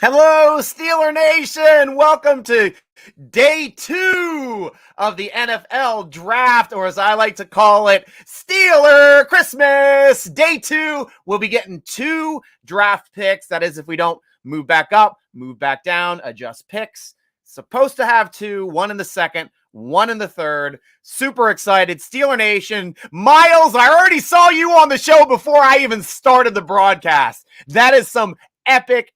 Hello, Steeler Nation. Welcome to day 2 of the NFL draft, or as I like to call it, Steeler Christmas. Day 2, we'll be getting 2 draft picks. That is, if we don't move back up, move back down, adjust picks. Supposed to have 2, 1 in the second, 1 in the third. Super excited. Steeler Nation. Miles, I already saw you on the show before I even started the broadcast. That is some epic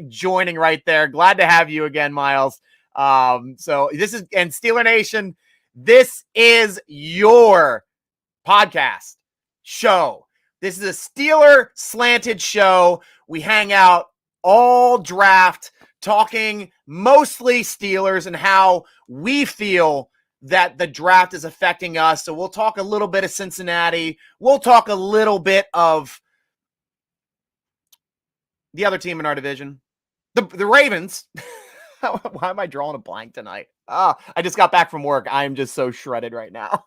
joining right there. Glad to have you again, Miles. So this is, and Steeler Nation, this is your podcast show. This is a Steeler slanted show. We hang out all draft, talking mostly Steelers and how we feel that the draft is affecting us. So we'll talk a little bit of Cincinnati. We'll talk a little bit of the other team in our division, the Ravens. Why am I drawing a blank tonight? I just got back from work. I am just so shredded right now.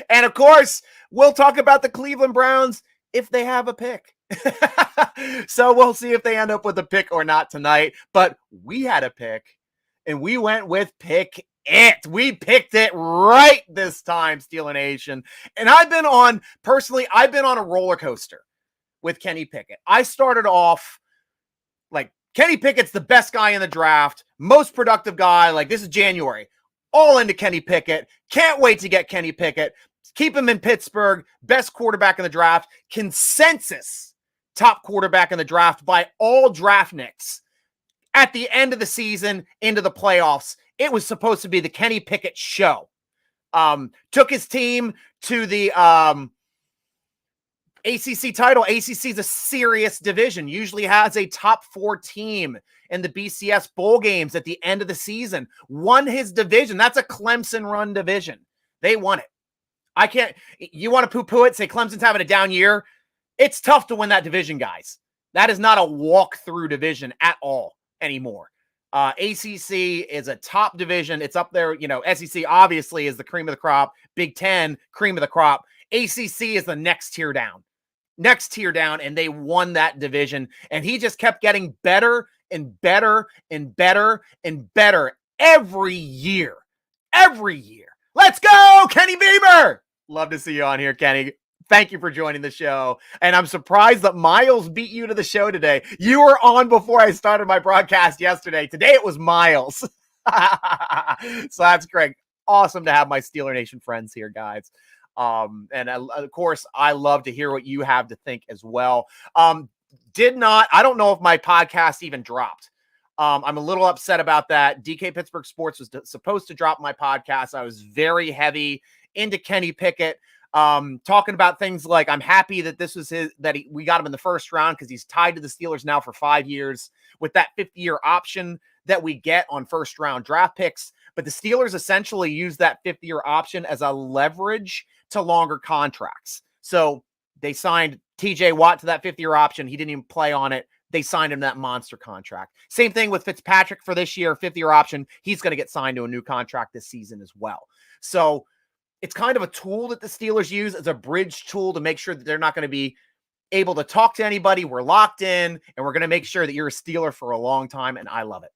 And of course, we'll talk about the Cleveland Browns if they have a pick. So we'll see if they end up with a pick or not tonight. But we had a pick, and we went with pick it. We picked it right this time, Steeler Nation. And I've been on a roller coaster with Kenny Pickett. I started off like, Kenny Pickett's the best guy in the draft, most productive guy. Like, this is January. All into Kenny Pickett. Can't wait to get Kenny Pickett. Keep him in Pittsburgh. Best quarterback in the draft. Consensus top quarterback in the draft by all draftniks. At the end of the season, into the playoffs, it was supposed to be the Kenny Pickett show. Took his team to the ACC title. ACC is a serious division. Usually has a top 4 team in the BCS bowl games at the end of the season. Won his division. That's a Clemson run division. They won it. You want to poo-poo it, say Clemson's having a down year. It's tough to win that division, guys. That is not a walk-through division at all anymore. ACC is a top division. It's up there. SEC obviously is the cream of the crop. Big Ten, cream of the crop. ACC is the next tier down. And they won that division. And he just kept getting better and better and better and better every year. Let's go, Kenny Beamer. Love to see you on here, Kenny. Thank you for joining the show. And I'm surprised that Miles beat you to the show today. You were on before I started my broadcast yesterday. Today it was Miles. So that's great. Awesome to have my Steeler Nation friends here, guys. And of course, I love to hear what you have to think as well. I don't know if my podcast even dropped. I'm a little upset about that. DK Pittsburgh Sports was supposed to drop my podcast. I was very heavy into Kenny Pickett, talking about things like, I'm happy that this was we got him in the first round because he's tied to the Steelers now for 5 years with that 50-year option that we get on first round draft picks. But the Steelers essentially use that 50-year option as a leverage to longer contracts. So they signed TJ Watt to that 50-year option. He didn't even play on it. They signed him that monster contract. Same thing with Fitzpatrick for this year, 50-year option. He's going to get signed to a new contract this season as well. So it's kind of a tool that the Steelers use as a bridge tool to make sure that they're not going to be able to talk to anybody. We're locked in, and we're going to make sure that you're a Steeler for a long time, and I love it.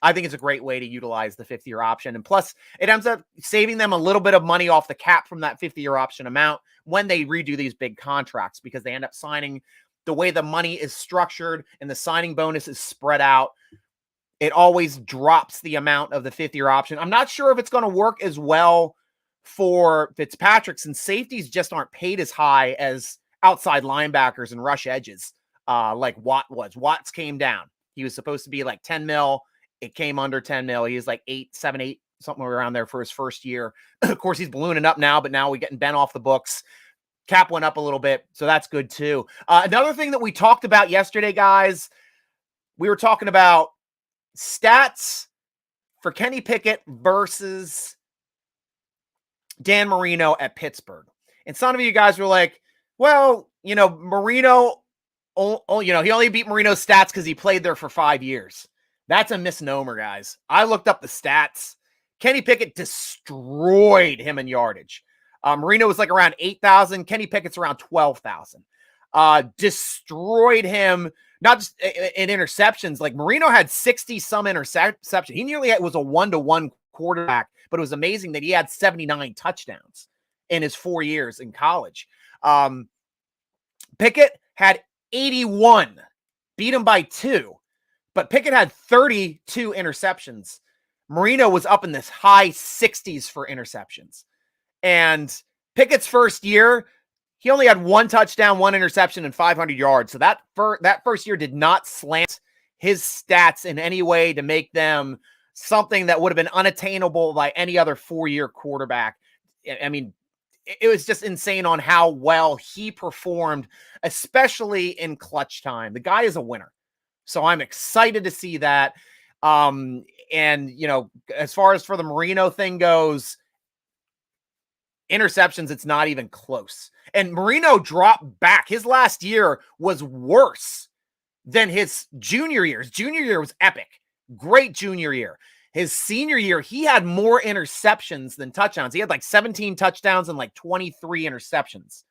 I think it's a great way to utilize the 50-year option. And plus, it ends up saving them a little bit of money off the cap from that 50-year option amount when they redo these big contracts, because they end up signing the way the money is structured and the signing bonus is spread out. It always drops the amount of the 50-year option. I'm not sure if it's going to work as well for Fitzpatrick, since safeties just aren't paid as high as outside linebackers and rush edges like Watt was. Watts came down. He was supposed to be like 10 mil. It came under 10 mil. He was like 7, 8, something around there for his first year. Of course, he's ballooning up now, but now we're getting Ben off the books. Cap went up a little bit, so that's good too. Another thing that we talked about yesterday, guys, we were talking about stats for Kenny Pickett versus Dan Marino at Pittsburgh. And some of you guys were like, well, Marino, he only beat Marino's stats because he played there for 5 years. That's a misnomer, guys. I looked up the stats. Kenny Pickett destroyed him in yardage. Marino was like around 8,000. Kenny Pickett's around 12,000. destroyed him, not just in interceptions. Like Marino had 60-some interceptions. He nearly was a 1-to-1 quarterback, but it was amazing that he had 79 touchdowns in his 4 years in college. Pickett had 81, beat him by 2, but Pickett had 32 interceptions. Marino was up in this high 60s for interceptions. And Pickett's first year, he only had 1 touchdown, 1 interception, and 500 yards. So that first year did not slant his stats in any way to make them something that would have been unattainable by any other 4-year quarterback. I mean, it was just insane on how well he performed, especially in clutch time. The guy is a winner. So I'm excited to see that. And, you know, as far as for the Marino thing goes, interceptions, it's not even close. And Marino dropped back. His last year was worse than his junior year. His junior year was epic. Great junior year. His senior year, he had more interceptions than touchdowns. He had like 17 touchdowns and like 23 interceptions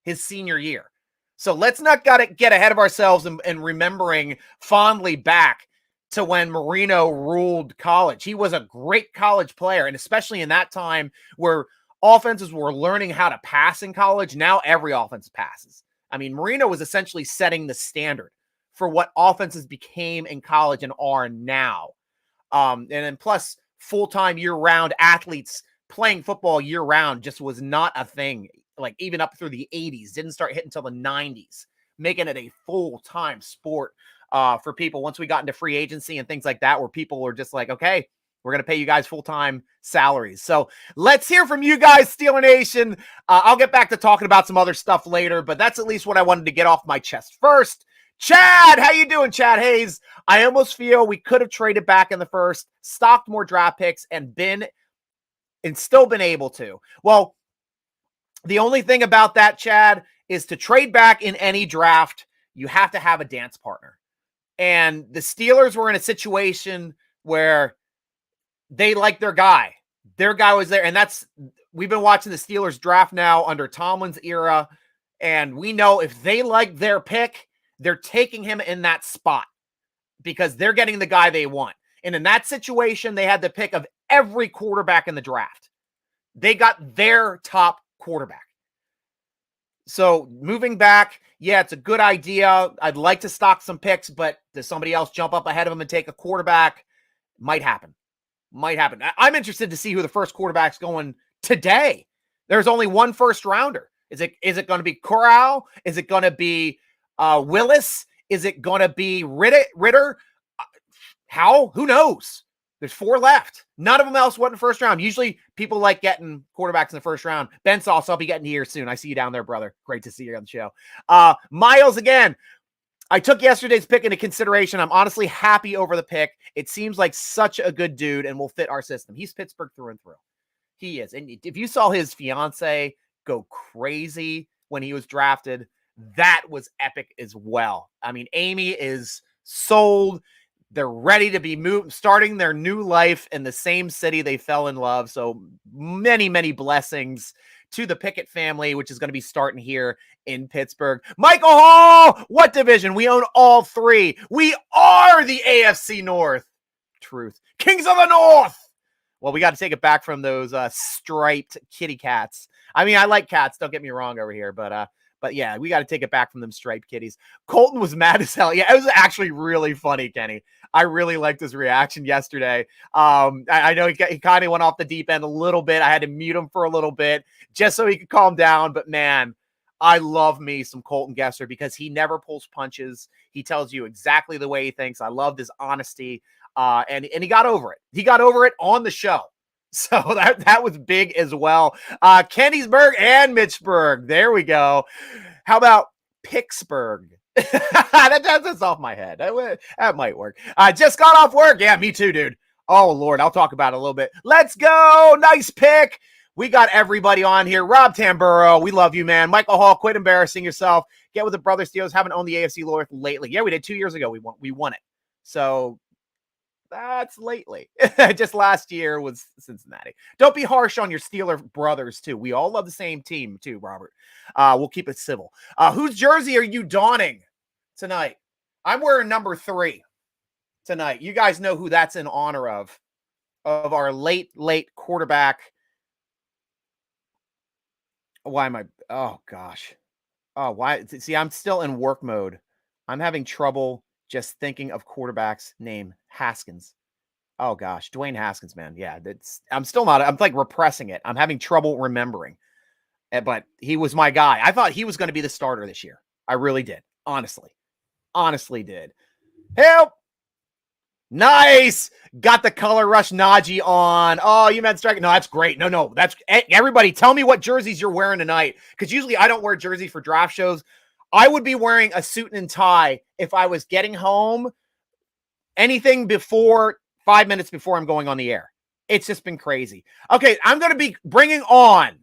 his senior year. So let's not get ahead of ourselves and remembering fondly back to when Marino ruled college. He was a great college player, and especially in that time where offenses were learning how to pass in college. Now every offense passes. I mean, Marino was essentially setting the standard for what offenses became in college and are now. And then plus full-time year-round athletes playing football year-round just was not a thing. Like even up through the 80s, didn't start hitting until the 90s, making it a full-time sport for people once we got into free agency and things like that, where people were just like, okay, we're going to pay you guys full-time salaries. So let's hear from you guys, Steeler Nation. I'll get back to talking about some other stuff later, but that's at least what I wanted to get off my chest first. Chad, how you doing, Chad Hayes? I almost feel we could have traded back in the first, stocked more draft picks, and still been able to. Well, the only thing about that, Chad, is to trade back in any draft, you have to have a dance partner. And the Steelers were in a situation where they liked their guy. Their guy was there. And we've been watching the Steelers draft now under Tomlin's era. And we know if they like their pick, they're taking him in that spot because they're getting the guy they want. And in that situation, they had the pick of every quarterback in the draft. They got their top quarterback. So moving back, yeah, it's a good idea. I'd like to stock some picks, but does somebody else jump up ahead of them and take a quarterback? Might happen. I'm interested to see who the first quarterback's going today. There's only one first rounder. Is it going to be Corral? Is it going to be Willis? Is it going to be Ritter? How? Who knows? There's 4 left. None of them else went in the first round. Usually people like getting quarterbacks in the first round. Ben Sauce, I'll be getting to here soon. I see you down there, brother. Great to see you on the show. Miles, again, I took yesterday's pick into consideration. I'm honestly happy over the pick. It seems like such a good dude and will fit our system. He's Pittsburgh through and through. He is. And if you saw his fiance go crazy when he was drafted, that was epic as well. I mean, Amy is sold. They're ready to be starting their new life in the same city they fell in love. So many, many blessings to the Pickett family, which is going to be starting here in Pittsburgh. Michael Hall, what division? We own all 3. We are the AFC North. Truth. Kings of the North. Well, we got to take it back from those striped kitty cats. I mean, I like cats. Don't get me wrong over here, but yeah, we got to take it back from them striped kitties. Colton was mad as hell. Yeah, it was actually really funny, Kenny. I really liked his reaction yesterday. I know he kind of went off the deep end a little bit. I had to mute him for a little bit just so he could calm down. But man, I love me some Colton Gesser because he never pulls punches. He tells you exactly the way he thinks. I loved his honesty. And he got over it. He got over it on the show. So that was big as well. Kennysburg and Mitchburg. There we go. How about Pittsburgh? That's off my head. That might work. Just got off work. Yeah, me too, dude. Oh, Lord. I'll talk about it a little bit. Let's go. Nice pick. We got everybody on here. Rob Tamburo, we love you, man. Michael Hall, quit embarrassing yourself. Get with the Brother Steelers. Haven't owned the AFC North lately. Yeah, we did 2 years ago. We won it. So That's lately. Just last year was Cincinnati. Don't be harsh on your Steeler brothers, too. We all love the same team, too, Robert. We'll keep it civil. Whose jersey are you donning tonight? I'm wearing number 3 tonight. You guys know who that's in honor of our late quarterback. Why am I? Oh, gosh. Oh, why? See, I'm still in work mode. I'm having trouble just thinking of quarterback's name, Haskins. Oh gosh, Dwayne Haskins, man. Yeah, I'm still not. I'm like repressing it. I'm having trouble remembering. But he was my guy. I thought he was going to be the starter this year. I really did. Honestly did. Help! Nice. Got the color rush Najee on. Oh, you meant strike. No, that's great. No, that's everybody. Tell me what jerseys you're wearing tonight, because usually I don't wear jerseys for draft shows. I would be wearing a suit and tie if I was getting home. Anything before 5 minutes before I'm going on the air. It's just been crazy. Okay, I'm going to be bringing on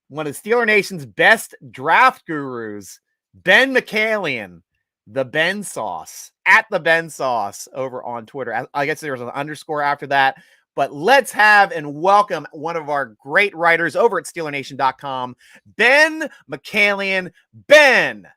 one of the Steeler Nation's best draft gurus, Ben Mckalion, the Ben Sauce, at the Ben Sauce over on Twitter. I guess there's an underscore after that. But let's have and welcome one of our great writers over at SteelerNation.com, Ben Mckalion. Ben,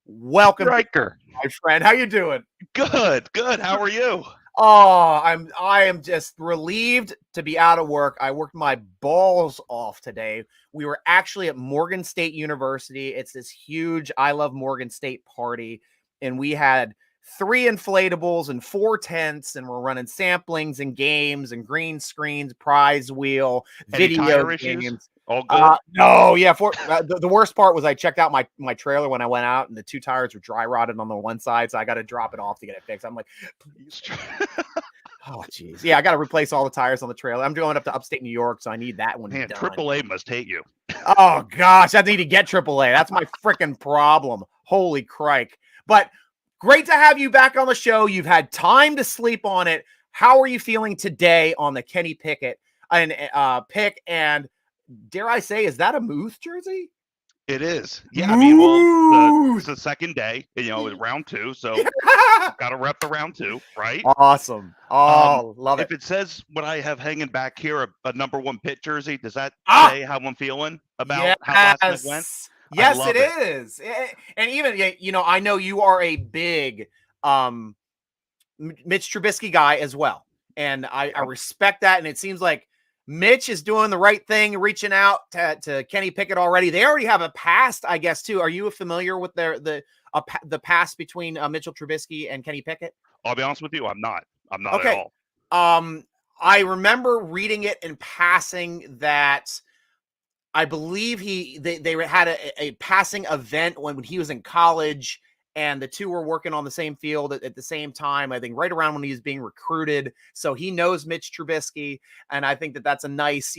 welcome, Riker, my friend. How you doing? Good. How are you? Oh, I am just relieved to be out of work. I worked my balls off today. We were actually at Morgan State University. It's this huge I Love Morgan State party, and we had 3 inflatables and 4 tents, and we're running samplings and games and green screens, prize wheel, video games. All good? No, yeah. The worst part was I checked out my trailer when I went out, and the 2 tires were dry rotted on the one side, so I got to drop it off to get it fixed. I'm like, please. Oh, geez. Yeah, I got to replace all the tires on the trailer. I'm going up to upstate New York, so I need that one done. AAA must hate you. Oh, gosh. I need to get AAA. That's my freaking problem. Holy crike. But great to have you back on the show. You've had time to sleep on it. How are you feeling today on the Kenny Pickett pick? And dare I say, is that a Moose jersey? It is. Yeah, I mean, well, it's the second day, it's round 2, so got to rep the round 2, right? Awesome. Oh, love it. If it says what I have hanging back here, a number 1 pick jersey, does that say how I'm feeling about how last night went? Yes, it is. And even, I know you are a big Mitch Trubisky guy as well. And I respect that. And it seems like Mitch is doing the right thing, reaching out to Kenny Pickett already. They already have a past, I guess, too. Are you familiar with the past between Mitchell Trubisky and Kenny Pickett? I'll be honest with you, I'm not okay. At all. I remember reading it in passing that I believe they had a passing event when he was in college, and the 2 were working on the same field at the same time, I think right around when he was being recruited. So he knows Mitch Trubisky, and I think that's a nice,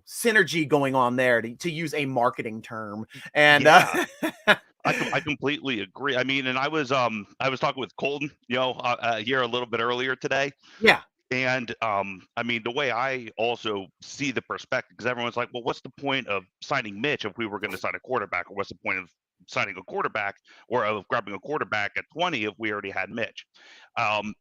synergy going on there, to use a marketing term. And yeah. I completely agree. I mean, and I was talking with Colton, here a little bit earlier today. Yeah. And I mean, the way I also see the perspective, because everyone's like, well, what's the point of signing Mitch if we were going to sign a quarterback, or what's the point of signing a quarterback or of grabbing a quarterback at 20 if we already had Mitch?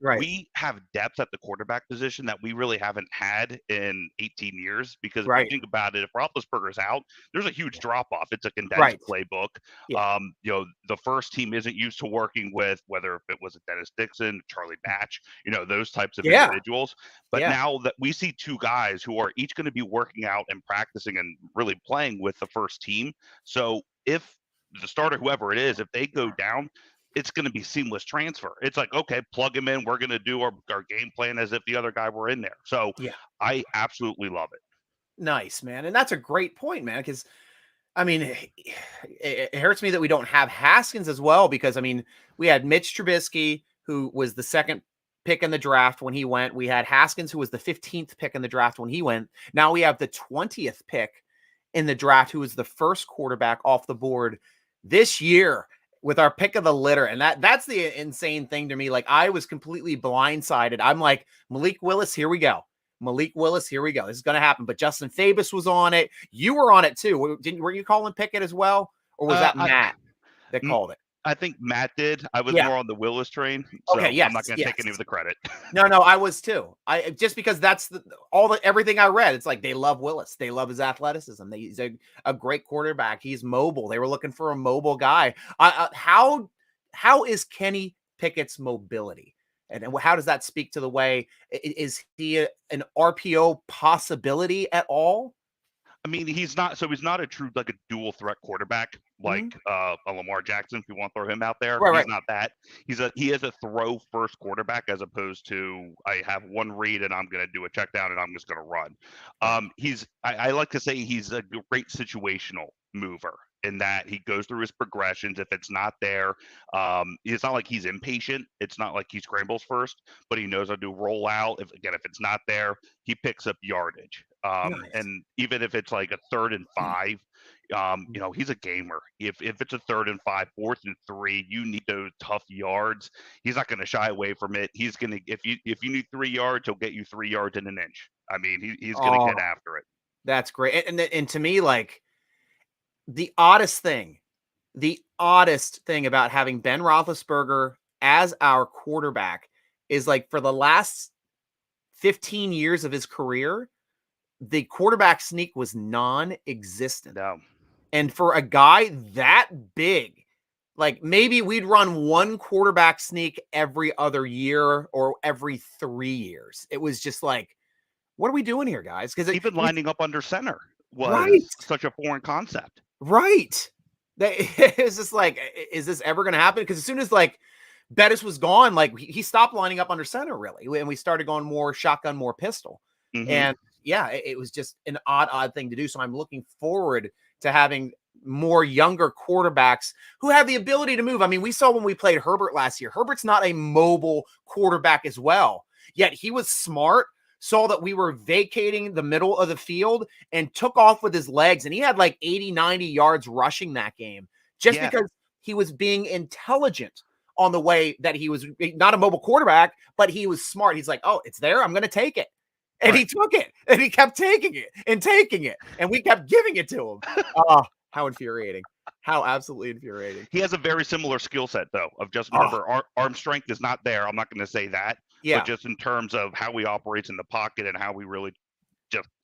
Right. We have depth at the quarterback position that we really haven't had in 18 years, because right. if you think about it, if Roethlisberger's out, there's a huge drop-off. It's a condensed playbook. Yeah. The first team isn't used to working with, whether if it was a Dennis Dixon, Charlie Batch, those types of individuals. But now that we see 2 guys who are each going to be working out and practicing and really playing with the first team. So if the starter, whoever it is, if they go down, it's going to be seamless transfer. It's like, okay, plug him in. We're going to do our game plan as if the other guy were in there. So I absolutely love it. Nice, man. And that's a great point, man, because I mean, it hurts me that we don't have Haskins as well, because I mean, we had Mitch Trubisky, who was the 2nd pick in the draft when he went. We had Haskins, who was the 15th pick in the draft when he went. Now we have the 20th pick in the draft, who was the first quarterback off the board this year with our pick of the litter. And that's the insane thing to me. Like, I was completely blindsided. I'm like, Malik Willis, here we go. This is going to happen. But Justin Fabus was on it. You were on it too. Were you calling Pickett as well? Or was that Matt that called it? I think Matt did. I was more on the Willis train, so okay, yes, I'm not going to take any of the credit. No, I was too. I just because that's everything I read. It's like they love Willis. They love his athleticism. He's a great quarterback. He's mobile. They were looking for a mobile guy. How is Kenny Pickett's mobility? And how does that speak to the way? Is he an RPO possibility at all? I mean, he's not a true like a dual threat quarterback like a Lamar Jackson. If you want to throw him out there, he's not that. He is a throw first quarterback as opposed to I have one read and I'm going to do a check down and I'm just going to run. I like to say he's a great situational mover in that he goes through his progressions. If it's not there, it's not like he's impatient. It's not like he scrambles first, but he knows how to roll out. If it's not there, he picks up yardage. And even if it's like a 3rd and 5, he's a gamer. If it's a 3rd and 5, 4th and 3, you need those tough yards. He's not going to shy away from it. He's going to if you need 3 yards, he'll get you 3 yards in an inch. I mean, he's going to get after it. That's great. And to me, like the oddest thing about having Ben Roethlisberger as our quarterback is like for the last 15 years of his career, the quarterback sneak was non-existent. No. And for a guy that big, like maybe we'd run one quarterback sneak every other year or every 3 years. It was just like, what are we doing here, guys? Because even lining up under center was such a foreign concept. Right. It's just like, is this ever going to happen? Because as soon as like Bettis was gone, like he stopped lining up under center really. And we started going more shotgun, more pistol. And yeah, it was just an odd thing to do. So I'm looking forward to having more younger quarterbacks who have the ability to move. I mean, we saw when we played Herbert last year, Herbert's not a mobile quarterback as well, yet he was smart, saw that we were vacating the middle of the field and took off with his legs. And he had like 80, 90 yards rushing that game just because he was being intelligent on the way that he was not a mobile quarterback, but he was smart. He's like, oh, it's there. I'm going to take it. And he took it and he kept taking it. And we kept giving it to him. How infuriating. How absolutely infuriating. He has a very similar skill set, though, of Justin Herbert. Arm strength is not there. I'm not going to say that. Yeah. But just in terms of how he operates in the pocket and how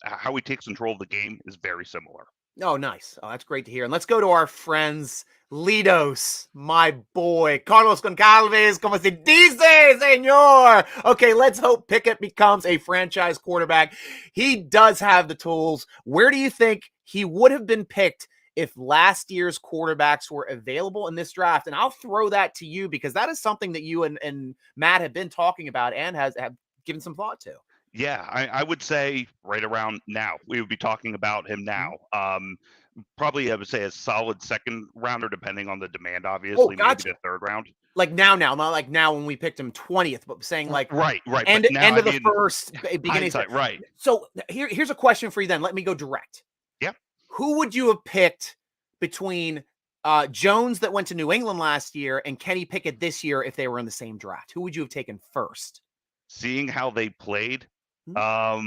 how he takes control of the game is very similar. Oh, nice. Oh, that's great to hear. And let's go to our friends, Lidos, my boy. Carlos Goncalves, como se dice, señor? Okay, let's hope Pickett becomes a franchise quarterback. He does have the tools. Where do you think he would have been picked if last year's quarterbacks were available in this draft? And I'll throw that to you because that is something that you and Matt have been talking about and have given some thought to. Yeah, I would say right around now. We would be talking about him now. Probably, I would say a solid 2nd rounder, depending on the demand, obviously. Maybe the 3rd round. Like now, not like now when we picked him 20th, but saying like right. End of the first, beginning. Right. So here's a question for you then. Let me go direct. Yeah. Who would you have picked between Jones that went to New England last year and Kenny Pickett this year if they were in the same draft? Who would you have taken first? Seeing how they played, I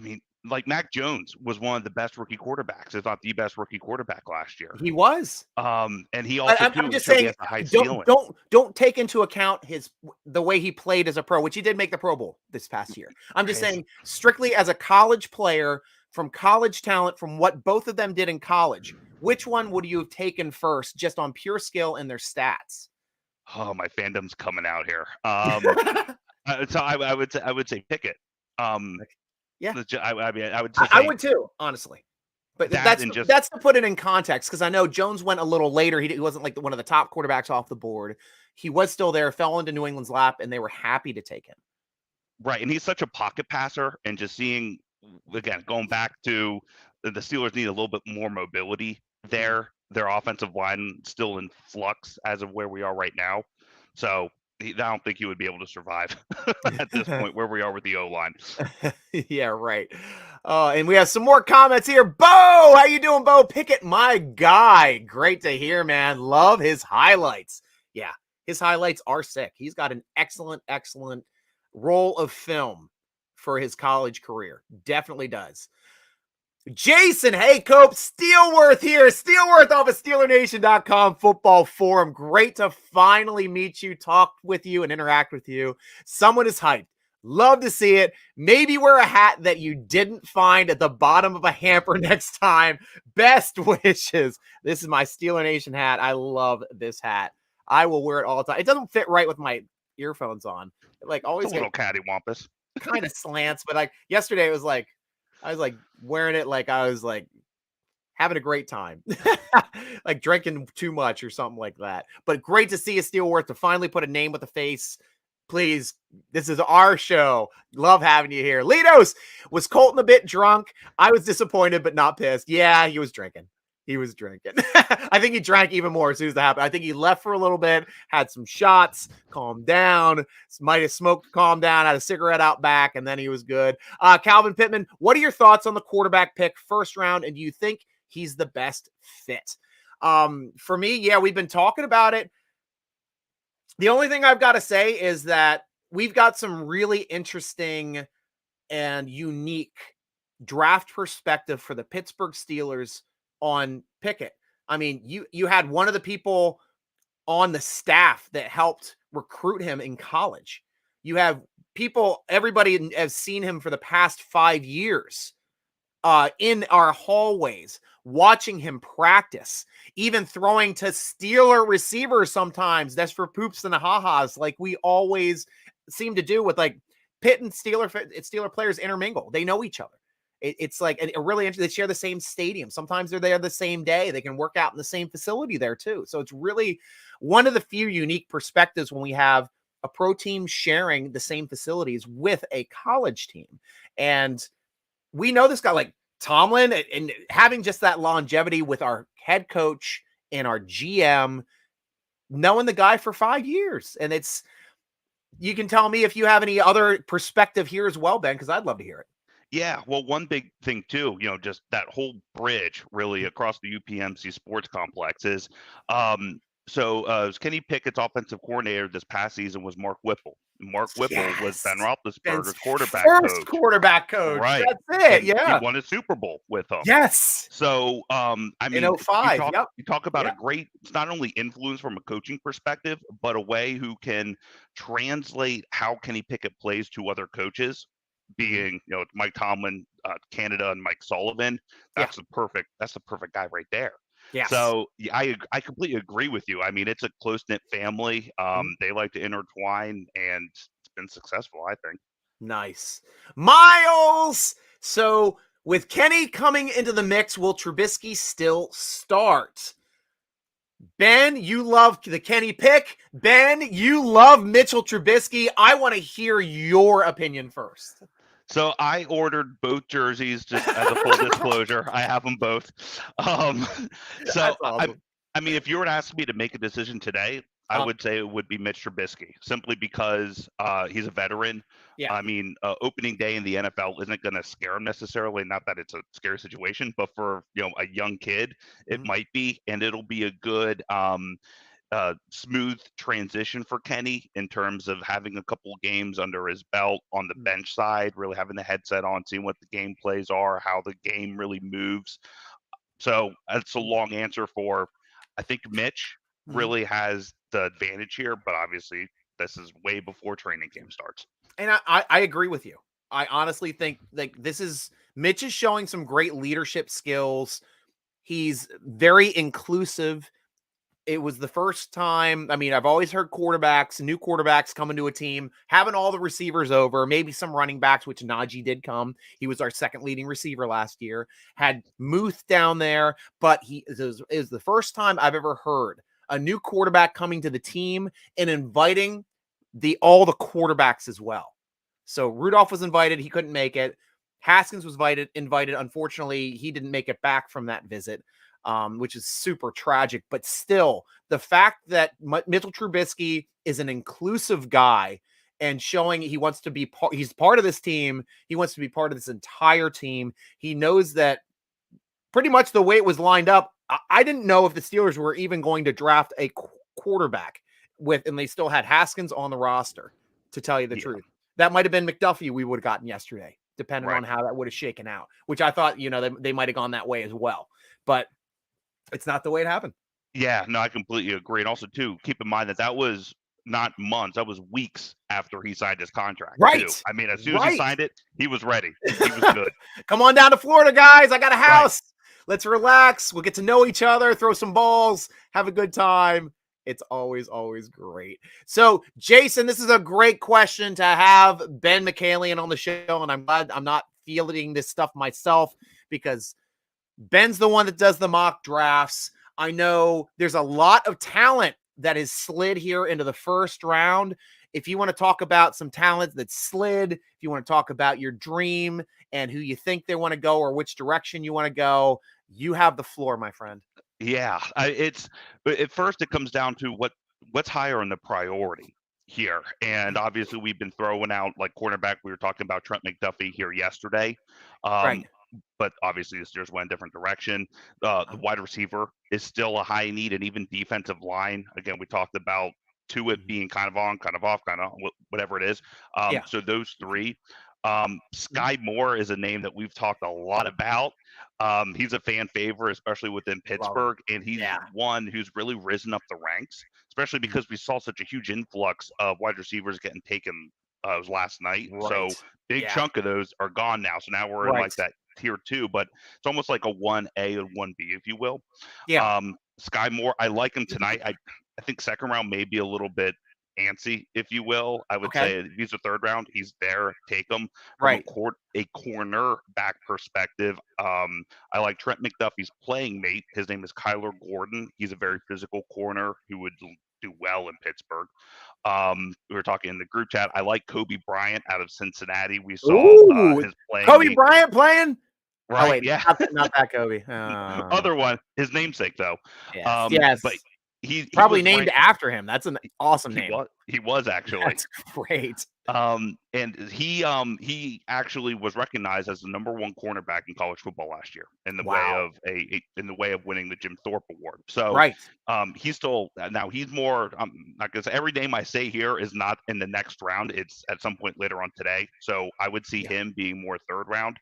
mean, like Mac Jones was one of the best rookie quarterbacks, if not the best rookie quarterback last year. He was. And he also I'm just saying, don't take into account the way he played as a pro, which he did make the Pro Bowl this past year. I'm just saying strictly as a college player, from college talent, from what both of them did in college, which one would you have taken first just on pure skill and their stats? Oh, my fandom's coming out here. So I would say Pickett. Yeah, I would say I would too, honestly. But that's to put it in context, because I know Jones went a little later. He wasn't like one of the top quarterbacks off the board. He was still there, fell into New England's lap, and they were happy to take him. Right, and he's such a pocket passer, and just seeing, again, going back to the Steelers need a little bit more mobility there. Their offensive line still in flux as of where we are right now. So I don't think he would be able to survive at this point where we are with the O-line. Yeah, right. And we have some more comments here. Bo, how you doing, Bo? Pickett, my guy. Great to hear, man. Love his highlights. Yeah, his highlights are sick. He's got an excellent roll of film for his college career. Definitely does. Jason Haycope, Steelworth here. Steelworth off of SteelerNation.com football forum. Great to finally meet you, talk with you, and interact with you. Someone is hyped. Love to see it. Maybe wear a hat that you didn't find at the bottom of a hamper next time. Best wishes. This is my Steeler Nation hat. I love this hat. I will wear it all the time. It doesn't fit right with my earphones on. Like always, it's a little cattywampus. Kind of slants, but like yesterday, it was like I was like wearing it like I was like having a great time, like drinking too much or something like that. But great to see you, Steelworth, to finally put a name with a face. Please, this is our show. Love having you here. Litos, was Colton a bit drunk? I was disappointed, but not pissed. Yeah, he was drinking. He was drinking. I think he drank even more as soon as that happened. I think he left for a little bit, had some shots, calmed down, might have smoked, calmed down, had a cigarette out back, and then he was good. Calvin Pittman, what are your thoughts on the quarterback pick first round, and do you think he's the best fit? For me, yeah, we've been talking about it. The only thing I've got to say is that we've got some really interesting and unique draft perspective for the Pittsburgh Steelers on Pickett. I mean, you had one of the people on the staff that helped recruit him in college. You have people, everybody has seen him for the past 5 years in our hallways, watching him practice, even throwing to Steeler receivers sometimes. That's for poops and ha-has, like we always seem to do with like Pitt and Steeler players intermingle. They know each other. It's like a really interesting. They share the same stadium. Sometimes they're there the same day. They can work out in the same facility there too. So it's really one of the few unique perspectives when we have a pro team sharing the same facilities with a college team. And we know this guy like Tomlin, and having just that longevity with our head coach and our GM, knowing the guy for 5 years. And you can tell me if you have any other perspective here as well, Ben, because I'd love to hear it. Yeah, well, one big thing too, just that whole bridge really across the UPMC sports complex is, Kenny Pickett's offensive coordinator this past season was Mark Whipple. Mark Whipple was Ben Roethlisberger's quarterback coach. Right. That's it. And yeah. He won a Super Bowl with him. Yes. So, I mean, in 05, you talk about a great, it's not only influence from a coaching perspective, but a way who can translate how Kenny Pickett plays to other coaches. Being, Mike Tomlin, Canada, and Mike Sullivan. That's the perfect guy right there. Yes. So I completely agree with you. I mean, it's a close-knit family. They like to intertwine, and it's been successful, I think. Nice. Miles! So with Kenny coming into the mix, will Trubisky still start? Ben, you love the Kenny pick. Ben, you love Mitchell Trubisky. I want to hear your opinion first. So I ordered both jerseys, just as a full disclosure. I have them both. Awesome. I mean, if you were to ask me to make a decision today, I would say it would be Mitch Trubisky, simply because he's a veteran. Yeah. I mean, opening day in the NFL isn't going to scare him necessarily. Not that it's a scary situation, but for a young kid, it might be, and it'll be a good smooth transition for Kenny in terms of having a couple games under his belt on the bench side, really having the headset on, seeing what the game plays are, how the game really moves. So that's a long answer for, I think Mitch really has the advantage here, but obviously this is way before training camp starts. And I agree with you. I honestly think like Mitch is showing some great leadership skills. He's very inclusive. It was the first time. I mean, I've always heard new quarterbacks coming to a team, having all the receivers over, maybe some running backs, which Najee did come. He was our second leading receiver last year, had Muth down there, but it was the first time I've ever heard a new quarterback coming to the team and inviting all the quarterbacks as well. So Rudolph was invited. He couldn't make it. Haskins was invited. Unfortunately, he didn't make it back from that visit. Which is super tragic, but still the fact that Mitchell Trubisky is an inclusive guy and showing he wants to be he's part of this team. He wants to be part of this entire team. He knows that pretty much the way it was lined up. I didn't know if the Steelers were even going to draft a quarterback and they still had Haskins on the roster, to tell you the truth. That might've been McDuffie we would have gotten yesterday, depending on how that would have shaken out, which I thought, they might have gone that way as well. But it's not the way it happened. Yeah, no, I completely agree. And also, too, keep in mind that was not months, that was weeks after he signed his contract, too. I mean, as soon as he signed it, he was ready. He was good. Come on down to Florida, guys. I got a house. Let's relax. We'll get to know each other, throw some balls, have a good time. It's always, always great. So, Jason, this is a great question to have Ben Mckalion on the show, and I'm glad I'm not fielding this stuff myself because Ben's the one that does the mock drafts. I know there's a lot of talent that has slid here into the first round. If you want to talk about some talent that slid, if you want to talk about your dream and who you think they want to go or which direction you want to go, you have the floor, my friend. Yeah, at first it comes down to what's higher on the priority here. And obviously we've been throwing out like cornerback. We were talking about Trent McDuffie here yesterday. But obviously the Steelers went a different direction. The wide receiver is still a high need, and even defensive line. Again, we talked about it being kind of on, kind of off, kind of whatever it is. So those three. Skye Moore is a name that we've talked a lot about. He's a fan favorite, especially within Pittsburgh, and he's one who's really risen up the ranks, especially because we saw such a huge influx of wide receivers getting taken last night. So big chunk of those are gone now. So now we're in like that tier 2, but it's almost like a 1A and 1B, if you will. Skye Moore, I like him tonight. I think second round may be a little bit antsy, if you will. I would say if he's a third round, he's there. Take him. From a corner back perspective, I like Trent McDuffie's playing mate. His name is Kyler Gordon. He's a very physical corner who would do well in Pittsburgh. We were talking in the group chat. I like Kobe Bryant out of Cincinnati. We saw his playing. Kobe Bryant playing? Right. Oh, wait, yeah. Not that Kobe. Other one, his namesake though. Yes. But he probably named after him. That's an awesome name. He was actually. That's great. And he actually was recognized as the number 1 cornerback in college football last year in the way of winning the Jim Thorpe Award. So he's still now he's more. Not gonna say every name I say here is not in the next round. It's at some point later on today. So I would see him being more third round.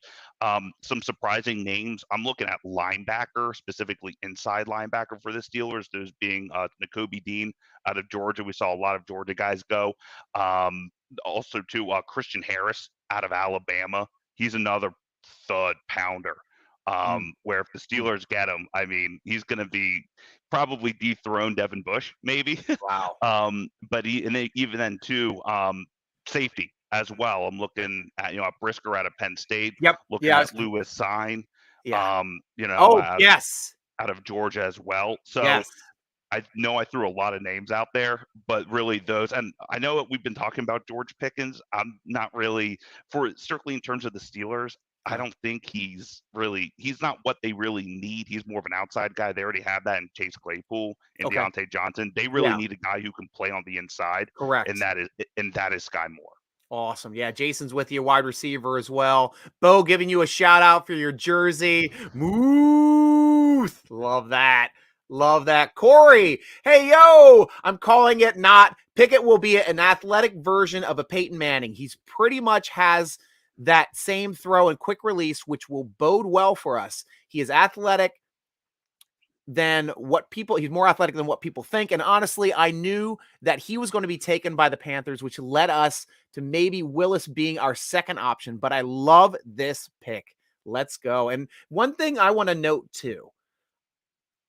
Some surprising names. I'm looking at linebacker, specifically inside linebacker for the Steelers. Those being Nakobe Dean out of Georgia. We saw a lot of Georgia guys go. Also, too, Christian Harris out of Alabama. He's another thud pounder. Where if the Steelers get him, I mean, he's going to be probably dethrone Devin Bush, maybe. Wow. But even then, too, safety as well. I'm looking at Brisker out of Penn State. Looking at Lewis Sign. Out of Georgia as well. So. I know I threw a lot of names out there, but really those, and I know we've been talking about George Pickens. I'm not really strictly in terms of the Steelers. I don't think he's not what they really need. He's more of an outside guy. They already have that in Chase Claypool and Deontay Johnson. They really need a guy who can play on the inside. Correct. And that is Skye Moore. Awesome. Yeah, Jason's with you, wide receiver as well. Bo giving you a shout out for your jersey. Muth. Love that. Love that. Corey, hey, yo, I'm calling it not. Pickett will be an athletic version of a Peyton Manning. He's pretty much has that same throw and quick release, which will bode well for us. He is athletic than he's more athletic than what people think. And honestly, I knew that he was going to be taken by the Panthers, which led us to maybe Willis being our second option. But I love this pick. Let's go. And one thing I want to note too,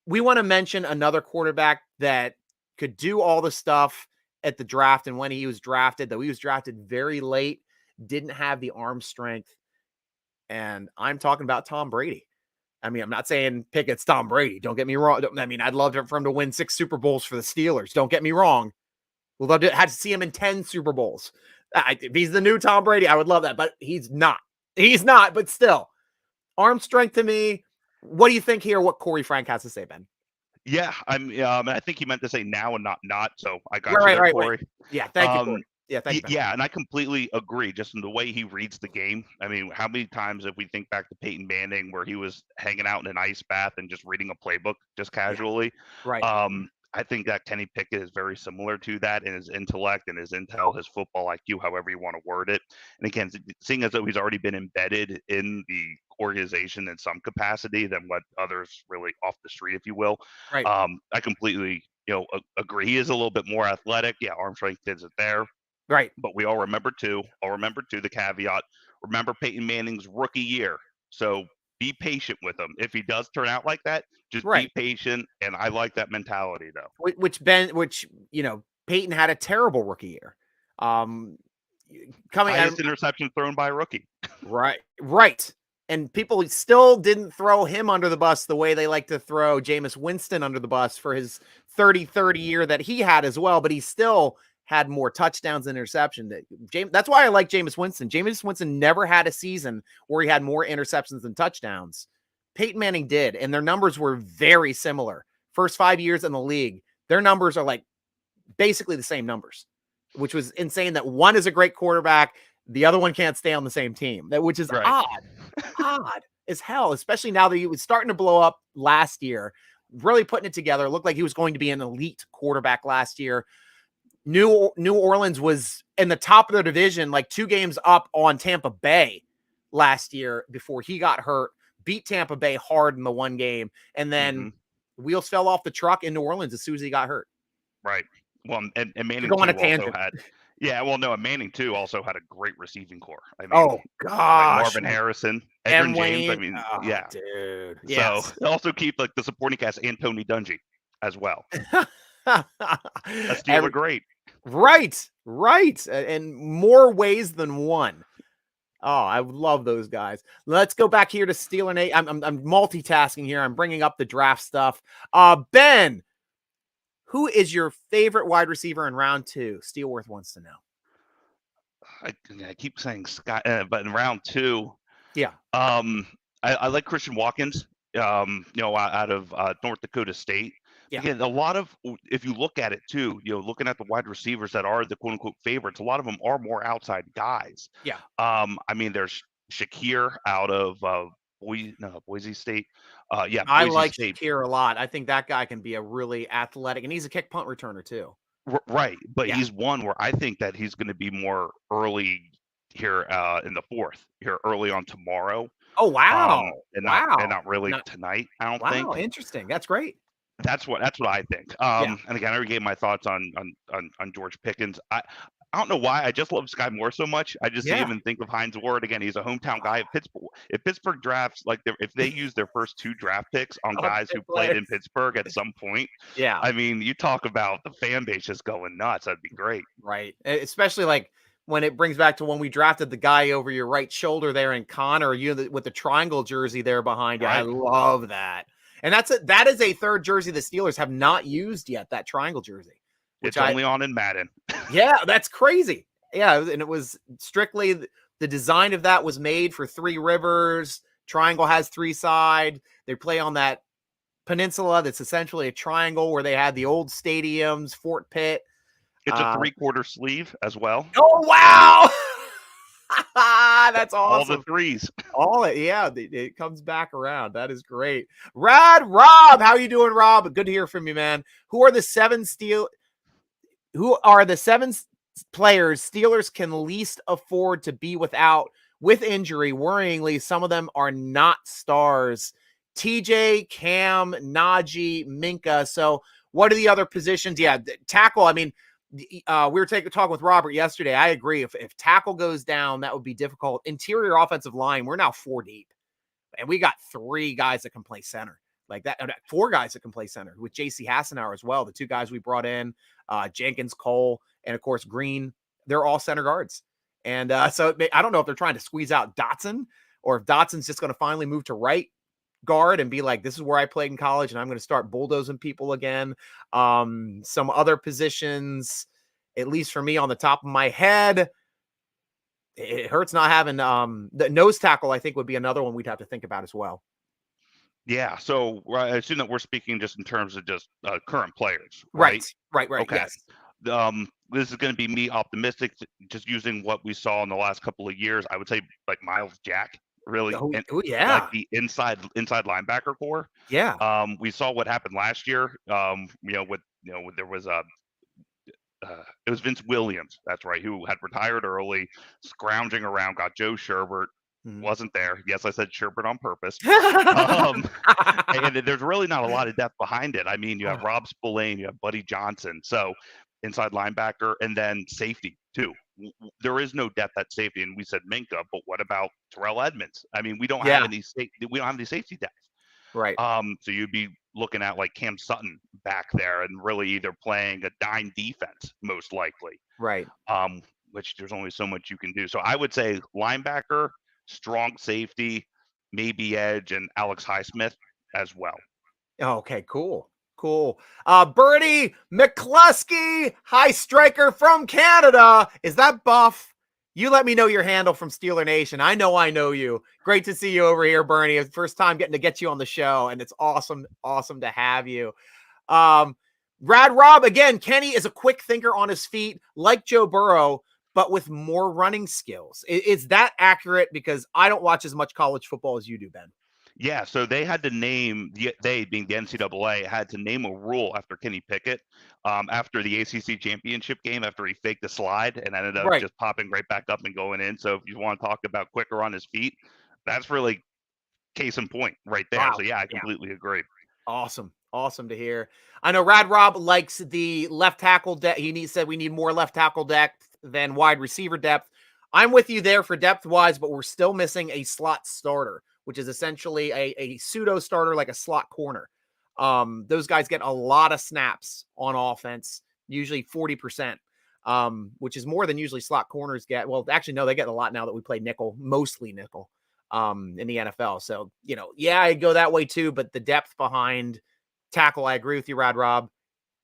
we want to mention another quarterback that could do all the stuff at the draft. And when he was drafted, though he was drafted very late, didn't have the arm strength. And I'm talking about Tom Brady. I mean, I'm not saying Pickett's Tom Brady. Don't get me wrong. I mean, I'd love for him to win 6 Super Bowls for the Steelers. Don't get me wrong. We'd love to have to see him in 10 Super Bowls. If he's the new Tom Brady, I would love that. But he's not. He's not. But still, arm strength to me. What do you think here? What Corey Frank has to say, Ben? Yeah, I think he meant to say now and not. So I got you there, Corey. Right. Yeah, thank you, Corey. Yeah, thank you. Yeah, and I completely agree. Just in the way he reads the game. I mean, how many times if we think back to Peyton Manning, where he was hanging out in an ice bath and just reading a playbook just casually? Yeah. Right. I think that Kenny Pickett is very similar to that in his intellect and his intel, his football IQ, however you want to word it. And again, seeing as though he's already been embedded in the organization in some capacity than what others really off the street, if you will. Right. I completely, agree. He is a little bit more athletic. Yeah, arm strength isn't there. Right. But we all remember too the caveat. Remember Peyton Manning's rookie year. So be patient with him. If he does turn out like that, just be patient. And I like that mentality though. Which Peyton had a terrible rookie year. Highest interception thrown by a rookie. Right. And people still didn't throw him under the bus the way they like to throw Jameis Winston under the bus for his 30-30 year that he had as well. But he still had more touchdowns than interception. That's why I like Jameis Winston. Jameis Winston never had a season where he had more interceptions than touchdowns. Peyton Manning did, and their numbers were very similar. First 5 years in the league, their numbers are like basically the same numbers, which was insane that one is a great quarterback, the other one can't stay on the same team, which is odd as hell, especially now that he was starting to blow up last year, really putting it together. It looked like he was going to be an elite quarterback last year. New Orleans was in the top of their division, like 2 games up on Tampa Bay last year before he got hurt, beat Tampa Bay hard in the one game, and then wheels fell off the truck in New Orleans as soon as he got hurt. Right. Well, and Manning also had, and Manning too also had a great receiving core. I mean, oh gosh, like Marvin Harrison, Edgerrin James. I mean, dude. Yes. So also keep like the supporting cast and Tony Dungy as well. That's great. Right. In more ways than one. Oh, I love those guys. Let's go back here to Steeler Nate. I'm multitasking here. I'm bringing up the draft stuff. Ben, who is your favorite wide receiver in round 2? Steelworth wants to know. I keep saying Skye, but in round 2, I like Christian Watkins. Out of North Dakota State. Yeah. Again, a lot of, if you look at it too, looking at the wide receivers that are the quote unquote favorites, a lot of them are more outside guys. Yeah. I mean, there's Shakir out of Boise State. I like Shakir a lot. I think that guy can be a really athletic, and he's a kick punt returner too. Right. But he's one where I think that he's going to be more early here in the 4th, here early on tomorrow. Oh, wow. Not really tonight, I don't think. Wow, interesting. That's great. That's what I think. And again, I already gave my thoughts on George Pickens. I don't know why. I just love Skye Moore so much. I just even think of Hines Ward again. He's a hometown guy. If Pittsburgh drafts, like if they use their first 2 draft picks on guys who played in Pittsburgh at some point, I mean, you talk about the fan base just going nuts. That'd be great. Right, especially like when it brings back to when we drafted the guy over your right shoulder there in Connor, with the triangle jersey there behind you. Right. I love that. And that is a 3rd jersey the Steelers have not used yet, that triangle jersey. It's only on in Madden. Yeah, that's crazy. Yeah, and it was strictly the design of that was made for 3 Rivers. Triangle has 3 sides. They play on that peninsula that's essentially a triangle where they had the old stadiums, Fort Pitt. It's a 3/4 sleeve as well. Oh, wow. That's awesome. All the 3s. It comes back around. That is great. Rob, how you doing, Rob? Good to hear from you, man. Who are the 7 players Steelers can least afford to be without with injury? Worryingly, some of them are not stars. TJ, Cam, Najee, Minka. So what are the other positions? Yeah, tackle. I mean, we were talking with Robert yesterday. I agree. If tackle goes down, that would be difficult. Interior offensive line, we're now 4 deep, and we got 3 guys that can play center like that. 4 guys that can play center with JC Hassenauer as well. The 2 guys we brought in, Jenkins, Cole, and of course Green. They're all center guards, and so I don't know if they're trying to squeeze out Dotson or if Dotson's just going to finally move to right guard and be like, this is where I played in college and I'm going to start bulldozing people again. Some other positions, at least for me on the top of my head, it hurts not having the nose tackle. I think would be another one we'd have to think about as well. Yeah. So I assume that we're speaking just in terms of just current players. Right. Okay. Yes. This is going to be me optimistic, just using what we saw in the last couple of years. I would say like Miles Jack. Really, like the inside linebacker core. Yeah. We saw what happened last year. With there was it was Vince Williams, that's right, who had retired early, scrounging around, got Joe Sherbert, wasn't there. Yes, I said Sherbert on purpose. And there's really not a lot of depth behind it. I mean, you have Rob Spillane, you have Buddy Johnson, so inside linebacker, and then safety too. There is no depth at safety, and we said Minka, but what about Terrell Edmonds? I mean, we don't have any safety depth. Right. So you'd be looking at like Cam Sutton back there and really either playing a dime defense, most likely. Right. Which there's only so much you can do. So I would say linebacker, strong safety, maybe edge, and Alex Highsmith as well. Okay, cool. Bernie McCluskey, high striker from Canada. Is that Buff? You let me know your handle from Steeler Nation. I know you. Great to see you over here, Bernie. It's the first time getting to get you on the show, and it's awesome to have you. Rad Rob, again, Kenny is a quick thinker on his feet, like Joe Burrow, but with more running skills. Is that accurate? Because I don't watch as much college football as you do, Ben. Yeah, so they had to name, they being the NCAA, had to name a rule after Kenny Pickett after the ACC championship game, after he faked the slide and ended up just popping right back up and going in. So if you want to talk about quicker on his feet, that's really case in point right there. Wow. So yeah, I completely agree. Awesome to hear. I know Rad Rob likes the left tackle depth. He said we need more left tackle depth than wide receiver depth. I'm with you there for depth wise, but we're still missing a slot starter, which is essentially a pseudo starter, like a slot corner. Those guys get a lot of snaps on offense, usually 40%, which is more than usually slot corners get. Well, actually, no, they get a lot now that we play nickel, mostly nickel, in the NFL. So, I go that way too, but the depth behind tackle, I agree with you, Rad Rob.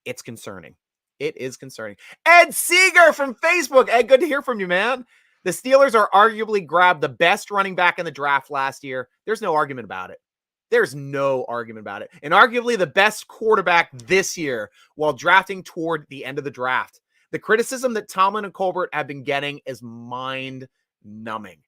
It's concerning. It is concerning. Ed Seeger from Facebook. Ed, good to hear from you, man. The Steelers are arguably grabbed the best running back in the draft last year. There's no argument about it. And arguably the best quarterback this year while drafting toward the end of the draft. The criticism that Tomlin and Colbert have been getting is mind-numbing.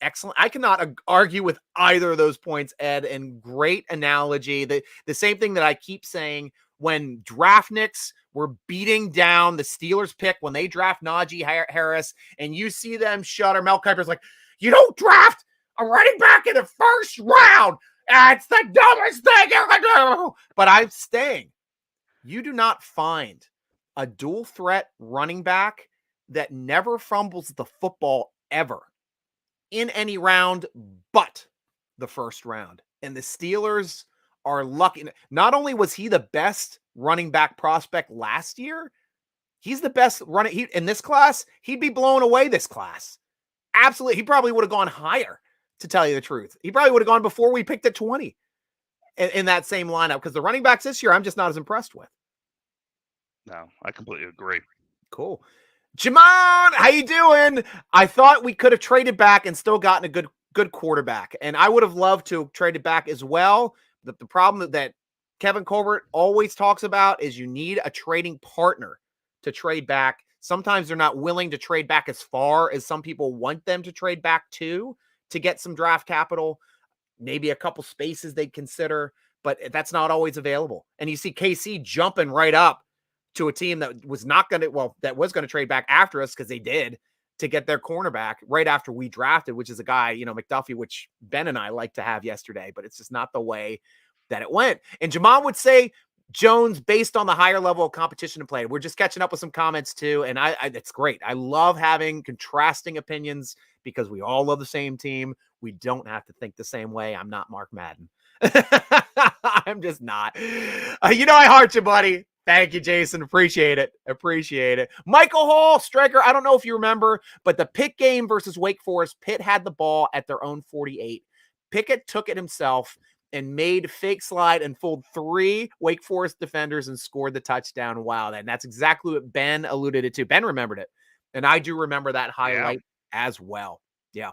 Excellent. I cannot argue with either of those points, Ed, and great analogy. The same thing that I keep saying when draftniks were beating down the Steelers pick when they draft Najee Harris, and you see them shudder. Mel Kiper's like, you don't draft a running back in the first round. It's the dumbest thing you can do. But I'm staying. You do not find a dual threat running back that never fumbles the football ever in any round but the first round. And the Steelers are lucky. Not only was he the best running back prospect last year, he's the best running. In this class, he'd be blown away this class. Absolutely. He probably would have gone higher, to tell you the truth. He probably would have gone before we picked at 20 in that same lineup, because the running backs this year, I'm just not as impressed with. No, I completely agree. Cool. Jamon, how you doing? I thought we could have traded back and still gotten a good quarterback. And I would have loved to have traded back as well. The problem that Kevin Colbert always talks about is you need a trading partner to trade back. Sometimes they're not willing to trade back as far as some people want them to trade back to get some draft capital, maybe a couple spaces they'd consider, but that's not always available. And you see KC jumping right up to a team that was going to trade back after us, because they did, to get their cornerback right after we drafted, which is a guy, McDuffie, which Ben and I like to have yesterday, but it's just not the way that it went. And Jamon would say Jones based on the higher level of competition played. We're just catching up with some comments too. And it's great. I love having contrasting opinions because we all love the same team. We don't have to think the same way. I'm not Mark Madden. I'm just not. I heart you, buddy. Thank you, Jason. Appreciate it. Michael Hall, striker. I don't know if you remember, but the Pitt game versus Wake Forest, Pitt had the ball at their own 48. Pickett took it himself and made fake slide and fooled 3 Wake Forest defenders and scored the touchdown. Wow. And that's exactly what Ben alluded it to. Ben remembered it. And I do remember that highlight as well. Yeah.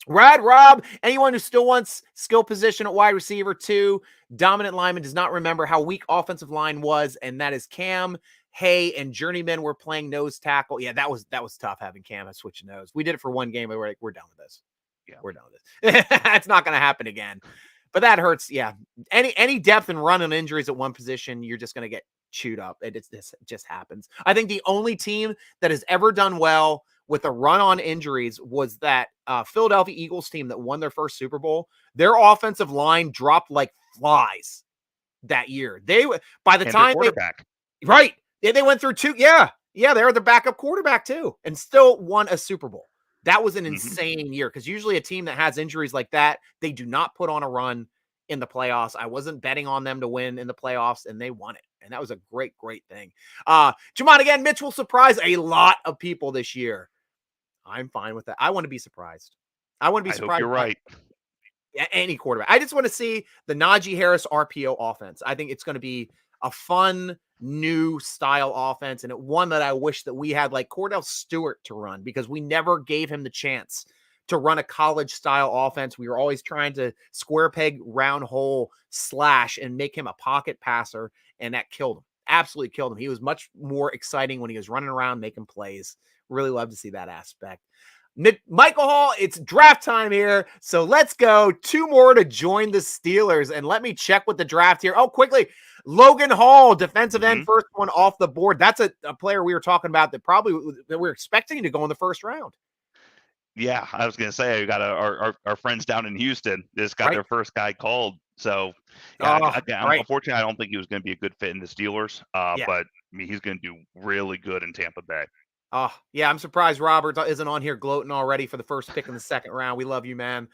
Rad Rob, anyone who still wants skill position at wide receiver 2, dominant lineman, does not remember how weak offensive line was, and that is Cam, Hay, and Journeyman were playing nose tackle. Yeah, that was tough having Cam switch nose. We did it for one game, but we're done with this. Yeah, we're done with this. It's not going to happen again. But that hurts. Yeah. Any depth and run on injuries at one position, you're just going to get chewed up. It just happens. I think the only team that has ever done well with a run on injuries was that Philadelphia Eagles team that won their first Super Bowl. Their offensive line dropped like flies that year. By the time quarterback. Right. They went through two. Yeah. They were the backup quarterback too, and still won a Super Bowl. That was an insane year, because usually a team that has injuries like that, they do not put on a run in the playoffs. I wasn't betting on them to win in the playoffs, and they won it. And that was a great thing. Jamon, again, Mitch will surprise a lot of people this year. I'm fine with that. I want to be surprised. I want to be surprised. Hope you're right. Any quarterback. I just want to see the Najee Harris RPO offense. I think it's going to be a fun, new style offense, and one that I wish that we had like Cordell Stewart to run, because we never gave him the chance to run a college style offense. We were always trying to square peg, round hole slash and make him a pocket passer, and that killed him. Absolutely killed him. He was much more exciting when he was running around making plays. Really love to see that aspect. Michael Hall, it's draft time here, so let's go. 2 more to join the Steelers, and let me check with the draft here. Oh, quickly, Logan Hall, defensive end, first one off the board. That's a player we were talking about that we're expecting to go in the first round. Yeah, I was going to say, we got our friends down in Houston. This got their first guy called. So, unfortunately, I don't think he was going to be a good fit in the Steelers. But I mean, he's going to do really good in Tampa Bay. Oh, yeah, I'm surprised Robert isn't on here gloating already for the first pick in the second round. We love you, man.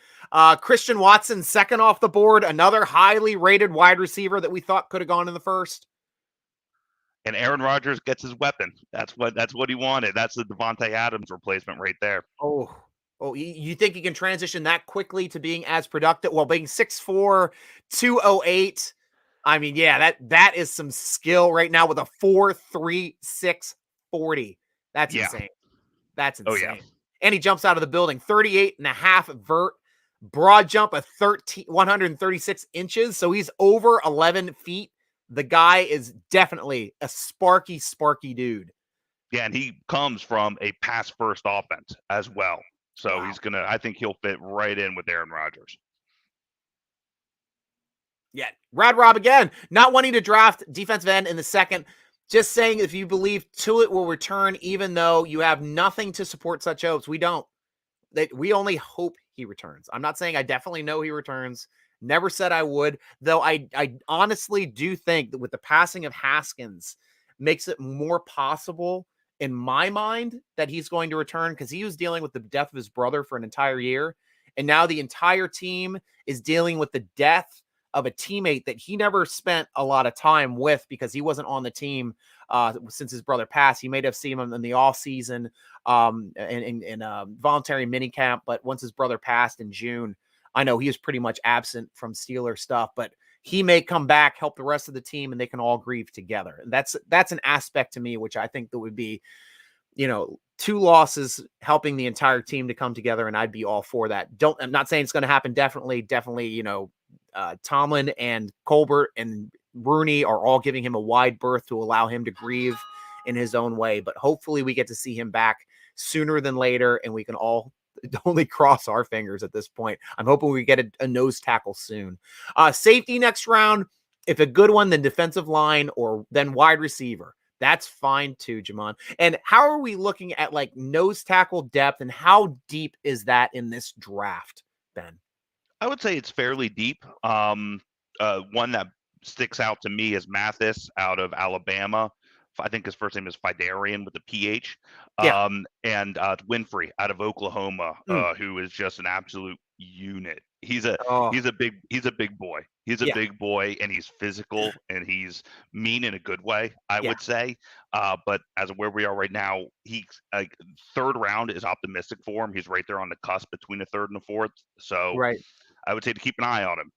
Christian Watson, second off the board, another highly rated wide receiver that we thought could have gone in the first. And Aaron Rodgers gets his weapon. That's what he wanted. That's the Devontae Adams replacement right there. Oh, you think he can transition that quickly to being as productive? Well, being 6'4", 208. I mean, yeah, that is some skill right now with a 4.36 40. That's insane. That's insane. Oh, yeah. And he jumps out of the building 38.5 vert, broad jump of 136 inches. So he's over 11 feet. The guy is definitely a sparky dude. Yeah, and he comes from a pass first offense as well. So I think he'll fit right in with Aaron Rodgers. Yeah. Rad Rob again, not wanting to draft defensive end in the second. Just saying, if you believe Tuitt will return, even though you have nothing to support such hopes, we don't. We only hope he returns. I'm not saying I definitely know he returns. Never said I would, though. I honestly do think that with the passing of Haskins, makes it more possible in my mind that he's going to return, because he was dealing with the death of his brother for an entire year, and now the entire team is dealing with the death of a teammate that he never spent a lot of time with, because he wasn't on the team since his brother passed. He may have seen him in the off season in voluntary minicamp, but once his brother passed in June, I know he was pretty much absent from Steeler stuff, but he may come back, help the rest of the team, and they can all grieve together. And that's an aspect to me, which I think that would be, 2 losses helping the entire team to come together, and I'd be all for that. I'm not saying it's going to happen. Definitely, Tomlin and Colbert and Rooney are all giving him a wide berth to allow him to grieve in his own way. But hopefully we get to see him back sooner than later, and we can all only cross our fingers at this point. I'm hoping we get a nose tackle soon. Safety next round, if a good one, then defensive line, or then wide receiver. That's fine too, Jamon. And how are we looking at like nose tackle depth, and how deep is that in this draft, Ben? I would say it's fairly deep. One that sticks out to me is Mathis out of Alabama. I think his first name is Fidarian with a PH. And Winfrey out of Oklahoma, who is just an absolute unit. He's a big boy. He's a big boy, and he's physical, and he's mean in a good way, I would say. But as of where we are right now, he's third round is optimistic for him. He's right there on the cusp between the third and the fourth. So I would say to keep an eye on him.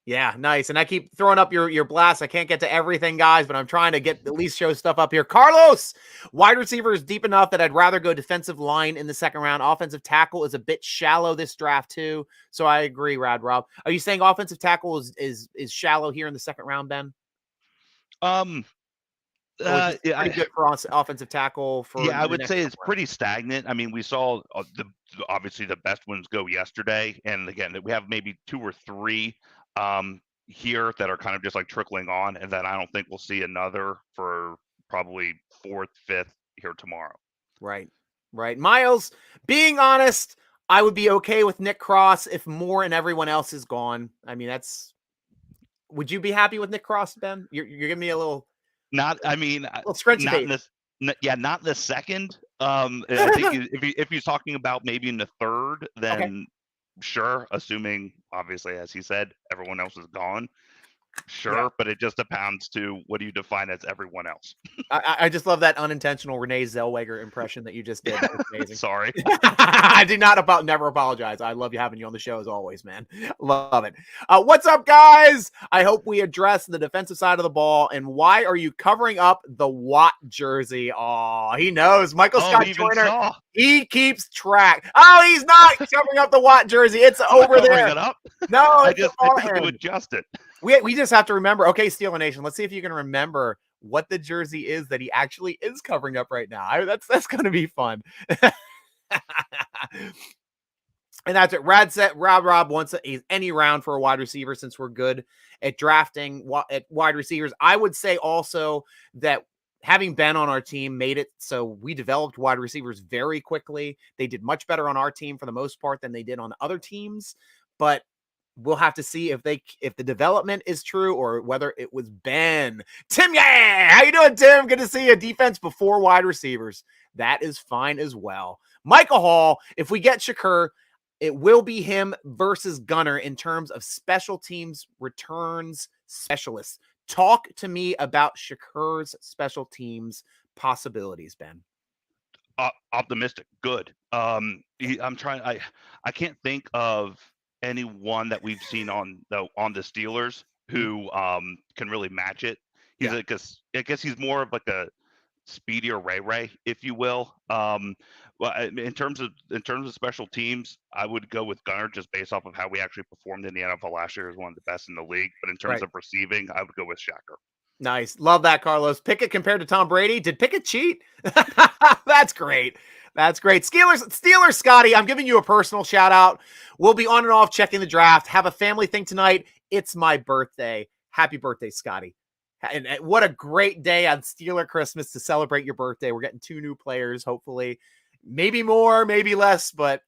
Yeah, nice. And I keep throwing up your blast. I can't get to everything, guys, but I'm trying to get at least show stuff up here. Carlos, wide receiver is deep enough that I'd rather go defensive line in the second round. Offensive tackle is a bit shallow this draft too. So I agree, Rad Rob. Are you saying offensive tackle is shallow here in the second round, Ben? Pretty good for offensive tackle. I would say it's pretty stagnant. I mean, we saw obviously the best ones go yesterday, and again, we have maybe 2 or 3 here that are kind of just like trickling on, and then I don't think we'll see another for probably 4th, 5th here tomorrow. Right. Miles, being honest, I would be okay with Nick Cross if Moore and everyone else is gone. I mean, would you be happy with Nick Cross, Ben? You're giving me a little scrunchy not face. in this. Not in the second. I think if he's talking about maybe in the third, then okay. Sure, assuming obviously, as he said, everyone else is gone. Sure, yeah. But it just depends to what do you define as everyone else. I just love that unintentional Renee Zellweger impression that you just did. It's amazing. Sorry. I did not never apologize. I love you having you on the show as always, man. Love it. What's up, guys? I hope we address the defensive side of the ball. And why are you covering up the Watt jersey? Oh, he knows. Michael Scott Joyner. He keeps track. Oh, he's not covering up the Watt jersey. It's over there. It up. No, I just to adjust it. We just have to remember. Okay, Steeler Nation. Let's see if you can remember what the jersey is that he actually is covering up right now. That's going to be fun. And that's it. Rob wants any round for a wide receiver since we're good at drafting at wide receivers. I would say also that having Ben on our team made it so we developed wide receivers very quickly. They did much better on our team for the most part than they did on other teams, but we'll have to see if the development is true or whether it was Ben. Tim, yeah! How you doing, Tim? Good to see you. Defense before wide receivers. That is fine as well. Michael Hall, if we get Shakur, it will be him versus Gunner in terms of special teams returns specialists. Talk to me about Shakur's special teams possibilities, Ben. Optimistic. Good. I can't think of anyone that we've seen on the Steelers who can really match it. He's I guess he's more of like a speedier Ray, if you will. Well, in terms of special teams, I would go with Gunner just based off of how we actually performed in the NFL last year as one of the best in the league. But in terms of receiving, I would go with Shakur. Nice. Love that, Carlos. Pickett compared to Tom Brady. Did Pickett cheat? That's great. That's great. Steelers, Scotty, I'm giving you a personal shout out. We'll be on and off checking the draft. Have a family thing tonight. It's my birthday. Happy birthday, Scotty. And what a great day on Steeler Christmas to celebrate your birthday. We're getting 2 new players, hopefully. Maybe more, maybe less, but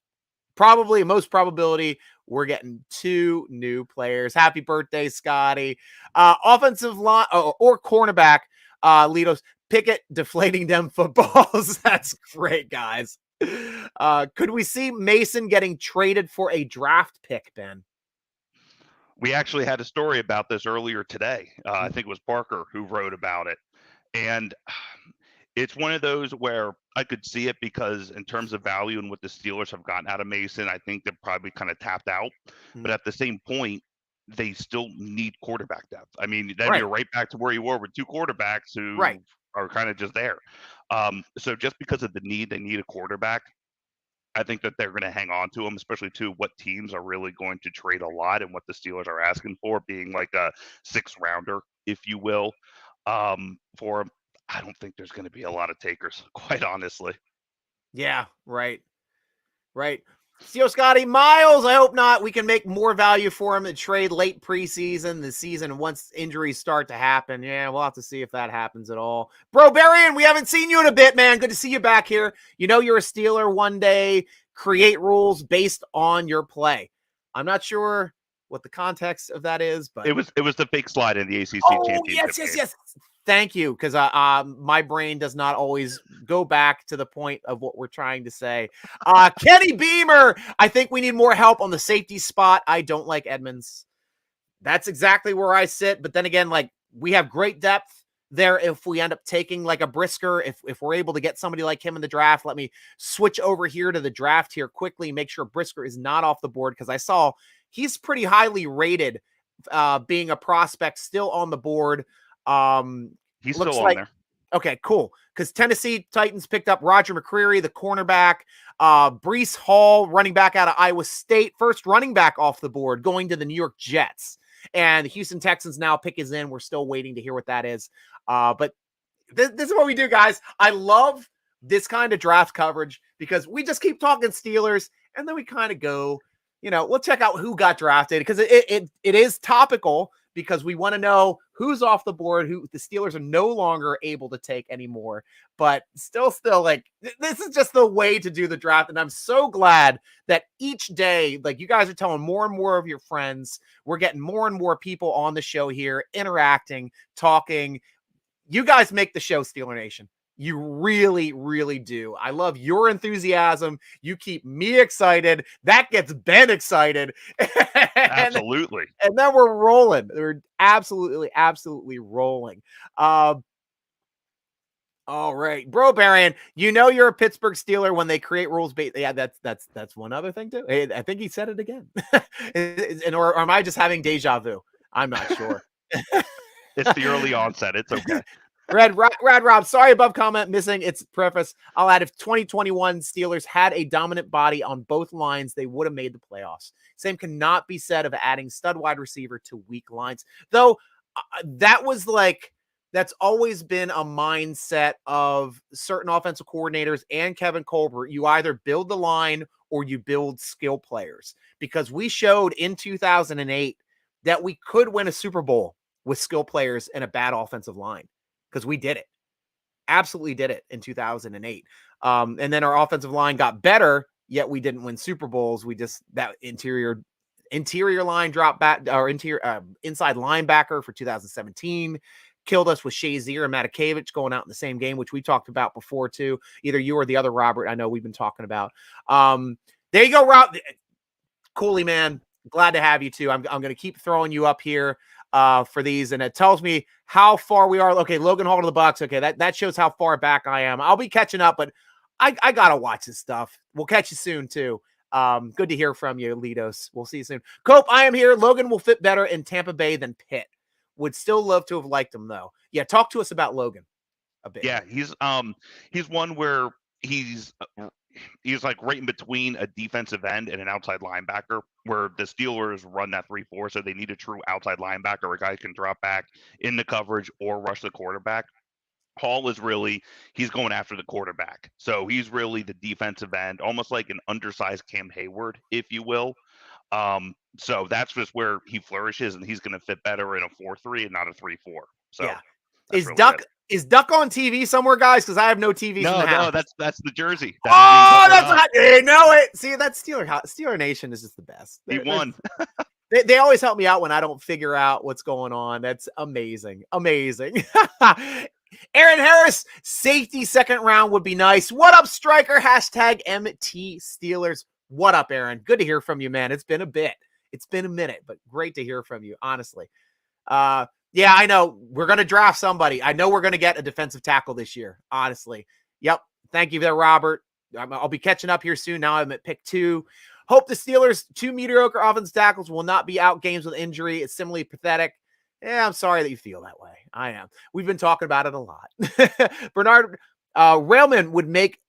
probably, most probability, we're getting 2 new players. Happy birthday, Scotty. Offensive line or cornerback, Litos. Pickett deflating them footballs. That's great, guys. Could we see Mason getting traded for a draft pick, Ben? We actually had a story about this earlier today. I think it was Parker who wrote about it. And it's one of those where I could see it because in terms of value and what the Steelers have gotten out of Mason, I think they're probably kind of tapped out. But at the same point, they still need quarterback depth. I mean, then you're right back to where you were with 2 quarterbacks who are kind of just there. So just because of the need, they need a quarterback. I think that they're going to hang on to him, especially to what teams are really going to trade a lot and what the Steelers are asking for, being like a 6th rounder, if you will, for him. I don't think there's going to be a lot of takers, quite honestly. Yeah, right. Steel Scotty, Miles, I hope not. We can make more value for him and trade late preseason, the season, once injuries start to happen. Yeah, we'll have to see if that happens at all. Bro, Barian, we haven't seen you in a bit, man. Good to see you back here. You know you're a Steeler one day. Create rules based on your play. I'm not sure what the context of that is, but it was the fake slide in the ACC championship. Yes. Thank you, because my brain does not always go back to the point of what we're trying to say. Kenny Beamer, I think we need more help on the safety spot. I don't like Edmonds. That's exactly where I sit. But then again, like, we have great depth there if we end up taking like a Brisker. If we're able to get somebody like him in the draft, let me switch over here to the draft here quickly, make sure Brisker is not off the board, because I saw he's pretty highly rated, being a prospect still on the board. He's still on there. Okay, cool. Because Tennessee Titans picked up Roger McCreary, the cornerback, Breece Hall, running back out of Iowa State, first running back off the board, going to the New York Jets. And the Houston Texans now pick is in. We're still waiting to hear what that is. But this is what we do, guys. I love this kind of draft coverage because we just keep talking Steelers, and then we kind of go we'll check out who got drafted because it is topical because we want to know who's off the board, who the Steelers are no longer able to take anymore. But still, like, this is just the way to do the draft. And I'm so glad that each day, like, you guys are telling more and more of your friends. We're getting more and more people on the show here, interacting, talking. You guys make the show, Steeler Nation. You really, really do. I love your enthusiasm. You keep me excited. That gets Ben excited. Absolutely. And then we're rolling. We're absolutely rolling. All right, Bro Barian, you're a Pittsburgh Steeler when they create rules. Yeah, that's one other thing too. I think he said it again. or am I just having deja vu? I'm not sure. It's the early onset. It's okay. Rad Rob, sorry above comment missing its preface. I'll add, if 2021 Steelers had a dominant body on both lines, they would have made the playoffs. Same cannot be said of adding stud wide receiver to weak lines. Though that's always been a mindset of certain offensive coordinators and Kevin Colbert. You either build the line or you build skill players, because we showed in 2008 that we could win a Super Bowl with skill players and a bad offensive line. Because we did it. Absolutely did it in 2008. And then our offensive line got better, yet we didn't win Super Bowls. We just, that interior line dropped back, or inside linebacker for 2017 killed us with Shazier and Mckalion going out in the same game, which we talked about before too. Either you or the other Robert, I know we've been talking about. There you go, Rob. Cooley, man. Glad to have you too. I'm going to keep throwing you up here for these, and it tells me how far we are. Okay, Logan Hall to the Bucks. Okay, that shows how far back I am. I'll be catching up, but I gotta watch this stuff. We'll catch you soon too. Good to hear from you, Litos. We'll see you soon. Cope, I am here. Logan will fit better in Tampa Bay than Pitt. Would still love to have liked him though. Yeah, talk to us about Logan a bit. Yeah, he's one where he's like right in between a defensive end and an outside linebacker, where the Steelers run that 3-4, so they need a true outside linebacker, a guy who can drop back in the coverage or rush the quarterback. Hall is really, he's going after the quarterback, so he's really the defensive end, almost like an undersized Cam Hayward, if you will. So that's just where he flourishes, and he's going to fit better in a 4-3 and not a 3-4. So yeah. Is Duck on TV somewhere, guys? Because I have no TV. No, that's the jersey. They know it. See, that's Steeler Nation is just the best. He won. They always help me out when I don't figure out what's going on. That's amazing. Aaron Harris, safety second round would be nice. What up, Striker? Hashtag MT Steelers. What up, Aaron? Good to hear from you, man. It's been a bit. It's been a minute, but great to hear from you, honestly. Yeah, I know. We're going to draft somebody. I know we're going to get a defensive tackle this year, honestly. Yep. Thank you there, Robert. I'll be catching up here soon. Now I'm at pick 2. Hope the Steelers' 2 mediocre offensive tackles will not be out games with injury. It's similarly pathetic. Yeah, I'm sorry that you feel that way. I am. We've been talking about it a lot. Bernard Railman would make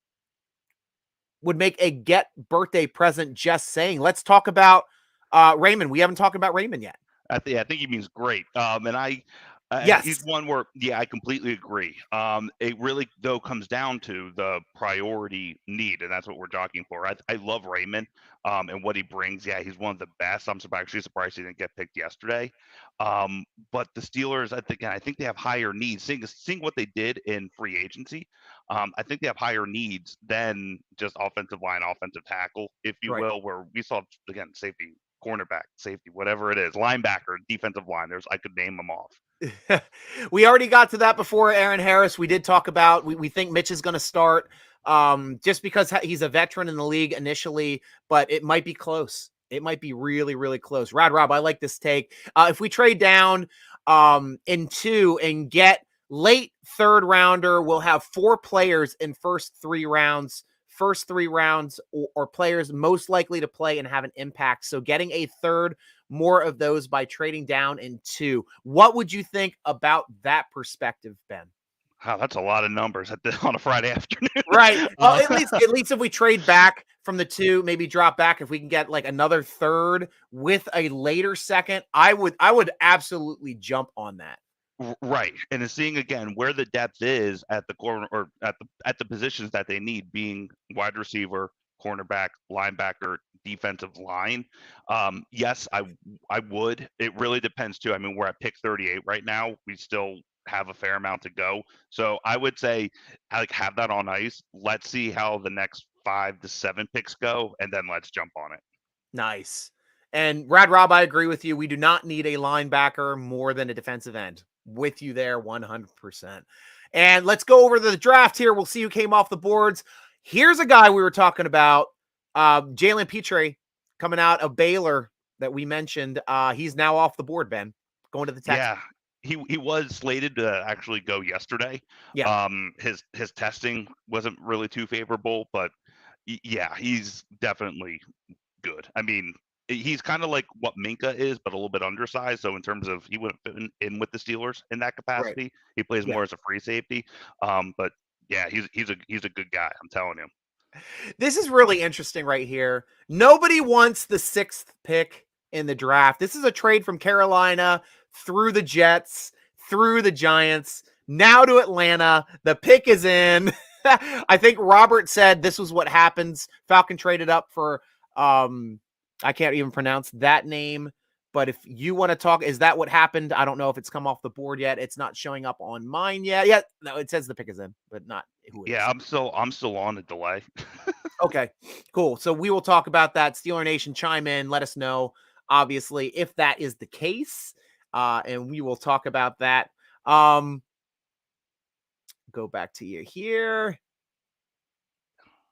a get birthday present just saying. Let's talk about Raymond. We haven't talked about Raymond yet. I think he means great. And yes, he's one where, yeah, I completely agree. It really, though, comes down to the priority need, and that's what we're jockeying for. I love Raymond and what he brings. Yeah, he's one of the best. I'm actually surprised he didn't get picked yesterday. But the Steelers, I think they have higher needs. Seeing what they did in free agency, I think they have higher needs than just offensive line, offensive tackle, if you will, where we saw, again, safety, cornerback, safety, whatever it is, linebacker, defensive line. I could name them off. We already got to that before. Aaron Harris, we did talk about, we think Mitch is going to start just because he's a veteran in the league initially, but it might be close. It might be really, really close. Rad Rob, I like this take. If we trade down in 2 and get late third rounder, we'll have 4 players in first 3 rounds. First 3 rounds or players most likely to play and have an impact. So getting a third, more of those by trading down in 2. What would you think about that perspective, Ben? Wow, that's a lot of numbers on a Friday afternoon. Right. Well, at least if we trade back from the 2, maybe drop back, if we can get like another third with a later second, I would absolutely jump on that. Right, and seeing again where the depth is at the corner or at the positions that they need, being wide receiver, cornerback, linebacker, defensive line. Yes, I would. It really depends too. I mean, we're at pick 38 right now. We still have a fair amount to go. So I would say like have that on ice. Let's see how the next 5 to 7 picks go, and then let's jump on it. Nice. And Rad Rob, I agree with you. We do not need a linebacker more than a defensive end. With you there 100%. And let's go over the draft here. We'll see who came off the boards. Here's a guy we were talking about, Jalen Petrae, coming out of Baylor that we mentioned. He's now off the board, Ben, going to the Texans. Yeah, he was slated to actually go yesterday. Yeah. His testing wasn't really too favorable, but yeah, he's definitely good. I mean, he's kind of like what Minkah is, but a little bit undersized. So in terms of he wouldn't fit in with the Steelers in that capacity. Right. He plays more as a free safety. But yeah, he's a good guy. I'm telling you. This is really interesting right here. Nobody wants the 6th pick in the draft. This is a trade from Carolina through the Jets, through the Giants, now to Atlanta. The pick is in. I think Robert said this was what happens. Falcon traded up for I can't even pronounce that name, but if you want to talk, is that what happened? I don't know if it's come off the board yet. It's not showing up on mine yet. Yeah, no, it says the pick is in, but not who it is. I'm still on a delay. Okay, cool. So we will talk about that. Steeler Nation, chime in, let us know, obviously, if that is the case. And we will talk about that. Go back to you here.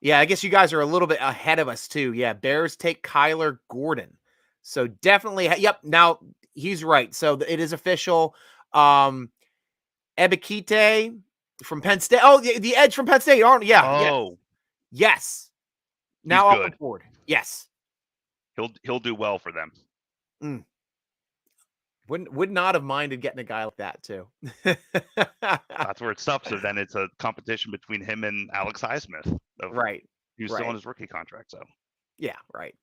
Yeah, I guess you guys are a little bit ahead of us too. Yeah, Bears take Kyler Gordon. So definitely, yep, now he's right. So it is official. Ebikite from Penn State. Oh, the edge from Penn State, aren't? Yeah. Oh. Yes. Now off the board. Yes. He'll do well for them. Would not have minded getting a guy like that too. That's where it stops. So then it's a competition between him and Alex Highsmith. Right. He's still on his rookie contract. So yeah, right.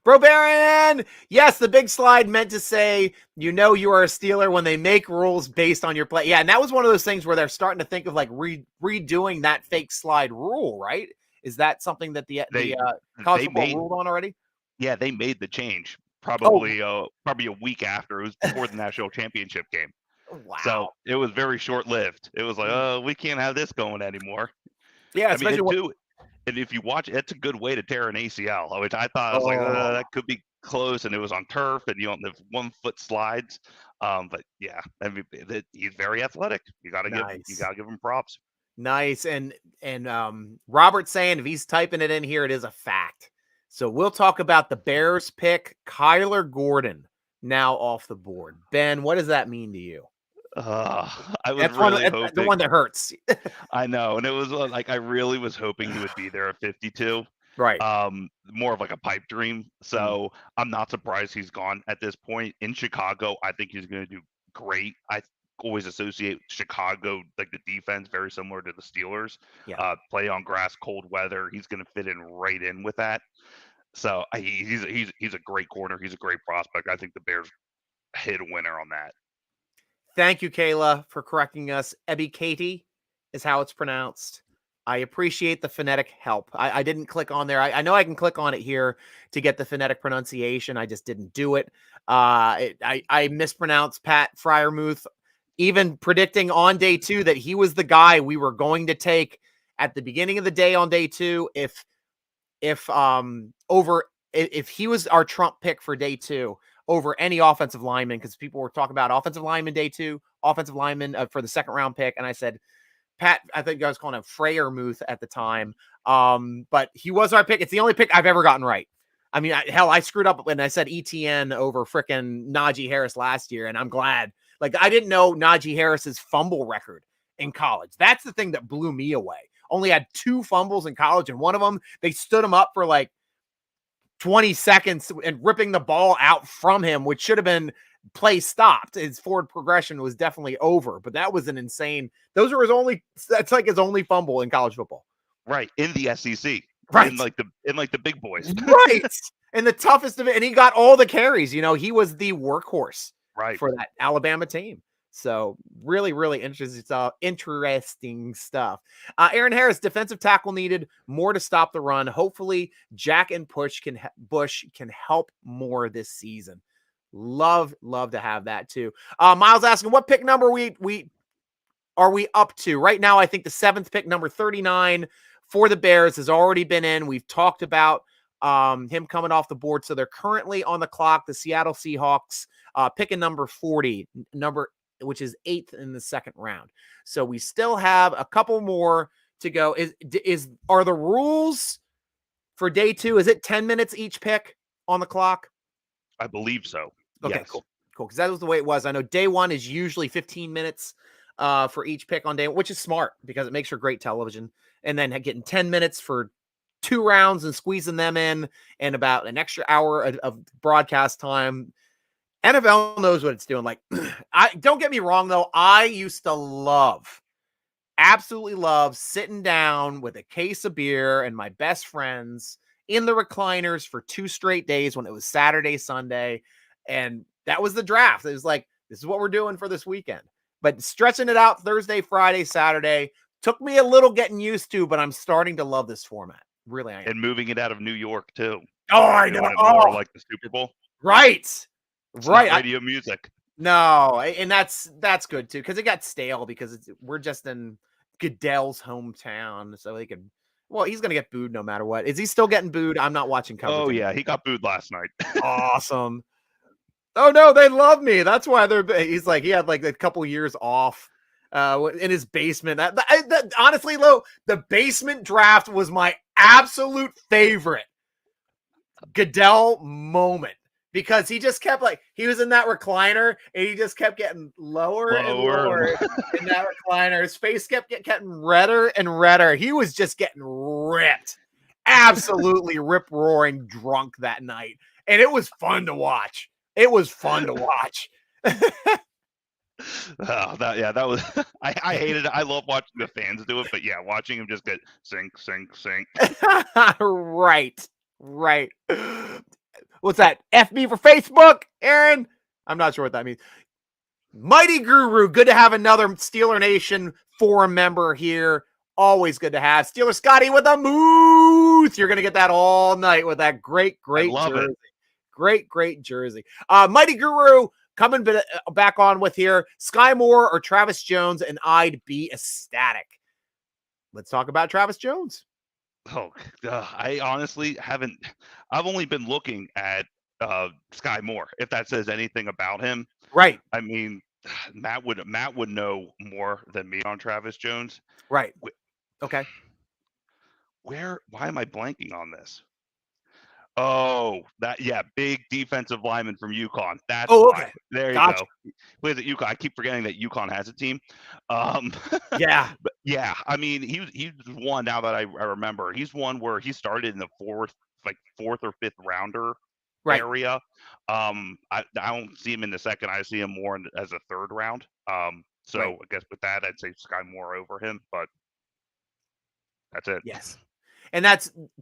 Bro Baron. Yes, the big slide meant to say, you are a Steeler when they make rules based on your play. Yeah, and that was one of those things where they're starting to think of like redoing that fake slide rule, right? Is that something that the college football ruled on already? Yeah, they made the change. Probably a week after. It was before the national championship game. Wow. So it was very short-lived. It was like, oh, we can't have this going anymore. Yeah, I mean, and if you watch, it's a good way to tear an ACL, which I thought I was like, that could be close, and it was on turf, and you don't have 1 foot slides. But yeah, I mean, he's very athletic. You gotta give him props. Nice, and Robert's saying if he's typing it in here, it is a fact. So we'll talk about the Bears pick, Kyler Gordon, now off the board. Ben, what does that mean to you? I was hoping the one that hurts. I know, and it was like I really was hoping he would be there at 52. Right. More of like a pipe dream. So I'm not surprised he's gone at this point. In Chicago, I think he's going to do great. I always associate Chicago, like the defense, very similar to the Steelers. Yeah. Play on grass, cold weather. He's going to fit in right in with that. So he's a great corner. He's a great prospect. I think the Bears hit a winner on that. Thank you, Kayla, for correcting us. Ebikite is how it's pronounced. I appreciate the phonetic help. I didn't click on there. I know I can click on it here to get the phonetic pronunciation. I just didn't do it. I mispronounced Pat Freiermuth, even predicting on day 2 that he was the guy we were going to take at the beginning of the day on day 2. If he was our Trump pick for day 2 over any offensive lineman, because people were talking about offensive lineman day 2, offensive lineman for the 2nd round pick. And I said, Pat, I think I was calling him Freiermuth at the time. But he was our pick. It's the only pick I've ever gotten right. I mean, I screwed up when I said ETN over frickin' Najee Harris last year. And I'm glad. Like, I didn't know Najee Harris's fumble record in college. That's the thing that blew me away. Only had 2 fumbles in college. And one of them, they stood him up for like 20 seconds and ripping the ball out from him, which should have been play stopped. His forward progression was definitely over, but that was an insane. That's like his only fumble in college football. Right. In the SEC. Right. In like the big boys. Right. And the toughest of it. And he got all the carries. He was the workhorse right for that Alabama team. So really, really interesting stuff. Aaron Harris, defensive tackle needed, more to stop the run. Hopefully Jack and Bush can help more this season. Love to have that too. Miles asking, what pick number are we up to right now? I think the 7th pick, number 39 for the Bears, has already been in. We've talked about him coming off the board. So they're currently on the clock. The Seattle Seahawks picking number 40, which is 8th in the 2nd round. So we still have a couple more to go. Are the rules for day 2? Is it 10 minutes each pick on the clock? I believe so. Okay, yes. cool. Because that was the way it was. I know day 1 is usually 15 minutes for each pick on day 1, which is smart because it makes for great television. And then getting 10 minutes for 2 rounds and squeezing them in, and about an extra hour of broadcast time. NFL knows what it's doing. Like, don't get me wrong though. I used to absolutely love sitting down with a case of beer and my best friends in the recliners for 2 straight days when it was Saturday, Sunday. And that was the draft. It was like, this is what we're doing for this weekend. But stretching it out Thursday, Friday, Saturday took me a little getting used to, but I'm starting to love this format. Really, I am. And moving it out of New York too. Oh, I know. More like the Super Bowl. Right. It's not radio music. No, and that's good too, because it got stale because we're just in Goodell's hometown, so they could. Well, he's gonna get booed no matter what. Is he still getting booed? I'm not watching coverage. Oh yeah, he got booed last night. Awesome. Oh no, they love me. That's why he's like, he had like a couple years off in his basement. That honestly, Lo, the basement draft was my absolute favorite Goodell moment, because he just kept he was in that recliner and he just kept getting lower and lower in that recliner. His face kept getting redder and redder. He was just getting ripped, absolutely rip roaring drunk that night. And it was fun to watch. It was fun to watch. That was I hated it. I love watching the fans do it, but yeah, watching him just get sink. Right. What's that? FB for Facebook, Aaron? I'm not sure what that means. Mighty Guru, good to have another Steeler Nation forum member here. Always good to have. Steeler Scotty with a moose. You're going to get that all night with that great jersey. Great jersey. Mighty Guru coming back on with here. Skye Moore or Travis Jones, and I'd be ecstatic. Let's talk about Travis Jones. Oh, I honestly haven't. I've only been looking at Skye Moore, if that says anything about him. Right. I mean, Matt would know more than me on Travis Jones. Right. Okay. Why am I blanking on this? Oh, big defensive lineman from UConn. That's okay. Why. There you go. Plays at UConn. I keep forgetting that UConn has a team. Yeah. But yeah, I mean, he's one, now that I remember. He's one where he started in the fourth or fifth rounder area. I don't see him in the second. I see him more as a third round. I guess with that, I'd say Skye Moore over him, but that's it. Yes. And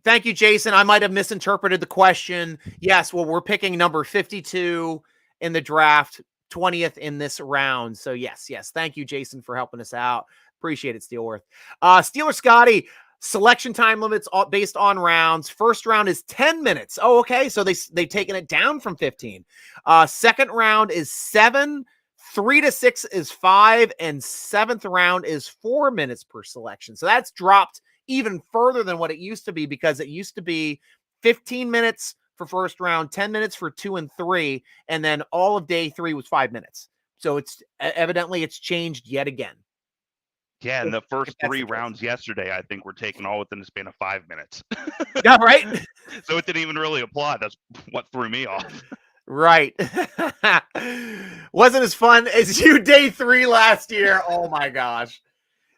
thank you, Jason. I might have misinterpreted the question. Yes, well, we're picking number 52 in the draft, 20th in this round. So yes. Thank you, Jason, for helping us out. Appreciate it, Steelworth. Steeler Scotty, selection time limits based on rounds. First round is 10 minutes. Oh, okay. So they've taken it down from 15. Second round is 7. 3 to 6 is 5, and 7th round is 4 minutes per selection. So that's dropped even further than what it used to be, because it used to be 15 minutes for first round, 10 minutes for 2 and 3, and then all of day 3 was 5 minutes. So it's changed yet again. Yeah, and the first 3 rounds yesterday, I think, were taken all within the span of 5 minutes. Yeah, right. So it didn't even really apply. That's what threw me off. Right. Wasn't as fun as you day 3 last year. Oh my gosh.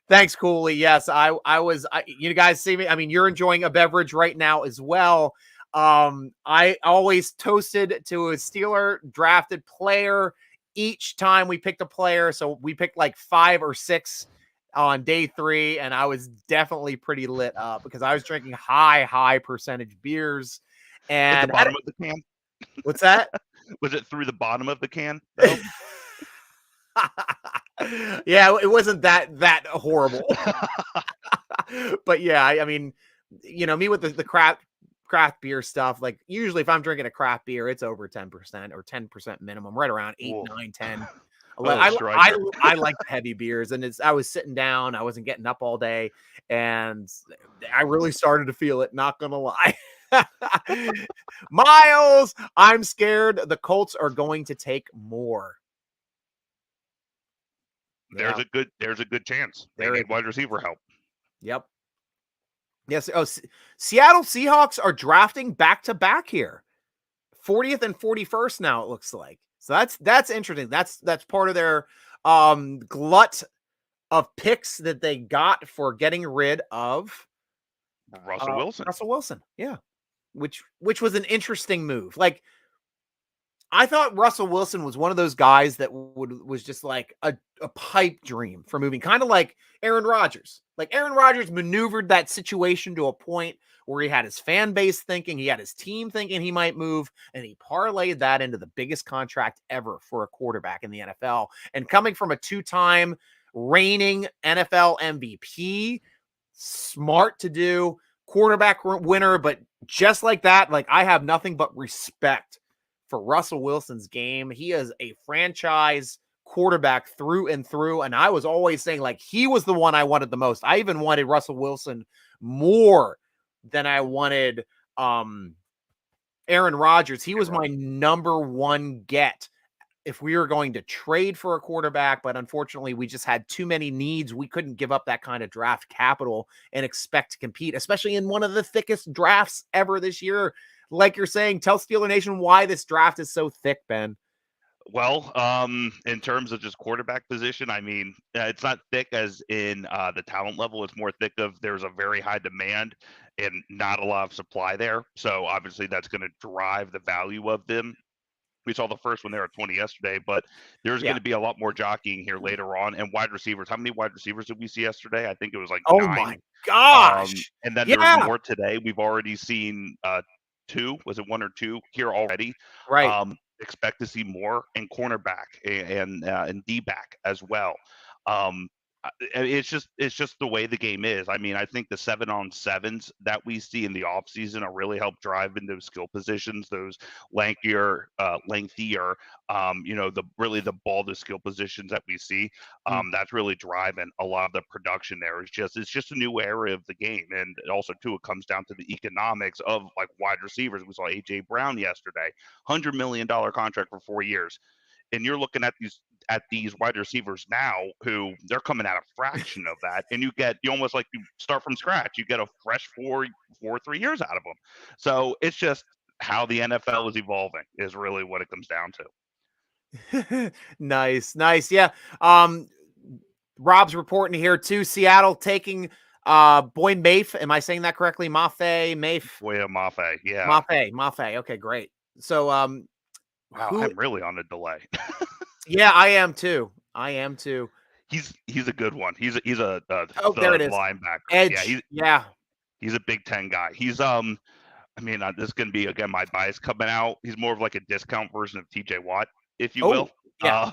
Thanks, Cooley. Yes, I was. You guys see me. I mean, you're enjoying a beverage right now as well. I always toasted to a Steeler drafted player each time we picked a player. So we picked like 5 or 6 on day 3, and I was definitely pretty lit up because I was drinking high percentage beers. And at the bottom of the can. What's that? Was it through the bottom of the can? Yeah, it wasn't that horrible. But yeah, I mean, me with the craft beer stuff, like usually if I'm drinking a craft beer, it's over 10% or 10% minimum, right around 8, 9, 10. I like heavy beers, and I was sitting down, I wasn't getting up all day, and I really started to feel it, not gonna lie. Miles, I'm scared the Colts are going to take more. There's a good chance. They need wide receiver help. Yep. Yes. Oh, Seattle Seahawks are drafting back to back here. 40th and 41st now, it looks like. So that's interesting. That's part of their glut of picks that they got for getting rid of Russell Wilson. Russell Wilson. Yeah. Which was an interesting move. Like, I thought Russell Wilson was one of those guys that was just like a pipe dream for moving, kind of like Aaron Rodgers. Like Aaron Rodgers maneuvered that situation to a point where he had his fan base thinking, he had his team thinking he might move, and he parlayed that into the biggest contract ever for a quarterback in the NFL. And coming from a 2-time reigning NFL MVP, smart to do, quarterback winner, but just like that, like I have nothing but respect for Russell Wilson's game. He is a franchise quarterback through and through. And I was always saying, like, he was the one I wanted the most. I even wanted Russell Wilson more than I wanted Aaron Rodgers. He was my number one get if we were going to trade for a quarterback, but unfortunately we just had too many needs. We couldn't give up that kind of draft capital and expect to compete, especially in one of the thickest drafts ever this year. Like you're saying, tell Steeler Nation why this draft is so thick, Ben. Well, in terms of just quarterback position, I mean, it's not thick as in the talent level. It's more thick of there's a very high demand and not a lot of supply there. So obviously that's going to drive the value of them. We saw the first one there at 20 yesterday, but there's going to be a lot more jockeying here later on. And wide receivers, how many wide receivers did we see yesterday? I think it was like 9. My gosh. And then there's more today. We've already seen 2. Was it 1 or 2 here already? Right. Expect to see more in cornerback and D-back as well. It's just the way the game is. I mean, I think the 7-on-7s that we see in the offseason are really help drive into skill positions, those lengthier, the ball to skill positions that we see. That's really driving a lot of the production there. It's just a new era of the game. And also too, it comes down to the economics of like wide receivers. We saw AJ Brown yesterday, $100 million contract for 4 years. And you're looking at these wide receivers now who they're coming at a fraction of that, and you almost like you start from scratch. You get a fresh 3 years out of them. So it's just how the NFL is evolving is really what it comes down to. Nice. Yeah. Rob's reporting here too. Seattle taking Boyd Mafe. Am I saying that correctly? Mafe. Boyd Mafe. Yeah. Mafe. Okay, great. So wow, I'm really on a delay. Yeah, I am too. He's a good one. He's a there it is. Linebacker. Edge. Yeah, he's a Big Ten guy. He's I mean, this is gonna be again my bias coming out. He's more of like a discount version of TJ Watt, if you will. Yeah.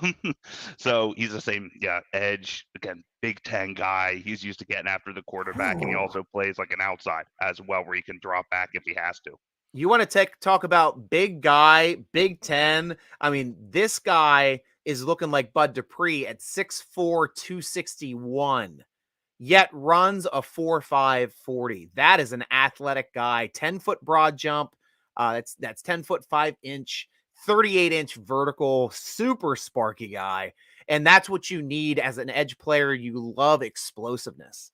So he's the same. Yeah, edge again, Big Ten guy. He's used to getting after the quarterback, and he also plays like an outside as well, where he can drop back if he has to. You want to talk about big guy, Big Ten? I mean, this guy is looking like Bud Dupree at 6'4", 261, yet runs a 4.5 40. That is an athletic guy. 10-foot broad jump. That's 10 foot 5 inch, 38-inch vertical, super sparky guy. And that's what you need as an edge player. You love explosiveness.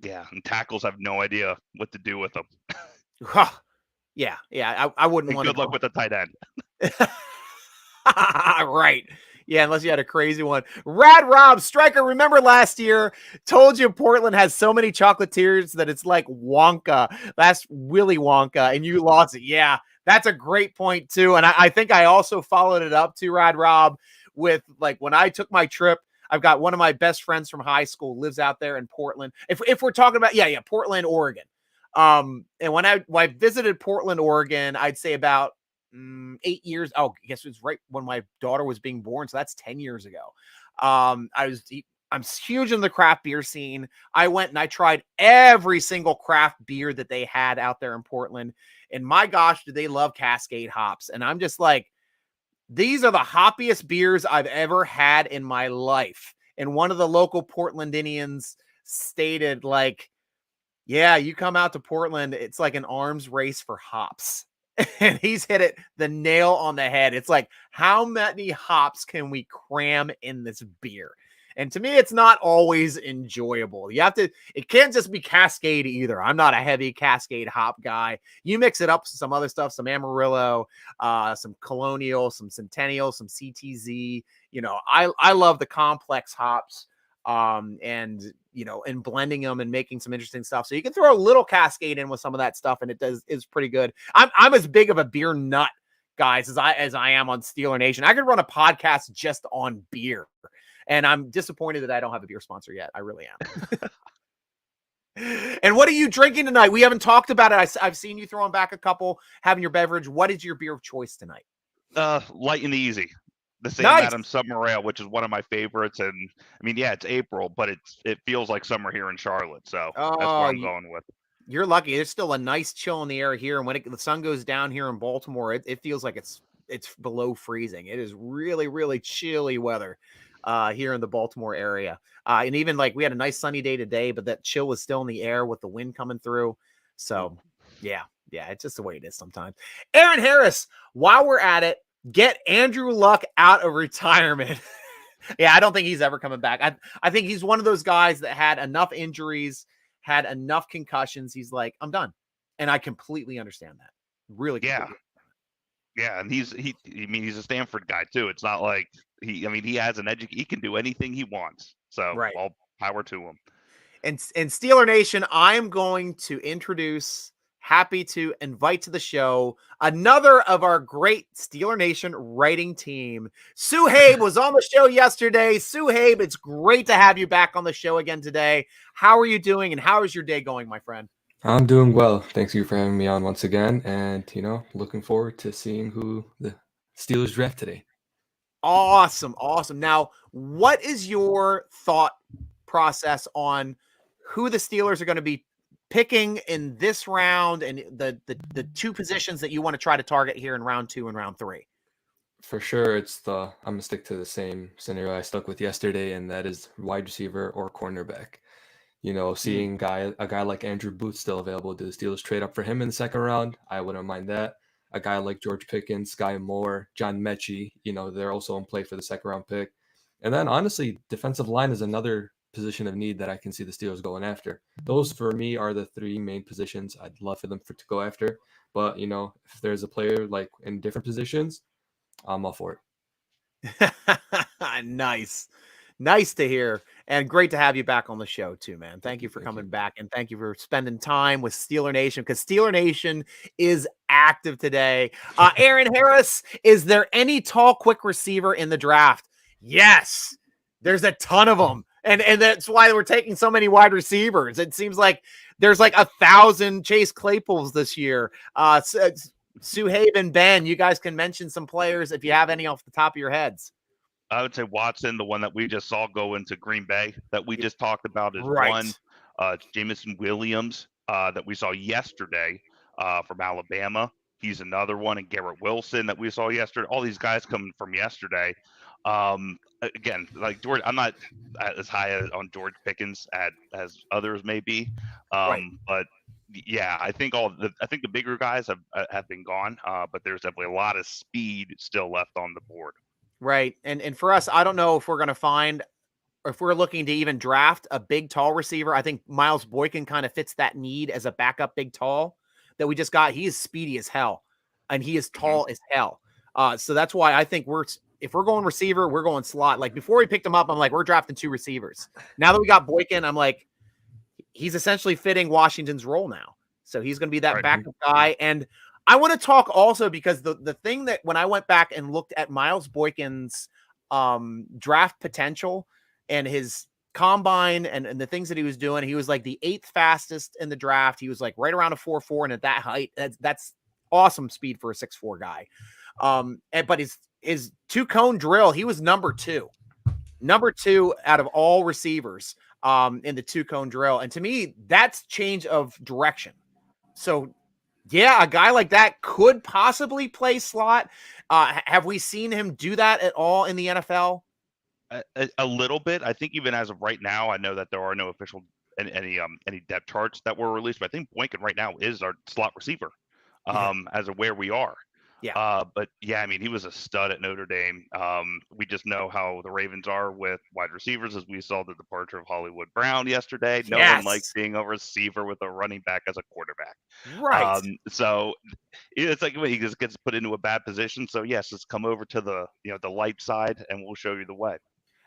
Yeah, and tackles have no idea what to do with them. Yeah. I wouldn't want to. Good luck with the tight end. Right. Yeah, unless you had a crazy one. Rad Rob, Striker, remember last year, told you Portland has so many chocolatiers that it's like Wonka. That's Willy Wonka, and you lost it. Yeah, that's a great point, too. And I think I also followed it up, too, Rad Rob, with like when I took my trip, I've got one of my best friends from high school lives out there in Portland. If we're talking about, Portland, Oregon. And when I visited Portland, Oregon, I'd say about 8 years. Oh, I guess it was right when my daughter was being born. So that's 10 years ago. I'm huge in the craft beer scene. I went and I tried every single craft beer that they had out there in Portland. And my gosh, do they love Cascade hops. And I'm just like, these are the hoppiest beers I've ever had in my life. And one of the local Portland Indians stated, like, yeah, you come out to Portland, it's like an arms race for hops. And he's hit it the nail on the head. It's like, how many hops can we cram in this beer? And to me, it's not always enjoyable. It can't just be Cascade either. I'm not a heavy Cascade hop guy. You mix it up with some other stuff, some Amarillo, some Colonial, some Centennial, some CTZ. I love the complex hops, and blending them and making some interesting stuff. So you can throw a little Cascade in with some of that stuff, and is pretty good. I'm as big of a beer nut, guys, as I am on Steeler Nation. I could run a podcast just on beer. And I'm disappointed that I don't have a beer sponsor yet. I really am. And what are you drinking tonight? We haven't talked about it. I've seen you throwing back a couple, having your beverage. What is your beer of choice tonight? Light and easy. The Sam Nice. Adams Summer Ale, which is one of my favorites. And I mean, yeah, it's April, but it feels like summer here in Charlotte. So that's what I'm going with. You're lucky. There's still a nice chill in the air here. And when the sun goes down here in Baltimore, it feels like it's below freezing. It is really, really chilly weather here in the Baltimore area. And even like we had a nice sunny day today, but that chill was still in the air with the wind coming through. So yeah, it's just the way it is sometimes. Aaron Harris, while we're at it, get Andrew Luck out of retirement. Yeah, I don't think he's ever coming back. I think he's one of those guys that had enough injuries, had enough concussions. He's like, I'm done. And I completely understand that. Really. Yeah. Yeah, and he's a Stanford guy too. It's not like he has an he can do anything he wants. So right. All power to him. And Steeler Nation, I'm going to happy to invite to the show another of our great Steeler Nation writing team. Suhaib was on the show yesterday. Suhaib, it's great to have you back on the show again today. How are you doing, and how is your day going, my friend? I'm doing well. Thanks you for having me on once again. And, looking forward to seeing who the Steelers draft today. Awesome. Now, what is your thought process on who the Steelers are going to be picking in this round and the two positions that you want to try to target here in round 2 and round 3? For sure, I'm going to stick to the same scenario I stuck with yesterday, and that is wide receiver or cornerback. Seeing a guy like Andrew Booth still available, do the Steelers trade up for him in the second round? I wouldn't mind that. A guy like George Pickens, Skye Moore, John Mechie, they're also in play for the second round pick. And then honestly, defensive line is another position of need that I can see the Steelers going after. Those for me are the 3 main positions I'd love for them to go after. But, if there's a player like in different positions, I'm all for it. Nice to hear, and great to have you back on the show too, man. Thank you for coming back, and thank you for spending time with Steeler Nation, because Steeler Nation is active today. Aaron Harris, is there any tall, quick receiver in the draft? Yes, there's a ton of them, and that's why we're taking so many wide receivers. It seems like there's like 1,000 Chase Claypools this year. Suhaib and Ben, you guys can mention some players if you have any off the top of your heads. I would say Watson, the one that we just saw go into Green Bay that we just talked about, is right. One. Jameson Williams that we saw yesterday from Alabama. He's another one. And Garrett Wilson that we saw yesterday. All these guys coming from yesterday. Again, like George, I'm not as high on George Pickens as others may be. Right. But yeah, I think the bigger guys have been gone. But there's definitely a lot of speed still left on the board. Right. And for us, I don't know if we're going to find, or if we're looking to even draft a big, tall receiver. I think Miles Boykin kind of fits that need as a backup big, tall that we just got. He is speedy as hell, and he is tall as hell. So that's why I think if we're going receiver, we're going slot. Like before we picked him up, I'm like, we're drafting 2 receivers. Now that we got Boykin, I'm like, he's essentially fitting Washington's role now. So he's going to be that backup guy. And I want to talk also, because the thing that when I went back and looked at Miles Boykin's draft potential and his combine and the things that he was doing, he was like the 8th fastest in the draft. He was like right around a 4.4, and at that height, that's awesome speed for a 6'4" guy. But his 2-cone drill, he was number 2. Number 2 out of all receivers in the 2-cone drill. And to me, that's change of direction. So, yeah, a guy like that could possibly play slot. Have we seen him do that at all in the NFL? A little bit. I think even as of right now, I know that there are no official any depth charts that were released, but I think Boykin right now is our slot receiver, as of where we are. Yeah. But yeah, I mean, he was a stud at Notre Dame. We just know how the Ravens are with wide receivers, as we saw the departure of Hollywood Brown yesterday. No one likes being a receiver with a running back as a quarterback. Right. So it's like he just gets put into a bad position. So yes, let's come over to the the light side, and we'll show you the way.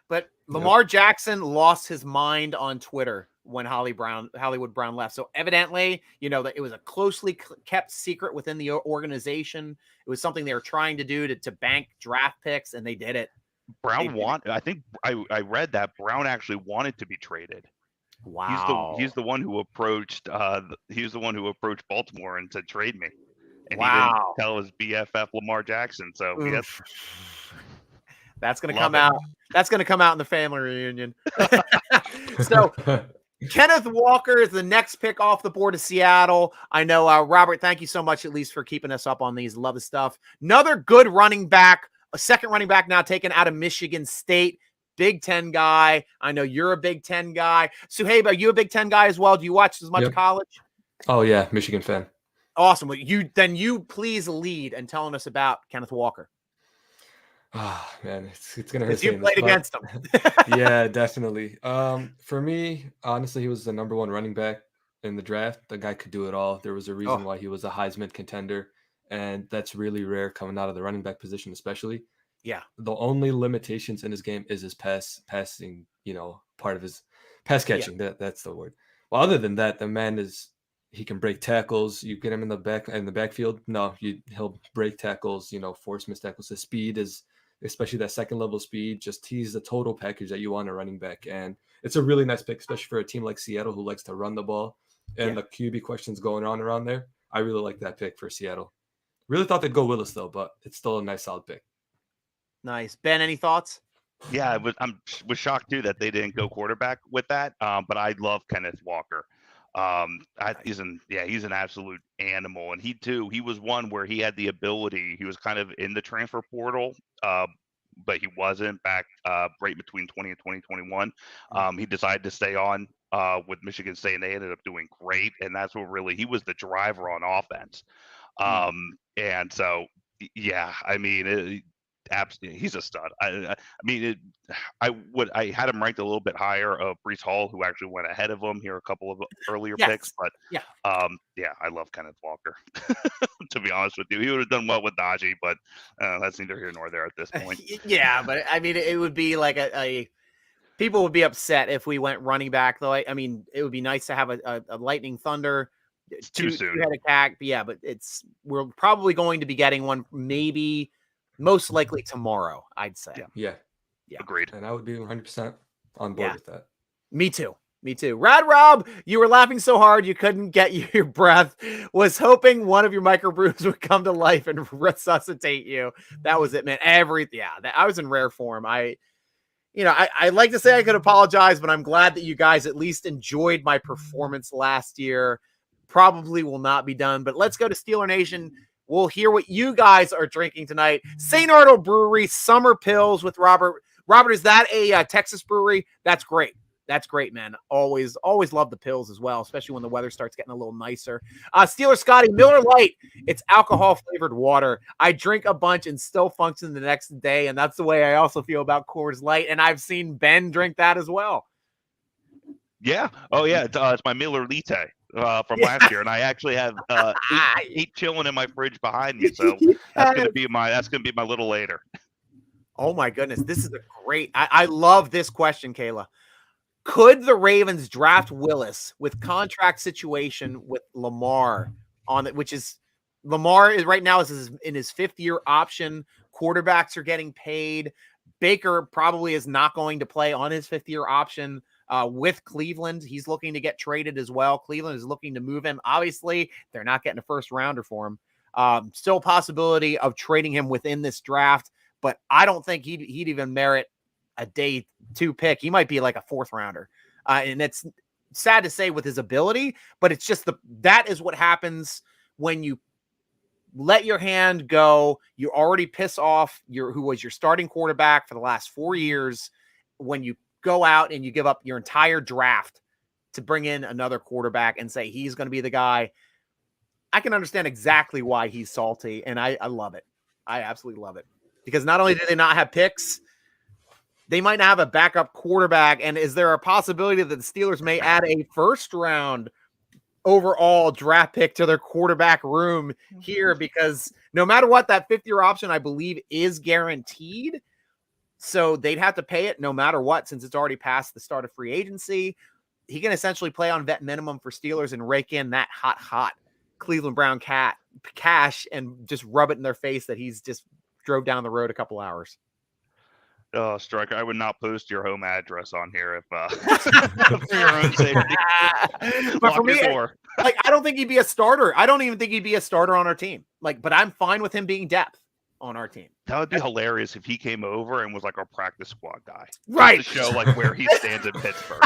But Lamar Jackson lost his mind on Twitter when Hollywood Brown left. So evidently, that it was a closely kept secret within the organization. It was something they were trying to do to bank draft picks, and they did it. I think I read that Brown actually wanted to be traded. Wow. He's the one who approached Baltimore and said, trade me. And he didn't tell his BFF Lamar Jackson. So that's going to come out. That's going to come out in the family reunion. So Kenneth Walker is the next pick off the board of Seattle. I know, Robert, thank you so much at least for keeping us up on these. Love the stuff. Another good running back, a second running back now taken out of Michigan State. Big Ten guy. I know you're a Big Ten guy. Suhaib, are you a Big Ten guy as well? Do you watch as much college? Oh, yeah. Michigan fan. Awesome. Well, you please lead in telling us about Kenneth Walker. Oh, man, it's gonna hurt. You played against him. Yeah, definitely. For me, honestly, he was the number 1 running back in the draft. The guy could do it all. There was a reason why he was a Heisman contender, and that's really rare coming out of the running back position, especially. Yeah. The only limitations in his game is his passing, part of his pass catching. Yeah. That's the word. Well, other than that, the man he can break tackles. You get him in the backfield. No, he'll break tackles, force missed tackles. His speed is, especially that second level speed, he's the total package that you want a running back. And it's a really nice pick, especially for a team like Seattle who likes to run the ball. And the QB questions going on around there. I really like that pick for Seattle. Really thought they'd go Willis though, but it's still a nice solid pick. Nice. Ben, any thoughts? Yeah, I was shocked too that they didn't go quarterback with that. But I love Kenneth Walker. He's an absolute animal, and he was one where he had the ability. He was kind of in the transfer portal, but he wasn't back right between 20 and 2021. He decided to stay on with Michigan State, and they ended up doing great. And that's what really, he was the driver on offense. And so, yeah, I mean, absolutely, he's a stud. I had him ranked a little bit higher of Breece Hall, who actually went ahead of him here, a couple of earlier picks. But I love Kenneth Walker. To be honest with you, he would have done well with Najee, but that's neither here nor there at this point. Yeah, but I mean, it would be like people would be upset if we went running back, though. I mean, it would be nice to have a Lightning Thunder. It's too soon. Two-headed attack, but yeah, but we're probably going to be getting one, maybe most likely tomorrow, I'd say. Yeah. Agreed. And I would be 100% on board with that. Me too. Rad Rob, you were laughing so hard you couldn't get your breath. Was hoping one of your microbrews would come to life and resuscitate you. That was it, man. I was in rare form. I like to say I could apologize, but I'm glad that you guys at least enjoyed my performance last year. Probably will not be done, but let's go to Steeler Nation. We'll hear what you guys are drinking tonight. St. Arnold Brewery Summer Pils with Robert. Robert, is that a Texas brewery? That's great. That's great, man. Always love the pills as well, especially when the weather starts getting a little nicer. Steeler Scotty, Miller Lite. It's alcohol-flavored water. I drink a bunch and still function the next day, and that's the way I also feel about Coors Light, and I've seen Ben drink that as well. Yeah. Oh, yeah. It's my Miller Lite from last year, and I actually have 8 chilling in my fridge behind me, so that's gonna be my little later. Oh my goodness, this is a great. I love this question, Kayla. Could the Ravens draft Willis with contract situation with Lamar on it, which is Lamar is right now is in his 5th year option. Quarterbacks are getting paid. Baker probably is not going to play on his 5th year option. With Cleveland, he's looking to get traded as well. Cleveland is looking to move him. Obviously, they're not getting a first rounder for him. Still a possibility of trading him within this draft, but I don't think he'd even merit a day 2 pick. He might be like a 4th rounder. And it's sad to say with his ability, but it's just that is what happens when you let your hand go. You already piss off who was your starting quarterback for the last 4 years. When you go out and you give up your entire draft to bring in another quarterback and say he's going to be the guy, I can understand exactly why he's salty, and I love it. I absolutely love it, because not only do they not have picks, they might not have a backup quarterback. And is there a possibility that the Steelers may add a 1st round overall draft pick to their quarterback room here? Because no matter what, that 5th-year option, I believe, is guaranteed. So they'd have to pay it no matter what, since it's already past the start of free agency. He can essentially play on vet minimum for Steelers and rake in that hot Cleveland Brown cash and just rub it in their face that he's just drove down the road a couple hours. Striker, I would not post your home address on here if for your own safety. But for me, I don't think he'd be a starter. I don't even think he'd be a starter on our team. But I'm fine with him being depth on our team. That would be hilarious if he came over and was like our practice squad guy. Right. To show like where he stands in Pittsburgh.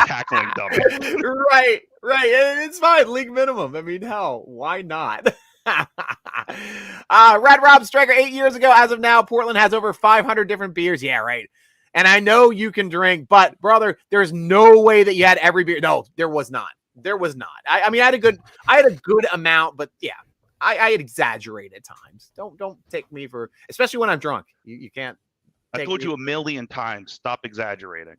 Tackling dummy. Right. It's fine. League minimum. I mean, hell, why not? Red Rob Striker, 8 years ago, as of now, Portland has over 500 different beers. Yeah, right. And I know you can drink, but brother, there's no way that you had every beer. No, there was not. I mean, I had a good amount, but yeah, I had exaggerated at times. Don't take me for, especially when I'm drunk. You can't. I told you a million times, stop exaggerating.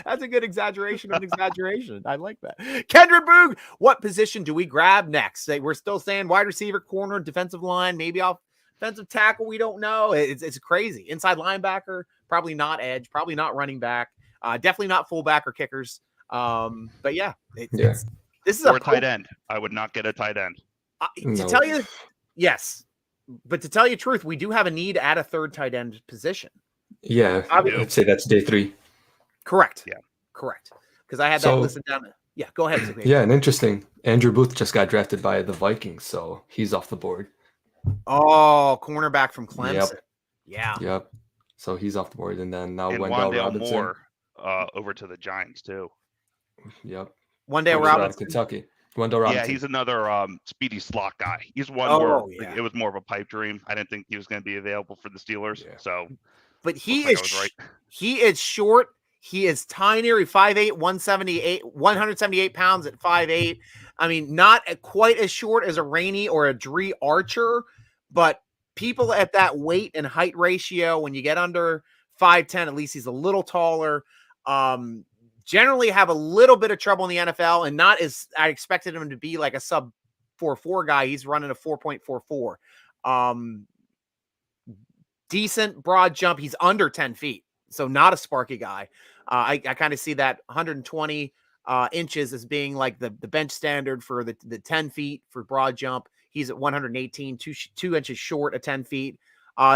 That's a good exaggeration of an exaggeration. I like that. Kendra Boog, what position do we grab next? We're still saying wide receiver, corner, defensive line, maybe offensive tackle. We don't know. It's crazy. Inside linebacker, probably not edge, probably not running back, definitely not fullback or kickers. But yeah, this is a tight end. I would not get a tight end. To tell you, yes, but to tell you the truth, we do have a need at a 3rd tight end position. Yeah, I'd say that's day 3. Correct. Yeah. Correct. Because I had that listed down. Yeah, go ahead. Yeah, and interesting. Andrew Booth just got drafted by the Vikings, so he's off the board. Oh, cornerback from Clemson. Yep. So he's off the board, and then now Wendell Robinson. Moore over to the Giants too. Yep. Wendell Robinson, Kentucky. Wendell Robinson. Yeah, he's another speedy slot guy. He's one where it was more of a pipe dream. I didn't think he was going to be available for the Steelers. Yeah. So, but he is short. He is tiny. 5'8", 178 pounds at 5'8". I mean, not quite as short as a Rainey or a Dree Archer, but people at that weight and height ratio, when you get under 5'10", at least he's a little taller, generally have a little bit of trouble in the NFL, and not as I expected him to be like a sub 4.4 guy. He's running a 4.44. Decent broad jump. He's under 10 feet. So not a sparky guy. I kind of see that 120 inches as being like the bench standard for the 10 feet for broad jump. He's at 118, 2 inches short of 10 feet.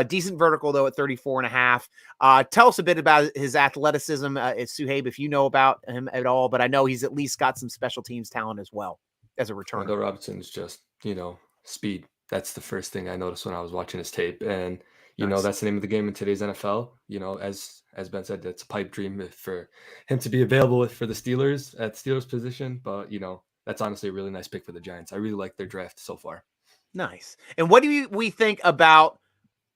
Decent vertical, though, at 34.5. Tell us a bit about his athleticism, Suhaib, if you know about him at all. But I know he's at least got some special teams talent as well as a returner. Wendell Robinson's just, speed. That's the first thing I noticed when I was watching his tape. And that's the name of the game in today's NFL. As Ben said, it's a pipe dream for him to be available for the Steelers at Steelers position. But, that's honestly a really nice pick for the Giants. I really like their draft so far. Nice. And what do we think about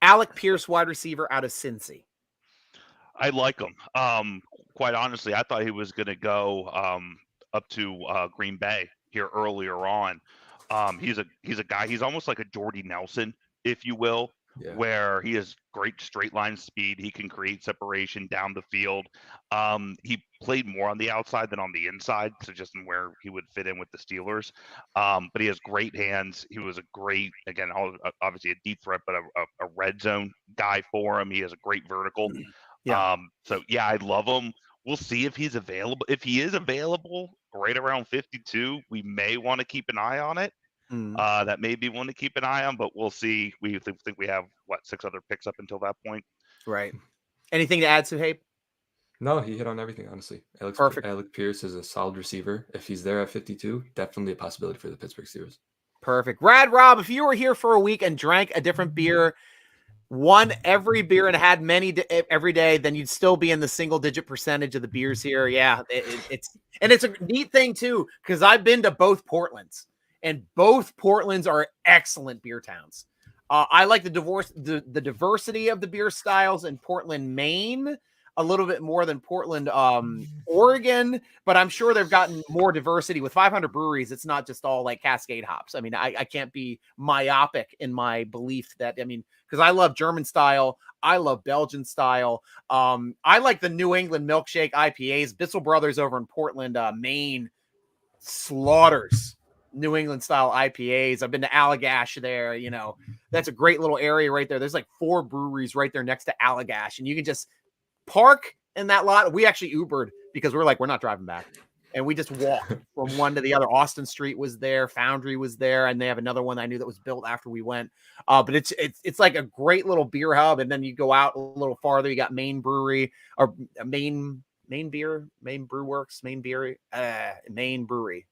Alec Pierce, wide receiver out of Cincy? I like him. Quite honestly, I thought he was going to go up to Green Bay here earlier on. He's a guy. He's almost like a Jordy Nelson, if you will. Yeah. Where he has great straight line speed. He can create separation down the field. He played more on the outside than on the inside, so just in where he would fit in with the Steelers. But he has great hands. He was a great, again, obviously a deep threat, but a red zone guy for him. He has a great vertical. Yeah. I love him. We'll see if he's available. If he is available right around 52, we may want to keep an eye on it. That may be one to keep an eye on, but we'll see. We think we have 6 other picks up until that point. Right. Anything to add, Suhaib? No, he hit on everything, honestly. Perfect. Alec Pierce is a solid receiver. If he's there at 52, definitely a possibility for the Pittsburgh Steelers. Perfect. Rad Rob, if you were here for a week and drank a different beer won every beer and had many every day, then you'd still be in the single-digit percentage of the beers here. Yeah, it's a neat thing too, because I've been to both Portlands, and both Portlands are excellent beer towns. I like the diversity of the beer styles in Portland, Maine, a little bit more than Portland, Oregon, but I'm sure they've gotten more diversity with 500 breweries. It's not just all like Cascade hops. I mean, I can't be myopic in my belief that, I mean, because I love German style. I love Belgian style. I like the New England milkshake IPAs. Bissell Brothers over in Portland, Maine, slaughters New England style IPAs. I've been to Allagash there. You know, that's a great little area right there. There's like 4 breweries right there next to Allagash, and you can just park in that lot. We actually Ubered because we're not driving back, and we just walked from one to the other. Austin Street was there, Foundry was there, and they have another one I knew that was built after we went. But it's like a great little beer hub, and then you go out a little farther, you got Maine Brewery or Maine Beer, Maine Brew Works, Maine Beer, Maine Brewery.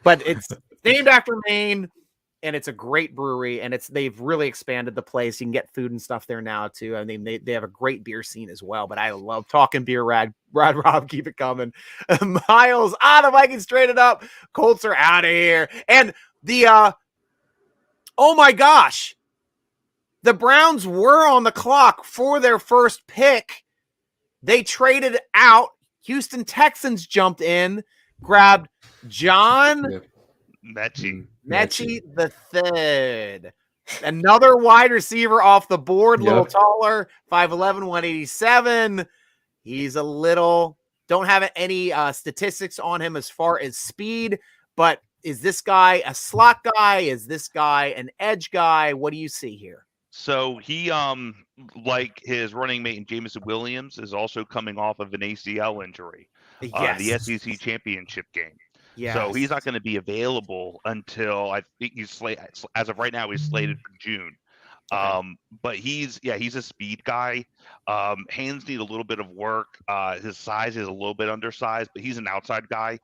But it's named after Maine. And it's a great brewery, and they've really expanded the place. You can get food and stuff there now too. I mean, they have a great beer scene as well. But I love talking beer. Rad Rob, keep it coming. Miles, the Vikings traded up. Colts are out of here, and the oh my gosh, the Browns were on the clock for their first pick. They traded out. Houston Texans jumped in, grabbed John Mechie the third. Another wide receiver off the board, little taller, 5'11", 187. He's a little, don't have any statistics on him as far as speed, but is this guy a slot guy? Is this guy an edge guy? What do you see here? So he, like his running mate Jameson Williams, is also coming off of an ACL injury. The SEC championship game. Yes. So he's not going to be available until I think as of right now, he's slated for June. Okay. But he's a speed guy. Hands need a little bit of work. His size is a little bit undersized, but he's an outside guy.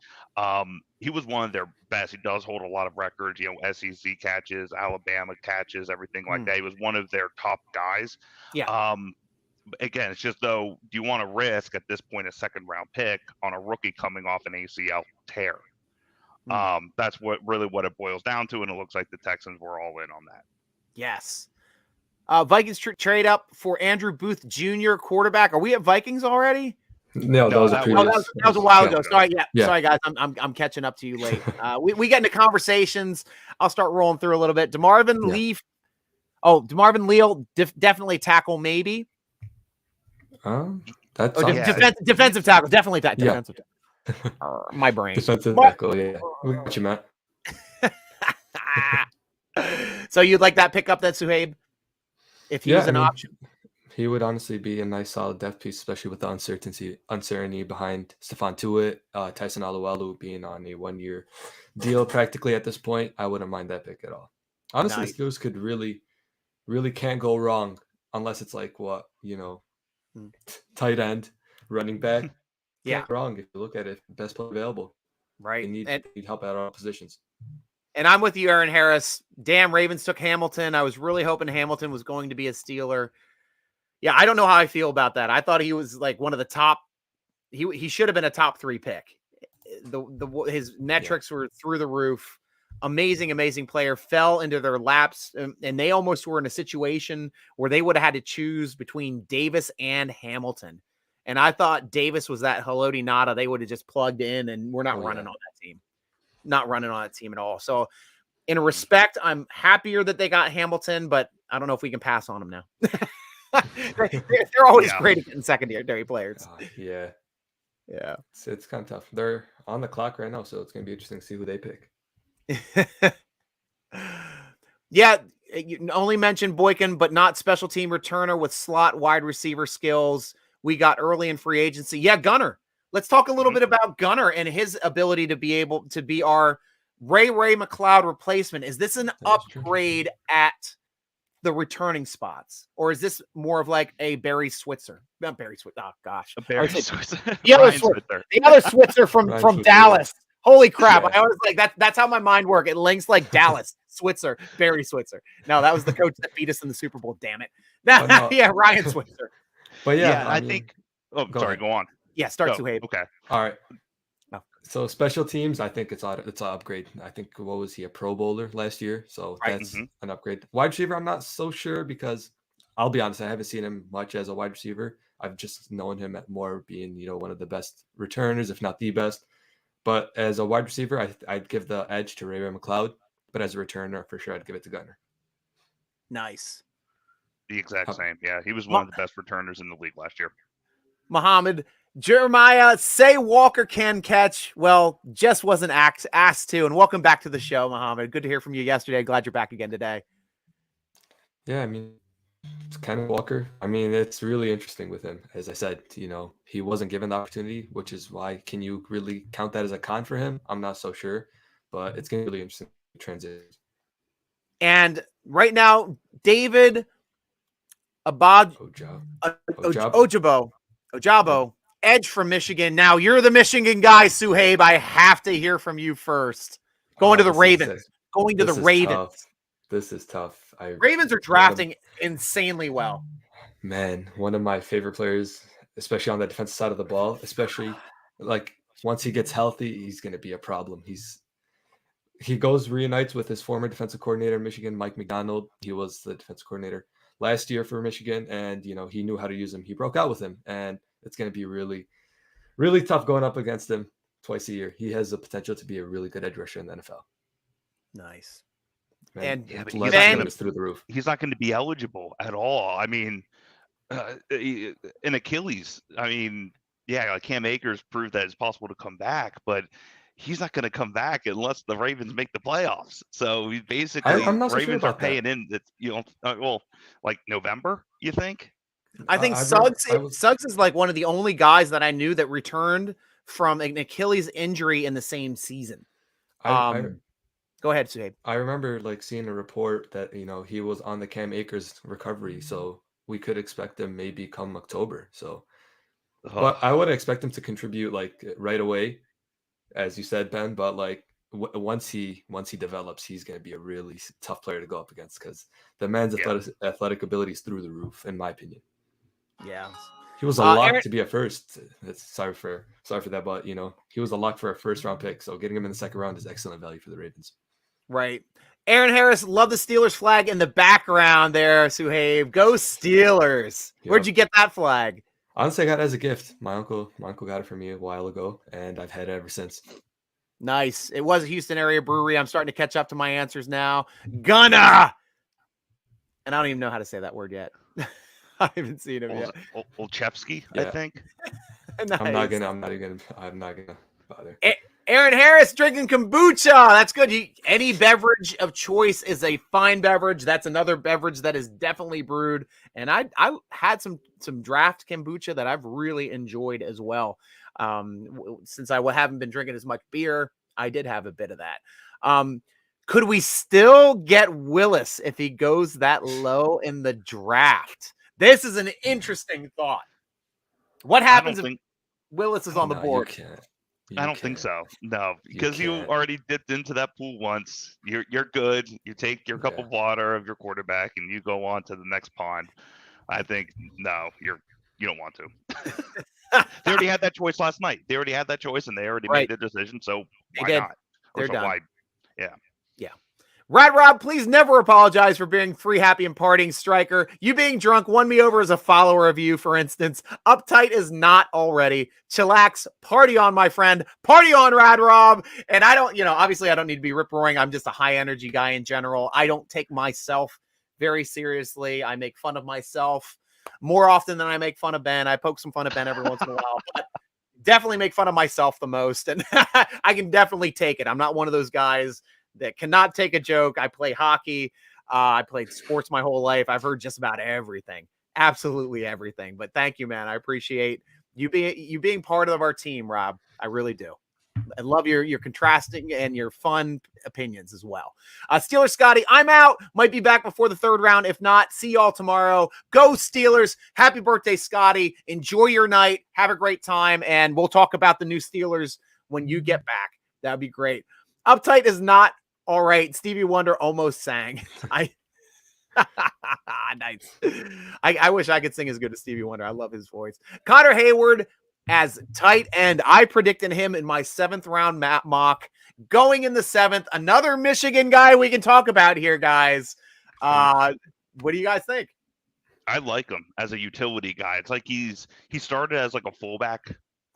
He was one of their best. He does hold a lot of records, SEC catches, Alabama catches, everything like that. He was one of their top guys. Yeah. Again, it's just, though, do you want to risk at this point a second round pick on a rookie coming off an ACL tear? That's what it boils down to, and it looks like the Texans were all in on that. Yes. Vikings trade up for Andrew Booth Jr., quarterback. Are we at Vikings already? No, that was a while ago. Sorry, sorry guys, I'm catching up to you late. We get into conversations. I'll start rolling through a little bit. DeMarvin Leal, definitely tackle, maybe. Defensive tackle, definitely defensive tackle. My brain. Defensive tackle, yeah. We got you, Matt. So you'd like that pickup, that Suhaib? If he was an option? He would honestly be a nice solid depth piece, especially with the uncertainty behind Stephon Tuitt, Tyson Alualu being on a 1-year deal practically at this point. I wouldn't mind that pick at all. Honestly, the Steelers could really can't go wrong unless it's like tight end, running back. Can't go wrong if you look at it. Best player available. Right. They need help at all positions. And I'm with you, Aaron Harris. Damn, Ravens took Hamilton. I was really hoping Hamilton was going to be a Steeler. Yeah, I don't know how I feel about that. I thought he was like one of the top. He should have been a top 3 pick. His metrics were through the roof. Amazing player. Fell into their laps, and they almost were in a situation where they would have had to choose between Davis and Hamilton. And I thought Davis was that Haloti Nada. They would have just plugged in, and we're not running on that team. Not running on that team at all. So in respect, I'm happier that they got Hamilton, but I don't know if we can pass on them now. They're always great at getting secondary players. Yeah. It's kind of tough. They're on the clock right now, so it's going to be interesting to see who they pick. Yeah, you only mentioned Boykin, but not special team returner with slot wide receiver skills. We got early in free agency. Yeah, Gunner. Let's talk a little bit about Gunner and his ability to be able to be our Ray McLeod replacement. Is this an upgrade at the returning spots, or is this more of like a Barry Switzer? Not Barry Switzer. Oh gosh, a Barry Switzer. The other Switzer from Dallas. Holy crap! Yeah. I always like that. That's how my mind works. It links like Dallas. Switzer, Barry Switzer. No, that was the coach that beat us in the Super Bowl. Damn it. Yeah, Ryan Switzer. But yeah, I think. Oh, sorry. Go on. Yeah, start Suhaib. Okay. All right. So special teams, I think it's an upgrade. I think, what was he, a Pro Bowler last year? So that's an upgrade. Wide receiver, I'm not so sure because I'll be honest, I haven't seen him much as a wide receiver. I've just known him at more being, one of the best returners, if not the best. But as a wide receiver, I'd give the edge to Ray-Ray McLeod. But as a returner, for sure, I'd give it to Gunner. Nice. The exact same. Yeah, he was one of the best returners in the league last year. Muhammad, Jeremiah, say Walker can catch. Well, just wasn't asked to. And welcome back to the show, Muhammad. Good to hear from you yesterday. Glad you're back again today. Yeah, I mean, it's Kenneth Walker. I mean, it's really interesting with him. As I said, he wasn't given the opportunity, which is why, can you really count that as a con for him? I'm not so sure, but it's going to be really interesting transition. And right now, David Ojabo, edge from Michigan. Now, you're the Michigan guy, Suhaib. I have to hear from you first. Going to the Ravens. Ravens. This is tough. Ravens are drafting insanely well. Man, one of my favorite players, especially on the defensive side of the ball, especially like once he gets healthy, he's going to be a problem. He reunites with his former defensive coordinator in Michigan, Mike Macdonald. He was the defensive coordinator last year for Michigan, and he knew how to use him. He broke out with him, and it's going to be really, really tough going up against him twice a year. He has the potential to be a really good edge rusher in the NFL. Nice. Man, and through the roof. He's not going to be eligible at all. I mean, in Achilles. I mean, yeah, Cam Akers proved that it's possible to come back, but he's not going to come back unless the Ravens make the playoffs. So he basically, Ravens are paying in that, like November, you think? I think Suggs is like one of the only guys that I knew that returned from an Achilles injury in the same season. Go ahead, Suhaib. I remember seeing a report that, he was on the Cam Akers recovery. So we could expect him maybe come October. So, but I would expect him to contribute right away, as you said, Ben. But once he develops, he's going to be a really tough player to go up against because the man's athletic ability is through the roof, in my opinion. Yeah, he was a lock to be a first. Sorry for that, but he was a lock for a first round pick. So getting him in the second round is excellent value for the Ravens. Right. Aaron Harris, love the Steelers flag in the background there, Suhaib. Go Steelers. Yep. Where'd you get that flag? Honestly, I got it as a gift. My uncle got it for me a while ago, and I've had it ever since. Nice. It was a Houston area brewery. I'm starting to catch up to my answers now. Gunna! And I don't even know how to say that word yet. I haven't seen him yet. Olszewski, yeah. I think. Nice. I'm not gonna bother. Aaron Harris drinking kombucha. That's good. Any beverage of choice is a fine beverage. That's another beverage that is definitely brewed. And I had some draft kombucha that I've really enjoyed as well. Since I haven't been drinking as much beer, I did have a bit of that. Could we still get Willis if he goes that low in the draft? This is an interesting thought. What happens if Willis is on the board? I don't think so. No, because you already dipped into that pool once. You're good. You take your cup of water of your quarterback and you go on to the next pond. I think no, you don't want to. They already had that choice last night. They already had that choice and they already made their decision. So why not? They're done. Yeah. Rad Rob, please never apologize for being free, happy, and partying, Striker. You being drunk won me over as a follower of you, for instance. Uptight is not already. Chillax, party on, my friend. Party on, Rad Rob. And I don't, obviously I don't need to be rip-roaring. I'm just a high-energy guy in general. I don't take myself very seriously. I make fun of myself more often than I make fun of Ben. I poke some fun at Ben every once in a while, but definitely make fun of myself the most. And I can definitely take it. I'm not one of those guys that cannot take a joke. I play hockey. I played sports my whole life. I've heard just about everything, absolutely everything. But thank you, man. I appreciate you being part of our team, Rob. I really do. I love your contrasting and your fun opinions as well. Steelers Scotty, I'm out. Might be back before the third round. If not, see y'all tomorrow. Go Steelers. Happy birthday, Scotty. Enjoy your night. Have a great time. And we'll talk about the new Steelers when you get back. That'd be great. Uptight is not All right, Stevie Wonder almost sang. Nice. I wish I could sing as good as Stevie Wonder. I love his voice. Connor Hayward as tight end. I predicted him in my 7th round mock. Going in the 7th, another Michigan guy we can talk about here, guys. What do you guys think? I like him as a utility guy. It's like he started as like a fullback.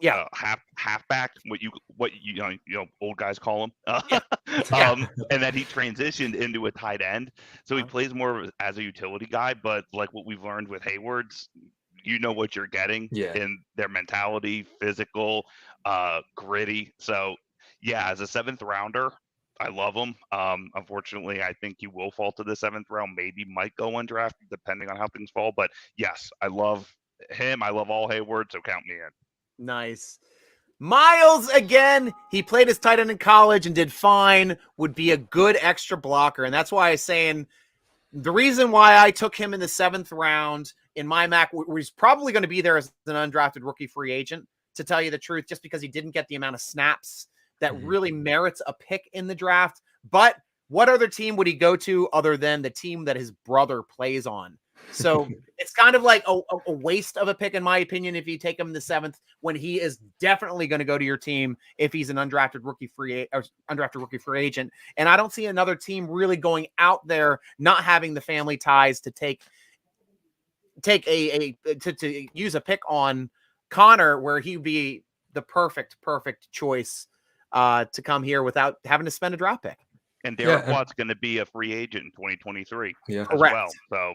Yeah, halfback, what you old guys call him, and then he transitioned into a tight end, so he plays more as a utility guy. But like what we've learned with Hayward's, you know what you're getting in their mentality, physical, gritty. So yeah, as a 7th rounder, I love him. Unfortunately, I think he will fall to the 7th round. Maybe might go undrafted depending on how things fall. But yes, I love him. I love all Hayward, so count me in. Nice. Miles, again, he played his tight end in college and did fine, would be a good extra blocker. And that's why I was saying the reason why I took him in the 7th round in my MAC, where he's probably going to be there as an undrafted rookie free agent, to tell you the truth, just because he didn't get the amount of snaps that really merits a pick in the draft. But what other team would he go to other than the team that his brother plays on? So it's kind of like a waste of a pick, in my opinion, if you take him in the 7th, when he is definitely going to go to your team if he's an undrafted rookie free agent. And I don't see another team really going out there not having the family ties to to use a pick on Connor, where he'd be the perfect choice to come here without having to spend a draft pick. And Derek Watt's going to be a free agent in 2023 as Correct. well. So.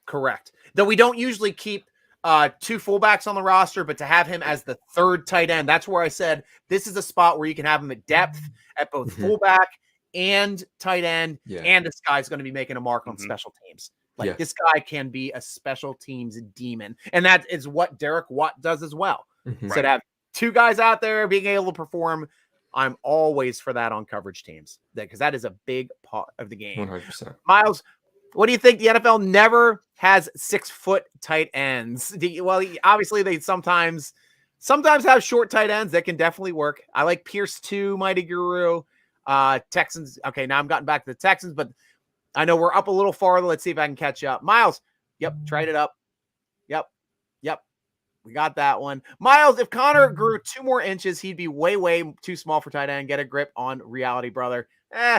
Correct. Though we don't usually keep 2 fullbacks on the roster, but to have him as the 3rd tight end, that's where I said this is a spot where you can have him at depth at both fullback and tight end. And this guy's going to be making a mark on special teams. Like this guy can be a special teams demon. And that is what Derek Watt does as well. So to have 2 guys out there being able to perform, I'm always for that on coverage teams, because that is a big part of the game. 100%. Miles, what do you think? The NFL never has 6-foot tight ends. Well, obviously they sometimes have short tight ends that can definitely work. I like Pierce too, Mighty Guru. Texans. Okay, now I'm gotten back to the Texans, but I know we're up a little farther. Let's see if I can catch up. Miles. Yep, tried it up. Yep. We got that one. Miles, if Connor grew 2 more inches, he'd be way too small for tight end. Get a grip on reality, brother.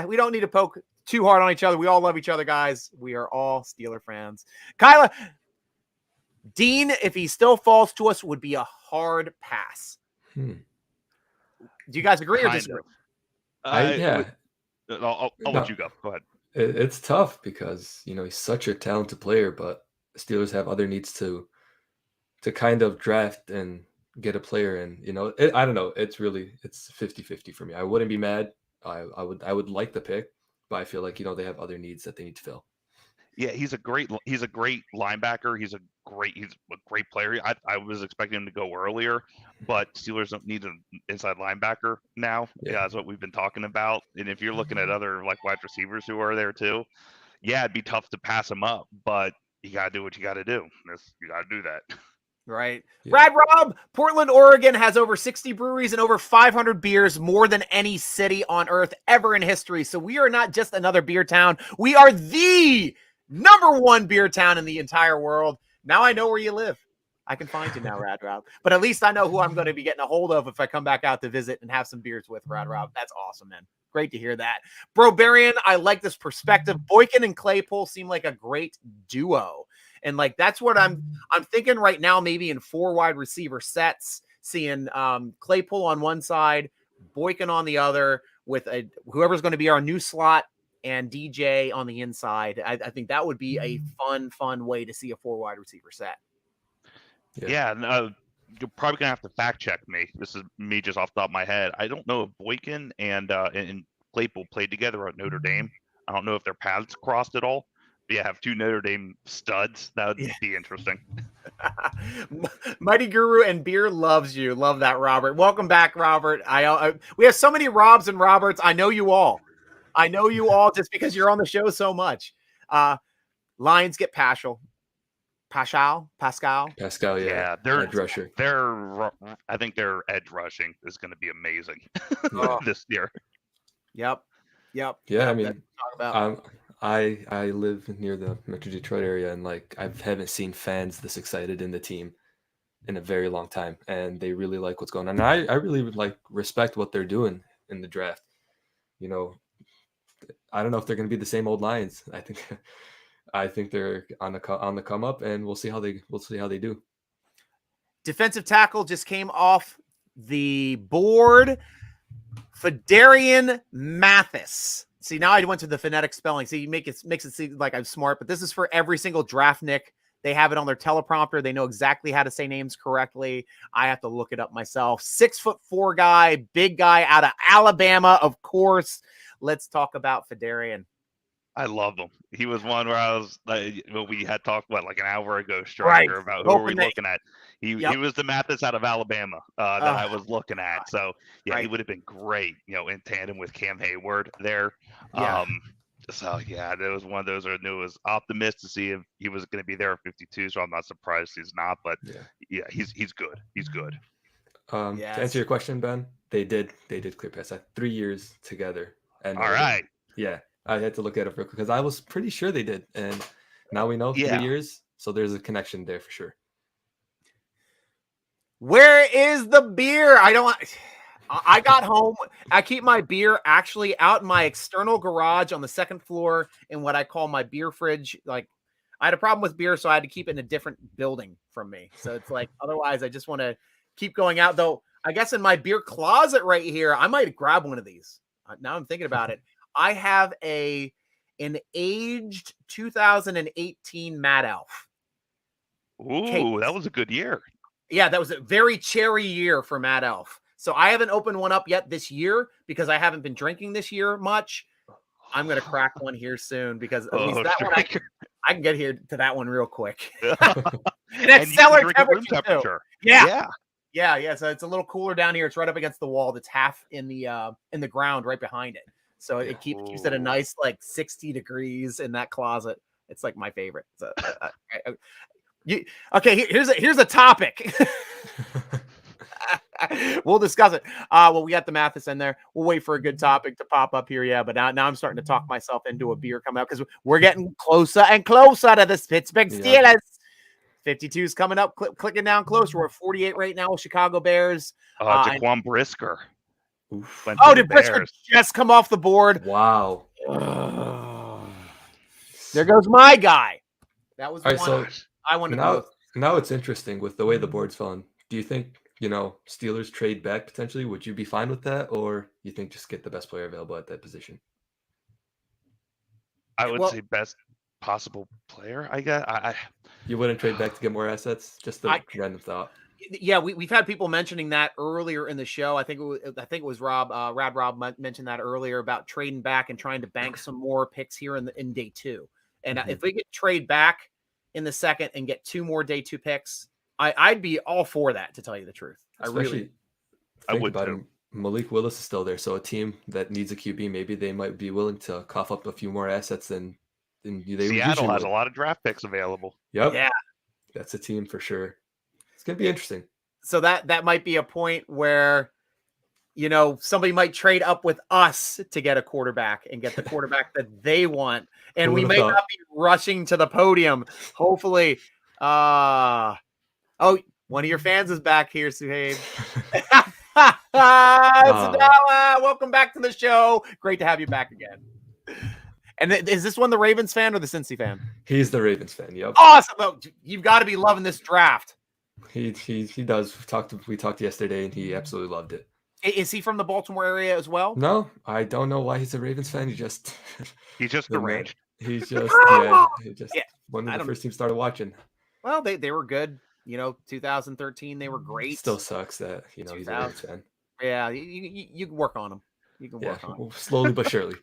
We don't need to poke too hard on each other. We all love each other, guys. We are all Steeler fans. Kyla, Dean, if he still falls to us, would be a hard pass. Do you guys agree or disagree? I'll let you go. Go ahead. It's tough because, he's such a talented player, but the Steelers have other needs to kind of draft and get a player. And, I don't know. It's 50-50 for me. I wouldn't be mad. I would like the pick, but I feel like, they have other needs that they need to fill. Yeah, he's a great linebacker. He's a great player. I was expecting him to go earlier, but Steelers don't need an inside linebacker now. Yeah, that's what we've been talking about. And if you're looking at other like wide receivers who are there too, it'd be tough to pass him up, but you got to do what you got to do. You got to do that. Right. Yeah. Brad Rob, Portland, Oregon has over 60 breweries and over 500 beers, more than any city on earth ever in history. So we are not just another beer town. We are the #1 beer town in the entire world. Now I know where you live. I can find you now, Rad Rob. But at least I know who I'm going to be getting a hold of if I come back out to visit and have some beers with, Rad Rob. That's awesome, man. Great to hear that. Bro Barian, I like this perspective. Boykin and Claypool seem like a great duo. And like that's what I'm thinking right now, maybe in 4 wide receiver sets, seeing Claypool on one side, Boykin on the other, with whoever's going to be our new slot and DJ on the inside. I think that would be a fun way to see a 4 wide receiver set. Yeah, you're probably gonna have to fact check me. This is me just off the top of my head. I don't know if Boykin and Claypool played together at Notre Dame. I don't know if their paths crossed at all. But have 2 Notre Dame studs. That would be interesting. Mighty Guru and Beer loves you. Love that, Robert. Welcome back, Robert. We have so many Robs and Roberts. I know you all. Just because you're on the show so much. Lions get Pascal. Yeah, they're edge rusher. I think their edge rushing is going to be amazing this year. Yep. Yep. Yeah, I Yep, mean, talk about. I live near the Metro Detroit area, and like I haven't seen fans this excited in the team in a very long time, and they really like what's going on. And I really like respect what they're doing in the draft. You know, I don't know if they're going to be the same old Lions. I think they're on the come up, and we'll see how they do. Defensive tackle just came off the board. Fedarian Mathis. See, now I went to the phonetic spelling. See, makes it seem like I'm smart, but this is for every single draft, Nick. They have it on their teleprompter. They know exactly how to say names correctly. I have to look it up myself. 6'4" guy, big guy out of Alabama, of course. Let's talk about Fedarian. I love him. He was one where I was like, we had talked about like an hour ago, Striker, about who are we looking at. He was the Mathis out of Alabama that I was looking at. So yeah, he would have been great, in tandem with Cam Hayward there. Yeah. So yeah, there was one of those I knew was optimistic to see if he was going to be there at 52. So I'm not surprised he's not. But yeah, he's good. He's good. To answer your question, Ben, they did clear pass that 3 years together. And all right. Yeah. I had to look at it real quick because I was pretty sure they did. And now we know 3 years. So there's a connection there for sure. Where is the beer? I got home. I keep my beer actually out in my external garage on the second floor in what I call my beer fridge. Like, I had a problem with beer, so I had to keep it in a different building from me. So it's like, otherwise I just want to keep going out. Though I guess in my beer closet right here, I might grab one of these. Now I'm thinking about it. I have an aged 2018 Mad Elf. Ooh, that was a good year. Yeah, that was a very cherry year for Mad Elf. So I haven't opened one up yet this year because I haven't been drinking this year much. I'm going to crack one here soon because at least that one I can get here to that one real quick. And it's cellar temperature. Yeah. So it's a little cooler down here. It's right up against the wall. That's half in the ground right behind it. So it keeps it a nice like 60 degrees in that closet. It's like my favorite. So, here's a topic. We'll discuss it. Well, we got the Mathis in there. We'll wait for a good topic to pop up here. Yeah, but now I'm starting to talk myself into a beer coming out because we're getting closer and closer to the Pittsburgh Steelers. 52 is coming up, clicking down closer. We're at 48 right now with Chicago Bears. Jaquan Brisker. Did Brisker just come off the board? Wow. There goes my guy. That was the one so I wanted now, to know. Now it's interesting with the way the board's falling. Do you think, Steelers trade back potentially? Would you be fine with that? Or you think just get the best player available at that position? I would say best possible player, I guess. You wouldn't trade back to get more assets? Just a random thought. Yeah, we've had people mentioning that earlier in the show. I think it was Rob, Rad Rob mentioned that earlier about trading back and trying to bank some more picks here in day two. And if we could trade back in the second and get 2 more day 2 picks, I'd be all for that, to tell you the truth. I would too. Malik Willis is still there, so a team that needs a QB, maybe they might be willing to cough up a few more assets than they Seattle has a lot of draft picks available. Yep. Yeah. That's a team for sure. It's going to be interesting. So that might be a point where, somebody might trade up with us to get a quarterback and get the quarterback that they want. And we may not be rushing to the podium. Hopefully. One of your fans is back here, Suhaib. Welcome back to the show. Great to have you back again. And is this one the Ravens fan or the Cincy fan? He's the Ravens fan. Yep. Awesome. Oh, you've got to be loving this draft. He does. We talked yesterday, and he absolutely loved it. Is he from the Baltimore area as well? No, I don't know why he's a Ravens fan. He's just deranged. He's just one of the first teams started watching. Well, they were good. 2013 they were great. Still sucks that he's a Ravens fan. Yeah, you can work on him. You can work on him. Slowly but surely.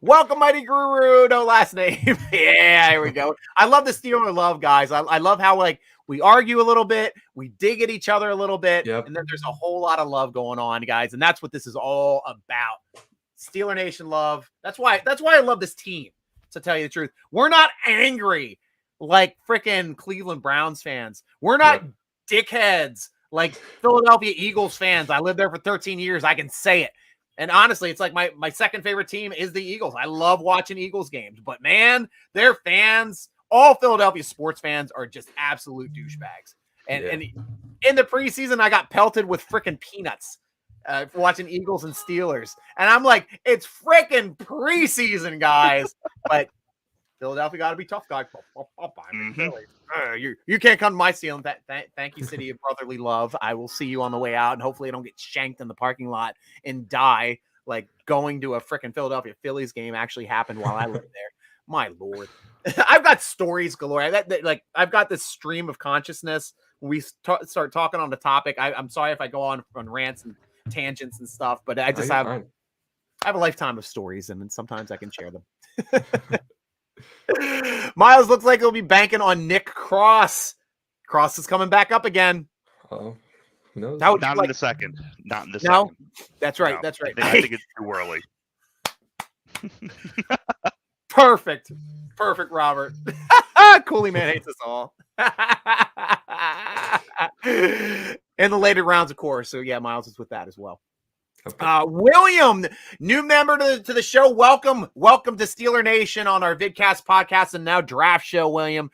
Welcome, Mighty Guru. No last name. Yeah, here we go. I love the Steeler love, guys. I love how we argue a little bit, we dig at each other a little bit, and then there's a whole lot of love going on, guys. And that's what this is all about. Steeler Nation love. That's why I love this team. To tell you the truth, we're not angry like freaking Cleveland Browns fans. We're not dickheads like Philadelphia Eagles fans. I lived there for 13 years. I can say it. And honestly, it's like my second favorite team is the Eagles. I love watching Eagles games, but man, their fans, all Philadelphia sports fans are just absolute douchebags. And in the preseason, I got pelted with freaking peanuts watching Eagles and Steelers. And I'm like, it's freaking preseason, guys. But Philadelphia got to be tough, guys. You can't come to my stadium. Thank you, city of brotherly love. I will see you on the way out, and hopefully I don't get shanked in the parking lot and die. Like going to a freaking Philadelphia Phillies game actually happened while I lived there. My Lord. I've got stories galore. I've got this stream of consciousness. When we start talking on the topic, I'm sorry if I go on rants and tangents and stuff, but I just have a lifetime of stories, and sometimes I can share them. Miles looks like he'll be banking on Nick Cross. Cross is coming back up again. Oh, no, not in the second. Not in the second. No, that's right. No. That's right. I think it's too early. Perfect, Robert. Cooley man hates us all. In the later rounds, of course. So yeah, Miles is with that as well. Okay. William, new member to the show. Welcome to Steeler Nation on our Vidcast podcast and now draft show, William.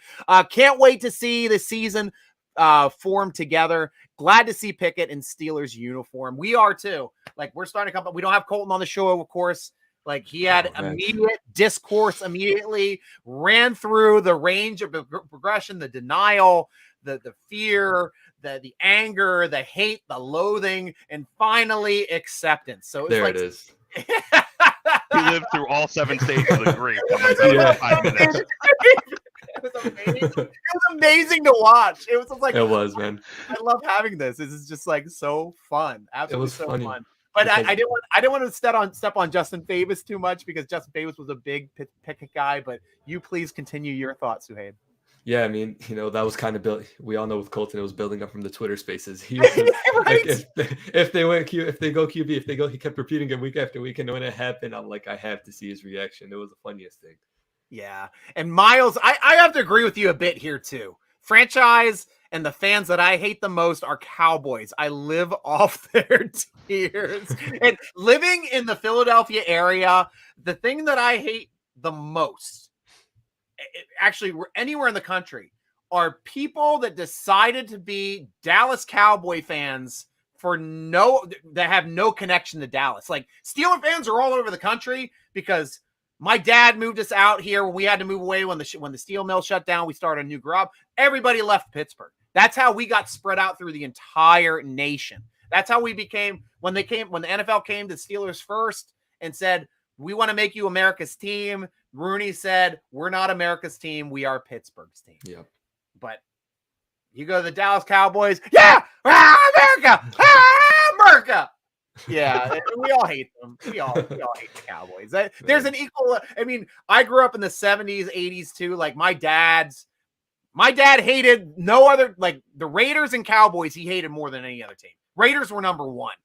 Can't wait to see the season form together. Glad to see Pickett in Steelers uniform. We are too. Like we're starting to come up. We don't have Colton on the show, of course. Like he had immediate discourse immediately, ran through the range of progression, the denial, the fear, the anger, the hate, the loathing, and finally acceptance. So it is. He lived through all 7 stages of grief in 5 minutes. It was amazing. It was amazing to watch. It was just like it was, man. I love having this. This is just like so fun. Absolutely so funny. fun. But I didn't want to step on Justin Davis too much because Justin Davis was a big Pickett guy. But you please continue your thoughts, Suhaib. Yeah, I mean, that was kind of built. We all know with Colton, it was building up from the Twitter Spaces. He was, right? if they go QB, he kept repeating it week after week, and when it happened, I'm like, I have to see his reaction. It was the funniest thing. Yeah, and Miles, I have to agree with you a bit here too. Franchise and the fans that I hate the most are Cowboys. I live off their tears. And living in the Philadelphia area, the thing that I hate the most, actually anywhere in the country, are people that decided to be Dallas Cowboy fans that have no connection to Dallas. Like Steeler fans are all over the country because my dad moved us out here when we had to move away when the steel mill shut down. We started a new garage. Everybody left Pittsburgh. That's how we got spread out through the entire nation. That's how we became when the NFL came to Steelers first and said, we want to make you America's team. Rooney said, we're not America's team. We are Pittsburgh's team. Yep. But you go to the Dallas Cowboys. Yeah. America. America. Yeah. We all hate them. We all hate the Cowboys. There's an equal. I mean, I grew up in the 70s, 80s too. Like my dad hated no other, like the Raiders and Cowboys. He hated more than any other team. Raiders were number one.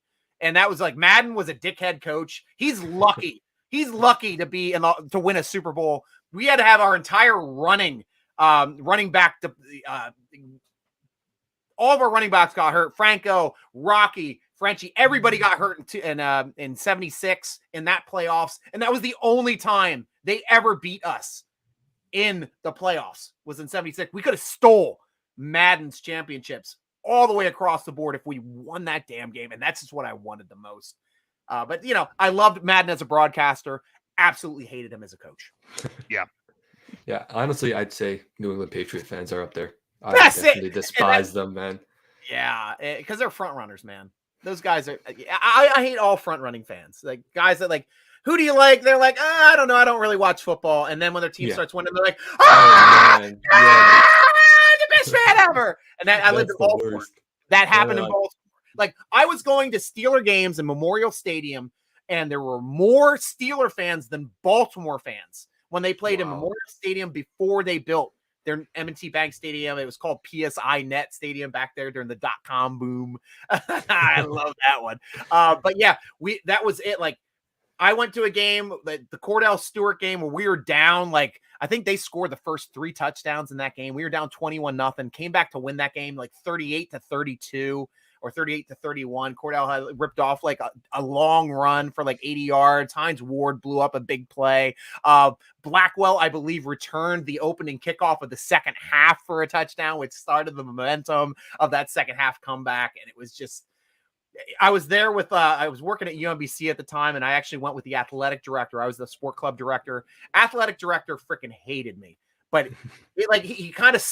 And that was like Madden was a dickhead coach. He's lucky. He's lucky to be to win a Super Bowl. We had to have our entire running back to all of our running backs got hurt. Franco, Rocky, Frenchie, everybody got hurt in 76 in that playoffs. And that was the only time they ever beat us in the playoffs was in 76. We could have stole Madden's championships all the way across the board if we won that damn game. And that's just what I wanted the most. But, I loved Madden as a broadcaster. Absolutely hated him as a coach. Yeah. Yeah. Honestly, I'd say New England Patriot fans are up there. I definitely despise them, man. Yeah. Because they're front runners, man. Those guys are, I hate all front running fans. Like guys that like, who do you like? They're like, I don't know. I don't really watch football. And then when their team starts winning, they're like, the best fan ever. And I lived in Baltimore. That happened in Baltimore. Like I was going to Steeler games in Memorial Stadium, and there were more Steeler fans than Baltimore fans when they played in Memorial Stadium before they built their M&T Bank Stadium. It was called PSI Net Stadium back there during the .com boom. I love that one. But yeah, that was it. Like I went to a game, the Cordell Stewart game, where we were down. Like I think they scored the first 3 touchdowns in that game. We were down 21-0, came back to win that game like 38-32. or 38-31. Cordell had ripped off like a long run for like 80 yards. Hines Ward blew up a big play. Blackwell, I believe, returned the opening kickoff of the second half for a touchdown, which started the momentum of that second half comeback. And it was just, I was there with, I was working at UMBC at the time, and I actually went with the athletic director. I was the sport club director. Athletic director freaking hated me, but he kind of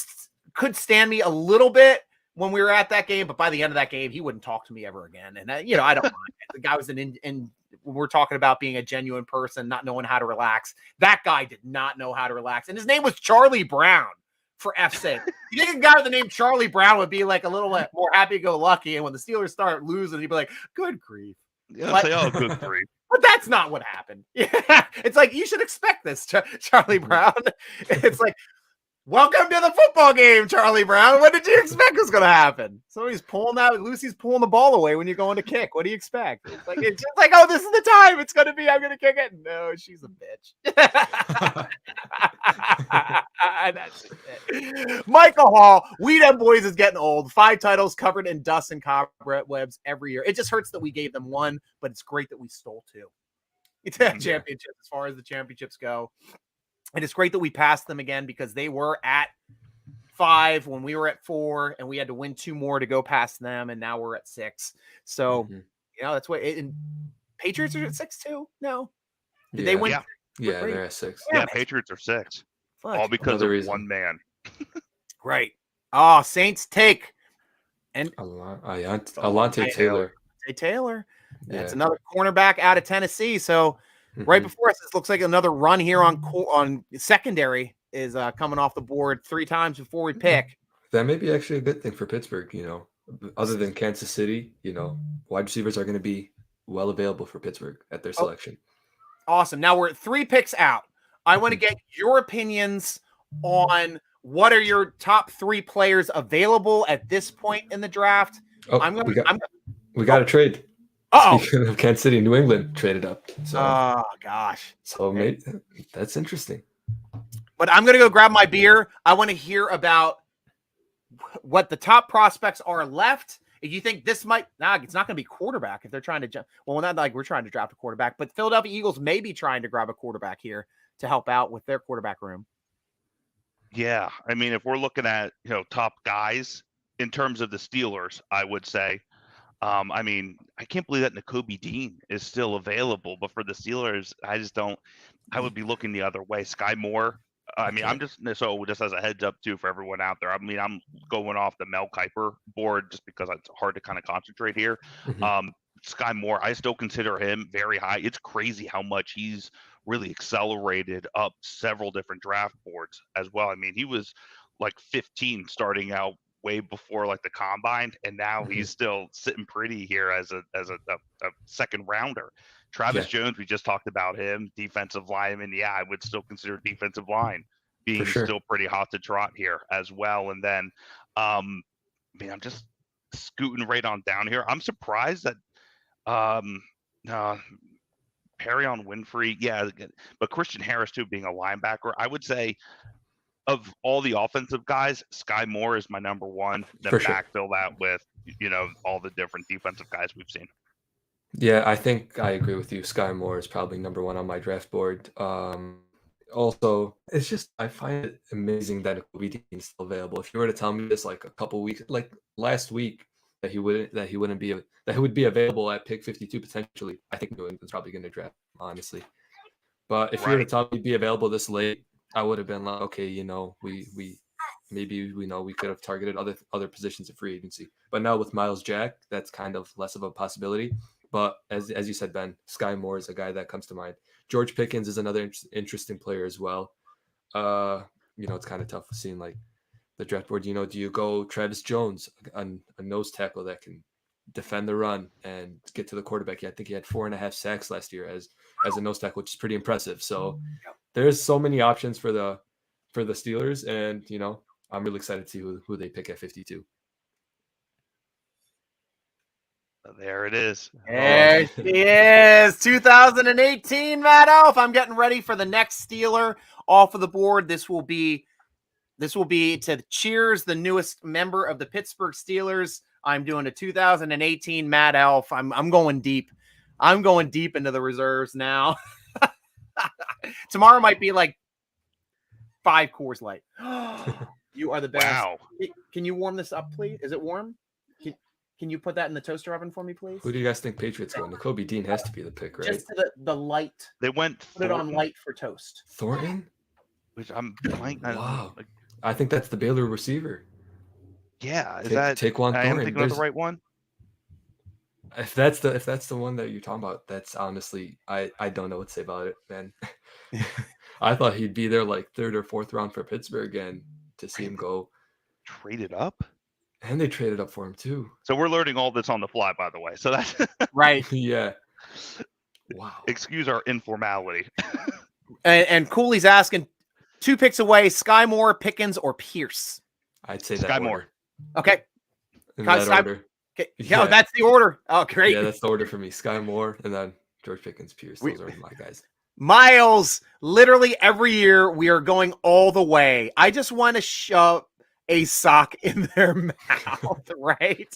could stand me a little bit when we were at that game, but by the end of that game, he wouldn't talk to me ever again. And, I don't mind. The guy was when we're talking about being a genuine person, not knowing how to relax. That guy did not know how to relax. And his name was Charlie Brown, for F's sake. You think a guy with the name Charlie Brown would be like a little more happy-go-lucky, and when the Steelers start losing, he'd be like, good grief. Yeah, say, oh, good grief. But that's not what happened. Yeah, it's like, you should expect this, Charlie Brown. It's like, welcome to the football game, Charlie Brown. What did you expect was going to happen? Somebody's pulling out. Lucy's pulling the ball away when you're going to kick. What do you expect? It's just like, oh, this is the time. It's going to be, I'm going to kick it. No, she's a bitch. That's it. Michael Hall, We Dem Boys is getting old. 5 titles covered in dust and cobwebs every year. It just hurts that we gave them 1, but it's great that we stole 2. It's a championship as far as the championships go. And it's great that we passed them again, because they were at 5 when we were at 4, and we had to win 2 more to go past them, and now we're at 6. So, that's what. And Patriots are at 6 too. No, did they win? Yeah, they're at 6. Yeah, Patriots are 6. Fuck. All because of one man. Right. Oh, Saints take and Alante Taylor. That's another cornerback out of Tennessee. So. Right before us, it looks like another run here on secondary is coming off the board 3 times before we pick. That may be actually a good thing for Pittsburgh, other than Kansas City, wide receivers are going to be well available for Pittsburgh at their selection. Awesome. Now we're 3 picks out. I want to get your opinions on what are your top 3 players available at this point in the draft. We got a trade. Speaking of Kansas City, New England traded up. So, oh, gosh. So, mate, that's interesting. But I'm going to go grab my beer. I want to hear about what the top prospects are left. If you think this might – it's not going to be quarterback if they're trying to – well, not like we're trying to draft a quarterback, but Philadelphia Eagles may be trying to grab a quarterback here to help out with their quarterback room. Yeah. I mean, if we're looking at, top guys in terms of the Steelers, I would say – I mean, I can't believe that Nakobe Dean is still available, but for the Steelers, I would be looking the other way. Skye Moore. I mean, I'm just as a heads up too for everyone out there. I mean, I'm going off the Mel Kiper board just because it's hard to kind of concentrate here. Skye Moore, I still consider him very high. It's crazy how much he's really accelerated up several different draft boards as well. I mean, he was like 15 starting out way before like the combine, and now he's still sitting pretty here as a second rounder. Travis Jones, we just talked about him, defensive lineman. Yeah, I would still consider defensive line being still pretty hot to trot here as well. And then, I'm just scooting right on down here. I'm surprised that Perrion Winfrey, but Christian Harris too, being a linebacker. I would say of all the offensive guys, Skye Moore is my number 1. Then backfill that with, all the different defensive guys we've seen. Yeah, I think I agree with you. Skye Moore is probably number 1 on my draft board. Also, it's just, I find it amazing that Nakobe Dean is still available. If you were to tell me this like a couple weeks, like last week, that he would be available at pick 52 potentially, I think New England's probably going to draft him, honestly. But if you were to tell me he'd be available this late, I would have been like, okay, we could have targeted other positions of free agency. But now with Myles Jack, that's kind of less of a possibility. But as you said, Ben, Skye Moore is a guy that comes to mind. George Pickens is another interesting player as well. It's kind of tough seeing like the draft board. Do you go Travis Jones, a nose tackle that can defend the run and get to the quarterback? Yeah, I think he had 4.5 sacks last year as a nose tackle, which is pretty impressive. So there's so many options for the Steelers, and I'm really excited to see who they pick at 52. There it is. There she is. 2018, Matt Elf. I'm getting ready for the next Steeler off of the board. This will be to cheers the newest member of the Pittsburgh Steelers. I'm doing a 2018 Mad Elf. I'm going deep. I'm going deep into the reserves now. Tomorrow might be like 5 Coors Light. You are the best. Wow. Can you warm this up, please? Is it warm? Can you put that in the toaster oven for me, please? Who do you guys think Patriots go? Nakobe Dean has to be the pick, right? Just to the light. They went Put it on light for toast. Thornton? Which I'm blank. Wow. I think that's the Baylor receiver. Yeah, is that Taquan I am Thornton? thinking of the right one? If that's the one that you're talking about, that's honestly I don't know what to say about it, man. I thought he'd be there like 3rd or 4th round for Pittsburgh, and to see him go traded up. And they traded up for him too. So we're learning all this on the fly, by the way. So that's right. Yeah. Wow. Excuse our informality. and Cooley's asking 2 picks away: Skye Moore, Pickens, or Pierce. I'd say Skye Moore. Okay. In that order. Okay. Yeah, that's the order. Oh, great. Yeah, that's the order for me. Skye Moore, and then George Pickens, Pierce. Those are my guys. Miles, literally every year we are going all the way. I just want to shove a sock in their mouth, right?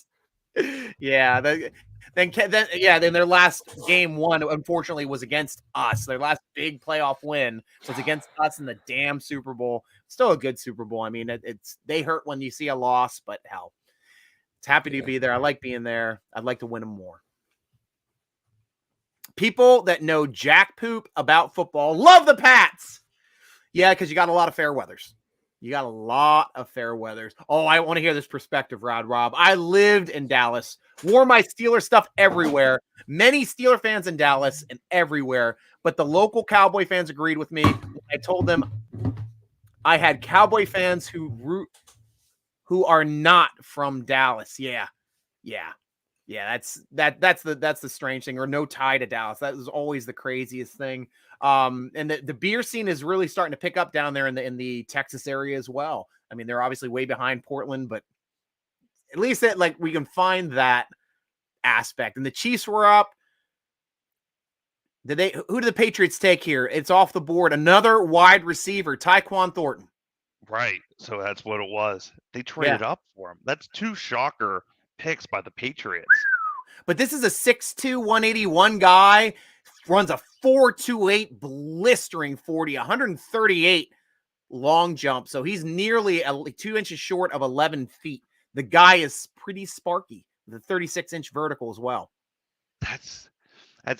Yeah. Then their last game 1, unfortunately, was against us. Their last big playoff win was against us in the damn Super Bowl. Still a good Super Bowl. I mean, they hurt when you see a loss, but hell, it's happy to be there. I like being there. I'd like to win them more. People that know jack poop about football love the Pats. Yeah, because you got a lot of fair weathers. You got a lot of fair weathers. Oh, I want to hear this perspective, Rob. I lived in Dallas, wore my Steeler stuff everywhere. Many Steeler fans in Dallas and everywhere, but the local Cowboy fans agreed with me. I told them I had Cowboy fans who are not from Dallas. Yeah. That's the strange thing, or no tie to Dallas. That was always the craziest thing. And the beer scene is really starting to pick up down there in the Texas area as well. I mean, they're obviously way behind Portland, but at least we can find that aspect. And the Chiefs were up. Who did the Patriots take here? It's off the board. Another wide receiver, Taquan Thornton. Right. So that's what it was. They traded up for him. That's 2 shocker picks by the Patriots. But this is a 6'2", 181 guy, runs a 4.28 blistering 40, 138 long jump. So he's nearly 2 inches short of 11 feet. The guy is pretty sparky, the 36-inch vertical as well. That's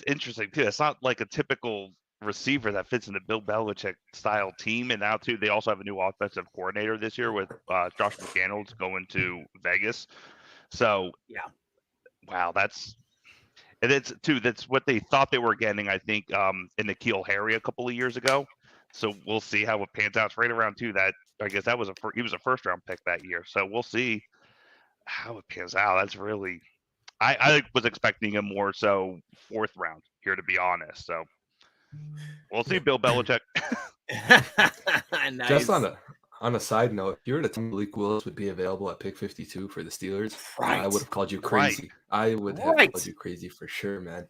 interesting too. It's not like a typical receiver that fits in the Bill Belichick style team. And now too, they also have a new offensive coordinator this year with Josh McDaniels going to Vegas. So yeah, wow, that's what they thought they were getting, I think, in N'Keal Harry a couple of years ago. So we'll see how it pans out. It's right around too. That I guess that was he was a 1st round pick that year. So we'll see how it pans out. That's really, I was expecting him more so 4th round here, to be honest. So we'll see. Bill Belichick. Nice. Just on a side note, if you were to tell me Malik Willis would be available at pick 52 for the Steelers, I would have called you crazy. I would have called you crazy for sure, man.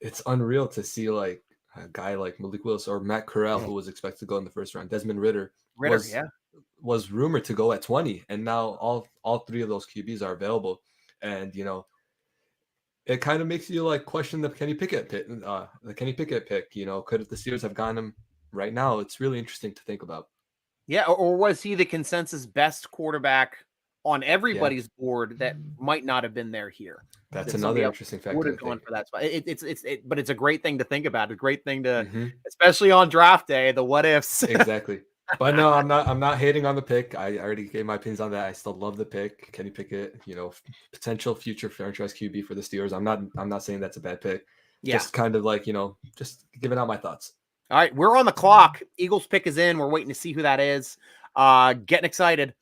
It's unreal to see like a guy like Malik Willis or Matt Corral, who was expected to go in the 1st round. Desmond Ridder was rumored to go at 20, and now all 3 of those QBs are available. And it kind of makes you like question the Kenny Pickett pick. Could the Steelers have gotten him right now? It's really interesting to think about. Yeah, or was he the consensus best quarterback on everybody's board that might not have been there here? That's another interesting factor. Would have gone for that spot. But it's a great thing to think about. A great thing to, especially on draft day, the what ifs. Exactly. But no, I'm not hating on the pick. I already gave my opinions on that. I still love the pick. Kenny Pickett, potential future franchise QB for the Steelers. I'm not saying that's a bad pick. Yeah. Just kind of like, just giving out my thoughts. All right, we're on the clock. Eagles pick is in. We're waiting to see who that is. Getting excited.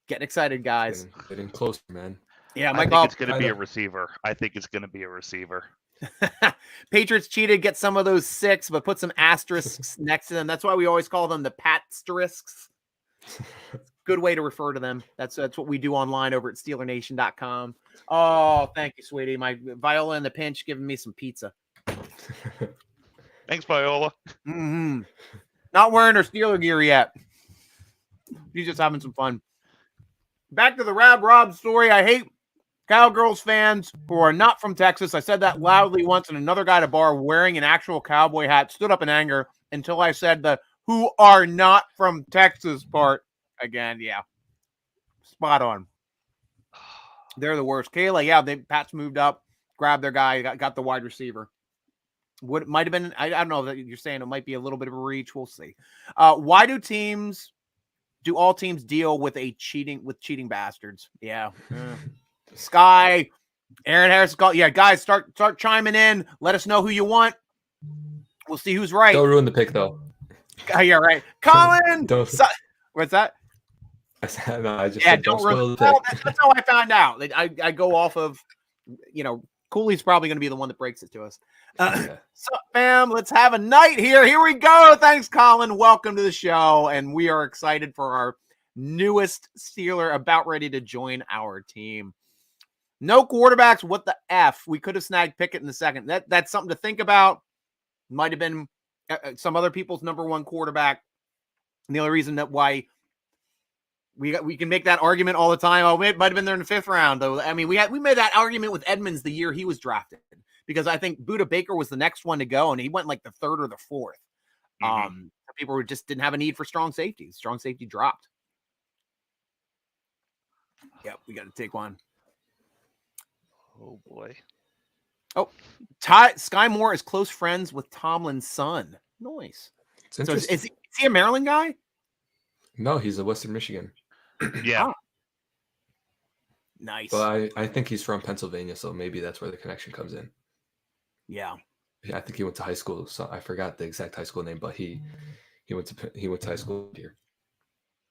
Getting excited, guys. Getting closer, man. Yeah, I think it's going to be a receiver. Patriots cheated. Get some of those 6, but put some asterisks next to them. That's why we always call them the Patsterisks. Good way to refer to them. That's what we do online over at SteelerNation.com. Oh, thank you, sweetie. My Viola in the pinch giving me some pizza. Thanks, Viola. Mm-hmm. Not wearing her Steeler gear yet. She's just having some fun. Back to the Rob story. I hate Cowgirls fans who are not from Texas, I said that loudly once, and another guy at a bar wearing an actual cowboy hat stood up in anger until I said the "who are not from Texas" part again. Yeah, spot on. They're the worst. Kayla, yeah, Pats moved up, grabbed their guy, got the wide receiver. What might have been, I don't know that you're saying it might be a little bit of a reach. We'll see. Why do all teams deal with cheating bastards? Yeah. Skye, Aaron Harris called. Yeah, guys, start chiming in. Let us know who you want. We'll see who's right. Don't ruin the pick though. Yeah, right. Colin, what's that? Don't ruin the pick. Well, that's how I found out. I go off of, Cooley's probably going to be the one that breaks it to us. So, fam, let's have a night here. Here we go. Thanks, Colin. Welcome to the show. And we are excited for our newest Steeler about ready to join our team. No quarterbacks. What the F? We could have snagged Pickett in the second. That's something to think about. Might have been some other people's number one quarterback. And the only reason that why we can make that argument all the time. Oh, it might have been there in the fifth round, though. I mean, we made that argument with Edmonds the year he was drafted because I think Budda Baker was the next one to go, and he went like the third or the fourth. People just didn't have a need for strong safety. Strong safety dropped. Yep, we got to take one. Oh boy. Oh, Skye Moore is close friends with Tomlin's son. Nice. So is he a Maryland guy? No, he's a Western Michigan. Yeah. Oh. Nice. But I think he's from Pennsylvania, so maybe that's where the connection comes in. Yeah. I think he went to high school. So I forgot the exact high school name, but he went to high school here.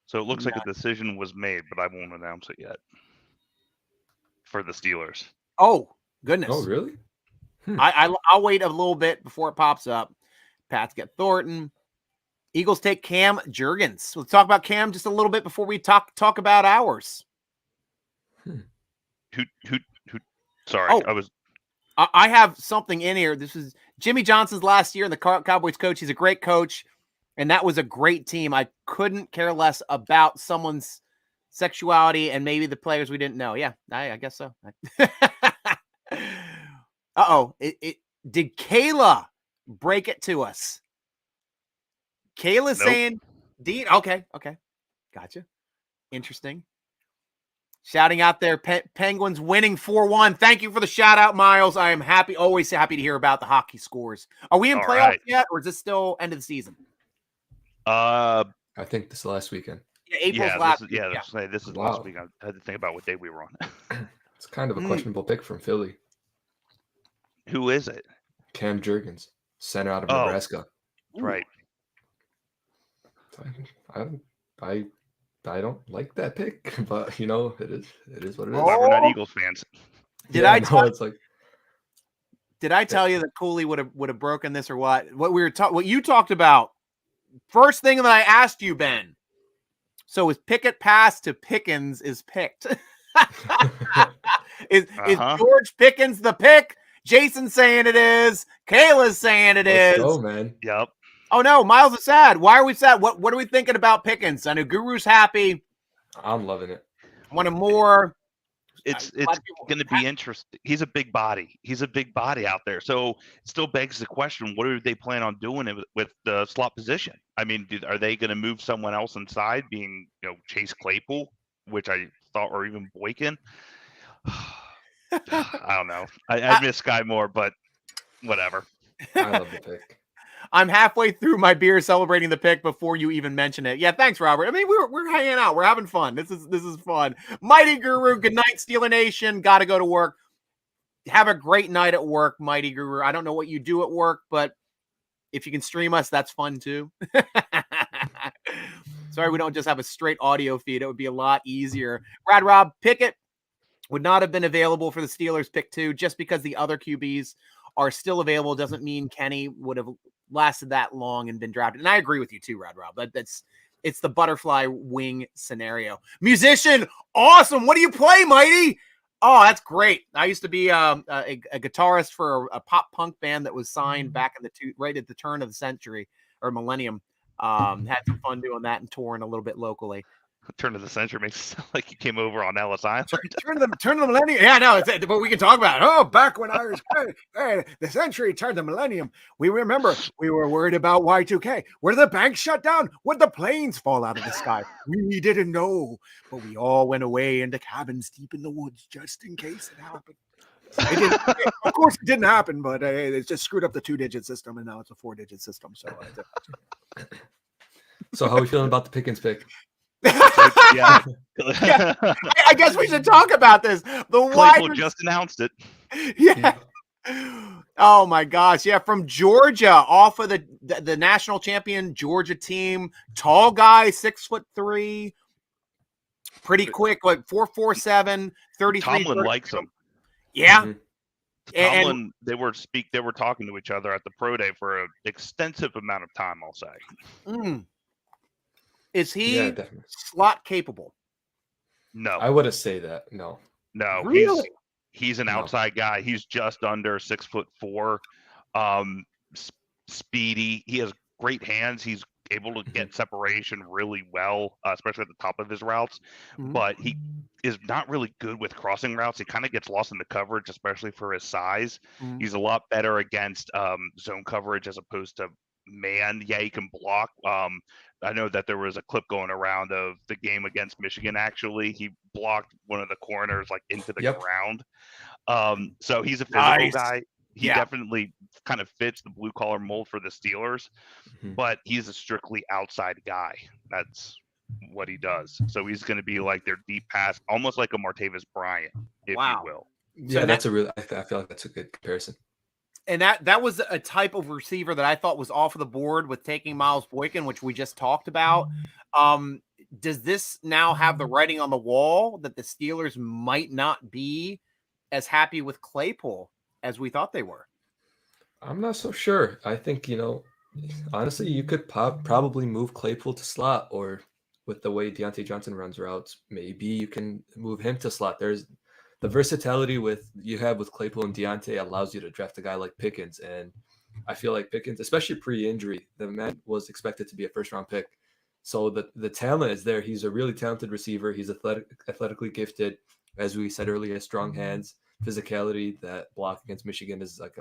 So it looks like a decision was made, but I won't announce it yet for the Steelers. Oh, goodness. Oh, really? I'll wait a little bit before it pops up. Pats get Thornton. Eagles take Cam Jurgens. Let's talk about Cam just a little bit before we talk about ours. Who? Sorry, I have something in here. This is Jimmy Johnson's last year, and the Cowboys coach. He's a great coach, and that was a great team. I couldn't care less about someone's sexuality and maybe the players we didn't know. Yeah, I guess so. Did Kayla break it to us? Kayla's saying, Dean, okay. Gotcha. Interesting. Shouting out there, Penguins winning 4-1. Thank you for the shout out, Miles. I am always happy to hear about the hockey scores. Are we in playoffs yet, or is this still end of the season? I think this is last weekend. Yeah, April's last. This is last week. I had to think about what day we were on. It's kind of a questionable pick from Philly. Who is it? Cam Jurgens, center out of Nebraska. Right. I don't like that pick, but it is what it is. We're not Eagles fans. Did I tell you that Cooley would have broken this or what? What you talked about? First thing that I asked you, Ben. So is Pickett passed to Pickens is picked? Is George Pickens the pick? Jason saying it is. Kayla's saying it is. Oh man. Yep. Oh no, Miles is sad. Why are we sad? What are we thinking about Pickens? I know Guru's happy. I'm loving it. Want him more. It's going to be interesting. He's a big body. He's a big body out there. So it still begs the question: what do they plan on doing with the slot position? I mean, are they going to move someone else inside, being Chase Claypool, which I thought, or even Boykin? I don't know. I miss Skye Moore, but whatever. I love the pick. I'm halfway through my beer celebrating the pick before you even mention it. Yeah, thanks, Robert. I mean, we're hanging out. We're having fun. This is fun. Mighty Guru, good night, Steeler Nation. Got to go to work. Have a great night at work, Mighty Guru. I don't know what you do at work, but if you can stream us, that's fun too. Sorry, we don't just have a straight audio feed. It would be a lot easier. Rad Rob, Pickett would not have been available for the Steelers pick 2 just because the other QBs are still available. Doesn't mean Kenny would have lasted that long and been drafted. And I agree with you too, Rad Rob. It's the butterfly wing scenario. Musician, awesome. What do you play, Mighty? Oh, that's great. I used to be a guitarist for a pop punk band that was signed back in right at the turn of the century or millennium. Had some fun doing that and touring a little bit locally. Turn of the century makes it sound like you came over on Ellis Island. Turn of the millennium. Yeah, no, but we can talk about it. Oh, back when I was the century turned the millennium. We remember we were worried about Y2K. Were the banks shut down? Would the planes fall out of the sky? We didn't know, but we all went away into cabins deep in the woods just in case it happened. Of course, it didn't happen, but it just screwed up the 2-digit system, and now it's a 4-digit system. So how are we feeling about the Pickens pick? Yeah. I guess we should talk about this. The Claypool just announced it. Yeah. Oh my gosh. Yeah, from Georgia, off of the national champion Georgia team. Tall guy, 6'3", pretty quick, like 4.47, 33. Tomlin likes him. Yeah. Mm-hmm. Tomlin, they were talking to each other at the pro day for an extensive amount of time, I'll say. Is he slot capable? No. I wouldn't say that. No. Really? He's an outside guy. He's just under 6'4". Speedy. He has great hands. He's able to get separation really well, especially at the top of his routes. But he is not really good with crossing routes. He kind of gets lost in the coverage, especially for his size. He's a lot better against zone coverage as opposed to man. Yeah, he can block. I know that there was a clip going around of the game against Michigan. Actually, he blocked one of the corners like into the ground. So he's a physical guy. He definitely kind of fits the blue collar mold for the Steelers, but he's a strictly outside guy. That's what he does. So he's going to be like their deep pass, almost like a Martavis Bryant, if you will. Yeah, I feel like that's a good comparison. And that was a type of receiver that I thought was off of the board with taking Miles Boykin, which we just talked about. Does this now have the writing on the wall that the Steelers might not be as happy with Claypool as we thought they were? I'm not so sure. I think, honestly, you could probably move Claypool to slot, or with the way Deontay Johnson runs routes, maybe you can move him to slot. There's the versatility you have with Claypool and Deontay allows you to draft a guy like Pickens. And I feel like Pickens, especially pre-injury, the man was expected to be a first-round pick. So the talent is there. He's a really talented receiver. He's athletically gifted. As we said earlier, strong hands, physicality. That block against Michigan is like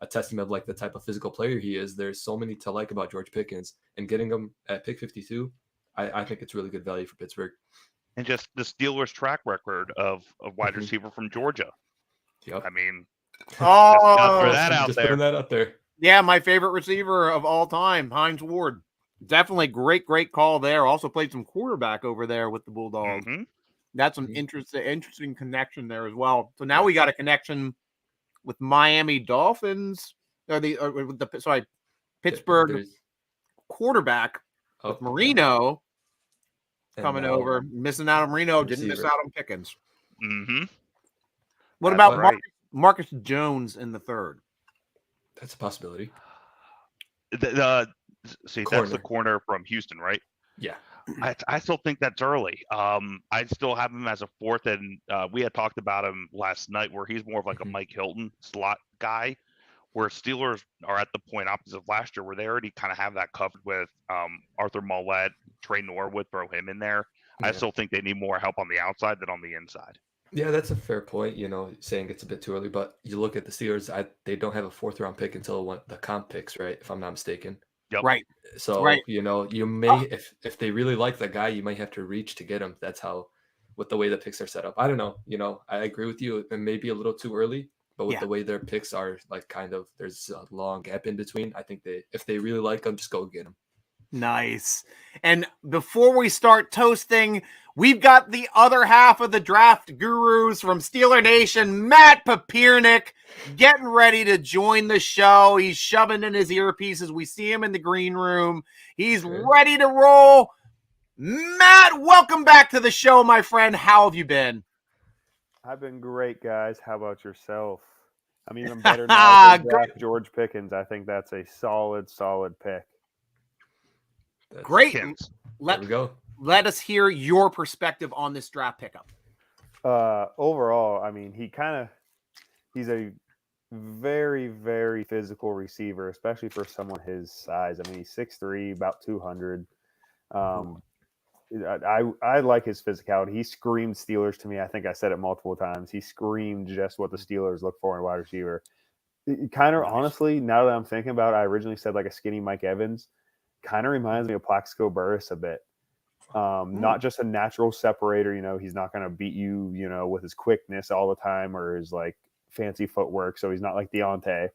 a testament of like the type of physical player he is. There's so many to like about George Pickens, and getting him at pick 52, I think it's really good value for Pittsburgh. And just the Steelers' track record of a wide receiver from Georgia. Yep. I mean, throw that out there. Putting that out there. Yeah, my favorite receiver of all time, Hines Ward. Definitely great call there. Also played some quarterback over there with the Bulldogs. That's an interesting connection there as well. So now we got a connection with Miami Dolphins, Pittsburgh quarterback with Marino. Coming over, missing out on Marino, didn't miss out on Pickens. What about Marcus Jones in the third? That's a possibility. That's the corner from Houston, right? Yeah. I still think that's early. I still have him as a fourth, and we had talked about him last night where he's more of like a Mike Hilton slot guy, where Steelers are at the point opposite of last year where they already kind of have that covered with Arthur Mollett, Trey Norwood, throw him in there. Yeah. I still think they need more help on the outside than on the inside. Yeah, that's a fair point, saying it's a bit too early, but you look at the Steelers, they don't have a fourth-round pick until the comp picks, right, if I'm not mistaken. Yep. Right. So, you may, if they really like the guy, you might have to reach to get him. That's how, with the way the picks are set up. I don't know. I agree with you. It may be a little too early, but with the way their picks are, like, kind of, there's a long gap in between. I think if they really like them, just go get them. Nice. And before we start toasting, we've got the other half of the draft gurus from Steeler Nation, Matt Papiernick, getting ready to join the show. He's shoving in his earpieces. We see him in the green room. He's ready to roll. Matt, welcome back to the show, my friend. How have you been? I've been great, guys. How about yourself? I'm even better now than draft George Pickens. I think that's a solid pick. That's great. There we go. Let us hear your perspective on this draft pickup. Overall, I mean, he's a very, very physical receiver, especially for someone his size. I mean, he's 6'3", about 200. I like his physicality. He screamed Steelers to me. I think I said it multiple times. He screamed just what the Steelers look for in a wide receiver. Kind of honestly, now that I'm thinking about it, I originally said like a skinny Mike Evans. Kind of reminds me of Plaxico Burress a bit. Not just a natural separator. He's not going to beat you, with his quickness all the time or his like fancy footwork. So he's not like Deontay.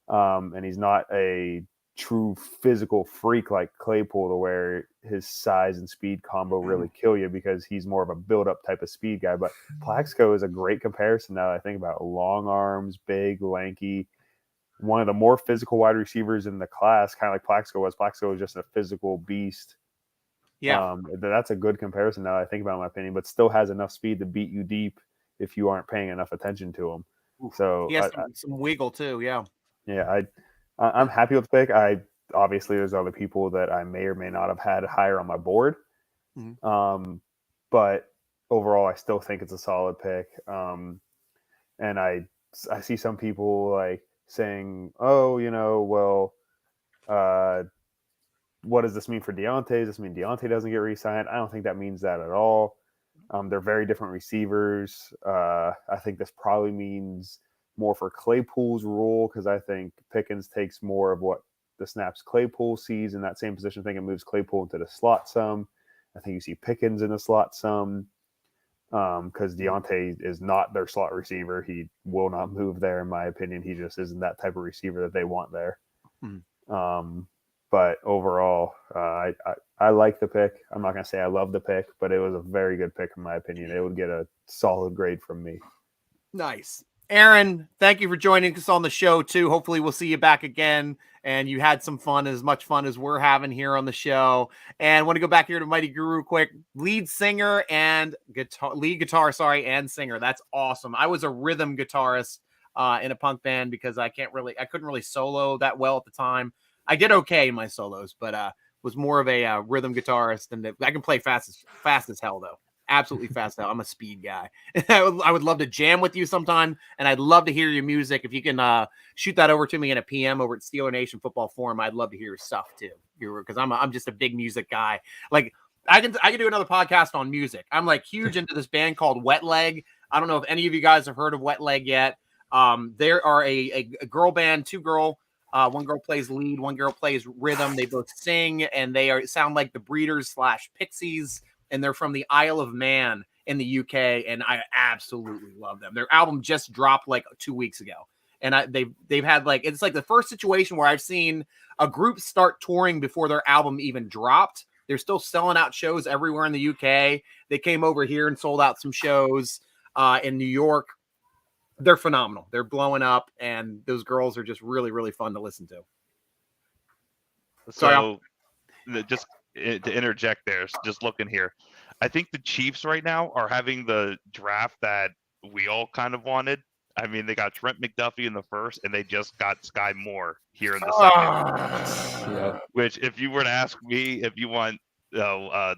And he's not a true physical freak like Claypool to where his size and speed combo really kill you because he's more of a build-up type of speed guy. But Plaxico is a great comparison now that I think about it. Long arms, big, lanky, one of the more physical wide receivers in the class, kind of like Plaxico was. Plaxico was just a physical beast. Yeah. That's a good comparison now that I think about it, in my opinion, but still has enough speed to beat you deep if you aren't paying enough attention to him. So he has some wiggle too. Yeah. Yeah, I'm happy with the pick. Obviously there's other people that I may or may not have had higher on my board. But overall I still think it's a solid pick. And I see some people like saying, "Oh, what does this mean for Deontay? Does this mean Deontay doesn't get re-signed?" I don't think that means that at all. They're very different receivers. I think this probably means more for Claypool's role because I think Pickens takes more of what the snaps Claypool sees in that same position. I think it moves Claypool into the slot some. I think you see Pickens in the slot some because Deontay is not their slot receiver. He will not move there, in my opinion. He just isn't that type of receiver that they want there. But overall, I like the pick. I'm not going to say I love the pick, but it was a very good pick in my opinion. It would get a solid grade from me. Nice. Aaron, thank you for joining us on the show too. Hopefully we'll see you back again and you had some fun, as much fun as we're having here on the show. And I want to go back here to Mighty Guru quick. Lead guitar and singer. That's awesome. I was a rhythm guitarist in a punk band because I couldn't really solo that well at the time. I did okay in my solos, but was more of a rhythm guitarist, and I can play fast as hell though. Absolutely fast hell. I'm a speed guy. I would love to jam with you sometime, and I'd love to hear your music. If you can shoot that over to me in a PM over at Steeler Nation Football Forum, I'd love to hear your stuff too. Because I'm just a big music guy. Like I can do another podcast on music. I'm like huge into this band called Wet Leg. I don't know if any of you guys have heard of Wet Leg yet. There are a girl band, two girl. One girl plays lead, one girl plays rhythm. They both sing, and they sound like the Breeders / Pixies, and they're from the Isle of Man in the UK, and I absolutely love them. Their album just dropped like 2 weeks ago, and they've had like, it's like the first situation where I've seen a group start touring before their album even dropped. They're still selling out shows everywhere in the UK. They came over here and sold out some shows in New York. They're phenomenal. They're blowing up, and those girls are just really, really fun to listen to. So, just to interject there, just looking here, I think the Chiefs right now are having the draft that we all kind of wanted. I mean, they got Trent McDuffie in the first, and they just got Skye Moore here in the second. Which, if you were to ask me, if you want, if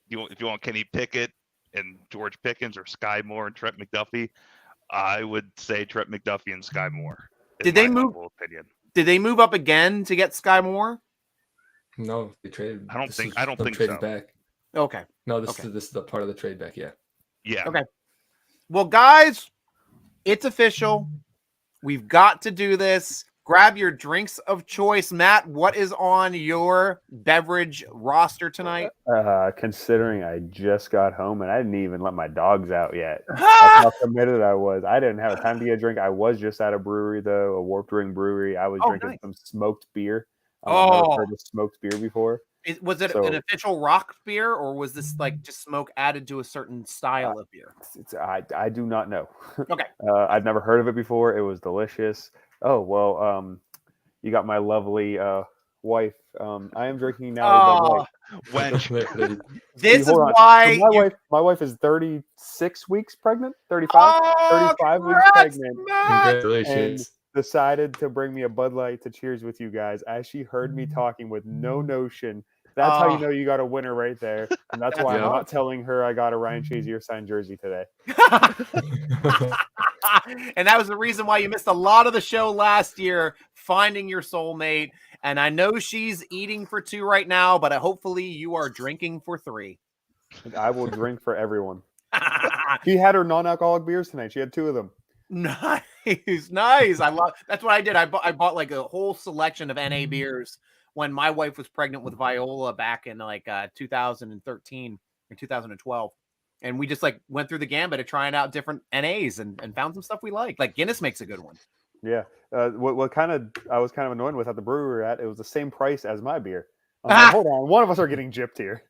you want Kenny Pickett and George Pickens, or Skye Moore and Trent McDuffie, I would say Trent McDuffie and Skye Moore. Did they move? Did they move up again to get Skye Moore? No, they traded. I don't think so. Back. Okay. No, this is the part of the trade back. Yeah. Yeah. Okay. Well, guys, it's official. We've got to do this. Grab your drinks of choice. Matt, what is on your beverage roster tonight? Considering I just got home and I didn't even let my dogs out yet. That's how committed I was. I didn't have time to get a drink. I was just at a brewery, though, a Warped Ring brewery. I was drinking some smoked beer. I've never heard of smoked beer before. Was it an official rock beer, or was this like just smoke added to a certain style of beer? I do not know. Okay. I've never heard of it before. It was delicious. Oh, well, you got my lovely wife. I am drinking now. This is why my wife is 36 weeks pregnant, 35 weeks pregnant. Congratulations. And decided to bring me a Bud Light to cheers with you guys as she heard me talking with no notion. That's how you know you got a winner right there. And that's why I'm not telling her I got a Ryan Shazier signed jersey today. And that was the reason why you missed a lot of the show last year, finding your soulmate. And I know she's eating for 2 right now, but hopefully you are drinking for 3. I will drink for everyone. She had her non-alcoholic beers tonight. She had 2 of them. Nice. I love. That's what I did. I bought like a whole selection of NA beers when my wife was pregnant with Viola back in like 2013 or 2012. And we just like went through the gambit of trying out different NAs and found some stuff we like. Like Guinness makes a good one. Yeah. What kind of I was kind of annoyed with at the brewery we were at, it was the same price as my beer. I'm like, hold on, one of us are getting gypped here.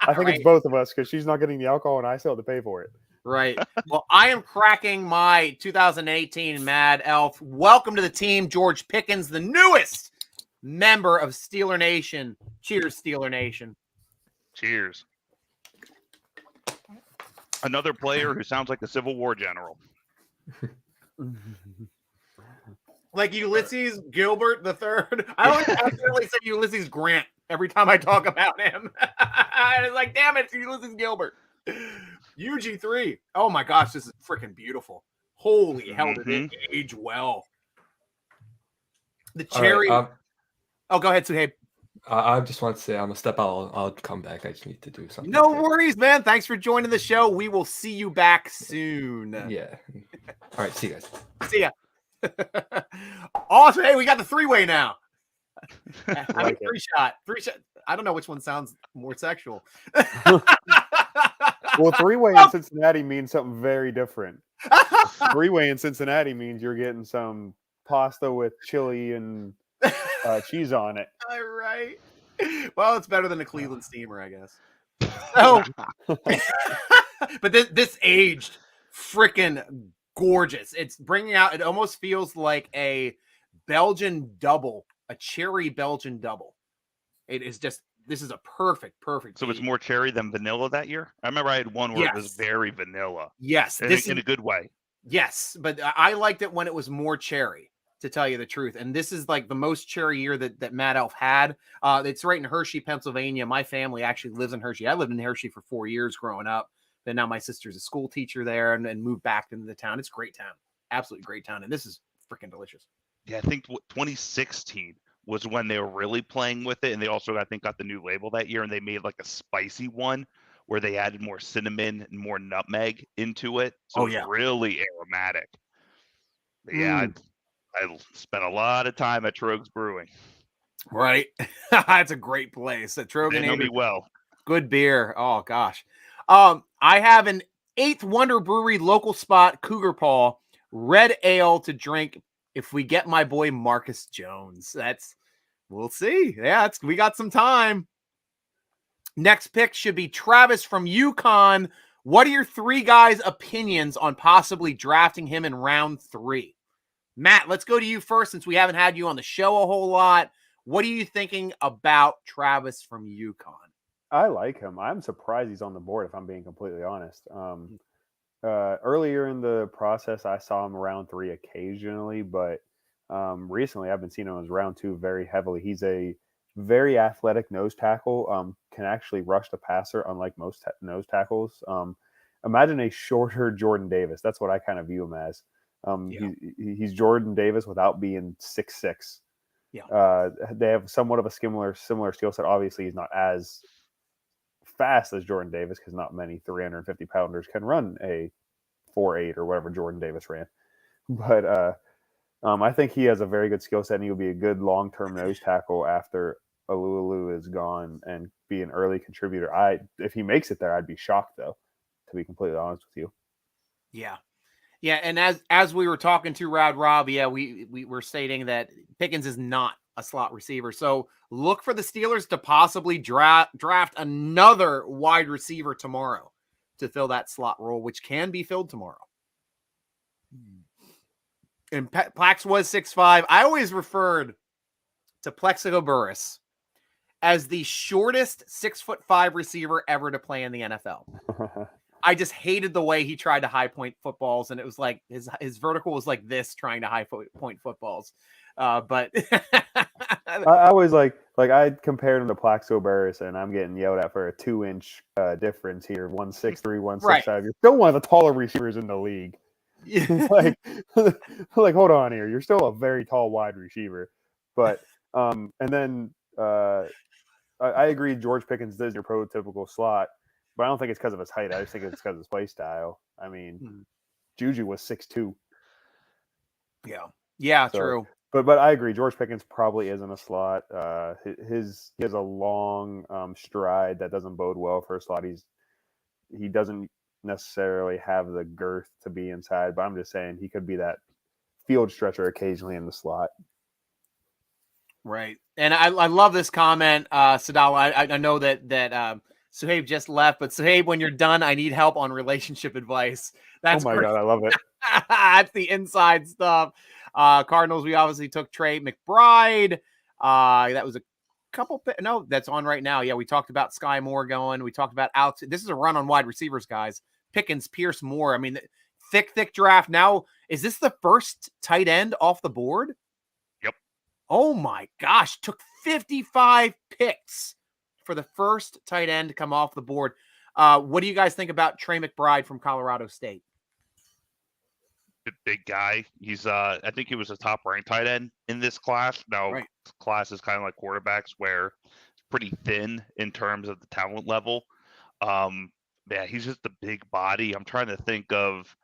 I think it's both of us because she's not getting the alcohol and I still have to pay for it. Right. Well, I am cracking my 2018 Mad Elf. Welcome to the team, George Pickens, the newest member of Steeler Nation. Cheers, Steeler Nation. Cheers. Another player who sounds like a Civil War general. Like Ulysses Gilbert III. I always accidentally say Ulysses Grant every time I talk about him. It's like, damn it, it's Ulysses Gilbert. UG3. Oh my gosh, this is freaking beautiful. Holy hell, did it age well. The cherry. Right, oh, go ahead, Suhaib. I just want to say I'm gonna step out. I'll come back. I just need to do something. No worries, man. Thanks for joining the show. We will see you back soon. Yeah. All right. See you guys. See ya. Awesome. Hey, we got the 3-way now. Like three shot. I don't know which one sounds more sexual. Well, 3-way in Cincinnati means something very different. 3-way in Cincinnati means you're getting some pasta with chili and cheese on it. All right. Well, it's better than a Cleveland steamer, I guess. So, but this aged freaking gorgeous. It's bringing out. It almost feels like a Belgian double, a cherry Belgian double. It is just. This is a perfect. So it's more cherry than vanilla that year? I remember I had one where it was very vanilla. Yes. In a good way. Yes, but I liked it when it was more cherry, to tell you the truth. And this is like the most cherry year that Mad Elf had. It's right in Hershey, Pennsylvania. My family actually lives in Hershey. I lived in Hershey for 4 years growing up. But now my sister's a school teacher there and moved back into the town. It's a great town. Absolutely great town. And this is freaking delicious. Yeah, I think 2016 was when they were really playing with it. And they also, I think, got the new label that year. And they made like a spicy one where they added more cinnamon and more nutmeg into it. So it's really aromatic. But yeah, I spent a lot of time at Trogs Brewing. Right. That's a great place. At Trogan. They know me well. Good beer. Oh, gosh. I have an 8th Wonder Brewery local spot, Cougar Paw, red ale to drink if we get my boy Marcus Jones. We'll see. Yeah, we got some time. Next pick should be Travis from UConn. What are your 3 guys' opinions on possibly drafting him in round 3? Matt, let's go to you first since we haven't had you on the show a whole lot. What are you thinking about Travis from UConn? I like him. I'm surprised he's on the board, if I'm being completely honest. Earlier in the process, I saw him round 3 occasionally, but recently I've been seeing him as round 2 very heavily. He's a very athletic nose tackle, can actually rush the passer, unlike most nose tackles. Imagine a shorter Jordan Davis. That's what I kind of view him as. He's Jordan Davis without being 6'6". Yeah. They have somewhat of a similar skill set. Obviously, he's not as fast as Jordan Davis because not many 350-pounders can run a 4.8 or whatever Jordan Davis ran. But I think he has a very good skill set, and he'll be a good long-term nose tackle after Alulu is gone and be an early contributor. If he makes it there, I'd be shocked, though, to be completely honest with you. Yeah. Yeah, and as we were talking to Rob, we were stating that Pickens is not a slot receiver. So look for the Steelers to possibly draft another wide receiver tomorrow to fill that slot role, which can be filled tomorrow. And Plax was 6'5". I always referred to Plexico Burress as the shortest 6'5" receiver ever to play in the NFL. I just hated the way he tried to high point footballs, and it was like his vertical was like this, trying to high point footballs. But I always like I compared him to Plaxico Burress, and I'm getting yelled at for a 2-inch difference here. 163, 165. Right. You're still one of the taller receivers in the league. like hold on here. You're still a very tall wide receiver. But and then I agree. George Pickens is your prototypical slot. but I don't think it's because of his height. I just think it's because of his play style. I mean, Juju was 6'2". Yeah, so, true. But I agree. George Pickens probably isn't a slot. He has a long stride that doesn't bode well for a slot. He doesn't necessarily have the girth to be inside, but I'm just saying he could be that field stretcher occasionally in the slot. Right. And I love this comment, Sadala. I know that Suhaib just left, but Suhaib, when you're done, I need help on relationship advice. That's oh my God, I love it. That's the inside stuff. Cardinals, we obviously took Trey McBride. That was a couple. No, that's on right now. Yeah, we talked about Skye Moore going. We talked about out. This is a run on wide receivers, guys. Pickens, Pierce, Moore. I mean, thick draft. Now, is this the first tight end off the board? Yep. Oh my gosh, took 55 picks for the first tight end to come off the board. What do you guys think about Trey McBride from Colorado State? Big guy. He's I think he was a top ranked tight end in this class. Now, class is kind of like quarterbacks where it's pretty thin in terms of the talent level. Yeah, he's just a big body. I'm trying to think of.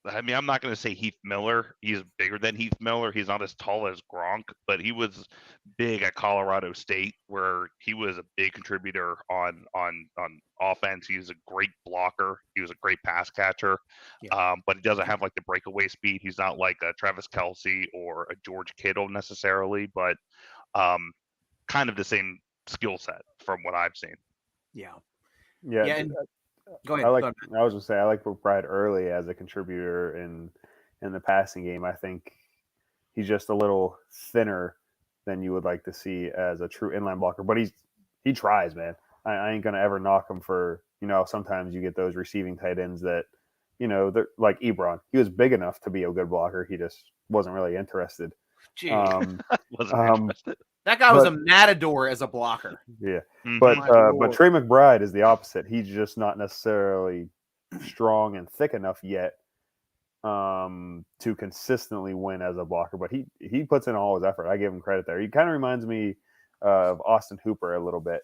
I mean, I'm not going to say Heath Miller. He's bigger than Heath Miller. He's not as tall as Gronk, but he was big at Colorado State, where he was a big contributor on offense. He was a great blocker. He was a great pass catcher, but he doesn't have like the breakaway speed. He's not like a Travis Kelce or a George Kittle necessarily, but kind of the same skill set from what I've seen. Yeah. And, go ahead. I was going to say I like McBride early as a contributor in the passing game. I think he's just a little thinner than you would like to see as a true inline blocker, but he tries, man. I ain't gonna ever knock him for, sometimes you get those receiving tight ends that, they're like Ebron. He was big enough to be a good blocker. He just wasn't really interested. Wasn't interested. That guy was a matador as a blocker. Yeah. But Trey McBride is the opposite. He's just not necessarily strong and thick enough yet to consistently win as a blocker. But he puts in all his effort. I give him credit there. He kind of reminds me of Austin Hooper a little bit.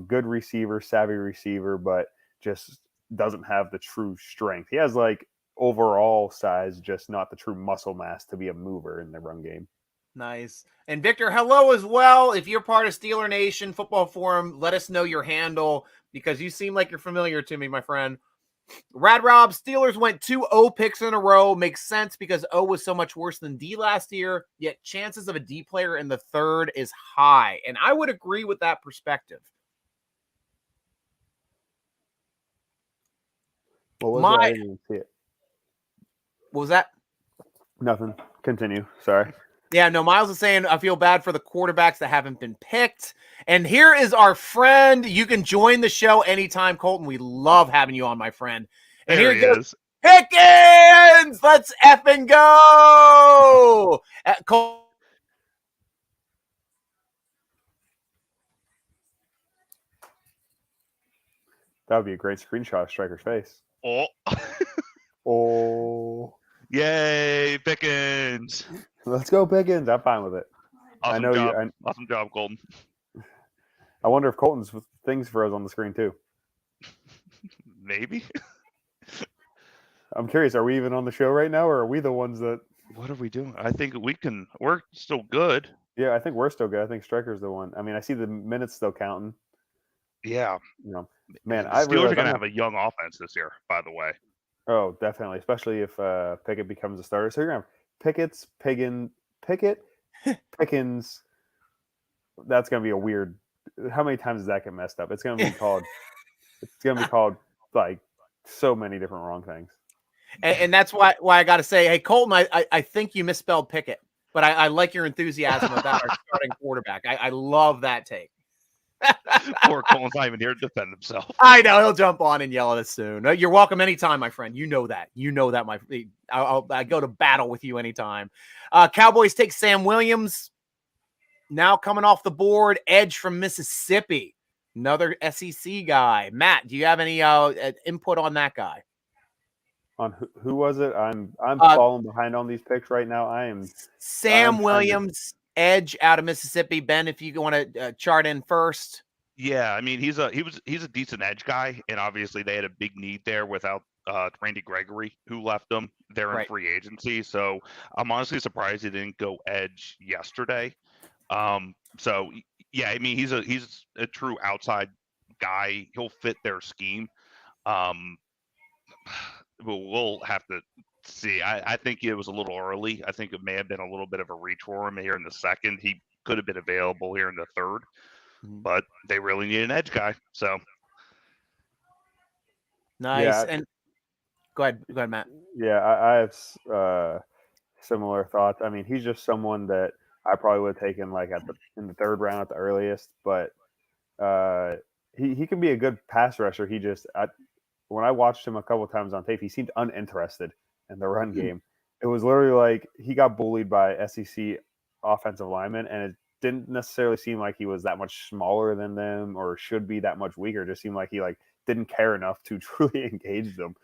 Good receiver, savvy receiver, but just doesn't have the true strength. He has like overall size, just not the true muscle mass to be a mover in the run game. Nice. And Victor, hello as well. If you're part of Steeler Nation Football Forum, let us know your handle because you seem like you're familiar to me, my friend. Rad Rob, Steelers went 2 O picks in a row. Makes sense because O was so much worse than D last year, yet chances of a D player in the third is high. And I would agree with that perspective. What was that? I didn't even see it. What was that? Nothing. Continue. Sorry. Yeah, no, Miles is saying, I feel bad for the quarterbacks that haven't been picked. And here is our friend. You can join the show anytime, Colton. We love having you on, my friend. And there he is. Pickens! Let's effing go! Colton. That would be a great screenshot of Striker's face. Oh. Oh. Yay, Pickens. Let's go, Pickens. I'm fine with it. Awesome job. Awesome job, Colton. I wonder if Colton's things froze on the screen too. Maybe. I'm curious. Are we even on the show right now, or are we the ones that? What are we doing? I think we're still good. Yeah, I think we're still good. I think Striker's the one. I mean, I see the minutes still counting. Yeah. Man, the Steelers are going to have a young offense this year, by the way. Oh, definitely, especially if Pickett becomes a starter. So you're going to have Pickett, Pickens. That's going to be a weird. How many times does that get messed up? It's going to be called. It's going to be called like so many different wrong things. And that's why I got to say, hey, Colton, I think you misspelled Pickett, but I like your enthusiasm about our starting quarterback. I love that take. Poor Colin's not even here to defend himself. I know he'll jump on and yell at us soon. You're welcome anytime, my friend. You know that. I go to battle with you anytime. Cowboys take Sam Williams. Now coming off the board, edge from Mississippi, another SEC guy. Matt, do you have any input on that guy? On who was it? I'm falling behind on these picks right now. Sam Williams. Edge out of Mississippi. Ben, if you want to chart in first. Yeah, I mean he's a decent edge guy, and obviously they had a big need there without Randy Gregory, who left them there in free agency. So I'm honestly surprised he didn't go edge yesterday. So yeah, I mean he's a true outside guy. He'll fit their scheme. But we'll have to see. I think it was a little early. I think it may have been a little bit of a reach for him here in the second. He could have been available here in the third, but they really need an edge guy. So nice. Yeah. And go ahead, Matt. Yeah, I have similar thoughts. I mean, he's just someone that I probably would have taken like in the third round at the earliest, but he can be a good pass rusher. He just when I watched him a couple of times on tape, he seemed uninterested in the run game. It was literally like he got bullied by SEC offensive linemen, and it didn't necessarily seem like he was that much smaller than them or should be that much weaker. It just seemed like he didn't care enough to truly engage them.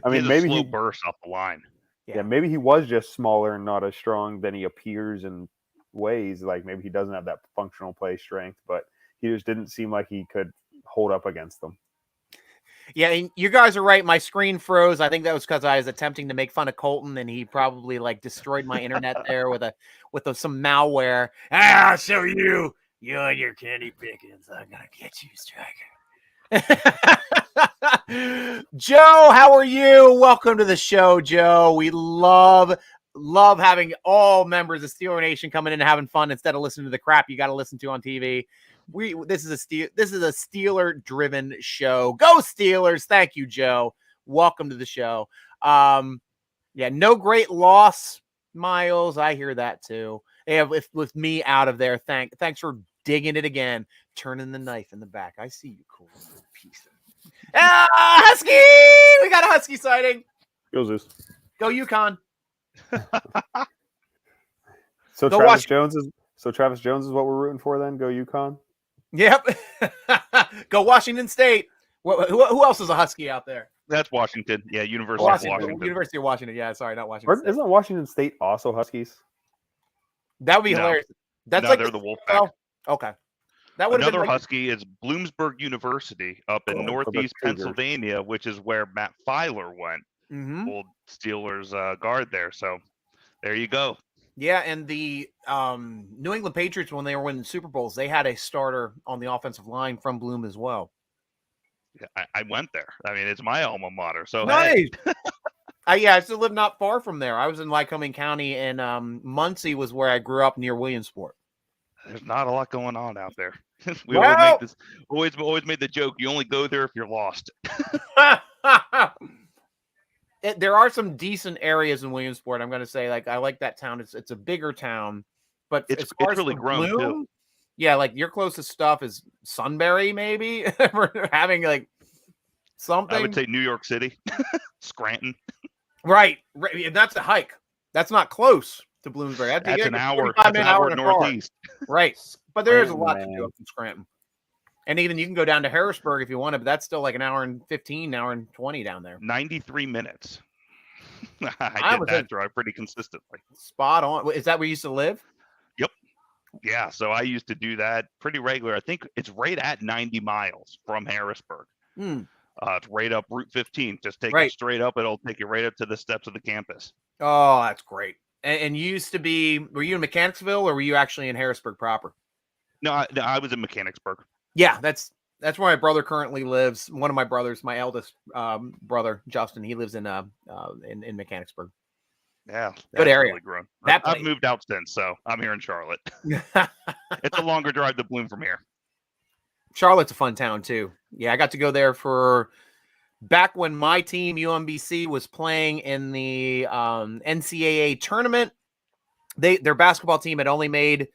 I mean, maybe he burst off the line. Yeah, maybe he was just smaller and not as strong than he appears in ways. Like maybe he doesn't have that functional play strength, but he just didn't seem like he could hold up against them. Yeah, and you guys are right. My screen froze. I think that was because I was attempting to make fun of Colton, and he probably destroyed my internet there with some malware. I'll show you and your Kenny Pickett. I'm gonna get you, Striker. Joe, how are you? Welcome to the show, Joe. We love having all members of Steeler Nation coming in and having fun instead of listening to the crap you got to listen to on TV. This is a Steeler driven show. Go Steelers. Thank you, Joe. Welcome to the show. No great loss, Miles. I hear that too. Yeah, with me out of there. Thanks for digging it again. Turning the knife in the back. I see you, cool piece. Husky! We got a Husky sighting. Go Zeus. Go UConn. So Travis Jones is what we're rooting for then? Go UConn. Yep. Go Washington State. Who else is a Husky out there? That's Washington. Yeah, University of Washington. University of Washington. Yeah, sorry, not Washington. Isn't Washington State also Huskies? That would be hilarious. They're the Wolfpack. Okay. Another Husky is Bloomsburg University up in Northeast Pennsylvania, which is where Matt Filer went. Old Steelers guard there. So there you go. Yeah, and the New England Patriots, when they were winning Super Bowls, they had a starter on the offensive line from Bloom as well. Yeah, I went there. I mean, it's my alma mater. So nice. Hey. I still live not far from there. I was in Lycoming County, and Muncie was where I grew up near Williamsport. There's not a lot going on out there. We always made the joke, you only go there if you're lost. There are some decent areas in Williamsport. I'm going to say, I like that town. It's a bigger town, but it's really grown too. Yeah, your closest stuff is Sunbury, maybe. Having something. I would say New York City, Scranton. Right. That's a hike. That's not close to Bloomsbury. That's an hour. That's an hour northeast. Right, but there is a lot to do up in Scranton. And even you can go down to Harrisburg if you want to, but that's still an hour and 15, hour and 20 down there. 93 minutes. I did that drive pretty consistently. Spot on. Is that where you used to live? Yep. Yeah, so I used to do that pretty regular. I think it's right at 90 miles from Harrisburg. It's right up Route 15. Just take it straight up. It'll take you right up to the steps of the campus. Oh, that's great. And you used to be, were you in Mechanicsville or were you actually in Harrisburg proper? No, I was in Mechanicsburg. Yeah, that's where my brother currently lives. One of my brothers, my eldest brother, Justin, he lives in Mechanicsburg. Yeah, good area. Really grown. I've moved out since, so I'm here in Charlotte. It's a longer drive to Bloom from here. Charlotte's a fun town too. Yeah, I got to go there for back when my team UMBC was playing in the NCAA tournament. Their basketball team had only made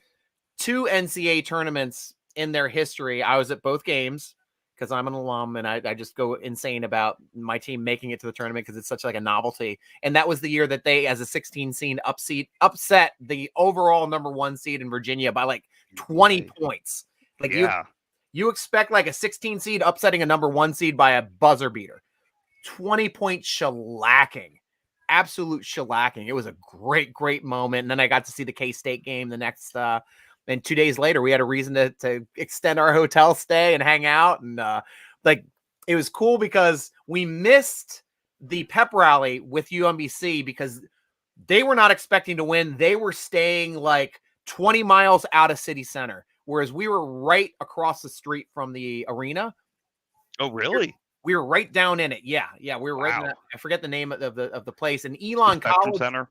2 NCAA tournaments in their history. I was at both games because I'm an alum and I just go insane about my team making it to the tournament because it's such a novelty. And that was the year that they, as a 16 seed, upset the overall number 1 seed in Virginia by 20 points. You expect a 16 seed upsetting a number 1 seed by a buzzer beater. 20-point shellacking. Absolute shellacking. It was a great moment. And then I got to see the K-State game the next And 2 days later, we had a reason to extend our hotel stay and hang out. And it was cool because we missed the pep rally with UMBC because they were not expecting to win. They were staying like 20 miles out of city center, whereas we were right across the street from the arena. Oh, really? We were right down in it. Yeah. We were right in that. I forget the name of the place. And Elon College Center.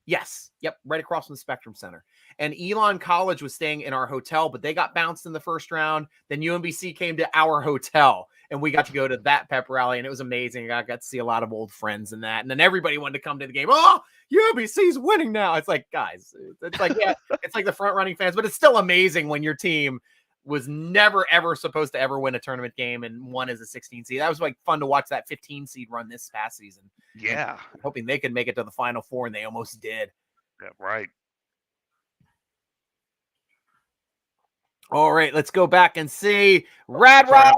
Yes. Yep. Right across from the Spectrum Center. And Elon College was staying in our hotel, but they got bounced in the first round. Then UMBC came to our hotel and we got to go to that pep rally and it was amazing. I got to see a lot of old friends in that. And then everybody wanted to come to the game. Oh, UMBC's winning now. It's like, guys, it's like, yeah, it's like the front running fans, but it's still amazing when your team was never, ever supposed to ever win a tournament game and won as a 16 seed. That was like fun to watch that 15 seed run this past season. Yeah. And hoping they could make it to the Final Four, and they almost did. Yeah, right. All right, let's go back and see. Rad Rob.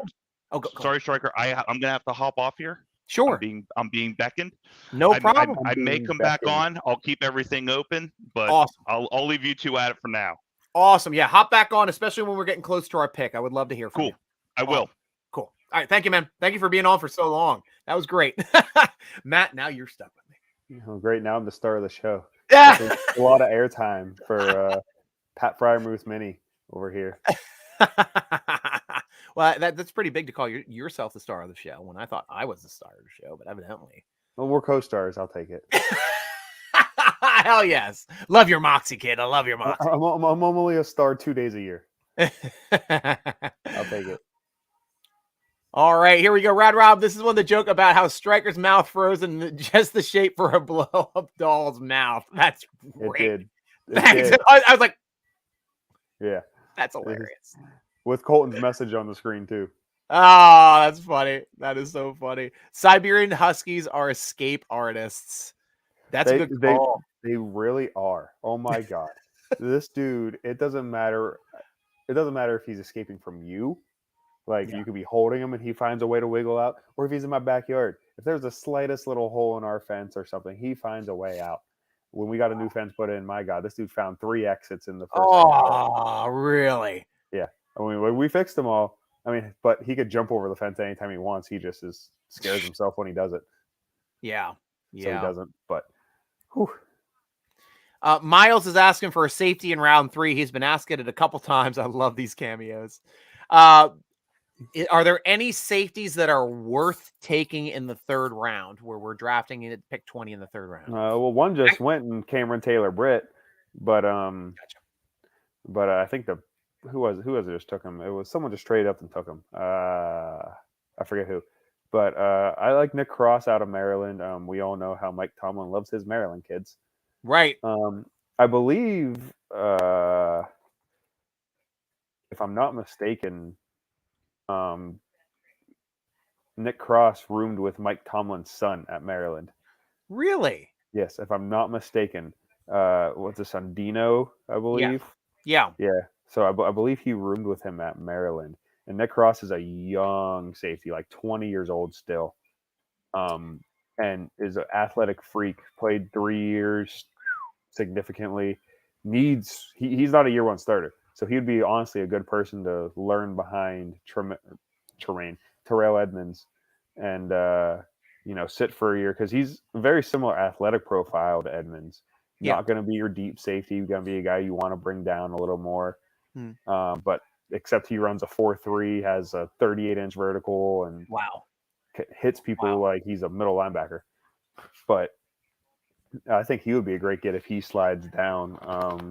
Oh, sorry, Striker. I'm going to have to hop off here. Sure. I'm being beckoned. No problem. I may come back on. I'll keep everything open, but awesome. I'll leave you two at it for now. Awesome. Yeah, hop back on, especially when we're getting close to our pick. I would love to hear from you. I will. Cool. All right. Thank you, man. Thank you for being on for so long. That was great. Matt, now you're stuck with me. Oh, great. Now I'm the star of the show. Yeah. A lot of airtime for Pat Fryermuth Mini over here. Well, that's pretty big to call yourself the star of the show when I thought I was the star of the show, but evidently. Well, we're co-stars. I'll take it. Hell yes. Love your moxie, kid. I love your moxie. I'm only a star 2 days a year. I'll take it. All right, here we go. Rad Rob, this is one of the joke about how Striker's mouth froze and just the shape for a blow-up doll's mouth. That's great. It did. Thanks. I was like, yeah. That's hilarious. With Colton's message on the screen, too. Oh, that's funny. That is so funny. Siberian Huskies are escape artists. That's a good call. They really are. Oh my God. This dude, it doesn't matter. It doesn't matter if he's escaping from you. Like you could be holding him and he finds a way to wiggle out, or if he's in my backyard. If there's the slightest little hole in our fence or something, he finds a way out. When we got a new fence put in, my God, this dude found 3 exits in the first. Oh, really? Yeah. I mean, we fixed them all. I mean, but he could jump over the fence anytime he wants. He just scares himself when he does it. Yeah. So he doesn't. But whew. Miles is asking for a safety in round 3. He's been asking it a couple times. I love these cameos. Are there any safeties that are worth taking in the 3rd round where we're drafting it at pick 20 in the 3rd round? Well, one just went in Cameron Taylor-Britt, but Gotcha. But I think who was it just took him? It was someone just traded up and took him. I forget who, but I like Nick Cross out of Maryland. We all know how Mike Tomlin loves his Maryland kids. Right. I believe, if I'm not mistaken, Nick Cross roomed with Mike Tomlin's son at Maryland. Really? Yes, if I'm not mistaken. What's his son? Dino, I believe. Yeah. So I believe he roomed with him at Maryland. And Nick Cross is a young safety, like 20 years old still. And is an athletic freak. Played 3 years significantly. He's not a year 1 starter. So he would be honestly a good person to learn behind Terrell Edmonds and sit for a year, because he's a very similar athletic profile to Edmonds. Not going to be your deep safety. Going to be a guy you want to bring down a little more. But except he runs a 4.3, has a 38-inch vertical, and hits people like he's a middle linebacker. But I think he would be a great get if he slides down.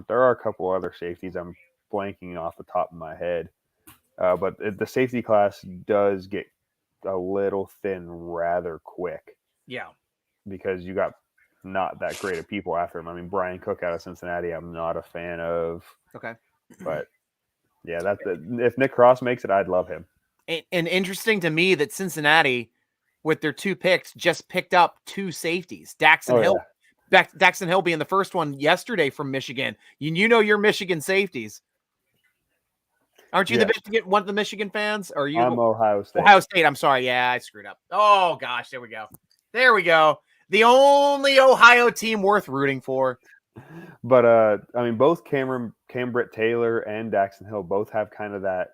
There are a couple other safeties I'm blanking off the top of my head. But the safety class does get a little thin rather quick. Yeah. Because you got not that great of people after him. I mean, Brian Cook out of Cincinnati, I'm not a fan of. Okay. But yeah, if Nick Cross makes it, I'd love him. And interesting to me that Cincinnati, with their 2 picks, just picked up 2 safeties. Daxton Hill. Yeah. Daxton Hill being the first one yesterday from Michigan. You know your Michigan safeties. Aren't you one of the Michigan fans? Or are you? I'm Ohio State. Ohio State. I'm sorry. Yeah, I screwed up. Oh gosh, there we go. The only Ohio team worth rooting for. But I mean, both Britt Taylor and Daxton Hill both have kind of that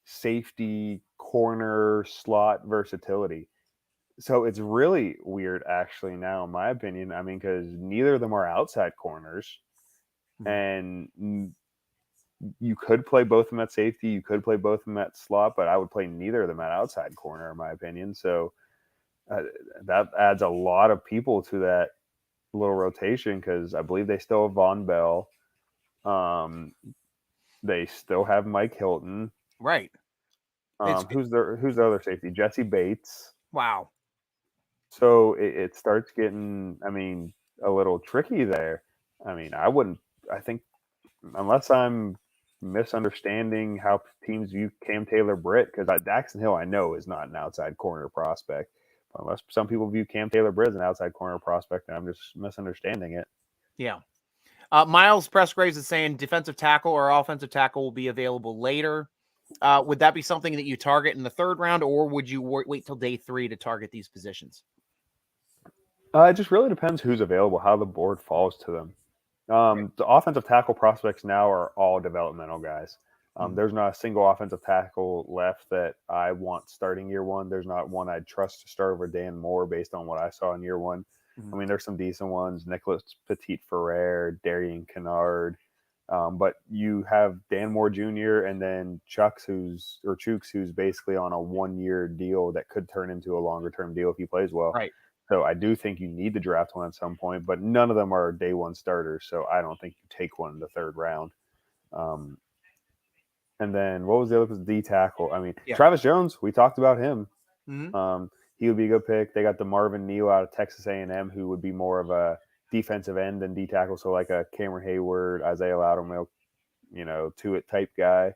safety corner slot versatility. So it's really weird, actually, now, in my opinion. I mean, because neither of them are outside corners, and you could play both of them at safety, you could play both of them at slot, but I would play neither of them at outside corner, in my opinion. So that adds a lot of people to that little rotation, because I believe they still have Von Bell. They still have Mike Hilton. Right. Who's the other safety? Jesse Bates. Wow. So it starts getting, I mean, a little tricky there. I mean, I think, unless I'm misunderstanding how teams view Cam Taylor-Britt, because Daxton Hill, I know, is not an outside corner prospect. But unless some people view Cam Taylor-Britt as an outside corner prospect, and I'm just misunderstanding it. Yeah. Miles Pressgraves is saying defensive tackle or offensive tackle will be available later. Would that be something that you target in the third round, or would you wait till day 3 to target these positions? It just really depends who's available, how the board falls to them. The offensive tackle prospects now are all developmental guys. There's not a single offensive tackle left that I want starting year one. There's not one I'd trust to start over Dan Moore based on what I saw in year one. I mean, there's some decent ones: Nicholas Petit-Ferrer, Darian Kennard. But you have Dan Moore Jr. and then Chooks, who's basically on a 1-year deal that could turn into a longer-term deal if he plays well. Right. So I do think you need to draft one at some point, but none of them are day one starters. So I don't think you take one in the third round. And then what was the other D tackle? I mean, Travis Jones, we talked about him. He would be a good pick. They got the Marvin Neal out of Texas A&M, who would be more of a defensive end than D tackle. So like a Cameron Hayward, Isaiah Loudermilk, Tuitt type guy.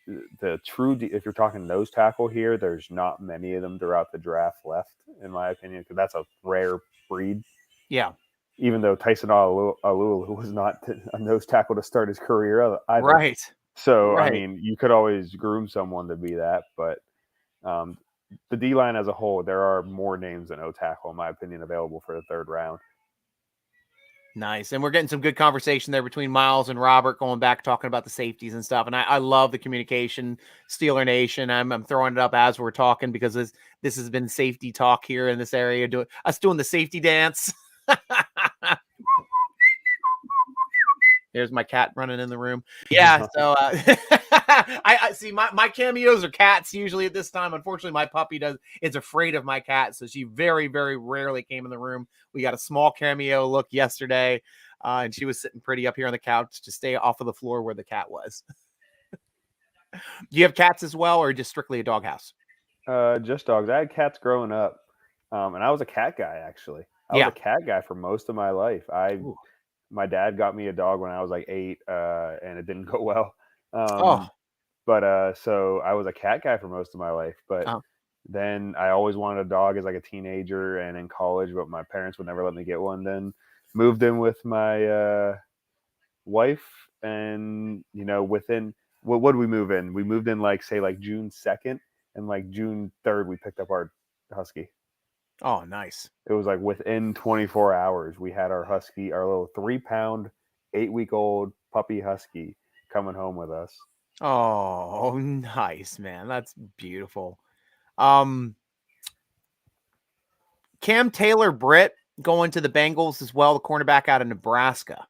If you're talking nose tackle here, there's not many of them throughout the draft left, in my opinion, because that's a rare breed. Yeah. Even though Tyson Alulu was not a nose tackle to start his career either. Right. So, I mean, you could always groom someone to be that, but the D-line as a whole, there are more names than O tackle, in my opinion, available for the third round. Nice. And we're getting some good conversation there between Miles and Robert, going back, talking about the safeties and stuff. And I love the communication, Steeler Nation. I'm throwing it up as we're talking, because this has been safety talk here in this area, doing the safety dance. There's my cat running in the room. Yeah. So I see my cameos are cats usually at this time. Unfortunately, my puppy is afraid of my cat. So she very, very rarely came in the room. We got a small cameo look yesterday, and she was sitting pretty up here on the couch to stay off of the floor where the cat was. Do you have cats as well, or just strictly a doghouse? Just dogs. I had cats growing up, and I was a cat guy, actually. I was a cat guy for most of my life. My dad got me a dog when I was like 8, and it didn't go well. But so I was a cat guy for most of my life. But then I always wanted a dog as like a teenager and in college, but my parents would never let me get one. Then moved in with my wife, and within what did we move in? We moved in like June 2nd, and like June 3rd we picked up our husky. Oh, nice. It was like within 24 hours, we had our husky, our little 3-pound, 8-week-old puppy husky coming home with us. Oh, nice, man. That's beautiful. Cam Taylor-Britt going to the Bengals as well, the cornerback out of Nebraska.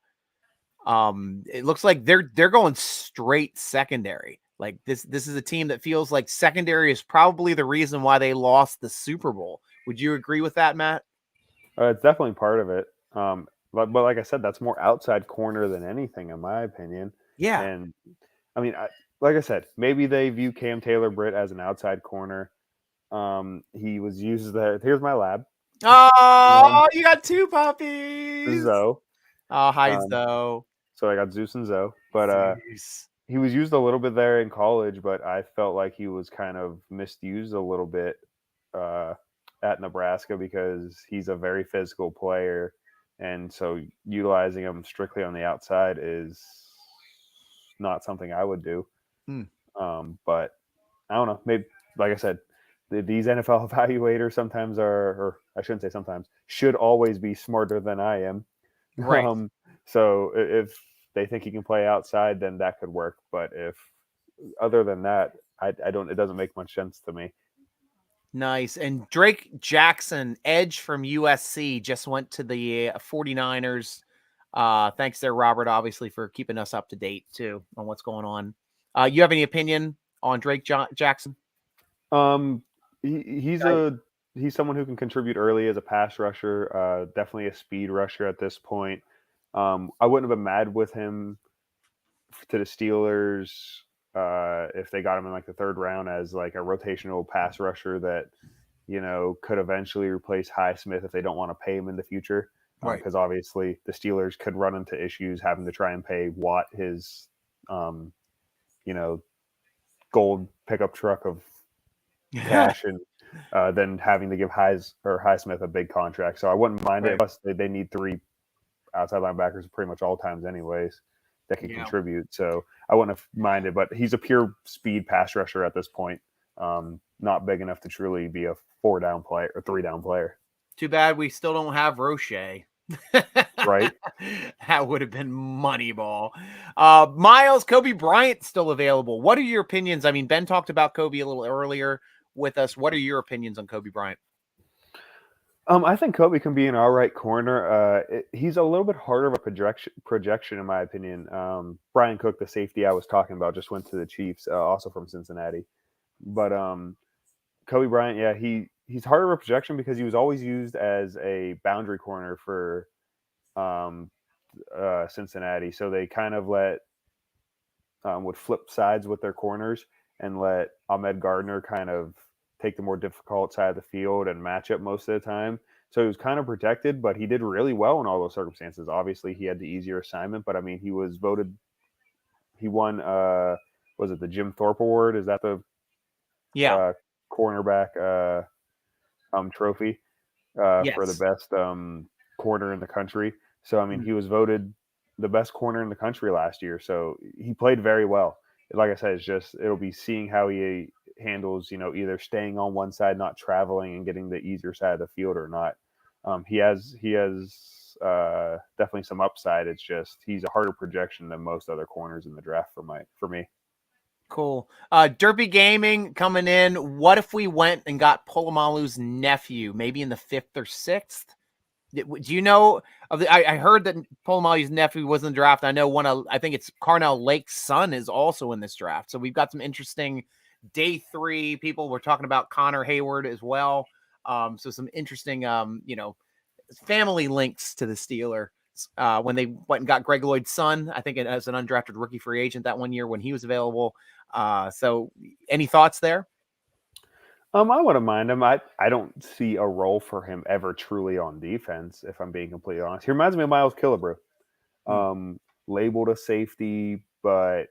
It looks like they're going straight secondary. Like this is a team that feels like secondary is probably the reason why they lost the Super Bowl. Would you agree with that, Matt? It's definitely part of it. But like I said, that's more outside corner than anything, in my opinion. Yeah. And I mean, like I said, maybe they view Cam Taylor-Britt as an outside corner. He was used there. Here's my lab. Oh, you got 2 puppies. Zoe. Oh, hi, Zoe. So I got Zeus and Zoe. But he was used a little bit there in college, but I felt like he was kind of misused a little bit at Nebraska, because he's a very physical player, and so utilizing him strictly on the outside is not something I would do. But I don't know. Maybe, like I said, these NFL evaluators sometimes are, or I shouldn't say sometimes, should always be smarter than I am. Right. So if they think he can play outside, then that could work. But if other than that, I don't. It doesn't make much sense to me. Nice. And Drake Jackson, edge from USC, just went to the 49ers. Thanks there, Robert, obviously, for keeping us up to date, too, on what's going on. You have any opinion on Drake Jackson? He's someone who can contribute early as a pass rusher, definitely a speed rusher at this point. I wouldn't have been mad with him to the Steelers if they got him in like the third round as like a rotational pass rusher that, you know, could eventually replace Highsmith if they don't want to pay him in the future. Because obviously the Steelers could run into issues having to try and pay Watt his, you know, gold pickup truck of cash and then having to give Highsmith a big contract. So I wouldn't mind it. Plus, they need 3 outside linebackers pretty much all times anyways that can contribute. So I wouldn't have minded, but he's a pure speed pass rusher at this point. Not big enough to truly be a 4-down player or 3-down player. Too bad we still don't have Roche. Right. That would have been Moneyball. Miles, Kobe Bryant still available. What are your opinions? I mean, Ben talked about Kobe a little earlier with us. What are your opinions on Kobe Bryant? I think Kobe can be an all right corner. He's a little bit harder of a projection in my opinion. Brian Cook, the safety I was talking about, just went to the Chiefs, also from Cincinnati. But Kobe Bryant, yeah, he's harder of a projection because he was always used as a boundary corner for Cincinnati. So they kind of would flip sides with their corners and let Ahmed Gardner kind of take the more difficult side of the field and match up most of the time. So he was kind of protected, but he did really well in all those circumstances. Obviously, he had the easier assignment, but I mean, he won, was it the Jim Thorpe Award? Is that the cornerback trophy for the best corner in the country? So, I mean, he was voted the best corner in the country last year. So he played very well. Like I said, it'll be seeing how he handles, you know, either staying on one side, not traveling and getting the easier side of the field or not. He has definitely some upside. It's just, he's a harder projection than most other corners in the draft for me. Cool. Derpy Gaming coming in. What if we went and got Polamalu's nephew, maybe in the 5th or 6th? Do you know of the? I heard that Polamalu's nephew was in the draft. I know I think it's Carnell Lake's son is also in this draft. So we've got some interesting day 3 people. We're talking about Connor Hayward as well. So some interesting, you know, family links to the Steelers. When they went and got Greg Lloyd's son, I think it as an undrafted rookie free agent that one year when he was available. So any thoughts there? I wouldn't mind him. I don't see a role for him ever truly on defense, if I'm being completely honest. He reminds me of Miles Killebrew. Labeled a safety, but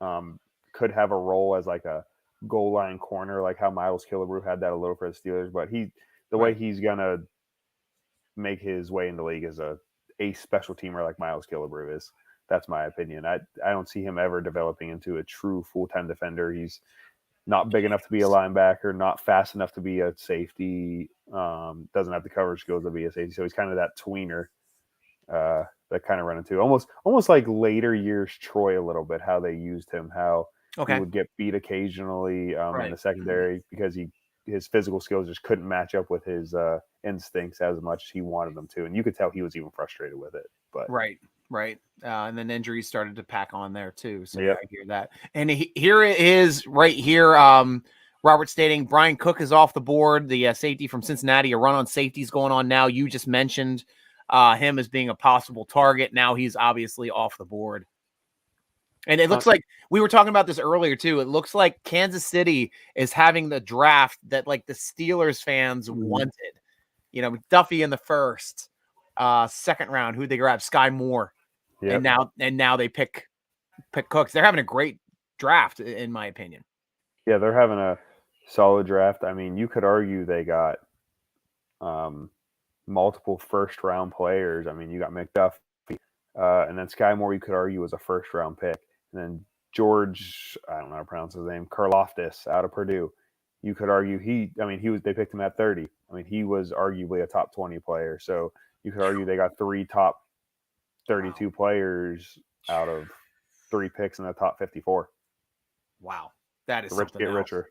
could have a role as like a goal line corner, like how Miles Killebrew had that a little for the Steelers. But the way he's gonna make his way in the league is a special teamer like Miles Killebrew is. That's my opinion. I don't see him ever developing into a true full-time defender. He's not big enough to be a linebacker, not fast enough to be a safety, doesn't have the coverage skills to be a safety. So he's kind of that tweener that kind of run into almost like later years Troy a little bit, how they used him, how he would get beat occasionally in the secondary because his physical skills just couldn't match up with his instincts as much as he wanted them to. And you could tell he was even frustrated with it. But Right. And then injuries started to pack on there too. So I hear that. And here it is right here. Robert stating Brian Cook is off the board. The safety from Cincinnati, a run on safety is going on now. You just mentioned him as being a possible target. Now he's obviously off the board. And it looks like we were talking about this earlier too. It looks like Kansas City is having the draft that like the Steelers fans wanted. You know, Duffy in the 1st, 2nd round. Who'd they grab? Skye Moore. Yep. And now they pick Cooks. They're having a great draft, in my opinion. Yeah, they're having a solid draft. I mean, you could argue they got multiple 1st-round players. I mean, you got McDuffie, and then Skye Moore, you could argue, was a 1st-round pick. And then George, I don't know how to pronounce his name, Karlaftis out of Purdue. You could argue they picked him at 30. I mean, he was arguably a top 20 player. So you could argue they got 3 top 32 players out of 3 picks in the top 54. Wow. That is The rich something get else. richer.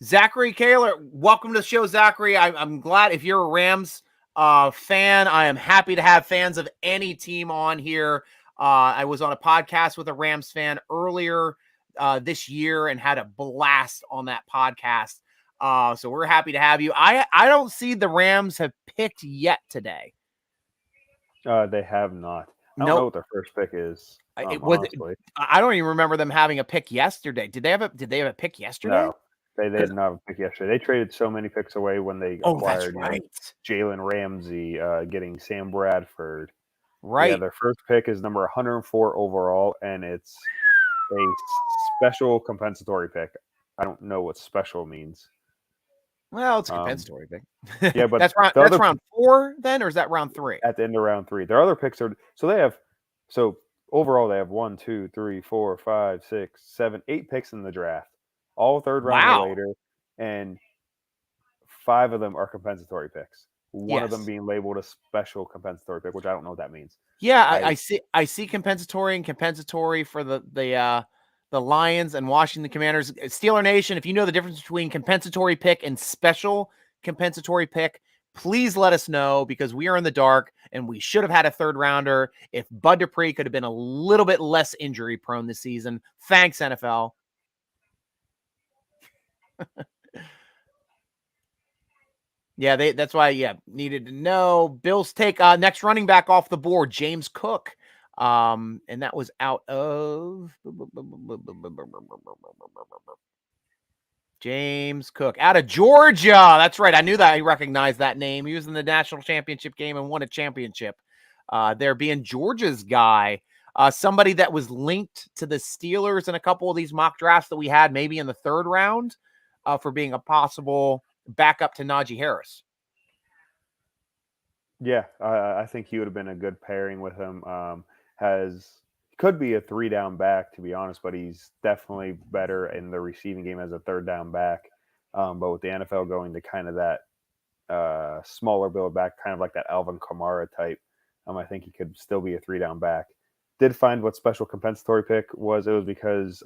Zachary Kaler, welcome to the show, Zachary. I'm glad if you're a Rams fan. I am happy to have fans of any team on here. I was on a podcast with a Rams fan earlier this year and had a blast on that podcast. So we're happy to have you. I don't see the Rams have picked yet today. They have not. I don't know what their first pick is. I don't even remember them having a pick yesterday. Did they have a pick yesterday? No, they didn't have a pick yesterday. They traded so many picks away when they acquired Jalen Ramsey, getting Sam Bradford. Right. Yeah, their first pick is number 104 overall, and it's a special compensatory pick. I don't know what special means. Well, it's a compensatory pick. Yeah, but that's round 4 then, or is that round 3? At the end of round 3. Their other picks are overall they have 1, 2, 3, 4, 5, 6, 7, 8 picks in the draft, all third round or later, and 5 of them are compensatory picks. One of them being labeled a special compensatory pick, which I don't know what that means. Yeah, I see compensatory for the Lions and Washington Commanders. Steeler Nation, if you know the difference between compensatory pick and special compensatory pick, please let us know, because we are in the dark and we should have had a third rounder if Bud Dupree could have been a little bit less injury prone this season. Thanks, NFL. Yeah, that's why, needed to know. Bills take next running back off the board, James Cook. And that was out of James Cook out of Georgia. That's right. I knew that. I recognized that name. He was in the national championship game and won a championship. There being Georgia's guy, somebody that was linked to the Steelers in a couple of these mock drafts that we had, maybe in the 3rd round, for being a possible backup to Najee Harris. Yeah, I think he would have been a good pairing with him. Could be a 3-down back, to be honest, but he's definitely better in the receiving game as a 3rd-down back. But with the NFL going to kind of that smaller build back, kind of like that Alvin Kamara type, I think he could still be a 3-down back. Did find what special compensatory pick was. It was because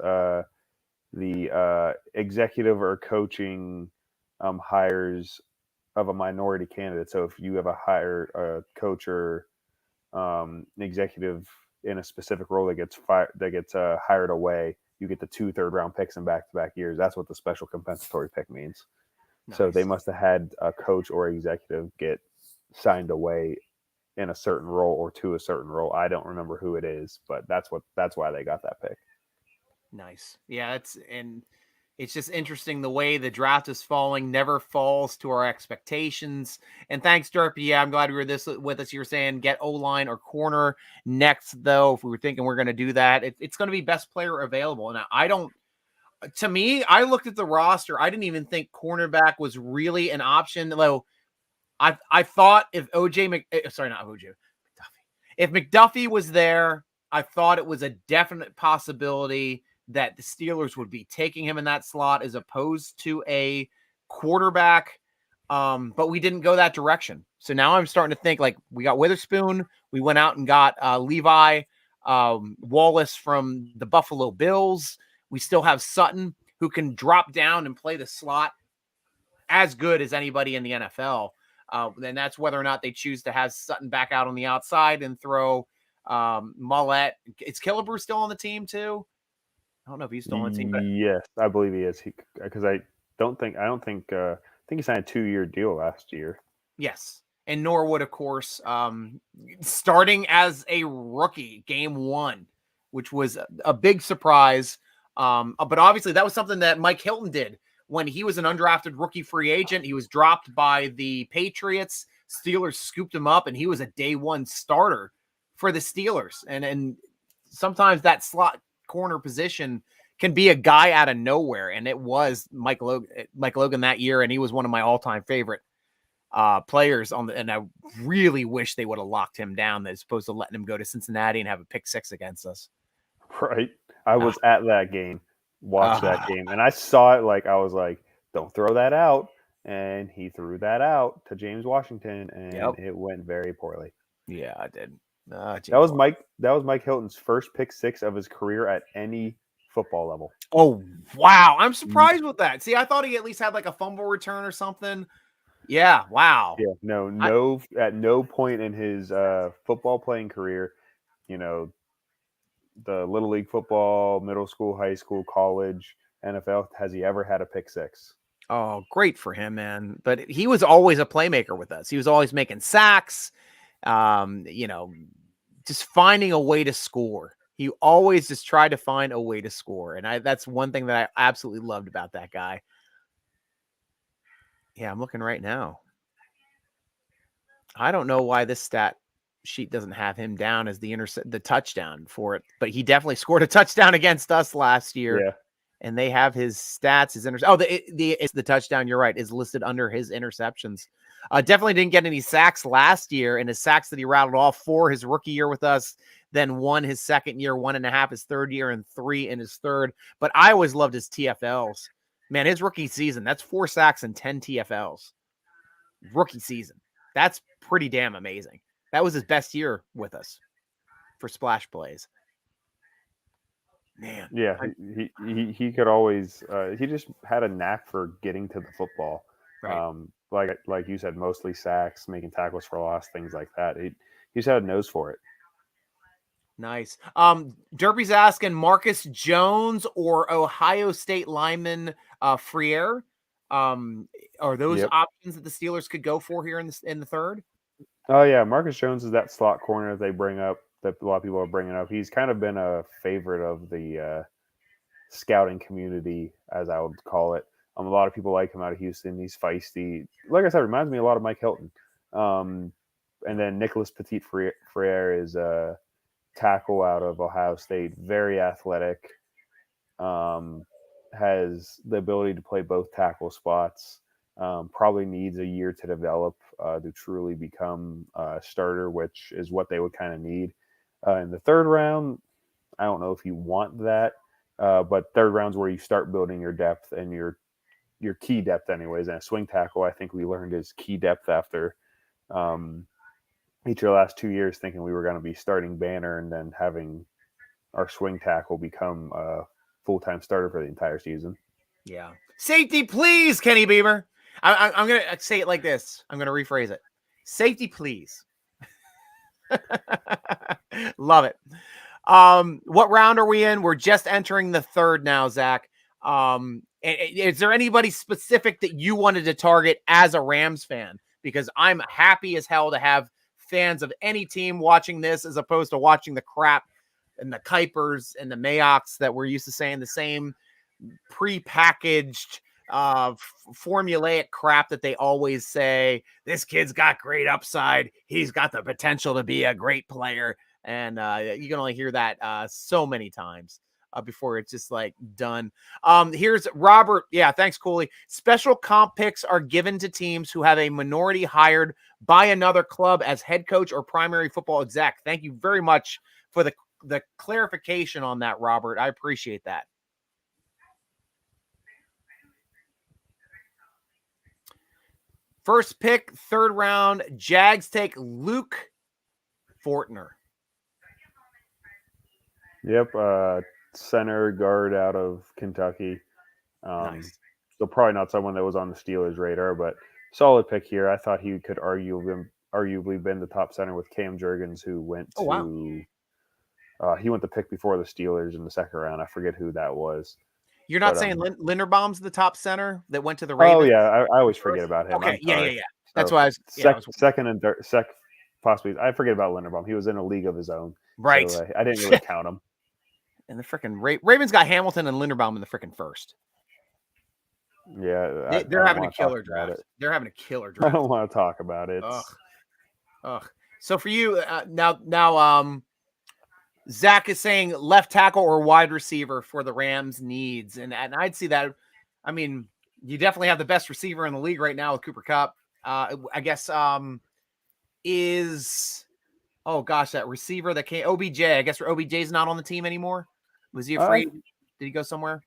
the executive or coaching hires of a minority candidate. So if you have a coach or executive in a specific role that gets hired away, you get the 2 third-round picks in back-to-back years. That's what the special compensatory pick means. Nice. So they must have had a coach or executive get signed away in a certain role or to a certain role. I don't remember who it is, but that's why they got that pick. Nice. Yeah, it's just interesting the way the draft is falling, never falls to our expectations. And thanks, Derpy. Yeah, I'm glad you were with us. You were saying get O-line or corner next, though. If we were thinking we're going to do that, it's going to be best player available. And to me, I looked at the roster. I didn't even think cornerback was really an option. Though I thought if if McDuffie was there, I thought it was a definite possibility that the Steelers would be taking him in that slot as opposed to a quarterback. But we didn't go that direction. So now I'm starting to think, like, we got Witherspoon. We went out and got Levi Wallace from the Buffalo Bills. We still have Sutton, who can drop down and play the slot as good as anybody in the NFL. And that's whether or not they choose to have Sutton back out on the outside and throw Mollett. Is Killebrew still on the team too? I don't know if he's still on the team. But yes, I believe he is. Because I think he signed a 2-year deal last year. Yes. And Norwood, of course, starting as a rookie game 1, which was a big surprise. But obviously that was something that Mike Hilton did when he was an undrafted rookie free agent. He was dropped by the Patriots. Steelers scooped him up, and he was a day 1 starter for the Steelers. And sometimes that slot corner position can be a guy out of nowhere. And it was Mike Logan that year. And he was one of my all-time favorite players and I really wish they would have locked him down as opposed to letting him go to Cincinnati and have a pick 6 against us. Right. I was at that game, watched that game, and I saw it. I was like, don't throw that out. And he threw that out to James Washington, and it went very poorly. Yeah, I did. That was Mike Hilton's first pick six of his career at any football level. Oh, wow. I'm surprised with that. See, I thought he at least had like a fumble return or something. Yeah, wow. Yeah, at no point in his football playing career, the Little League football, middle school, high school, college, NFL, has he ever had a pick six. Oh, great for him, man. But he was always a playmaker with us. He was always making sacks, just finding a way to score. He always just tried to find a way to score. And that's one thing that I absolutely loved about that guy. Yeah, I'm looking right now. I don't know why this stat sheet doesn't have him down as the touchdown for it, but he definitely scored a touchdown against us last year. Yeah. And they have his stats, it's the touchdown. You're right, is listed under his interceptions. Definitely didn't get any sacks last year, and his sacks that he rattled off 4 his rookie year with us, then 1 his second year, 1.5 his third year, and 3 in his third. But I always loved his TFLs. Man, his rookie season, that's 4 sacks and 10 TFLs. Rookie season. That's pretty damn amazing. That was his best year with us for splash plays. Man, yeah, he could always. He just had a knack for getting to the football. Right. Like you said, mostly sacks, making tackles for loss, things like that. He just had a nose for it. Nice. Derpy's asking Marcus Jones or Ohio State lineman Freire. Are those options that the Steelers could go for here in the third? Oh yeah, Marcus Jones is that slot corner they bring up. That a lot of people are bringing up. He's kind of been a favorite of the scouting community, as I would call it. A lot of people like him out of Houston. He's feisty. Like I said, reminds me a lot of Mike Hilton. And then Nicholas Petit-Frere is a tackle out of Ohio State. Very athletic. Has the ability to play both tackle spots. Probably needs a year to develop to truly become a starter, which is what they would kind of need. In the third round, I don't know if you want that, but third round's where you start building your depth and your key depth anyways. And a swing tackle, I think we learned is key depth after each of the last 2 years thinking we were going to be starting Banner and then having our swing tackle become a full-time starter for the entire season. Yeah. Safety, please, Kenny Beaver. I'm going to say it like this. I'm going to rephrase it. Safety, please. Love it. What round are we in? We're just entering the third now, Zach. Is there anybody specific that you wanted to target as a Rams fan? Because I'm happy as hell to have fans of any team watching this as opposed to watching the crap and the Kuipers and the Mayocs that we're used to saying the same pre-packaged formulaic crap that they always say. This kid's got great upside. He's got the potential to be a great player. And you can only hear that so many times before it's just like done. Here's Robert. Yeah, thanks, Cooley. Special comp picks are given to teams who have a minority hired by another club as head coach or primary football exec. Thank you very much for the clarification on that, Robert. I appreciate that. First pick, third round, Jags take Luke Fortner. Yep, center guard out of Kentucky. Nice. So probably not someone that was on the Steelers' radar, but solid pick here. I thought he could arguably been the top center with Cam Jurgens, who went to. Oh, wow. He went the pick before the Steelers in the second round. I forget who that was. You're not saying Linderbaum's the top center that went to the Ravens? Oh yeah, I always forget about him. Okay, yeah. So That's why I was second and third. Possibly, I forget about Linderbaum. He was in a league of his own, right? So I didn't really count him. And the freaking Ravens got Hamilton and Linderbaum in the freaking first. Yeah, they're having a killer draft. They're having a killer draft. I don't want to talk about it. Ugh. So for you now, Zach is saying left tackle or wide receiver for the Rams needs, and I'd see that. I mean, you definitely have the best receiver in the league right now with Cooper Kupp. I guess that receiver that came OBJ. I guess OBJ's not on the team anymore. Was he afraid? Did he go somewhere?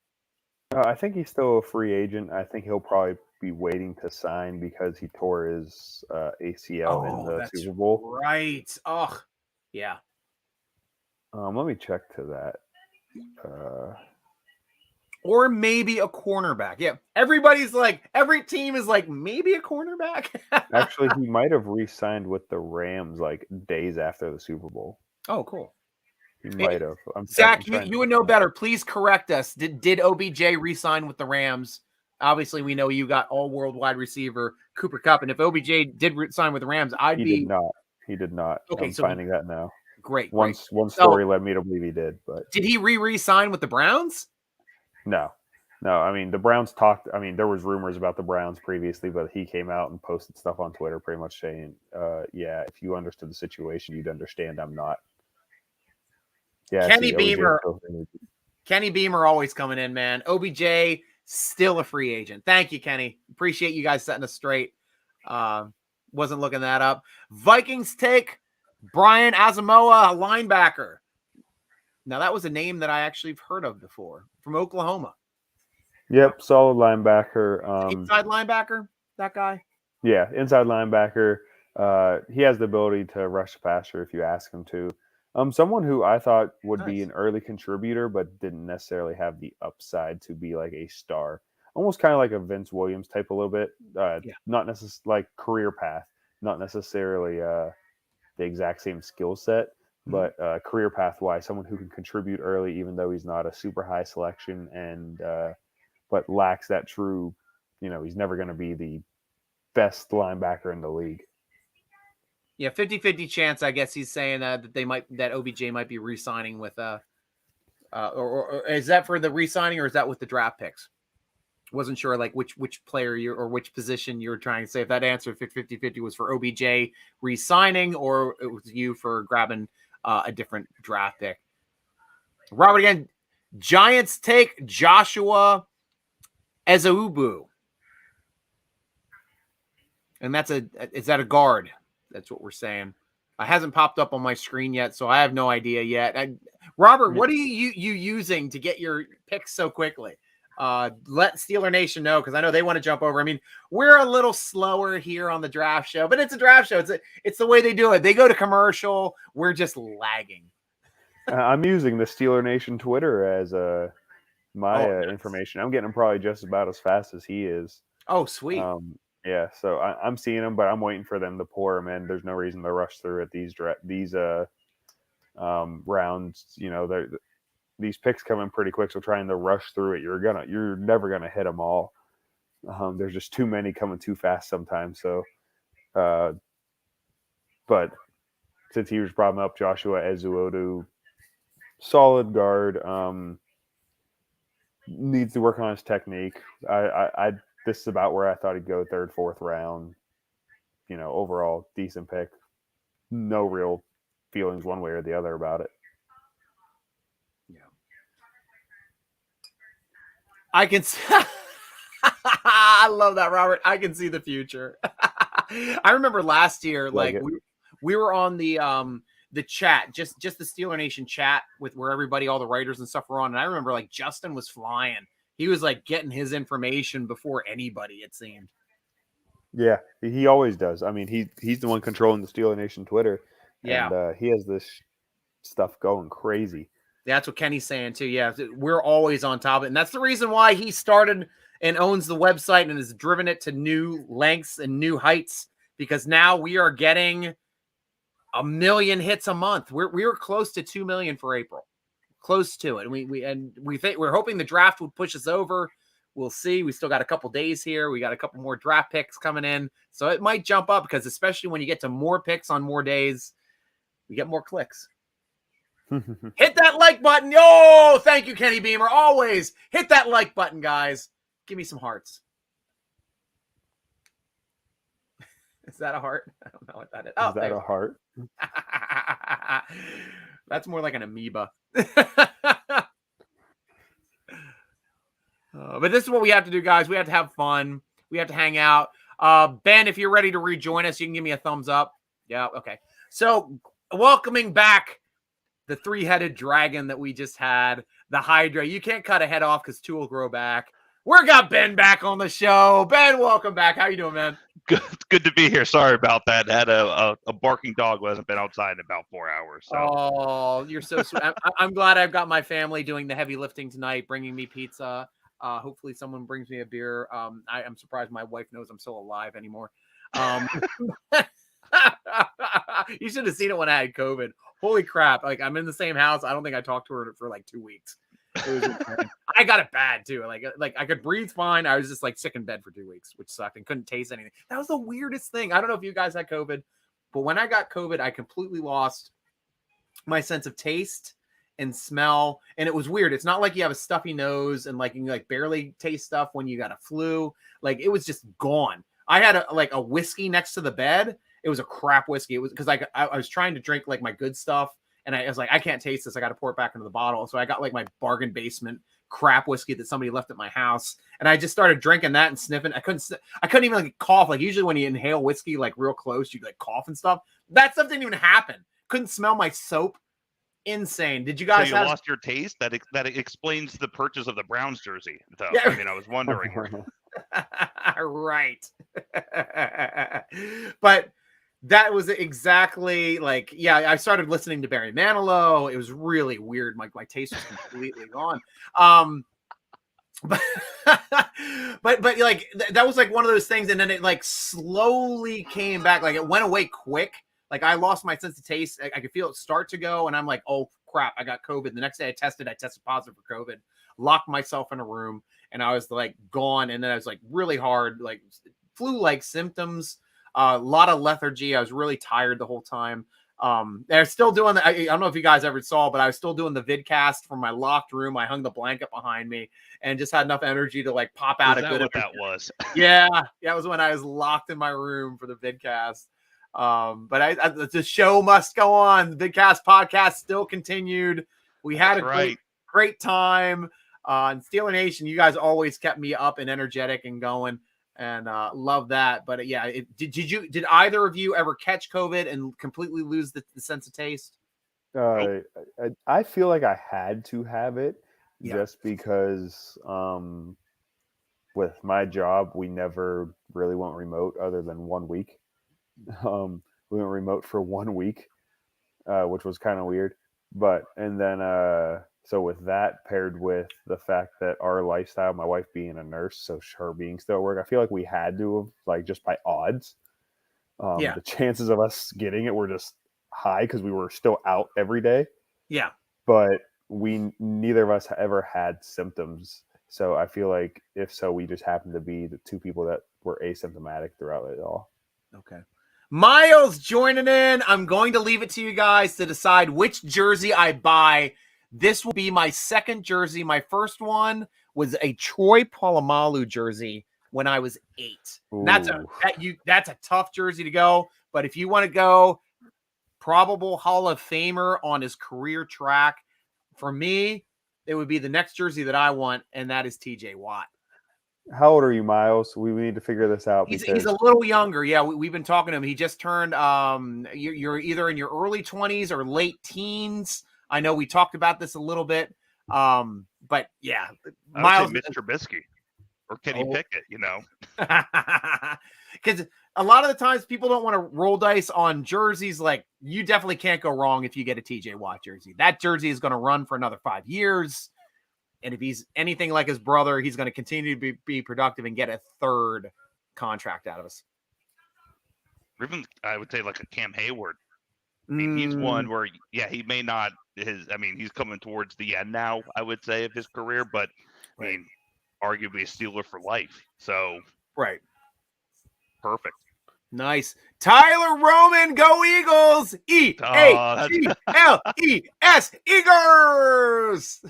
I think he's still a free agent. I think he'll probably be waiting to sign because he tore his ACL in the Super Bowl. Right. Oh, yeah. Let me check to that. Or maybe a cornerback. Yeah. Every team is like, maybe a cornerback. Actually, he might have re-signed with the Rams like days after the Super Bowl. Oh, cool. He might have. Zach, you would know better. Please correct us. Did OBJ re-sign with the Rams? Obviously, we know you got all-world wide receiver Cooper Kupp, and if OBJ did sign with the Rams, He did not. He did not. Okay, I'm finding that now. Great. One story led me to believe he did, but did he re-sign with the Browns? No. I mean, the Browns talked. I mean, there was rumors about the Browns previously, but he came out and posted stuff on Twitter, pretty much saying, "Yeah, if you understood the situation, you'd understand. I'm not." Yeah, Kenny Beamer always coming in, man. OBJ still a free agent. Thank you, Kenny. Appreciate you guys setting us straight. Wasn't looking that up. Vikings take Brian Asamoah, a linebacker. Now that was a name that I actually have heard of before, from Oklahoma. Yep, solid linebacker. Inside linebacker, that guy. Yeah, inside linebacker. He has the ability to rush the passer if you ask him to. Someone who I thought would be an early contributor, but didn't necessarily have the upside to be like a star. Almost kind of like a Vince Williams type a little bit. Not necessarily like career path, not necessarily the exact same skill set, but career path wise, someone who can contribute early, even though he's not a super high selection and but lacks that true, he's never going to be the best linebacker in the league. Yeah, 50-50 chance, I guess he's saying that OBJ might be re-signing with or is that for the re-signing or is that with the draft picks? Wasn't sure like which player or which position you were trying to say. If that answer 50-50 was for OBJ re-signing or it was you for grabbing a different draft pick. Robert again, Giants take Joshua Ezeubu. And is that a guard? That's what we're saying. It hasn't popped up on my screen yet, so I have no idea yet. Robert, what are you using to get your picks so quickly? Let Steeler Nation know, because I know they want to jump over. I mean, we're a little slower here on the draft show, but it's a draft show. It's the way they do it. They go to commercial. We're just lagging. I'm using the Steeler Nation Twitter as my information. I'm getting them probably just about as fast as he is. Oh, sweet. Yeah, so I'm seeing them, but I'm waiting for them to pour them in. There's no reason to rush through at these rounds. These picks come in pretty quick, so trying to rush through it, you're never gonna hit them all. There's just too many coming too fast sometimes. So, but since he was brought up, Joshua Ezeudu, solid guard, needs to work on his technique. This is about where I thought he'd go, third, fourth round. Overall decent pick. No real feelings one way or the other about it. Yeah, I can. I love that, Robert. I can see the future. I remember last year, we were on the chat, just the Steeler Nation chat with where everybody, all the writers and stuff were on, and I remember like Justin was flying. He was like getting his information before anybody, it seemed. Yeah, he always does. I mean, he's the one controlling the Steeler Nation Twitter. Yeah. And he has this stuff going crazy. That's what Kenny's saying too. Yeah, we're always on top of it. And that's the reason why he started and owns the website and has driven it to new lengths and new heights, because now we are getting 1 million hits a month. We're close to 2 million for April. Close to it. And we think we're hoping the draft would push us over. We'll see. We still got a couple days here. We got a couple more draft picks coming in. So it might jump up, because especially when you get to more picks on more days, we get more clicks. Hit that like button. Oh, thank you, Kenny Beamer. Always hit that like button, guys. Give me some hearts. Is that a heart? I don't know what that is. Is that a heart? That's more like an amoeba. But this is what we have to do, guys. We have to have fun. We have to hang out. Ben, if you're ready to rejoin us, you can give me a thumbs up. Yeah, okay. So welcoming back the three-headed dragon that we just had, the Hydra. You can't cut a head off because two will grow back. We got Ben back on the show. Ben, welcome back. How you doing, man? Good to be here. Sorry about that. Had a barking dog who hasn't been outside in about 4 hours. So. Oh, you're so sweet. I'm glad I've got my family doing the heavy lifting tonight, bringing me pizza. Hopefully someone brings me a beer. I'm surprised my wife knows I'm still alive anymore. You should have seen it when I had COVID. Holy crap. Like, I'm in the same house. I don't think I talked to her for like 2 weeks. It was I got it bad too. Like I could breathe fine. I was just like sick in bed for 2 weeks, which sucked, and couldn't taste anything. That was the weirdest thing. I don't know if you guys had COVID, but when I got COVID, I completely lost my sense of taste and smell. And it was weird. It's not like you have a stuffy nose and like you like barely taste stuff when you got a flu. Like, it was just gone. I had a whiskey next to the bed. It was a crap whiskey. It was because I was trying to drink like my good stuff. And I was like, I can't taste this. I got to pour it back into the bottle. So I got like my bargain basement crap whiskey that somebody left at my house. And I just started drinking that and sniffing. I couldn't even like cough. Like, usually when you inhale whiskey, like real close, you like cough and stuff. That stuff didn't even happen. Couldn't smell my soap. Insane. Did you guys lost your taste? That explains the purchase of the Browns jersey, though. Yeah. I mean, I was wondering. Right. But that was exactly like, yeah, I started listening to Barry Manilow. It was really weird. My taste was completely gone. But like that was like one of those things. And then it like slowly came back. Like, it went away quick. Like, I lost my sense of taste. I could feel it start to go. And I'm like, oh crap, I got COVID. The next day I tested positive for COVID, locked myself in a room, and I was like gone. And then I was like really hard, like flu-like symptoms. A lot of lethargy. I was really tired the whole time. They're still doing the, I don't know if you guys ever saw, but I was still doing the vidcast from my locked room. I hung the blanket behind me and just had enough energy to like pop out a good. What that was? Yeah, that was when I was locked in my room for the vidcast. But the show must go on. The vidcast podcast still continued. We had a great time. And Steeler Nation, you guys always kept me up and energetic and going. And love that. But yeah, did either of you ever catch COVID and completely lose the sense of taste? I feel like I had to have it just because with my job, we never really went remote other than 1 week. We went remote for 1 week, which was kind of weird. So with that paired with the fact that our lifestyle, my wife being a nurse, so her being still at work, I feel like we had to have, like, just by odds. The chances of us getting it were just high because we were still out every day. Yeah. But neither of us ever had symptoms. So I feel like if so, we just happened to be the two people that were asymptomatic throughout it all. Okay. Miles joining in. I'm going to leave it to you guys to decide which jersey I buy. This will be my second jersey. My first one was a Troy Polamalu jersey when I was 8. That's a tough jersey to go. But if you want to go probable Hall of Famer on his career track, for me, it would be the next jersey that I want, and that is TJ Watt. How old are you, Miles? We need to figure this out. He's a little younger. Yeah, we've been talking to him. He just turned you're either in your early 20s or late teens. I know we talked about this a little bit, but yeah, Miles, Mr. Trubisky or Kenny Pickett, because a lot of the times people don't want to roll dice on jerseys. Like, you definitely can't go wrong if you get a TJ Watt jersey. That jersey is going to run for another 5 years, and if he's anything like his brother, he's going to continue to be productive and get a third contract out of us. Or even, I would say, like a Cam Hayward. I mean, he's one where, he may not he's coming towards the end now, I would say, of his career, but I mean, arguably a Steeler for life. So, right. Perfect. Nice. Tyler Roman, go Eagles! E-A-G-L-E-S, Eagles!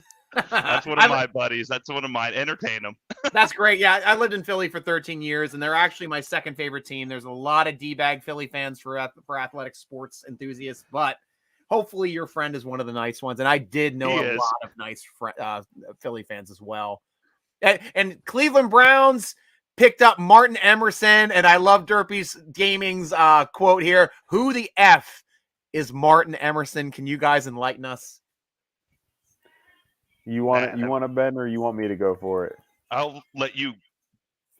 That's one of my buddies. That's one of mine. Entertain them. That's great. Yeah, I lived in Philly for 13 years, and they're actually my second favorite team. There's a lot of D-bag Philly fans for athletic sports enthusiasts, but hopefully your friend is one of the nice ones. And I did know a lot of nice Philly fans as well. And Cleveland Browns picked up Martin Emerson, and I love Derpy's Gaming's quote here. Who the F is Martin Emerson? Can you guys enlighten us? You want it? You want to, Ben, or you want me to go for it? I'll let you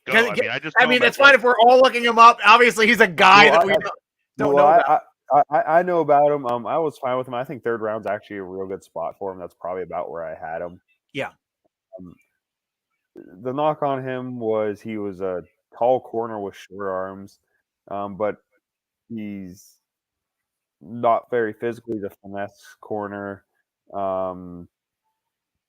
go. I mean, it's fine if we're all looking him up. Obviously, he's a guy that we don't know about. I know about him. I was fine with him. I think third round's actually a real good spot for him. That's probably about where I had him. Yeah. The knock on him was he was a tall corner with short arms, but he's not very physical. He's a finesse corner.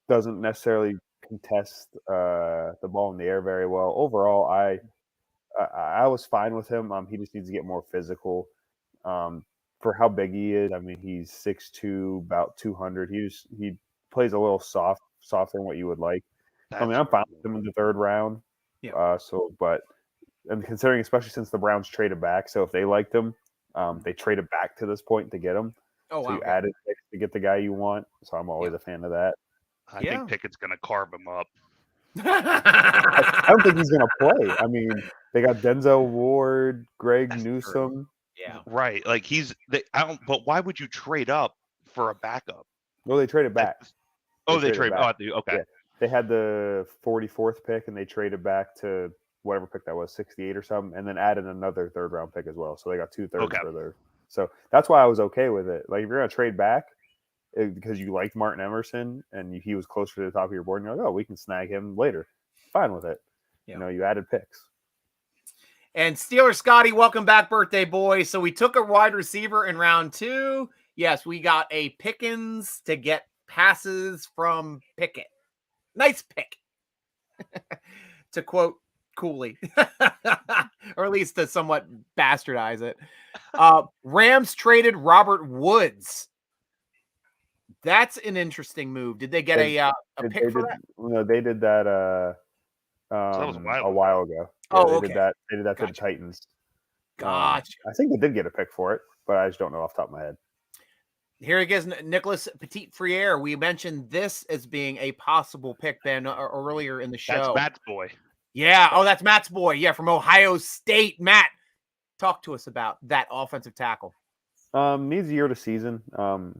Doesn't necessarily contest the ball in the air very well. Overall, I was fine with him. He just needs to get more physical. For how big he is, I mean, he's 6'2", about 200. He plays a little softer than what you would like. I mean, I'm fine with him in the third round. Yeah. And considering, especially since the Browns traded back, so if they liked him, they traded back to this point to get him. Oh, so wow. You added picks to get the guy you want. So I'm always a fan of that. I think Pickett's going to carve him up. I don't think he's going to play. I mean, they got Denzel Ward, Greg Newsome. True. Yeah. Right. Like but why would you trade up for a backup? Well, they traded back. They traded back. Oh, okay. Yeah. They had the 44th pick and they traded back to whatever pick that was, 68 or something, and then added another third round pick as well. So they got 2/3 for their. So that's why I was okay with it. Like if you're going to trade back because you liked Martin Emerson and he was closer to the top of your board, and you're like, oh, we can snag him later. Fine with it. Yeah. You added picks. And Steeler Scotty, welcome back, birthday boy. So we took a wide receiver in round 2. Yes, we got a Pickens to get passes from Pickett. Nice pick. To quote Cooley, or at least to somewhat bastardize it. Rams traded Robert Woods. That's an interesting move. Did they get a pick for that? No, they did that that was a while ago. Yeah, they did that to the Titans. Gotcha. I think they did get a pick for it, but I just don't know off the top of my head. Here he is, Nicholas Petit-Frere. We mentioned this as being a possible pick, Ben, earlier in the show. That's Matt's boy. Yeah. Oh, that's Matt's boy. Yeah, from Ohio State. Matt, talk to us about that offensive tackle. Needs a year to season.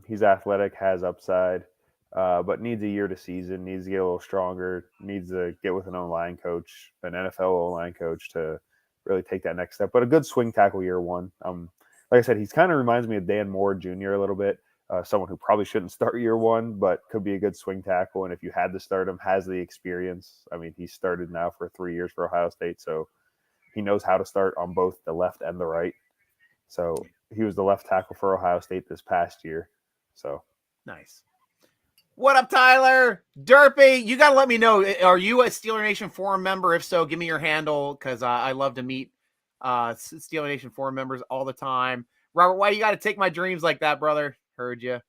He's athletic, has upside, but needs a year to season. Needs to get a little stronger. Needs to get with an O-line coach, an NFL O-line coach, to really take that next step. But a good swing tackle year one. Like I said, he's kind of reminds me of Dan Moore Jr. a little bit. Someone who probably shouldn't start year one, but could be a good swing tackle. And if you had to start him, has the experience. I mean, he's started now for 3 years for Ohio State, so he knows how to start on both the left and the right. So he was the left tackle for Ohio State this past year. So nice. What up, Tyler? Derpy, you got to let me know. Are you a Steeler Nation Forum member? If so, give me your handle, because I love to meet Steeler Nation Forum members all the time. Robert, why you got to take my dreams like that, brother? Heard you.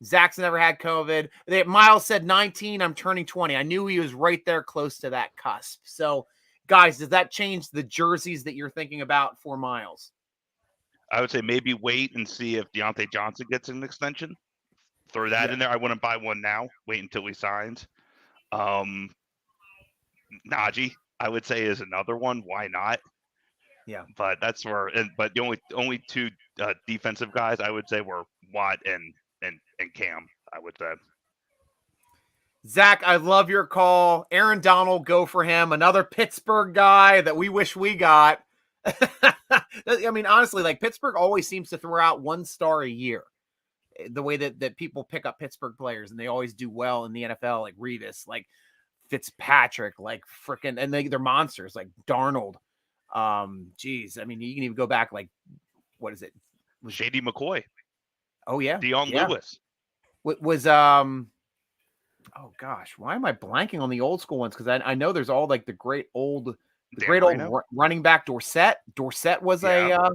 Zach's never had COVID. Miles said 19. I'm turning 20. I knew he was right there close to that cusp. So, guys, does that change the jerseys that you're thinking about for Miles? I would say maybe wait and see if Deontay Johnson gets an extension. Throw that in there. I wouldn't buy one now. Wait until he signs. Najee, I would say, is another one. Why not? Yeah. But that's where. But the only two defensive guys I would say were Watt and Cam. I would say. Zach, I love your call. Aaron Donald, go for him. Another Pittsburgh guy that we wish we got. I mean, honestly, like Pittsburgh always seems to throw out 1 star a year. The way that people pick up Pittsburgh players, and they always do well in the NFL, like Revis, like Fitzpatrick, like freaking, and they're monsters, like Darnold. Geez, I mean, you can even go back, like, what is it? Shady McCoy. Oh yeah, Dion Lewis. Was oh gosh, why am I blanking on the old school ones? Because I know there's all like the great old running back Dorsett. Dorsett was a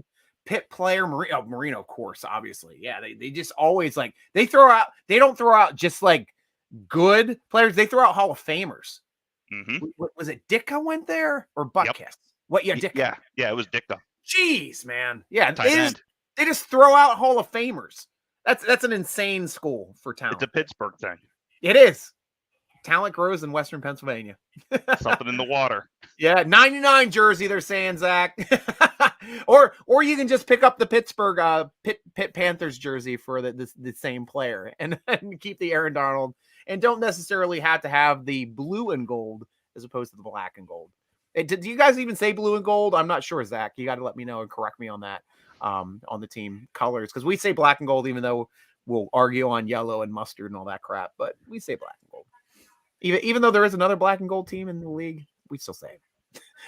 Pitt player. Marino, of course, obviously. Yeah, they just always like they don't throw out just like good players. They throw out Hall of Famers. Mm-hmm. Was it Ditka went there or Butkus? Yep. What? Yeah, Ditka. Yeah, it was Ditka. Jeez, man. Yeah, they just throw out Hall of Famers. That's an insane school for talent. It's a Pittsburgh thing. It is. Talent grows in Western Pennsylvania. Something in the water. Yeah, 99 jersey, they're saying, Zach. or you can just pick up the Pittsburgh Pitt Panthers jersey for the same player and keep the Aaron Donald and don't necessarily have to have the blue and gold as opposed to the black and gold. Do you guys even say blue and gold? I'm not sure, Zach. You got to let me know and correct me on that, on the team colors, because we say black and gold, even though we'll argue on yellow and mustard and all that crap, but we say black and gold. Even though there is another black and gold team in the league, we still say it.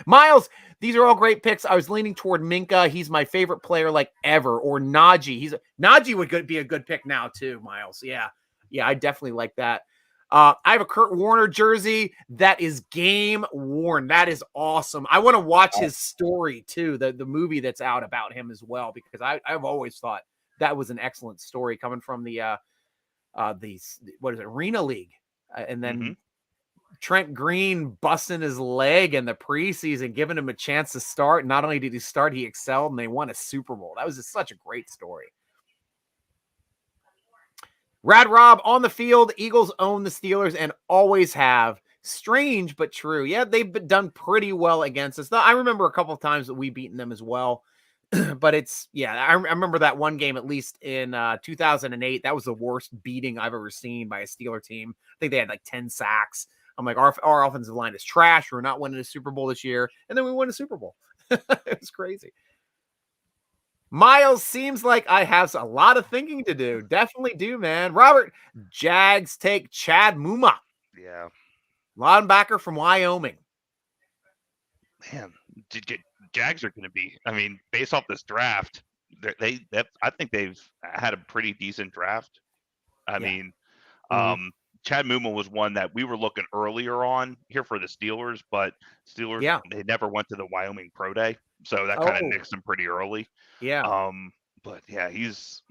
Miles, these are all great picks. I was leaning toward Minkah. He's my favorite player like ever. Or Najee. Najee would be a good pick now too, Miles. Yeah, I definitely like that. I have a Kurt Warner jersey that is game worn. That is awesome. I want to watch his story too, the movie that's out about him as well, because I've always thought that was an excellent story coming from the what is it, Arena League, and then Trent Green busting his leg in the preseason, giving him a chance to start. Not only did he start, he excelled, and they won a Super Bowl. That was just such a great story. Rad Rob on the field. Eagles own the Steelers and always have. Strange, but true. Yeah, they've done pretty well against us. I remember a couple of times that we've beaten them as well. But I remember that one game, at least in 2008. That was the worst beating I've ever seen by a Steeler team. I think they had like 10 sacks. I'm like, our offensive line is trash. We're not winning a Super Bowl this year. And then we won a Super Bowl. It was crazy. Miles, seems like I have a lot of thinking to do. Definitely do, man. Robert, Jags take Chad Muma. Yeah. Linebacker from Wyoming. Man, Jags are going to be, I mean, based off this draft, I think they've had a pretty decent draft. I mean, Chad Muma was one that we were looking earlier on here for the Steelers, but Steelers, they never went to the Wyoming Pro Day. So that kind of nixed him pretty early. Yeah. But yeah, he's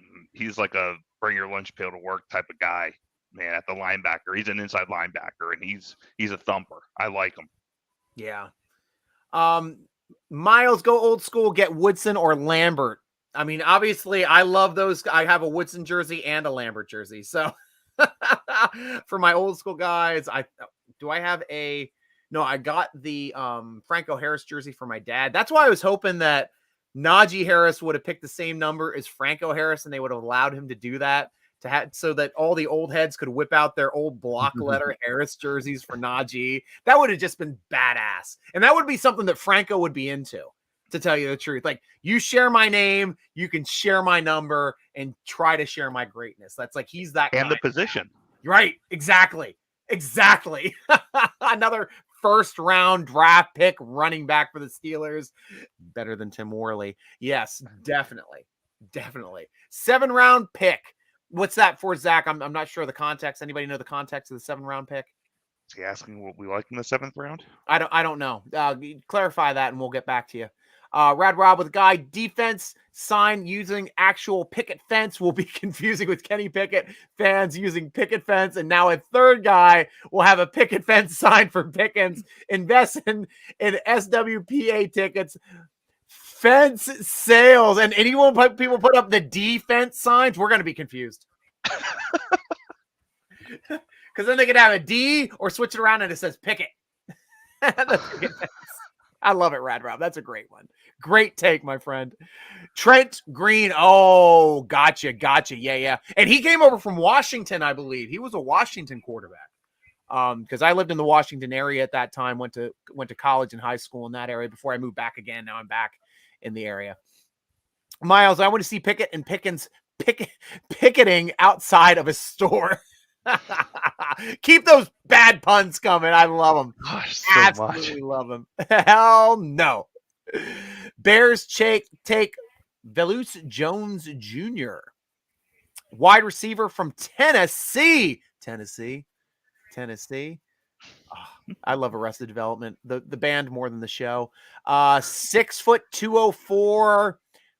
like a bring your lunch pail to work type of guy, man, at the linebacker. He's an inside linebacker, and he's a thumper. I like him. Yeah. Miles, go old school, get Woodson or Lambert. I mean, obviously, I love those. I have a Woodson jersey and a Lambert jersey. So for my old school guys, I got the Franco Harris jersey for my dad. That's why I was hoping that Najee Harris would have picked the same number as Franco Harris, and they would have allowed him to do that, so that all the old heads could whip out their old block letter Harris jerseys for Najee. That would have just been badass. And that would be something that Franco would be into, to tell you the truth. Like, you share my name, you can share my number, and try to share my greatness. That's like, he's that guy. And the position. Right. Exactly. Another first round draft pick running back for the Steelers. Better than Tim Worley. Yes, definitely. 7-round pick. What's that for, Zach? I'm not sure the context. Anybody know the context of the 7-round pick? Is he asking what we like in the 7th round? I don't know. Clarify that and we'll get back to you. Rad Rob with Guy, defense sign using actual picket fence will be confusing with Kenny Pickett fans using picket fence. And now a third guy will have a picket fence sign for Pickens. Invest in SWPA tickets. Fence sales. And people put up the defense signs, we're going to be confused. Because then they could have a D or switch it around and it says picket. I love it, Rad Rob. That's a great one. Great take, my friend. Trent Green. Oh, gotcha. Yeah. And he came over from Washington, I believe. He was a Washington quarterback. Because I lived in the Washington area at that time, went to college and high school in that area before I moved back again. Now I'm back in the area. Miles, I want to see Pickett and Pickens picketing outside of a store. Keep those bad puns coming. I love them. Gosh, so absolutely love them. Hell no. Bears take Velus Jones Jr., wide receiver from Tennessee. Oh, I love Arrested Development, the band more than the show. 6 foot 204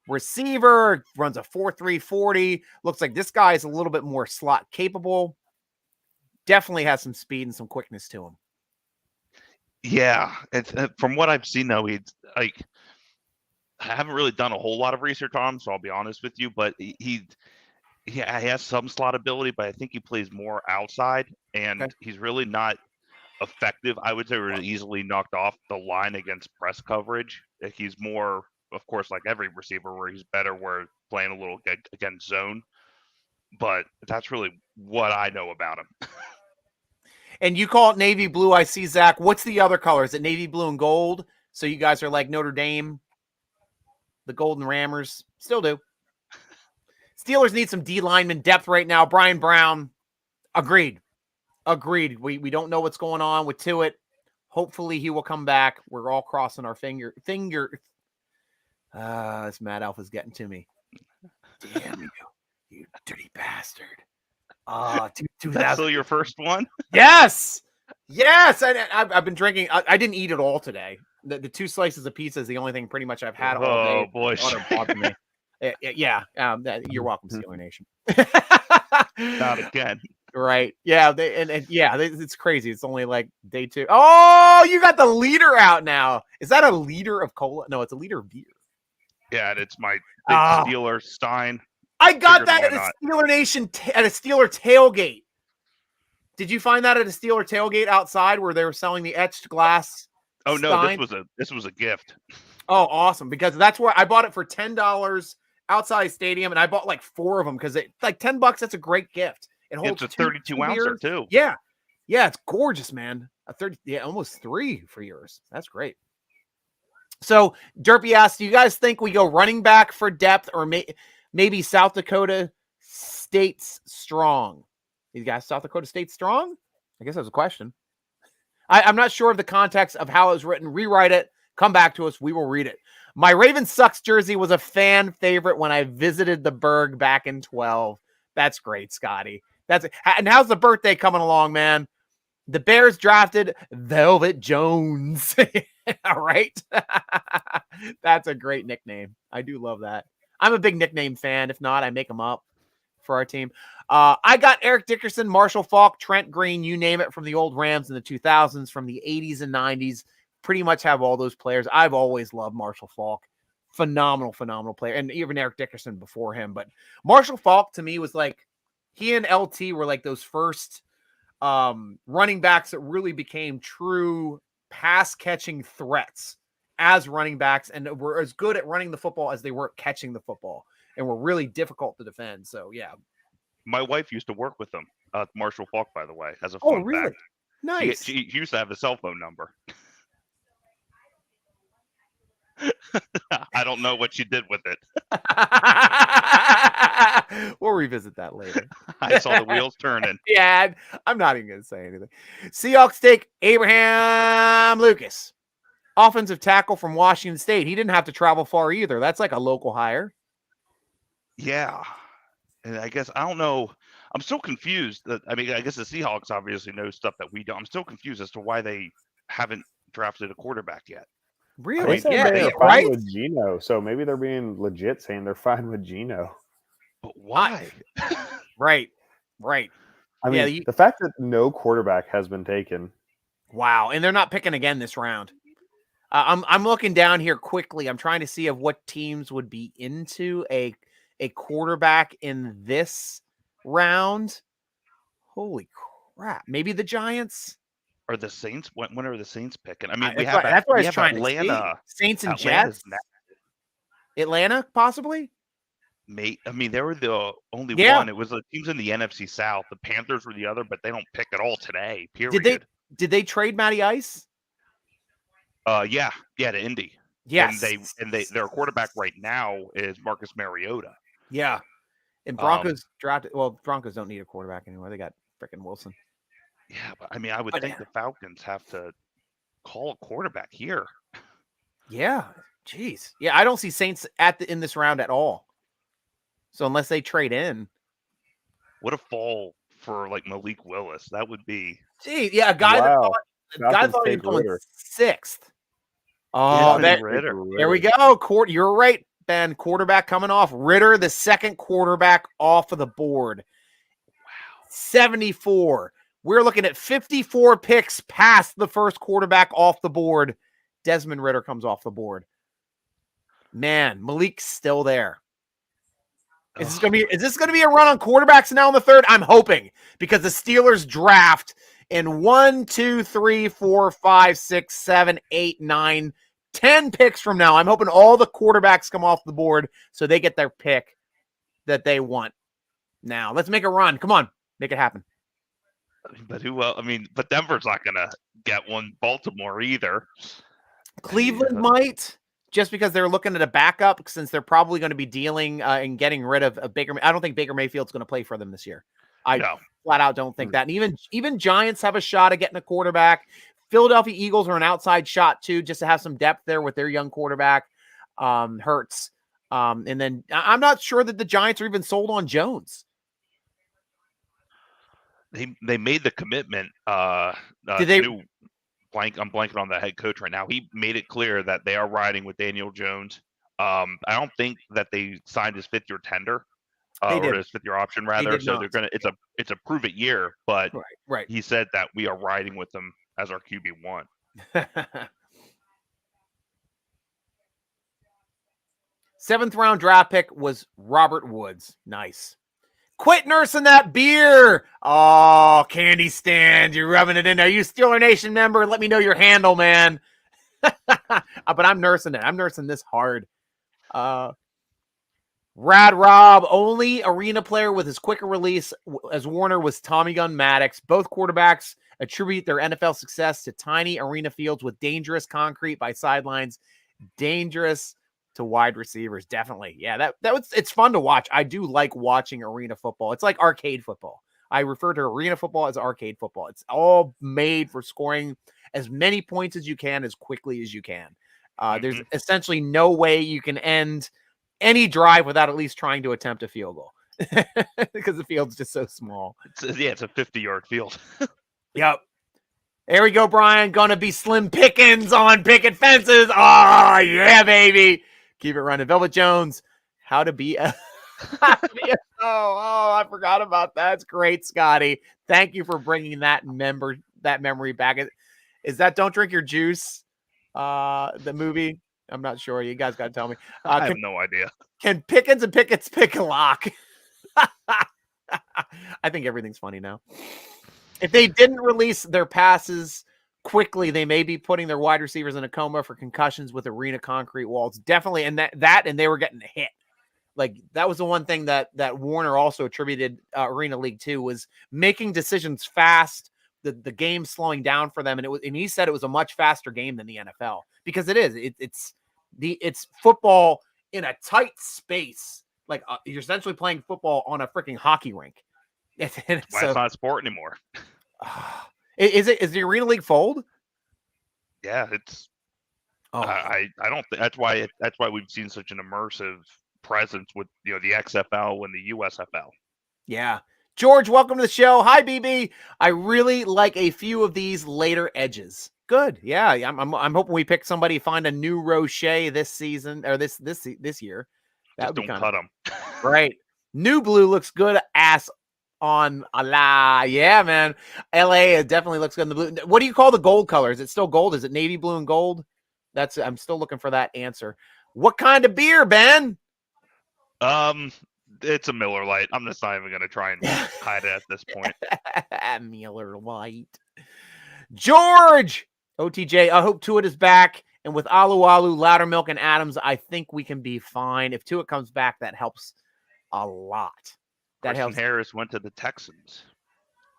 receiver, runs a 4.3 40. Looks like this guy is a little bit more slot capable. Definitely has some speed and some quickness to him. Yeah, it's from what I've seen though, he's like, I haven't really done a whole lot of research on him, so I'll be honest with you. But he has some slot ability, but I think he plays more outside, and he's really not effective. I would say we're easily knocked off the line against press coverage. He's more, of course, like every receiver, where he's better where playing a little against zone. But that's really what I know about him. And you call it navy blue. I see, Zach. What's the other color? Is it navy blue and gold? So you guys are like Notre Dame, the Golden Rammers. Still do. Steelers need some D lineman depth right now. Brian Brown, agreed. We don't know what's going on with Tuitt. Hopefully he will come back. We're all crossing our finger. This Mad Alpha's getting to me. Damn you dirty bastard. That's still your first one? Yes. I've been drinking. I didn't eat it all today. The 2 slices of pizza is the only thing pretty much I've had all day. Oh boy. Yeah. You're welcome, Steeler Nation. Not again. Right. Yeah. It's crazy. It's only like day 2. Oh, you got the liter out now. Is that a liter of cola? No, it's a liter of beer. Yeah, and it's my big Steeler Stein. I got that at a Steeler Nation at a Steeler tailgate. Did you find that at a Steeler tailgate outside where they were selling the etched glass? Oh no, Stein? this was a gift. Oh, awesome! Because that's where I bought it for $10 outside stadium, and I bought like 4 of them because it like $10. That's a great gift. It holds it's a 32 ouncer too. Yeah, it's gorgeous, man. Almost 3 for yours. That's great. So Derpy asked, do you guys think we go running back for depth or maybe South Dakota State's strong? You guys South Dakota State strong? I guess that was a question. I'm not sure of the context of how it was written. Rewrite it. Come back to us. We will read it. My Raven Sucks jersey was a fan favorite when I visited the Berg back in 12. That's great, Scotty. And how's the birthday coming along, man? The Bears drafted Velvet Jones. All right. That's a great nickname. I do love that. I'm a big nickname fan. If not, I make them up for our team. I got Eric Dickerson, Marshall Faulk, Trent Green, you name it, from the old Rams in the 2000s, from the 80s and 90s. Pretty much have all those players. I've always loved Marshall Faulk. Phenomenal player. And even Eric Dickerson before him. But Marshall Faulk, to me, was like, he and LT were like those first running backs that really became true pass-catching threats as running backs, and were as good at running the football as they were at catching the football, and were really difficult to defend. So, yeah. My wife used to work with them, Marshall Faulk, by the way, as a fun really? fact. Nice. She used to have a cell phone number. I don't know what she did with it. We'll revisit that later. I saw the wheels turning. Yeah, I'm not even going to say anything. Seahawks take Abraham Lucas, offensive tackle from Washington State. He didn't have to travel far either. That's like a local hire. Yeah. And I guess, I don't know. I'm still confused. I guess the Seahawks obviously know stuff that we don't. I'm still confused as to why they haven't drafted a quarterback yet. Really? They're fine with Geno, so maybe they're being legit saying they're fine with Geno. But why? Right. I mean, the fact that no quarterback has been taken. Wow, and they're not picking again this round. I'm looking down here quickly. I'm trying to see of what teams would be into a quarterback in this round. Holy crap! Maybe the Giants. Are the Saints? When are the Saints picking? I mean, that's what I was trying Atlanta, to see. Saints and Jets. Atlanta, possibly. Mate, I mean, they were the only one. It was the teams in the NFC South. The Panthers were the other, but they don't pick at all today. Period. Did they trade Matty Ice? Yeah, to Indy. Yes, and their quarterback right now is Marcus Mariota. Yeah, and Broncos drafted. Well, Broncos don't need a quarterback anymore. They got frickin' Wilson. Yeah, but I mean, I would think the Falcons have to call a quarterback here. Yeah, jeez. Yeah, I don't see Saints in this round at all. So unless they trade in, what a fall for like Malik Willis. That would be. Gee, yeah, a guy that thought he was going 6th. Oh, there we go. You're right, Ben. Quarterback coming off. Ritter, the second quarterback off of the board. Wow, 74. We're looking at 54 picks past the first quarterback off the board. Desmond Ritter comes off the board. Man, Malik's still there. Is this gonna be a run on quarterbacks now in the third? I'm hoping, because the Steelers draft in 1, 2, 3, 4, 5, 6, 7, 8, 9, 10 picks from now. I'm hoping all the quarterbacks come off the board so they get their pick that they want. Now let's make a run. Come on, make it happen. But who else? I mean, but Denver's not going to get one. Baltimore either. Cleveland might, just because they're looking at a backup, since they're probably going to be dealing and getting rid of Baker. I don't think Baker Mayfield's going to play for them this year. I flat out don't think that. And even Giants have a shot at getting a quarterback. Philadelphia Eagles are an outside shot too, just to have some depth there with their young quarterback. Hurts. And then I'm not sure that the Giants are even sold on Jones. They made the commitment. Did they? I'm blanking on the head coach right now. He made it clear that they are riding with Daniel Jones. I don't think that they signed his 5th-year tender, or his 5th-year option rather. So they're gonna. It's a prove it year, but right. He said that we are riding with them as our QB1. 7th round draft pick was Robert Woods. Nice. Quit nursing that beer. Oh, Candy Stand. You're rubbing it in there. You Steeler Nation member, let me know your handle, man. But I'm nursing it. I'm nursing this hard. Rad Rob, only arena player with as quick a release as Warner was Tommy Gunn Maddox. Both quarterbacks attribute their NFL success to tiny arena fields with dangerous concrete by sidelines. Dangerous to wide receivers, definitely. Yeah, it's fun to watch. I do like watching arena football. It's like arcade football. I refer to arena football as arcade football. It's all made for scoring as many points as you can as quickly as you can. There's essentially no way you can end any drive without at least trying to attempt a field goal because the field's just so small. It's a 50-yard field. Yep. There we go, Brian. Gonna be slim pickings on picket fences. Oh, yeah, baby. Keep it running. Velvet Jones, how to be a I forgot about that. It's great, Scotty. Thank you for bringing that memory back. Is that Don't Drink Your Juice, the movie? I'm not sure. You guys got to tell me. I have no idea. Can Pickens and Pickett's pick a lock? I think everything's funny now. If they didn't release their passes quickly, they may be putting their wide receivers in a coma for concussions with arena concrete walls. Definitely. And and they were getting hit. Like that was the one thing that Warner also attributed Arena League to, was making decisions fast, the game slowing down for them. And he said it was a much faster game than the NFL, because it is. It's football in a tight space. Like you're essentially playing football on a freaking hockey rink. That's why it's not a sport anymore. Is the Arena League fold? Yeah, it's. I don't think that's why we've seen such an immersive presence with the XFL and the USFL. Yeah, George, welcome to the show. Hi, BB. I really like a few of these later edges. Good. Yeah, I'm hoping we pick somebody, find a new Roche this season or this year. That would be don't cut them. Right. New blue looks good. Ass on Allah. Yeah, man. LA definitely looks good in the blue. What do you call the gold color? Is it still gold? Is it navy blue and gold? I'm still looking for that answer. What kind of beer, Ben? It's a Miller Lite. I'm just not even going to try and hide it at this point. Miller Lite. George! OTJ, I hope Tuitt is back. And with Alu, Loudermilk, and Adams, I think we can be fine. If Tuitt comes back, that helps a lot. That helps. Harris went to the Texans.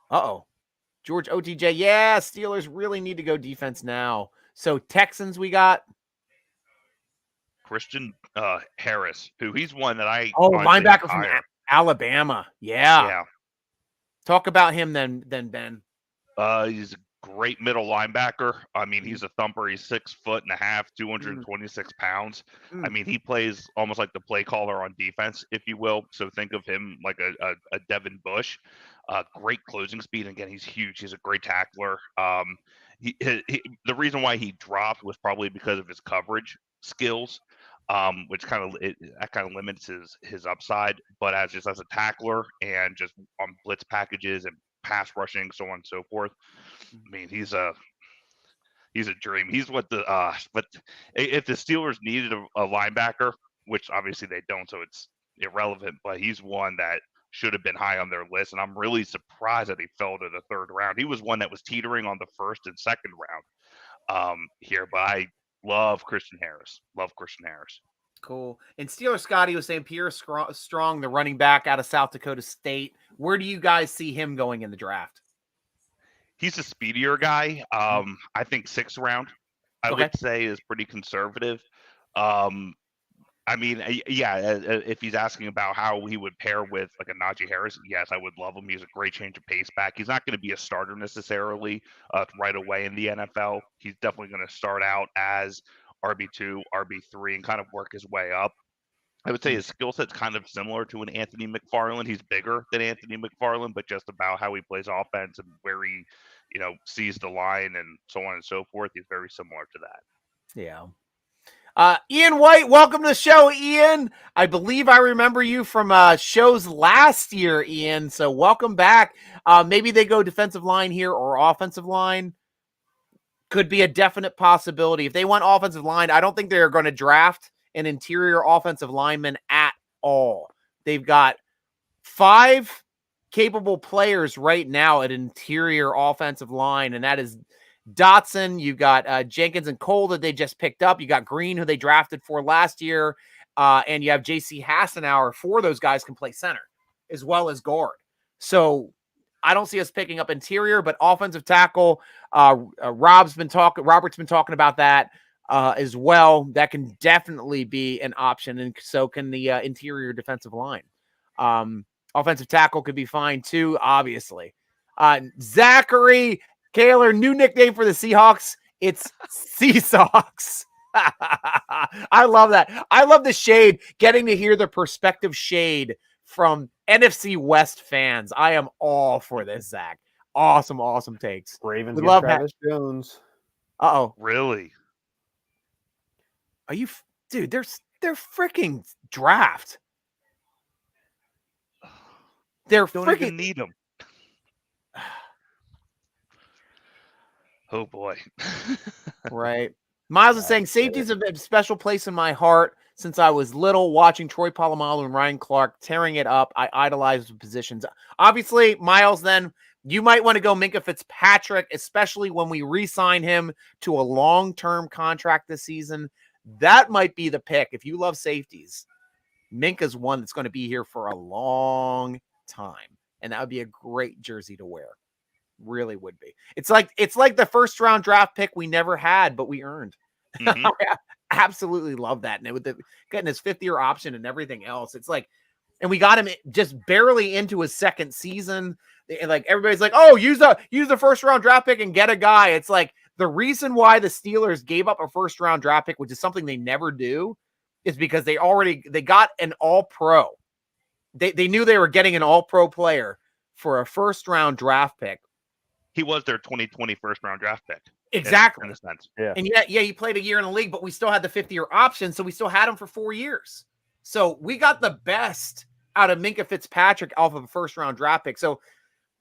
Uh-oh. George OTJ, yeah, Steelers really need to go defense now. So Texans we got? Christian Harris, he's one that I linebacker from Alabama. Yeah. Talk about him then Ben. He's a great middle linebacker. I mean, he's a thumper. He's 6'1.5", 226 pounds. I mean, he plays almost like the play caller on defense, if you will. So think of him like a Devin Bush. Great closing speed. Again, he's huge. He's a great tackler. The reason why he dropped was probably because of his coverage skills, which kind of limits his upside. But as a tackler and just on blitz packages and pass rushing, so on and so forth, I mean, he's a dream. He's what but if the Steelers needed a linebacker, which obviously they don't, so it's irrelevant, but he's one that should have been high on their list, and I'm really surprised that he fell to the third round. He was one that was teetering on the first and second round here, but I love Christian Harris. Cool. And Steeler Scotty was saying Pierre Strong, the running back out of South Dakota State. Where do you guys see him going in the draft? He's a speedier guy. I think 6th round, I would say, is pretty conservative. I mean, yeah, if he's asking about how he would pair with like a Najee Harris, yes, I would love him. He's a great change of pace back. He's not going to be a starter necessarily right away in the NFL. He's definitely going to start out as RB2, RB3, and kind of work his way up. I would say his skill set's kind of similar to an Anthony McFarland. He's bigger than Anthony McFarland, but just about how he plays offense and where he, sees the line and so on and so forth, he's very similar to that. Yeah. Ian White, welcome to the show, Ian. I believe I remember you from shows last year, Ian. So welcome back. Maybe they go defensive line here or offensive line. Could be a definite possibility. If they want offensive line, I don't think they're going to draft an interior offensive lineman at all. They've got 5 capable players right now at interior offensive line, and that is Dotson, you got Jenkins and Cole that they just picked up. You got Green, who they drafted for last year, and you have J.C. Hassenauer. 4 of those guys can play center as well as guard. So I don't see us picking up interior, but offensive tackle. Robert's been talking about that as well. That can definitely be an option, and so can the interior defensive line. Offensive tackle could be fine too, obviously. Zachary Kaler, new nickname for the Seahawks. It's Seahawks. I love that. I love the shade, getting to hear the perspective shade from NFC West fans. I am all for this, Zach. Awesome takes. Ravens get Travis Jones. Uh-oh. Really? Are you dude, they're freaking draft. They're don't freaking even need them. Oh boy. Right. Miles is saying safety's a special place in my heart. Since I was little, watching Troy Polamalu and Ryan Clark tearing it up, I idolized the positions. Obviously, Miles, then you might want to go Minkah Fitzpatrick, especially when we re-sign him to a long-term contract this season. That might be the pick. If you love safeties, Minkah's one that's going to be here for a long time, and that would be a great jersey to wear. Really would be. It's like the first round draft pick we never had, but we earned. Mm-hmm. I absolutely love that. And with getting his 5th-year option and everything else, it's like, and we got him just barely into his 2nd season. And like everybody's like, oh, use the first round draft pick and get a guy. It's like the reason why the Steelers gave up a first round draft pick, which is something they never do, is because they got an all-pro. They knew they were getting an all-pro player for a first round draft pick. He was their 2020 first round draft pick. Exactly. In a sense. Yeah. And he played a year in the league, but we still had the 5th-year option, so we still had him for 4 years. So we got the best out of Minkah Fitzpatrick off of a first-round draft pick. So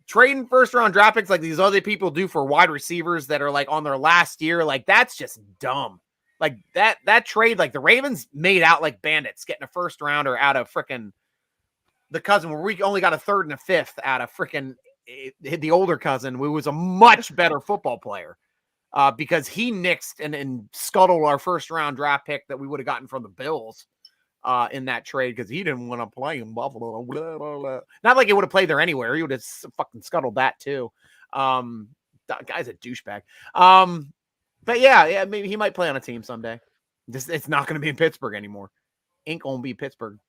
trading first-round draft picks like these other people do for wide receivers that are like on their last year, like that's just dumb. Like that trade, like the Ravens made out like bandits getting a first-rounder out of freaking the cousin where we only got a 3rd and a 5th out of freaking the older cousin, who was a much better football player, because he nixed and scuttled our first round draft pick that we would have gotten from the Bills in that trade because he didn't want to play in Buffalo. Blah, blah, blah. Not like he would have played there anywhere. He would have fucking scuttled that too. That guy's a douchebag. But yeah, maybe he might play on a team someday. It's not going to be in Pittsburgh anymore. Ain't going to be Pittsburgh.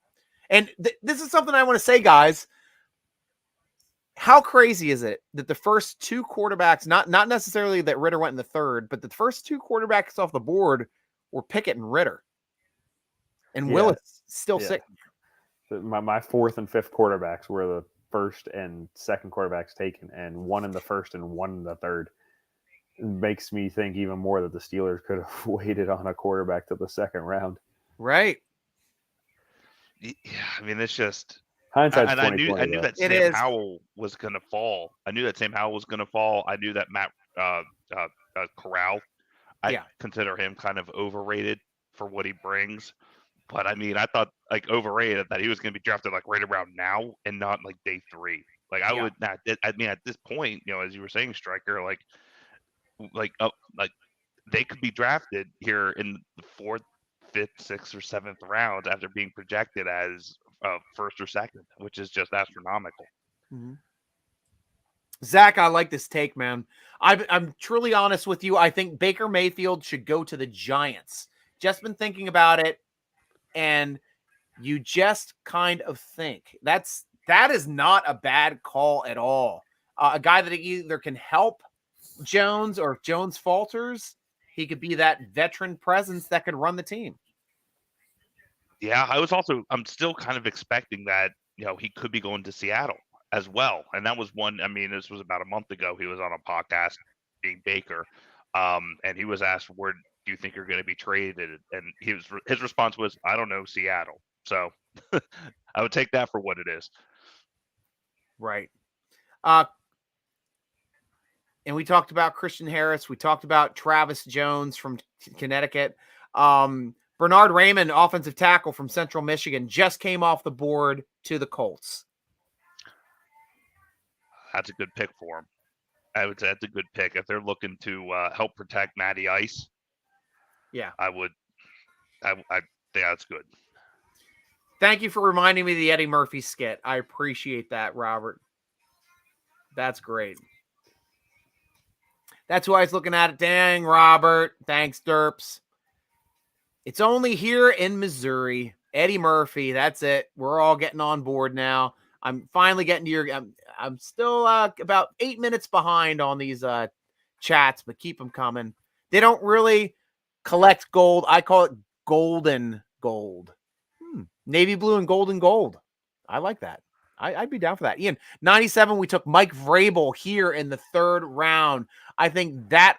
And this is something I want to say, guys. How crazy is it that the first 2 quarterbacks, not necessarily that Ritter went in the 3rd, but the first 2 quarterbacks off the board were Pickett and Ritter, and Willis still sitting there. My 4th and 5th quarterbacks were the 1st and 2nd quarterbacks taken, and 1 in the 1st and 1 in the 3rd. It makes me think even more that the Steelers could have waited on a quarterback to the 2nd round. Right. Yeah, I mean, it's just. Hindsight's and I knew that Sam Howell was going to fall. I knew that Matt Corral, I consider him kind of overrated for what he brings. But I mean, I thought like overrated that he was going to be drafted like right around now and not like day 3. Like I would not. I mean, at this point, as you were saying, Striker, like they could be drafted here in the 4th, 5th, 6th, or 7th round after being projected as 1st or 2nd, which is just astronomical. Mm-hmm. Zach, I like this take, man. I'm truly honest with you. I think Baker Mayfield should go to the Giants. Just been thinking about it, and you just kind of think that is not a bad call at all. A guy that either can help Jones, or if Jones falters, he could be that veteran presence that could run the team. Yeah, I'm still kind of expecting that, he could be going to Seattle as well. And that was one, this was about a month ago. He was on a podcast being Baker. And he was asked, where do you think you're going to be traded? And his response was, I don't know, Seattle. So I would take that for what it is. Right. And we talked about Christian Harris. We talked about Travis Jones from Connecticut. Bernard Raymond, offensive tackle from Central Michigan, just came off the board to the Colts. That's a good pick for him. I would say that's a good pick. If they're looking to help protect Matty Ice, yeah, I think that's good. Thank you for reminding me of the Eddie Murphy skit. I appreciate that, Robert. That's great. That's who I was looking at. Dang, Robert. Thanks, Derps. It's only here in Missouri. Eddie Murphy. That's it. We're all getting on board now. I'm finally getting to your. I'm still about 8 minutes behind on these chats, but keep them coming. They don't really collect gold. I call it golden gold. Navy blue and golden gold. I like that. I'd be down for that. Ian, 97, we took Mike Vrabel here in the 3rd round. I think that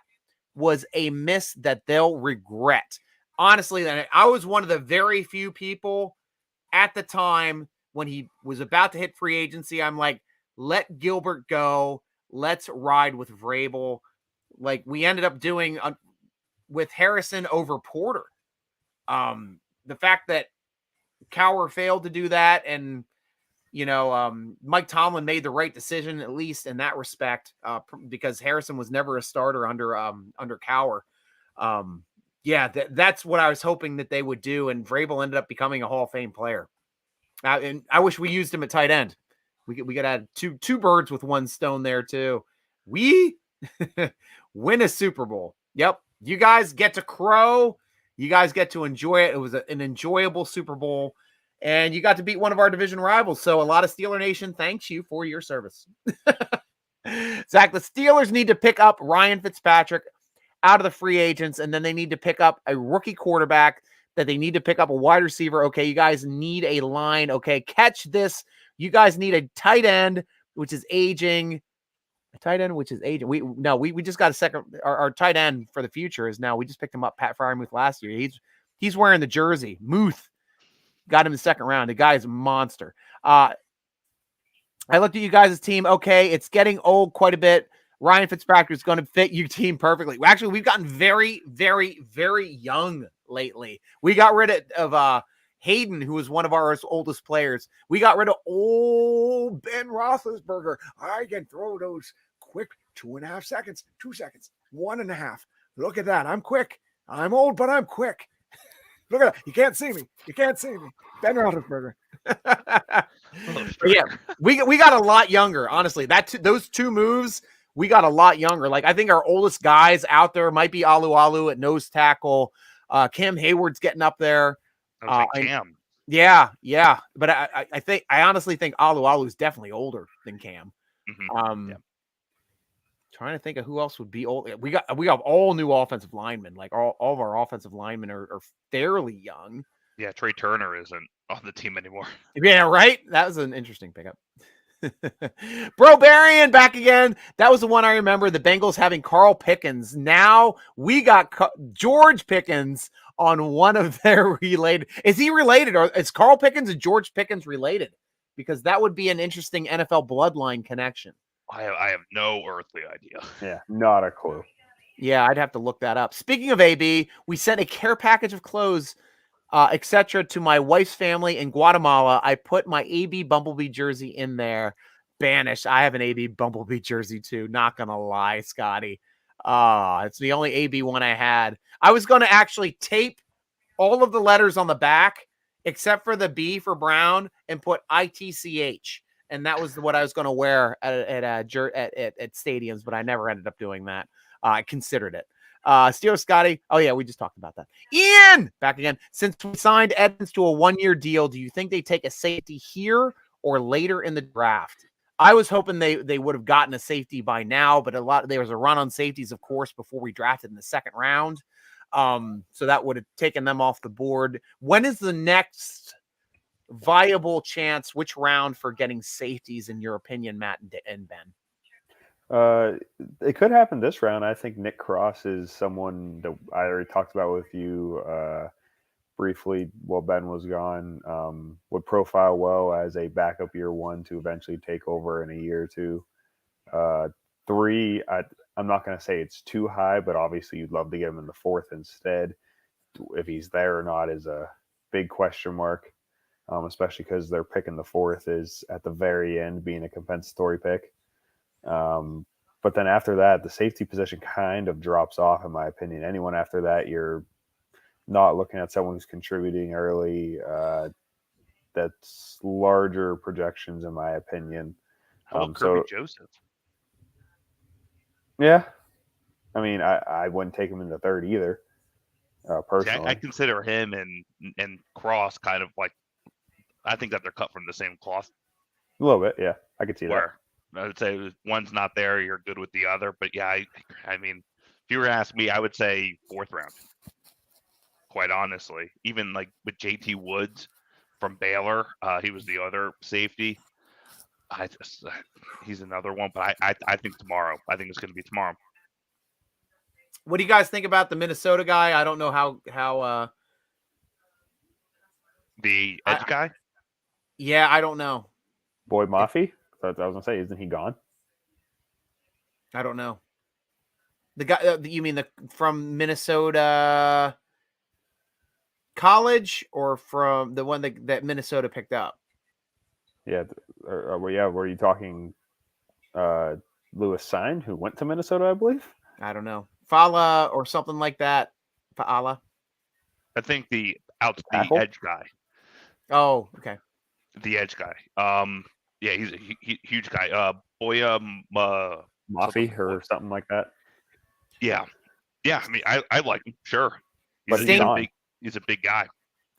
was a miss that they'll regret. Honestly, I was one of the very few people at the time when he was about to hit free agency. I'm like, let Gilbert go. Let's ride with Vrabel. Like we ended up doing with Harrison over Porter. The fact that Cowher failed to do that, and Mike Tomlin made the right decision, at least in that respect, because Harrison was never a starter under Cowher. That's what I was hoping that they would do, and Vrabel ended up becoming a Hall of Fame player. And I wish we used him at tight end. We could add two birds with one stone there too. We win a Super Bowl. Yep, you guys get to crow. You guys get to enjoy it. It was an enjoyable Super Bowl. And you got to beat one of our division rivals. So a lot of Steeler Nation thanks you for your service. Zach, the Steelers need to pick up Ryan Fitzpatrick out of the free agents, and then they need to pick up a rookie quarterback, that they need to pick up a wide receiver. Okay, you guys need a line. Okay, catch this. You guys need a tight end, which is aging. A tight end, which is aging. We just got a second. Our tight end for the future is now. We just picked him up, Pat Fryermuth, last year. He's wearing the jersey. Muth. Got him in the 2nd round. The guy is a monster. I looked at you guys' team. Okay, it's getting old quite a bit. Ryan Fitzpatrick is going to fit your team perfectly. Actually, we've gotten very, very, very young lately. We got rid of Hayden, who was one of our oldest players. We got rid of old Ben Roethlisberger. I can throw those quick 2.5 seconds, 2 seconds, 1.5. Look at that. I'm quick. I'm old, but I'm quick. Look at that. You can't see me. You can't see me. Ben Roethlisberger. Yeah, we got a lot younger, honestly. Those 2 moves, we got a lot younger. Like, I think our oldest guys out there might be Alu at nose tackle. Cam Hayward's getting up there. Cam. Yeah. But I honestly think Alu is definitely older than Cam. Mm-hmm. Trying to think of who else would be old. We got all new offensive linemen. Like all of our offensive linemen are fairly young. Yeah, Trey Turner isn't on the team anymore. Yeah, right? That was an interesting pickup. Bro Barian back again. That was the one I remember. The Bengals having Carl Pickens. Now we got George Pickens on one of their related. Is he related, or is Carl Pickens and George Pickens related? Because that would be an interesting NFL bloodline connection. I have no earthly idea. Yeah, not a clue. Yeah, I'd have to look that up. Speaking of AB, we sent a care package of clothes, etc., to my wife's family in Guatemala. I put my AB Bumblebee jersey in there. Banished. I have an AB Bumblebee jersey too. Not gonna lie, Scotty. It's the only AB one I had. I was gonna actually tape all of the letters on the back, except for the B for Brown, and put ITCH. and that was what I was going to wear at stadiums, but I never ended up doing that. I considered it. Steelers Scotty. Oh yeah, we just talked about that. Ian, back again. Since we signed Edmonds to a 1-year deal, do you think they take a safety here or later in the draft? I was hoping they would have gotten a safety by now, but there was a run on safeties, of course, before we drafted in the second round. So that would have taken them off the board. When is the next viable chance? Which round for getting safeties, in your opinion, Matt and Ben? It could happen this round. I think Nick Cross is someone that I already talked about with you briefly while Ben was gone. Would profile well as a backup year one to eventually take over in a year or two. 3, I'm not going to say it's too high, but obviously you'd love to get him in the 4th instead. If he's there or not is a big question mark, especially because they're picking the 4th is at the very end being a compensatory pick. But then after that, the safety position kind of drops off, in my opinion. Anyone after that, you're not looking at someone who's contributing early. That's larger projections, in my opinion. How about Kirby Joseph? Yeah. I mean, I wouldn't take him in the 3rd either, personally. See, I consider him and Cross kind of like, I think that they're cut from the same cloth. A little bit, yeah. I could see that. I would say one's not there, you're good with the other. But yeah, I mean, if you were to ask me, I would say 4th round. Quite honestly, even like with JT Woods from Baylor, he was the other safety. He's another one, but I think tomorrow. I think it's going to be tomorrow. What do you guys think about the Minnesota guy? I don't know how the edge guy. Yeah, I don't know. Boyd Mafe? I was gonna say, isn't he gone? I don't know. The guy you mean from Minnesota College or from the one that Minnesota picked up? Yeah, were you talking Lewis Sign, who went to Minnesota, I believe? I don't know. Fala or something like that. Fala. I think the edge guy. Oh, okay. The edge guy. Yeah, he's a huge guy. Boya Mafe or something like that. Yeah. I mean, I like him. Sure, But he's a big guy.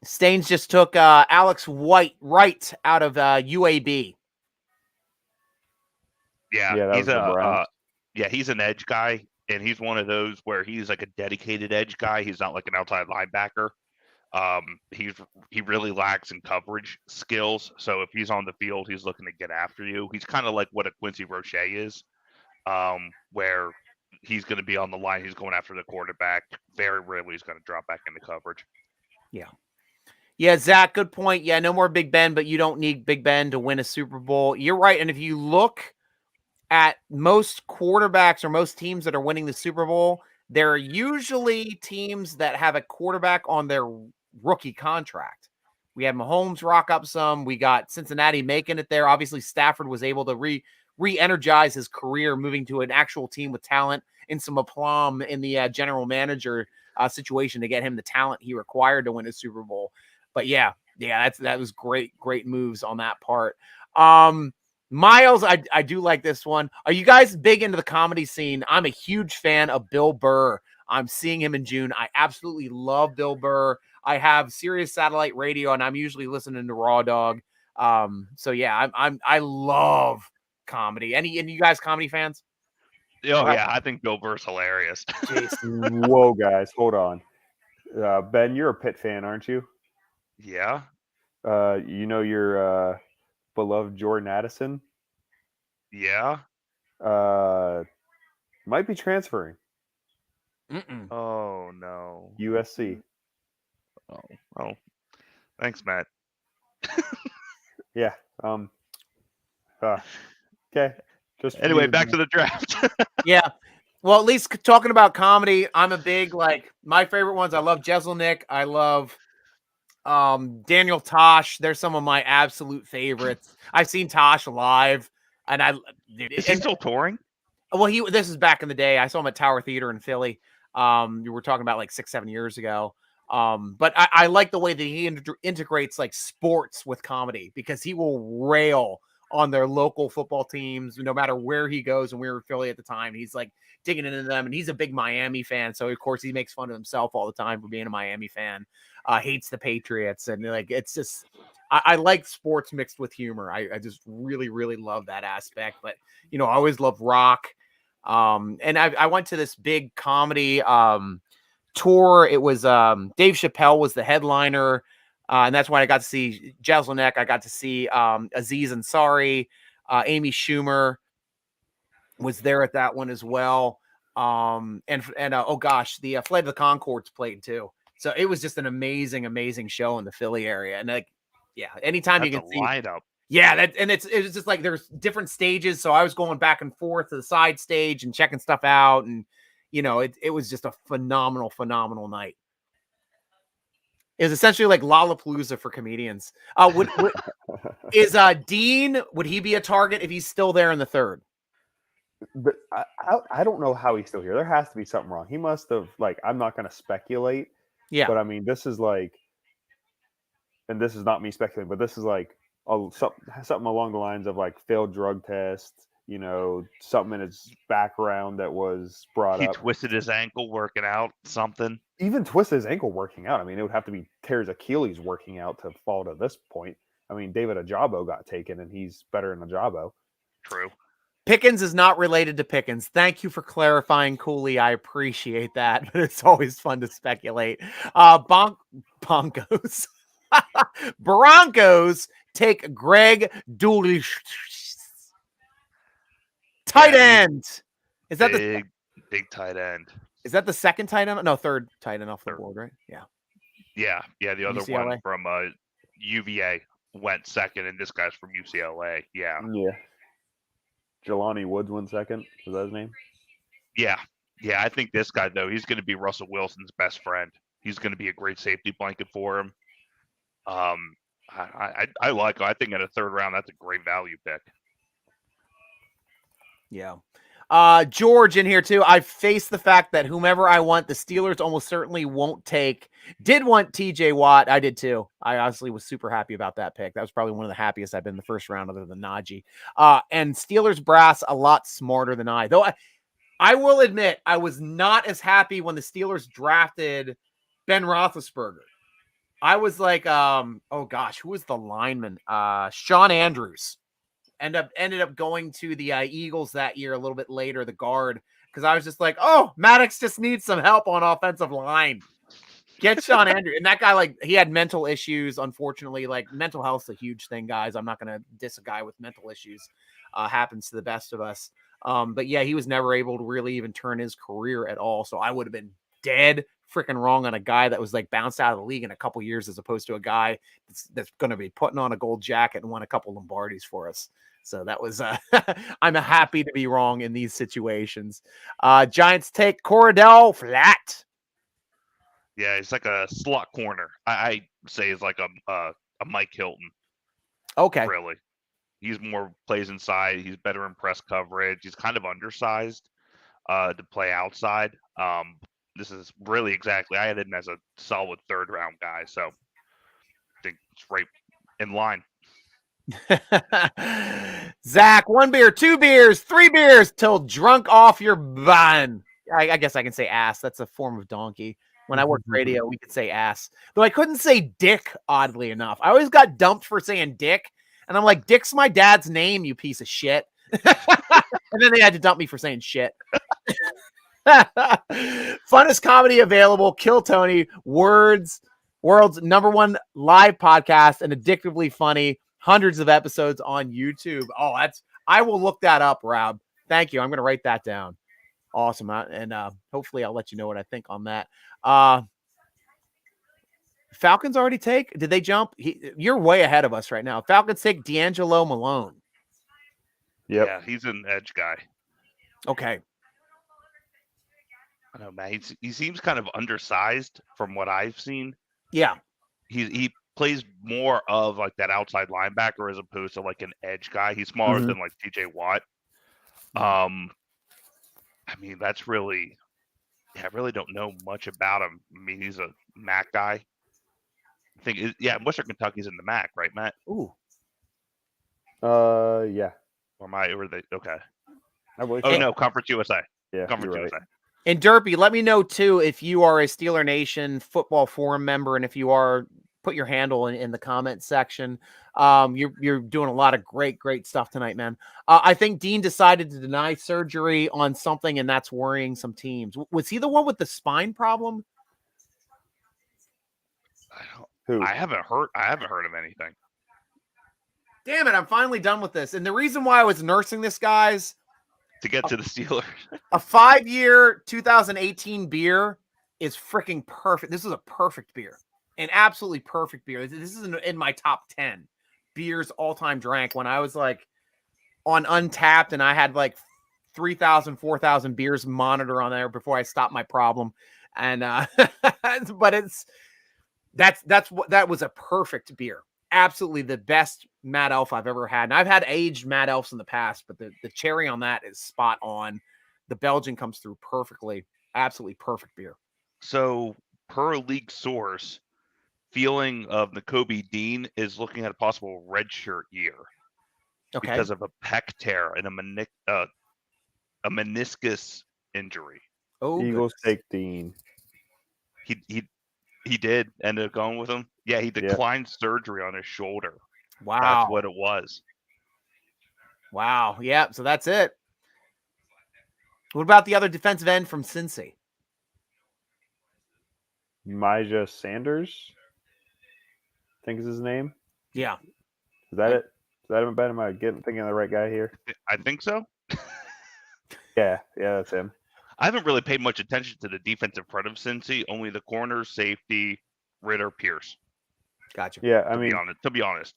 Staines just took Alex Wright out of UAB. Yeah, he's an edge guy, and he's one of those where he's like a dedicated edge guy. He's not like an outside linebacker. He really lacks in coverage skills. So if he's on the field, he's looking to get after you. He's kind of like what a Quincy Roche is, where he's going to be on the line. He's going after the quarterback. Very rarely he's going to drop back into coverage. Yeah, Zach, good point. Yeah, no more Big Ben, but you don't need Big Ben to win a Super Bowl. You're right. And if you look at most quarterbacks or most teams that are winning the Super Bowl, they're usually teams that have a quarterback on their rookie contract. We had Mahomes rock up some. We got Cincinnati making it there. Obviously, Stafford was able to re-energize his career, moving to an actual team with talent and some aplomb in the general manager situation to get him the talent he required to win a Super Bowl. But yeah, that was great moves on that part. Miles, I do like this one. Are you guys big into the comedy scene? I'm a huge fan of Bill Burr. I'm seeing him in June. I absolutely love Bill Burr. I have Sirius satellite radio, and I'm usually listening to Raw Dog. So yeah, I love comedy. Any you guys comedy fans? Oh yeah, I think Bill Burr's hilarious. Whoa, guys, hold on. Ben, you're a Pitt fan, aren't you? Yeah. You know your beloved Jordan Addison? Yeah. Might be transferring. Mm-mm. Oh no. USC. Oh. Thanks, Matt. Yeah. Okay. Just anyway, back to the draft. Yeah. Well, at least talking about comedy, I'm a big my favorite ones. I love Jeselnik. I love Daniel Tosh. They're some of my absolute favorites. I've seen Tosh live, and is he still touring? Well, this is back in the day. I saw him at Tower Theater in Philly. You were talking about 6-7 years ago. But I like the way that he integrates sports with comedy, because he will rail on their local football teams, no matter where he goes. And we were in Philly at the time. He's like digging into them, and he's a big Miami fan. So of course he makes fun of himself all the time for being a Miami fan. Hates the Patriots, and like it's just I like sports mixed with humor. I just really, really love that aspect. But I always love rock. And I went to this big comedy tour. It was Dave Chappelle was the headliner. And that's when I got to see Jeselnik. I got to see Aziz Ansari. Amy Schumer was there at that one as well. Oh gosh, the Flight of the Conchords played too. So it was just an amazing, amazing show in the Philly area. And like, yeah, anytime That's you can see lineup. Yeah, it was just like there's different stages. So I was going back and forth to the side stage and checking stuff out. And it was just a phenomenal, phenomenal night. It was essentially like Lollapalooza for comedians. Is Dean, would he be a target if he's still there in the third? But I don't know how he's still here. There has to be something wrong. He must have, like, I'm not going to speculate. Yeah. But I mean, this is like, and this is not me speculating, but this is like something along the lines of like failed drug tests, something in his background that was brought up. He twisted his ankle working out, something. Even twisted his ankle working out. I mean, it would have to be tear his Achilles working out to fall to this point. I mean, David Ajabo got taken, and he's better than Ajabo. True. Pickens is not related to Pickens. Thank you for clarifying, Cooley. I appreciate that, but it's always fun to speculate. Broncos. Broncos take Greg Dulcich. Tight end. Is that big tight end? Is that the second tight end? No, third tight end off the board, right? Yeah. Yeah. The other UCLA? one from UVA went second, and this guy's from UCLA. Yeah. Jelani Woods went second. Was that his name? Yeah. I think this guy, though, he's going to be Russell Wilson's best friend. He's going to be a great safety blanket for him. I like him. I think in a third round, that's a great value pick. Yeah. George in here too. I face the fact that whomever I want, the Steelers almost certainly won't take. Did want TJ Watt. I did too. I honestly was super happy about that pick. That was probably one of the happiest I've been in the first round other than Najee. And Steelers brass a lot smarter than I. Though I will admit I was not as happy when the Steelers drafted Ben Roethlisberger. I was like, oh gosh, who was the lineman? Sean Andrews. Ended up going to the Eagles that year a little bit later, the guard, because I was just like, oh, Maddox just needs some help on offensive line. Get Sean Andrews. And that guy, like, he had mental issues, unfortunately. Like, mental health's a huge thing, guys. I'm not going to diss a guy with mental issues. Happens to the best of us. But yeah, he was never able to really even turn his career at all. So I would have been dead freaking wrong on a guy that was like bounced out of the league in a couple years, as opposed to a guy that's going to be putting on a gold jacket and won a couple Lombardis for us. So that was, I'm happy to be wrong in these situations. Giants take Cordell flat. Yeah, he's like a slot corner. I say he's like a Mike Hilton. Okay. Really. He's more plays inside. He's better in press coverage. He's kind of undersized to play outside. This is really exactly, I had him as a solid third round guy. So I think it's right in line. Zach, 1 beer, 2 beers, 3 beers till drunk off your bun. I guess I can say ass. That's a form of donkey. When I worked radio, we could say ass. Though I couldn't say dick, oddly enough. I always got dumped for saying dick. And I'm like, Dick's my dad's name, you piece of shit. And then they had to dump me for saying shit. Funnest comedy available. Kill Tony. World's #1 live podcast and addictively funny. Hundreds of episodes on YouTube. Oh, I will look that up, Rob. Thank you. I'm going to write that down. Awesome. And hopefully I'll let you know what I think on that. Falcons already take? Did they jump? You're way ahead of us right now. Falcons take D'Angelo Malone. Yep. Yeah, he's an edge guy. Okay. I don't know, man. He seems kind of undersized from what I've seen. Yeah. He plays more of like that outside linebacker as opposed to like an edge guy. He's smaller than like TJ Watt. I mean, that's really, I really don't know much about him. I mean, he's a MAC guy. I think, Western Kentucky's in the MAC, right, Matt? Ooh. Yeah. Or were they okay? I believe. Oh So. no, Conference USA. Yeah, Conference you're right. USA. And Derpy, let me know too if you are a Steeler Nation football forum member, and if you are, put your handle in the comment section. You're doing a lot of great stuff tonight, man. I think Dean decided to deny surgery on something, and that's worrying some teams. Was he the one with the spine problem? I haven't heard of anything. Damn it! I'm finally done with this. And the reason why I was nursing this, guys, To get to the Steelers. a 5-year 2018 beer is freaking perfect. This is a perfect beer, an absolutely perfect beer. This is in my top 10 beers all time drank when I was like on Untapped, and I had like 3,000, 4,000 beers monitor on there before I stopped my problem. And but that was a perfect beer. Absolutely the best Mad Elf I've ever had. And I've had aged Mad Elves in the past, but the cherry on that is spot on. The Belgian comes through perfectly. Absolutely perfect beer. So, per league source, feeling of Nakobe Dean is looking at a possible redshirt year because of a pec tear and a meniscus injury. Oh, Eagles take Dean. He did end up going with him. Yeah, he declined surgery on his shoulder. Wow. That's what it was. Wow. Yeah, so that's it. What about the other defensive end from Cincy? Mijah Sanders, I think is his name. Yeah. Is that it? Is that him? Am I thinking of the right guy here? I think so. Yeah, that's him. I haven't really paid much attention to the defensive front of Cincy, only the corners, safety, Ritter, Pierce. Gotcha. Yeah, to be honest.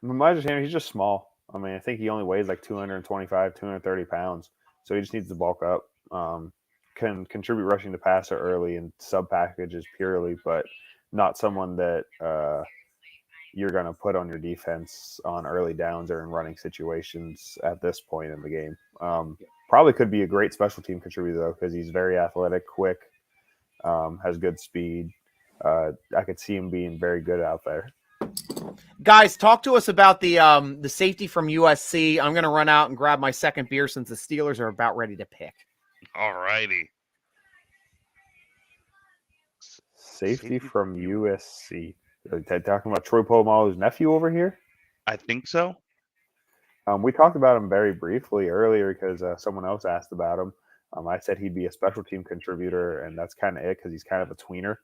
Mijah Sanders, he's just small. I mean, I think he only weighs like 225, 230 pounds. So he just needs to bulk up. Can contribute rushing the passer early and sub packages purely, but not someone that you're going to put on your defense on early downs or in running situations at this point in the game. Probably could be a great special team contributor, though, because he's very athletic, quick, has good speed. I could see him being very good out there. Guys, talk to us about the safety from USC. I'm going to run out and grab my second beer since the Steelers are about ready to pick. All righty. Safety from USC. Are they talking about Troy Polamalu's nephew over here? I think so. We talked about him very briefly earlier because someone else asked about him. I said he'd be a special team contributor, and that's kind of it because he's kind of a tweener.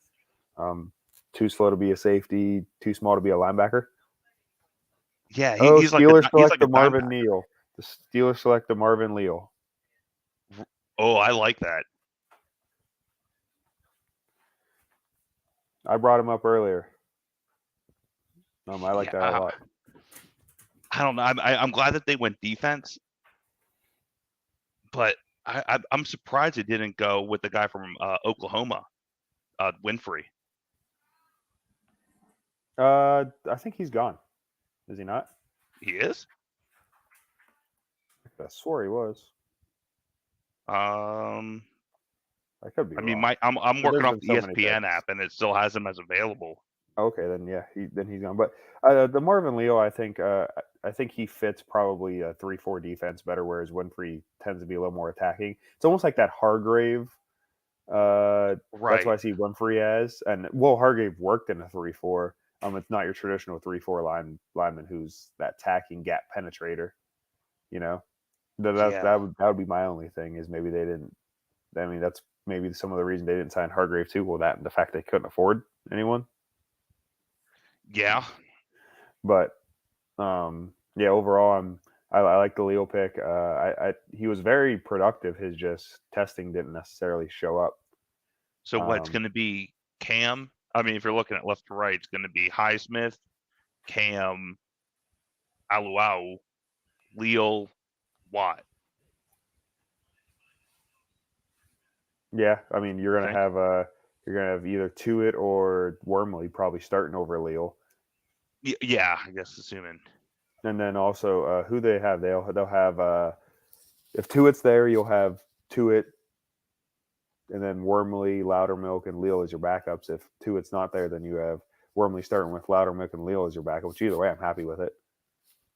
Too slow to be a safety, too small to be a linebacker. Yeah, he's Steelers like select the Marvin Neal. The Steelers select the Marvin Leal. Oh, I like that. I brought him up earlier. I like that a lot. I don't know. I'm glad that they went defense, but I'm surprised it didn't go with the guy from Oklahoma, Winfrey. I think he's gone. Is he not? He is? I swore he was. I could be. I mean, wrong. I'm working off the ESPN app, and it still has him as available. Okay, then yeah, he's gone. But the Marvin Leal, I think he fits probably a 3-4 defense better, whereas Winfrey tends to be a little more attacking. It's almost like that Hargrave. Right. That's why I see Winfrey as, and Hargrave worked in a 3-4. It's not your traditional 3-4 lineman who's that attacking gap penetrator. You know, that would be my only thing is maybe they didn't. I mean, that's maybe some of the reason they didn't sign Hargrave too. Well, that and the fact they couldn't afford anyone. Yeah. But overall, I like the Leo pick. He was very productive. His just testing didn't necessarily show up. So what's going to be Cam? I mean, if you're looking at left to right, it's going to be Highsmith, Cam, Aluau, Leo, Watt. Yeah, I mean, you're gonna have either Tuitt or Wormley probably starting over Leo. Yeah, I guess assuming. And then also who they have, they'll have if Tuitt's there, you'll have Tuitt, and then Wormley, Loudermilk, and Leal as your backups. If Tuitt's not there, then you have Wormley starting with Loudermilk and Leal as your backup. Which either way, I'm happy with it.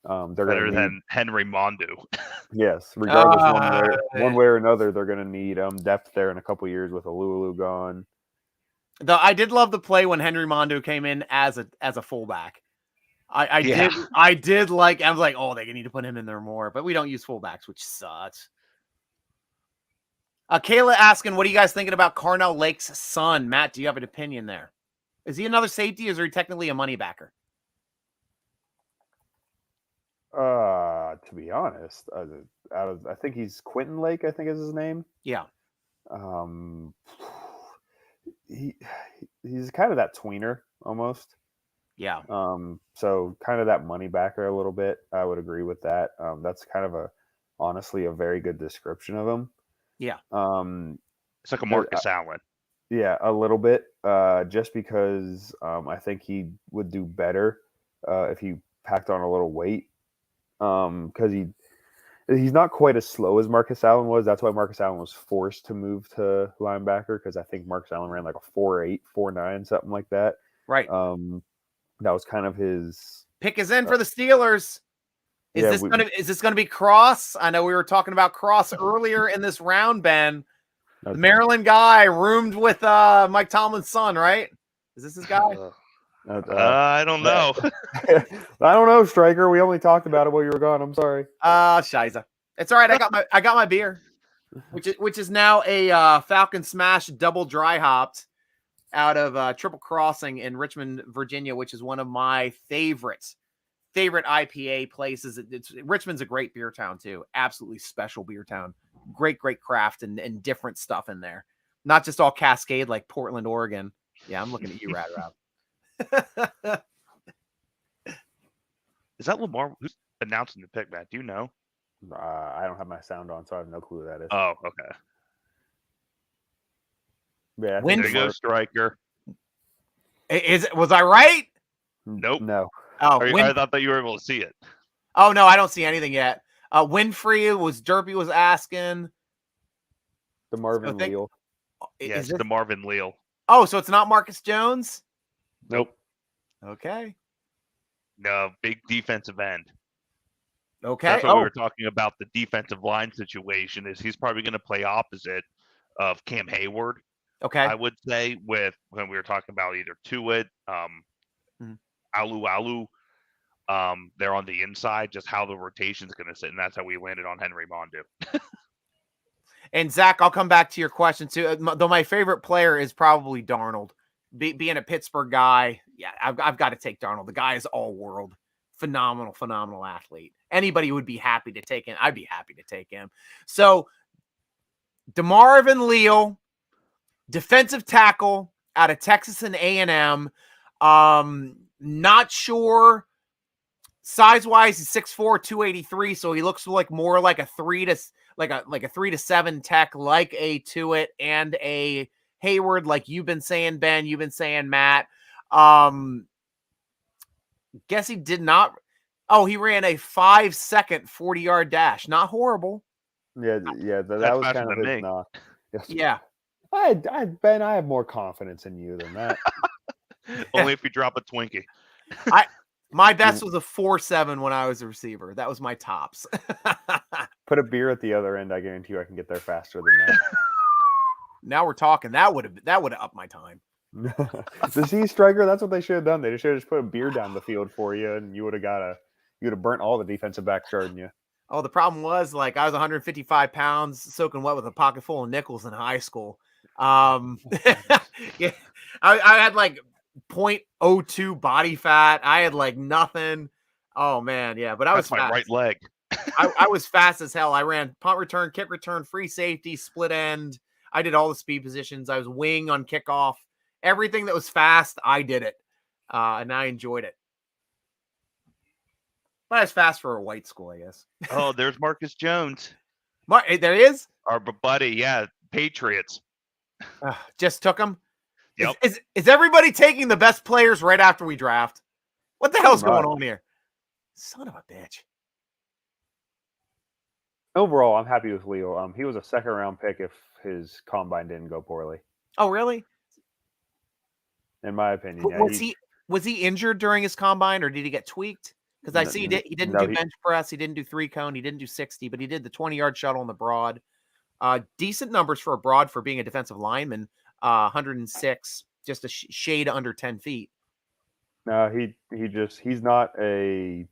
They're better than Henry Mondu. Yes, regardless one way or another, they're going to need depth there in a couple years with Alulu gone. Though I did love the play when Henry Mondu came in as a fullback. I did like. I was like, oh, they need to put him in there more, but we don't use fullbacks, which sucks. Kayla asking, what are you guys thinking about Carnell Lake's son? Matt, do you have an opinion there? Is he another safety, or is he technically a money backer? To be honest, I think he's Quentin Lake. I think is his name. Yeah. He's kind of that tweener almost. Yeah. So kind of that money backer a little bit. I would agree with that. That's kind of honestly a very good description of him. Yeah. It's like a Marcus Allen. Yeah, a little bit. Just because I think he would do better if he packed on a little weight. Because he's not quite as slow as Marcus Allen was. That's why Marcus Allen was forced to move to linebacker, because I think Marcus Allen ran like a 4.8, 4.9, something like that. Right. That was kind of his pick is in for the Steelers. Is this gonna be Cross? I know we were talking about Cross earlier in this round, Ben. The Maryland guy roomed with Mike Tomlin's son, right? Is this his guy? I don't know. I don't know, Striker. We only talked about it while you were gone. I'm sorry. Shiza. It's all right. I got my beer, which is now a Falcon Smash double dry hopped out of Triple Crossing in Richmond, Virginia, which is one of my favorite IPA places. Richmond's a great beer town too. Absolutely special beer town. Great craft and different stuff in there. Not just all Cascade like Portland, Oregon. Yeah, I'm looking at you, Rad Rob. Is that Lamar? Who's announcing the pick, Matt? Do you know? I don't have my sound on, so I have no clue who that is. Oh, okay. Yeah, there you go, Striker. Was I right? Nope. No. Oh, I thought that you were able to see it. Oh no, I don't see anything yet. Winfrey Derpy was asking. The Marvin Leal. Yes, the Marvin Leal. Oh, so it's not Marcus Jones? Nope. Okay. No, big defensive end. Okay. That's what we were talking about. The defensive line situation is he's probably going to play opposite of Cam Hayward. Okay. I would say when we were talking about either Tuitt, Alu, they're on the inside, just how the rotation's going to sit, and that's how we landed on Henry Mondu. And Zach, I'll come back to your question too. Though my favorite player is probably Darnold. Being a Pittsburgh guy, yeah, I've got to take Darnold. The guy is all world, phenomenal athlete. Anybody would be happy to take him. I'd be happy to take him. So, DeMarvin Leal, defensive tackle out of Texas and A&M. Not sure size-wise. He's 6'4", 283. So he looks like more like a 3 to 7 tech, like a Tuitt and a Hayward, like you've been saying, Ben, you've been saying, Matt. Guess he did not. Oh, he ran a 5-second 40-yard dash. Not horrible. Yeah. That was kind of his knock. Yes. Yeah. Ben, I have more confidence in you than that. Only if you drop a Twinkie. My best was a 4.7 when I was a receiver. That was my tops. Put a beer at the other end. I guarantee you I can get there faster than that. Now we're talking. That would have upped my time. The Z Striker, that's what they should have done. They should have just put a beer down the field for you, and you would have burnt all the defensive backs guarding you. Oh, the problem was I was 155 pounds, soaking wet with a pocket full of nickels in high school. Yeah, I had 0.02 body fat. I had nothing. Oh man, yeah, but I was fast. My right leg. I was fast as hell. I ran punt return, kick return, free safety, split end. I did all the speed positions. I was wing on kickoff. Everything that was fast, I did it. And I enjoyed it. But I was fast for a white school, I guess. Oh, there's Marcus Jones. There he is? Our buddy, yeah. Patriots. Just took him? Yep. Is everybody taking the best players right after we draft? What the hell's going on here? Son of a bitch. Overall, I'm happy with Leo. He was a second-round pick if his combine didn't go poorly. Oh, really? In my opinion, yeah. Was he injured during his combine, or did he get tweaked? Because I see he didn't do bench press. He didn't do 3-cone. He didn't do 60, but he did the 20-yard shuttle on the broad. Decent numbers for a broad for being a defensive lineman. 106, just a shade under 10 feet. No, he's not that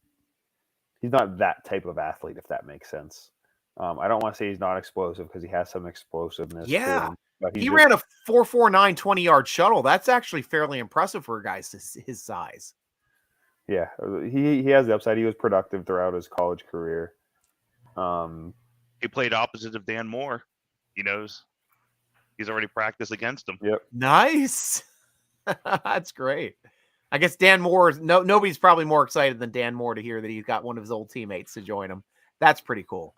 type of athlete, if that makes sense. I don't want to say he's not explosive because he has some explosiveness. Yeah. To him, but he ran a 4.49 20-yard shuttle. That's actually fairly impressive for a guy his size. Yeah, he has the upside. He was productive throughout his college career. He played opposite of Dan Moore. He knows. He's already practiced against him. Yep. Nice. That's great. I guess Dan Moore nobody's probably more excited than Dan Moore to hear that he's got one of his old teammates to join him. That's pretty cool.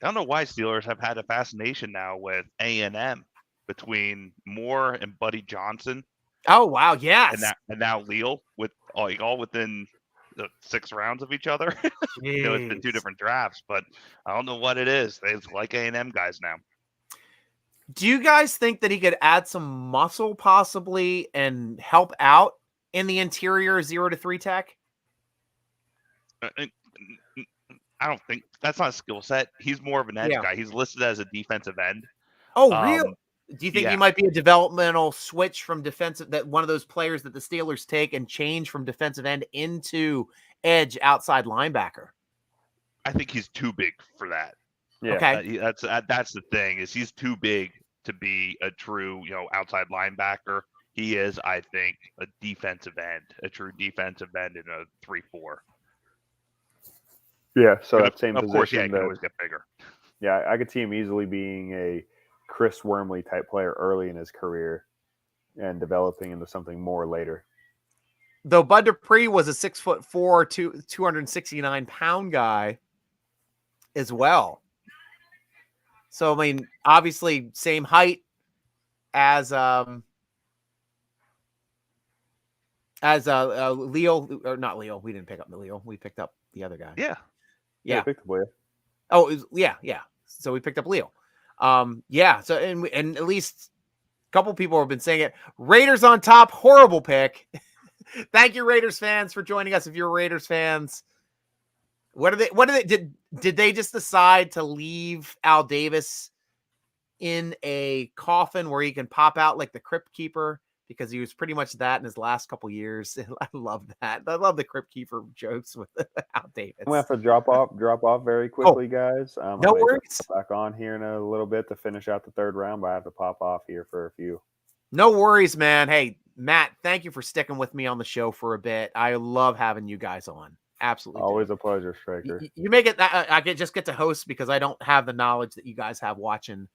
I don't know why Steelers have had a fascination now with A&M between Moore and Buddy Johnson. Oh wow, yes. And now Leal with all within the 6 rounds of each other. It's been 2 different drafts, but I don't know what it is. They like A&M guys now. Do you guys think that he could add some muscle possibly and help out in the interior 0-3 tech? I don't think that's not a skill set. He's more of an edge guy. He's listed as a defensive end. Oh, really? Do you think he might be a developmental switch from defensive, that one of those players that the Steelers take and change from defensive end into edge outside linebacker? I think he's too big for that. Yeah. Okay. That's the thing, is he's too big to be a true, outside linebacker. He is, I think, a defensive end, a true defensive end in a 3-4. Yeah, so that same of position. Course, he can always get bigger. Yeah, I could see him easily being a Chris Wormley type player early in his career and developing into something more later. Though Bud Dupree was a 6'4", 269-pound guy as well. So, I mean, obviously same height as Leo, or not Leo. We didn't pick up the Leo. We picked up the other guy. Yeah. Yeah. Picked up Leo. Oh, yeah. So we picked up Leo. Yeah. So, and at least a couple people have been saying it. Raiders on top. Horrible pick. Thank you, Raiders fans, for joining us. If you're Raiders fans, did they just decide to leave Al Davis in a coffin where he can pop out like the Crypt Keeper? Because he was pretty much that in his last couple years. I love that. I love the Crypt Keeper jokes with Al Davis. I'm going to have to drop off very quickly, guys. No worries. Back on here in a little bit to finish out the 3rd round, but I have to pop off here for a few. No worries, man. Hey, Matt, thank you for sticking with me on the show for a bit. I love having you guys on. Absolutely. Always a pleasure, Striker. You make it. I just get to host because I don't have the knowledge that you guys have watching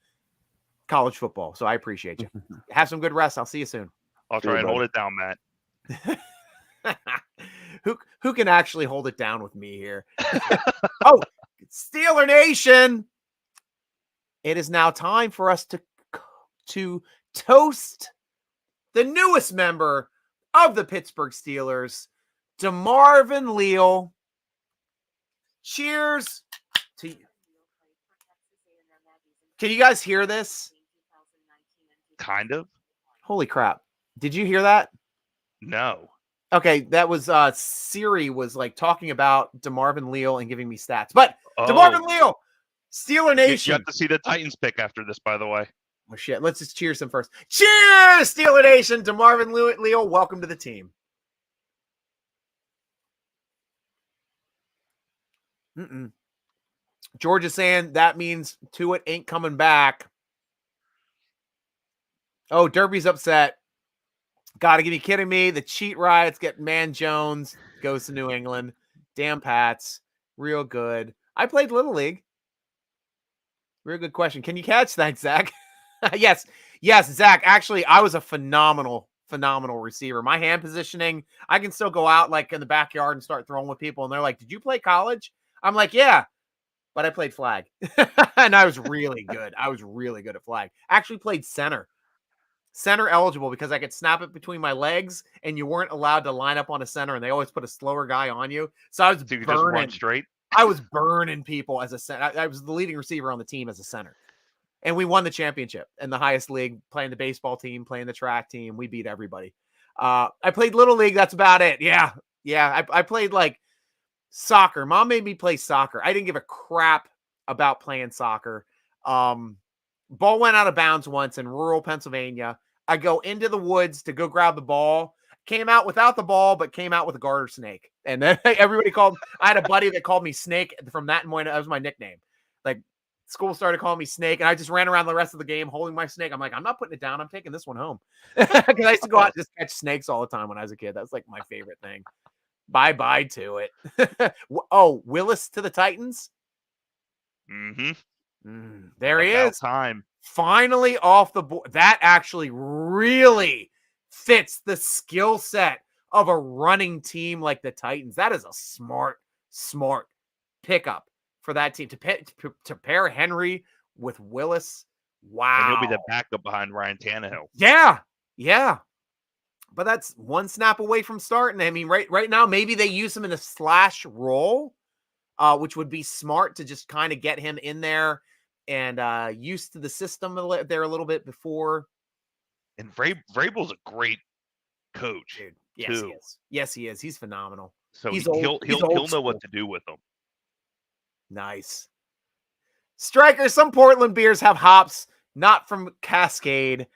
college football. So I appreciate you. Have some good rest. I'll see you soon. I'll try and hold it down, Matt. Who can actually hold it down with me here? Oh, Steeler Nation. It is now time for us to toast the newest member of the Pittsburgh Steelers, DeMarvin Leal. Cheers to you. Can you guys hear this? Kind of. Holy crap. Did you hear that? No. Okay, that was Siri was like talking about DeMarvin Leal and giving me stats. But DeMarvin Leal, Steeler Nation. You have to see the Titans pick after this, by the way. Oh shit, let's just cheers him first. Cheers, Steeler Nation. DeMarvin Leal, welcome to the team. George is saying that means Tuitt ain't coming back. Oh, Derby's upset. Gotta be kidding me. The cheat riots get Man Jones goes to New England. Damn Pats. Real good. I played Little League. Real good question. Can you catch? Thanks, Zach. Yes, Zach. Actually, I was a phenomenal receiver. My hand positioning, I can still go out like in the backyard and start throwing with people. And they're like, did you play college? I'm like, yeah, but I played flag. And I was really good. I was really good at flag. Actually played center eligible because I could snap it between my legs and you weren't allowed to line up on a center and they always put a slower guy on you. So I was burning. Just run straight. I was burning people as a center. I was the leading receiver on the team as a center. And we won the championship in the highest league, playing the baseball team, playing the track team. We beat everybody. I played Little League. That's about it. Yeah. Yeah, I played like soccer. Mom made me play soccer. I didn't give a crap about playing soccer. Ball went out of bounds once in rural Pennsylvania. I go into the woods to go grab the ball. Came out without the ball, but came out with a garter snake. And then everybody I had a buddy that called me Snake from that point. That was my nickname. Like, school started calling me Snake, and I just ran around the rest of the game holding my snake. I'm like, I'm not putting it down. I'm taking this one home. Because I used to go out and just catch snakes all the time when I was a kid. That's like my favorite thing. Bye-bye to it. Oh, Willis to the Titans? Mm-hmm. There he About is. time. Finally off the board. That actually really fits the skill set of a running team like the Titans. That is a smart pickup for that team to pair Henry with Willis. Wow. And he'll be the backup behind Ryan Tannehill. Yeah. But that's one snap away from starting. I mean, right now, maybe they use him in a slash role, which would be smart to just kind of get him in there and used to the system there a little bit before. And Vrabel's a great coach. Dude, yes, he is. Yes, he is. He's phenomenal. So he'll know what to do with them. Nice. Striker, some Portland beers have hops, not from Cascade.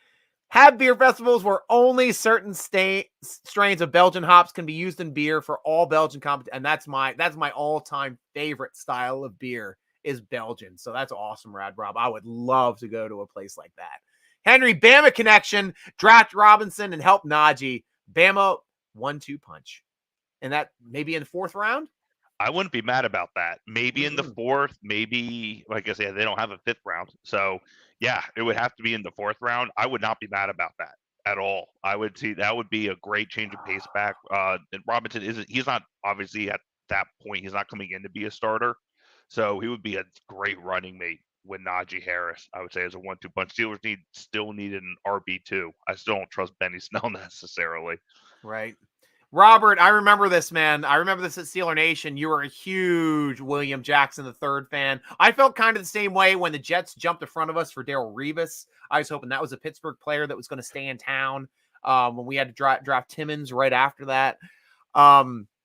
Have beer festivals where only certain strains of Belgian hops can be used in beer for all Belgian competition. And that's my all-time favorite style of beer is Belgian. So that's awesome, Rad Rob. I would love to go to a place like that. Henry, Bama connection, draft Robinson and help Najee. Bama 1-2 punch. And that maybe in the 4th round? I wouldn't be mad about that. Maybe in the 4th, maybe, like I said, they don't have a 5th round. So, yeah, it would have to be in the 4th round. I would not be mad about that at all. I would see that would be a great change of pace back. And Robinson he's not obviously at that point. He's not coming in to be a starter. So he would be a great running mate with Najee Harris, I would say, as a 1-2 punch. Steelers still need an RB2. I still don't trust Benny Snell necessarily. Right. Robert, I remember this, man. I remember this at Steeler Nation. You were a huge William Jackson III fan. I felt kind of the same way when the Jets jumped in front of us for Darrelle Revis. I was hoping that was a Pittsburgh player that was going to stay in town when we had to draft Timmons right after that.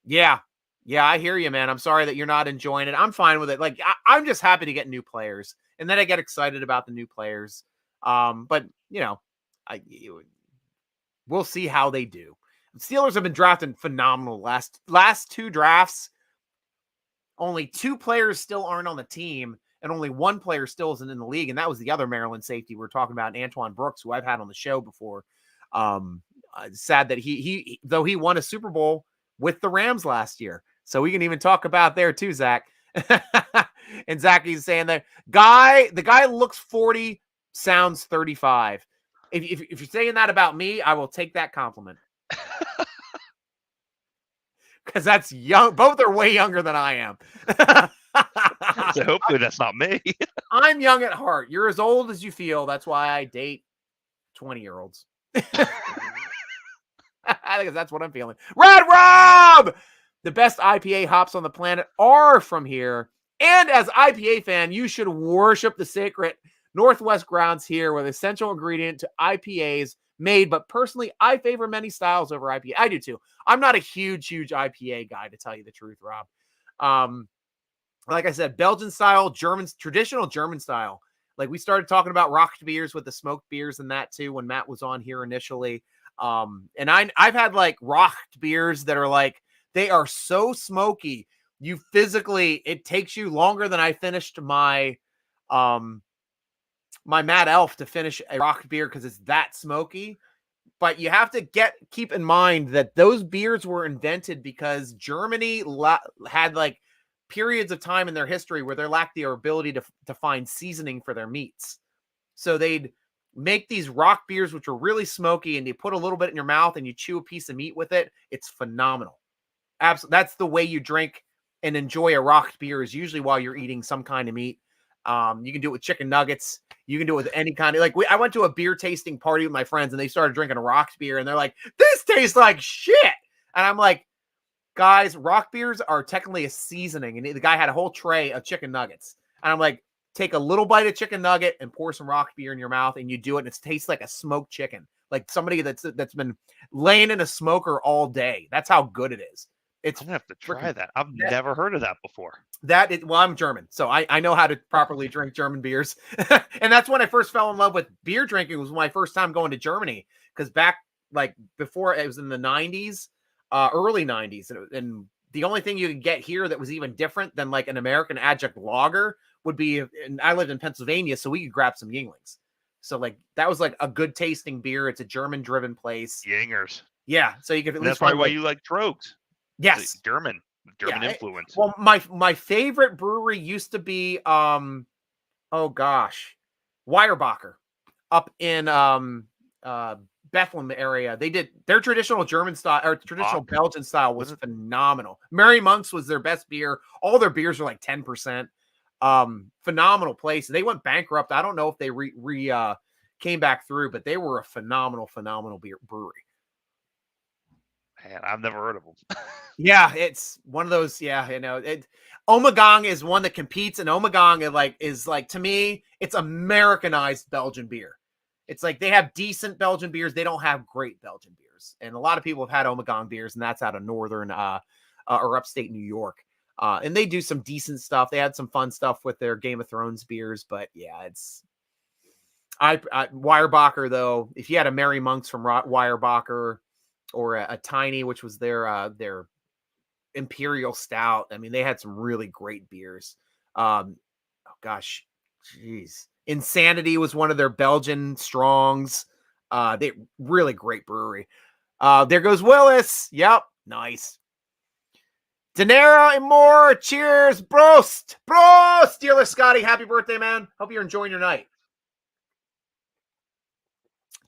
Yeah, I hear you, man. I'm sorry that you're not enjoying it. I'm fine with it. Like, I'm just happy to get new players. And then I get excited about the new players. But, we'll see how they do. Steelers have been drafting phenomenal last 2 drafts. Only 2 players still aren't on the team, and only 1 player still isn't in the league, and that was the other Maryland safety we were talking about, Antoine Brooks, who I've had on the show before. Sad that he though he won a Super Bowl with the Rams last year, so we can even talk about there too, Zach. And Zach is saying that the guy looks 40, sounds 35. If you're saying that about me, I will take that compliment. Because that's young. Both are way younger than I am. So hopefully that's not me. I'm young at heart. You're as old as you feel. That's why I date 20-year-olds. I think that's what I'm feeling. Red Rob! The best IPA hops on the planet are from here. And as IPA fan, you should worship the sacred Northwest grounds here with essential ingredient to IPAs made, but personally, I favor many styles over IPA. I do too. I'm not a huge IPA guy, to tell you the truth, Rob. Like I said, Belgian style, traditional German style. Like we started talking about rocked beers with the smoked beers and that too when Matt was on here initially. And I've had like rocked beers that are like, they are so smoky. It takes you longer than I finished my Mad Elf to finish a rock beer because it's that smoky. But you have to keep in mind that those beers were invented because Germany had like periods of time in their history where they lacked the ability to find seasoning for their meats. So they'd make these rock beers, which are really smoky, and you put a little bit in your mouth and you chew a piece of meat with it. It's phenomenal. Absolutely. That's the way you drink and enjoy a rocked beer, is usually while you're eating some kind of meat. You can do it with chicken nuggets. You can do it with any kind of, I went to a beer tasting party with my friends and they started drinking a rock beer and they're like, this tastes like shit. And I'm like, guys, rock beers are technically a seasoning. And the guy had a whole tray of chicken nuggets. And I'm like, take a little bite of chicken nugget and pour some rock beer in your mouth and you do it. And it tastes like a smoked chicken, like somebody that's been laying in a smoker all day. That's how good it is. It's I'm gonna have to try that. I've never heard of that before. Well, I'm German, so I know how to properly drink German beers. And that's when I first fell in love with beer drinking, was my first time going to Germany. Because back, like, before, it was in the 90s, early 90s. And the only thing you could get here that was even different than like an American adjunct lager would be, and I lived in Pennsylvania, so we could grab some Yinglings. So like, that was like a good tasting beer. It's a German driven place. Yingers. Yeah. So you could at least, that's probably why you like Drogs. Yes. German influence. Well, my favorite brewery used to be Weyerbacher up in Bethlehem area. They did their traditional German style or traditional Belgian style was phenomenal. Mary Monk's was their best beer. All their beers are like 10%. Phenomenal place. They went bankrupt. I don't know if they came back through, but they were a phenomenal brewery. Man, I've never heard of them. Yeah, it's one of those. Yeah, Ommegang is one that competes, and Ommegang is like to me, it's Americanized Belgian beer. It's like they have decent Belgian beers, they don't have great Belgian beers, and a lot of people have had Ommegang beers, and that's out of northern or upstate New York, and they do some decent stuff. They had some fun stuff with their Game of Thrones beers, but yeah, it's Weyerbacher though. If you had a Mary Monk's from Weyerbacher, or a Tiny, which was their Imperial Stout. I mean, they had some really great beers. Insanity was one of their Belgian strongs. They really great brewery. There goes Willis. Yep, nice. Denera and more. Cheers, Prost, Steelers, Scotty. Happy birthday, man. Hope you're enjoying your night.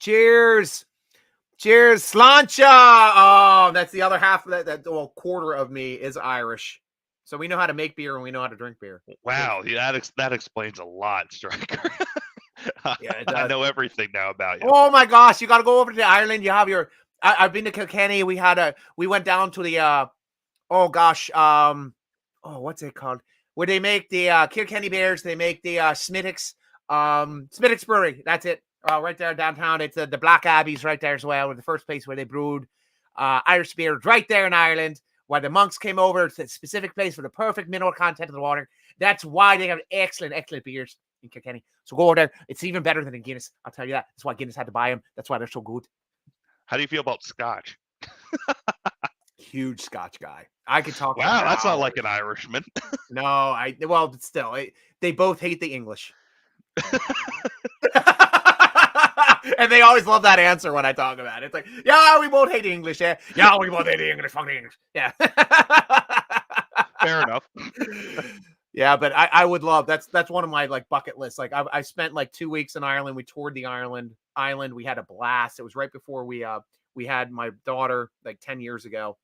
Cheers. Cheers, Slancha. Oh, that's the other half of that quarter of me is Irish. So we know how to make beer and we know how to drink beer. Wow, that explains a lot, Striker. Yeah, I know everything now about you. Oh my gosh, you got to go over to Ireland. You have I've been to Kilkenny. We went down to the what's it called? Where they make the Kilkenny beers. They make the Smittix Brewery. That's it. Right there downtown. It's the Black Abbeys right there as well. The first place where they brewed Irish beer, right there in Ireland, where the monks came over to a specific place for the perfect mineral content of the water. That's why they have excellent beers in Kilkenny. So go over there. It's even better than in Guinness. I'll tell you that. That's why Guinness had to buy them. That's why they're so good. How do you feel about Scotch? Huge Scotch guy. I could talk. Wow, that's not like an Irishman. No, but still, they both hate the English. And they always love that answer when I talk about it. It's like, yeah, we both hate the English. Yeah, we both hate the English. Fuck the English. Yeah. Fair enough. Yeah, but I would love that's one of my like bucket lists. Like I spent like 2 weeks in Ireland. We toured the island. We had a blast. It was right before we had my daughter like 10 years ago.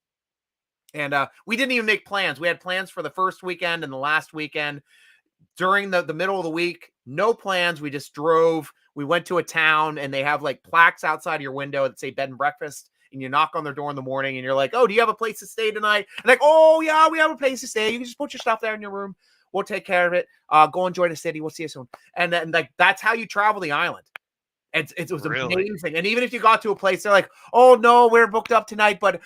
And we didn't even make plans. We had plans for the first weekend and the last weekend. During the middle of the week, no plans. We just drove. We went to a town and they have like plaques outside your window that say bed and breakfast. And you knock on their door in the morning and you're like, oh, do you have a place to stay tonight? And like, oh, yeah, we have a place to stay. You can just put your stuff there in your room. We'll take care of it. Go enjoy the city. We'll see you soon. And then like that's how you travel the island. It was really amazing. And even if you got to a place, they're like, oh, no, we're booked up tonight, but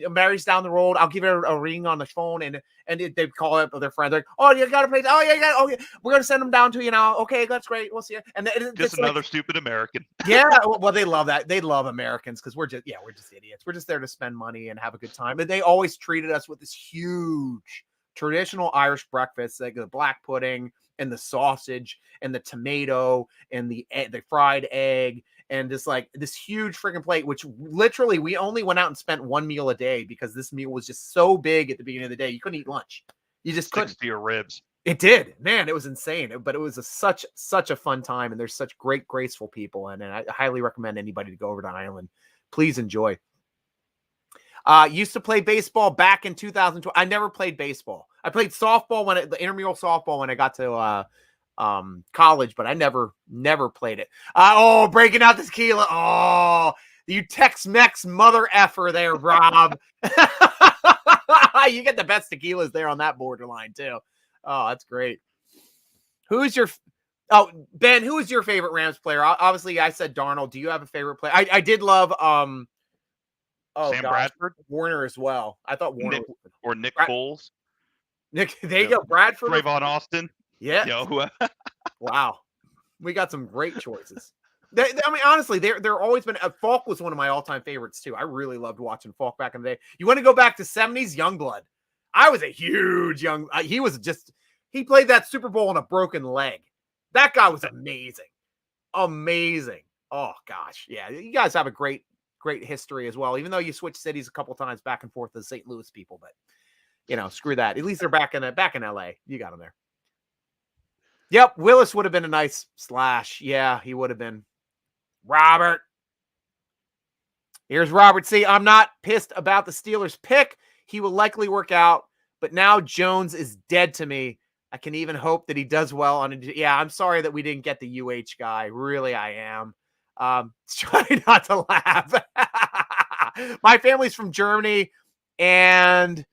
Mary's down the road. I'll give her a ring on the phone. And they call up their friends. They're like, oh, you got a place? Oh, yeah, okay. We're going to send them down to you now. Okay, that's great. We'll see you. And just another stupid American. Yeah, well, they love that. They love Americans because we're just idiots. We're just there to spend money and have a good time. And they always treated us with this huge traditional Irish breakfast, like the black pudding and the sausage and the tomato and the fried egg and this huge freaking plate, which literally we only went out and spent one meal a day because this meal was just so big at the beginning of the day. You couldn't eat lunch. You just couldn't. To your ribs. It did, man. It was insane, but it was such a fun time. And there's such great, graceful people. And I highly recommend anybody to go over to Ireland. Please enjoy. Used to play baseball back in 2012. I never played baseball. I played softball the intramural softball when I got to college, but I never played it. Breaking out the tequila. Oh, you Tex-Mex mother effer there, Rob. You get the best tequilas there on that borderline too. Oh, that's great. Ben, who is your favorite Rams player? Obviously, I said Darnold. Do you have a favorite player? I did love Oh, Sam gosh. Bradford, Warner as well. I thought Warner Nick Foles. Nick, there you go. Bradford. Trayvon Austin. Yeah. Wow. We got some great choices. I mean, honestly, there always been Falk was one of my all-time favorites too. I really loved watching Falk back in the day. You want to go back to 70s Youngblood? I was a huge he played that Super Bowl on a broken leg. That guy was amazing. Amazing. Oh gosh. Yeah. You guys have a great history as well, even though you switched cities a couple times back and forth to the St. Louis people, but screw that. At least they're back in LA. You got them there. Yep. Willis would have been a nice slash. Yeah, he would have been. Robert. Here's Robert. See, I'm not pissed about the Steelers pick. He will likely work out, but now Jones is dead to me. I can even hope that he does well on it. Yeah, I'm sorry that we didn't get the UH guy. Really, I am. Try not to laugh. My family's from Germany and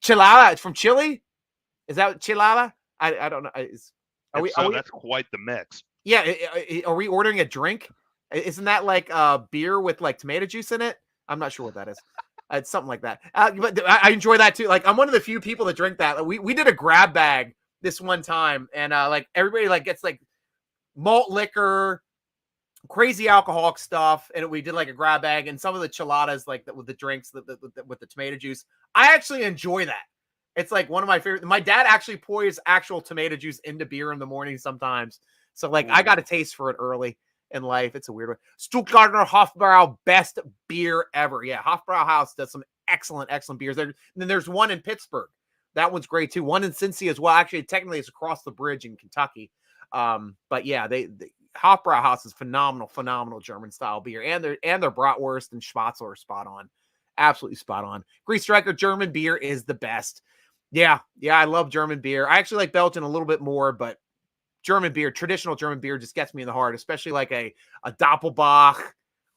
Chilala. It's from Chile. Is that Chilala? I don't know. That's quite the mix. Yeah. Are we ordering a drink? Isn't that like beer with like tomato juice in it? I'm not sure what that is. It's something like that. But I enjoy that too. Like I'm one of the few people that drink that. We did a grab bag this one time, and like everybody like gets like malt liquor, crazy alcoholic stuff, and we did like a grab bag, and some of the chiladas like with the drinks with the tomato juice. I actually enjoy that. It's like one of my favorite. My dad actually pours actual tomato juice into beer in the morning sometimes. So like I got a taste for it early in life. It's a weird one. Stuttgarter Hofbrau, best beer ever. Yeah, Hofbrau House does some excellent beers. And then there's one in Pittsburgh. That one's great too. One in Cincy as well. Actually, technically it's across the bridge in Kentucky. But yeah, the Hofbrau House is phenomenal German style beer. And their bratwurst and Schwarzler are spot on. Absolutely spot on. Grease Striker German beer is the best. Yeah, I love German beer. I actually like Belgian a little bit more, but German beer, traditional German beer, just gets me in the heart, especially like a Doppelbach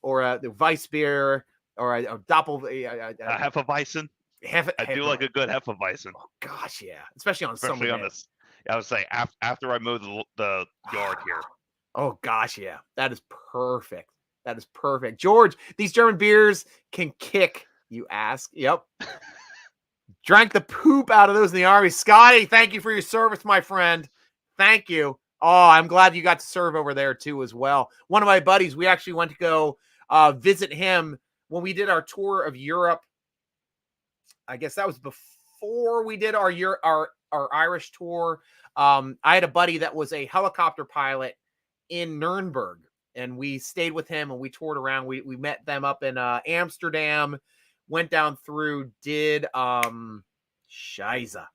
or a Weissbier or a Hefeweizen. I do like a good Hefeweizen. Oh gosh, yeah, especially on this. I would say after I mow the yard here. Oh gosh, yeah, that is perfect. That is perfect, George. These German beers can kick. You ask. Yep. Drank the poop out of those in the Army. Scotty, thank you for your service, my friend. Thank you. Oh, I'm glad you got to serve over there too as well. One of my buddies, we actually went to go visit him when we did our tour of Europe. I guess that was before we did our Irish tour. I had a buddy that was a helicopter pilot in Nuremberg, and we stayed with him and we toured around. We met them up in Amsterdam, went down through, did Scheiße.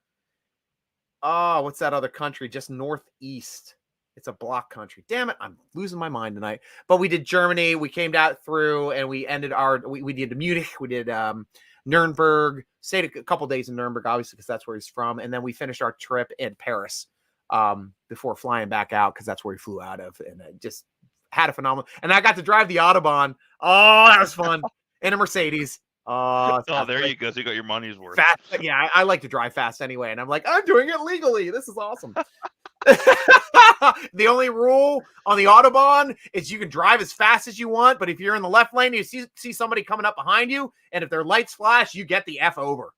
Oh, what's that other country? Just northeast. It's a block country. Damn it. I'm losing my mind tonight. But we did Germany. We came down through and we ended we did Munich. We did Nuremberg. Stayed a couple days in Nuremberg, obviously, because that's where he's from. And then we finished our trip in Paris before flying back out, because that's where he flew out of. And just had a phenomenal. And I got to drive the Autobahn. Oh, that was fun. In a Mercedes. There you go. So you got your money's worth. Fast, yeah, I like to drive fast anyway, and I'm like, I'm doing it legally. This is awesome. The only rule on the Autobahn is you can drive as fast as you want, but if you're in the left lane, you see somebody coming up behind you, and if their lights flash, you get the F over,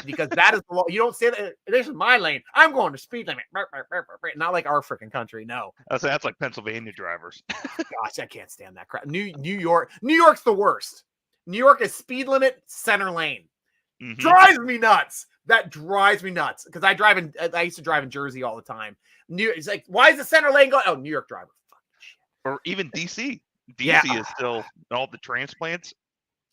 because that is the law. You don't say that this is my lane. I'm going to speed limit. Not like our freaking country. No, that's like Pennsylvania drivers. Gosh, I can't stand that crap. New York's the worst. New York is speed limit, center lane. Mm-hmm. Drives me nuts. That drives me nuts, because I used to drive in Jersey all the time. It's like, why is the center lane going? Oh, New York driver. Or even DC. DC is still all the transplants.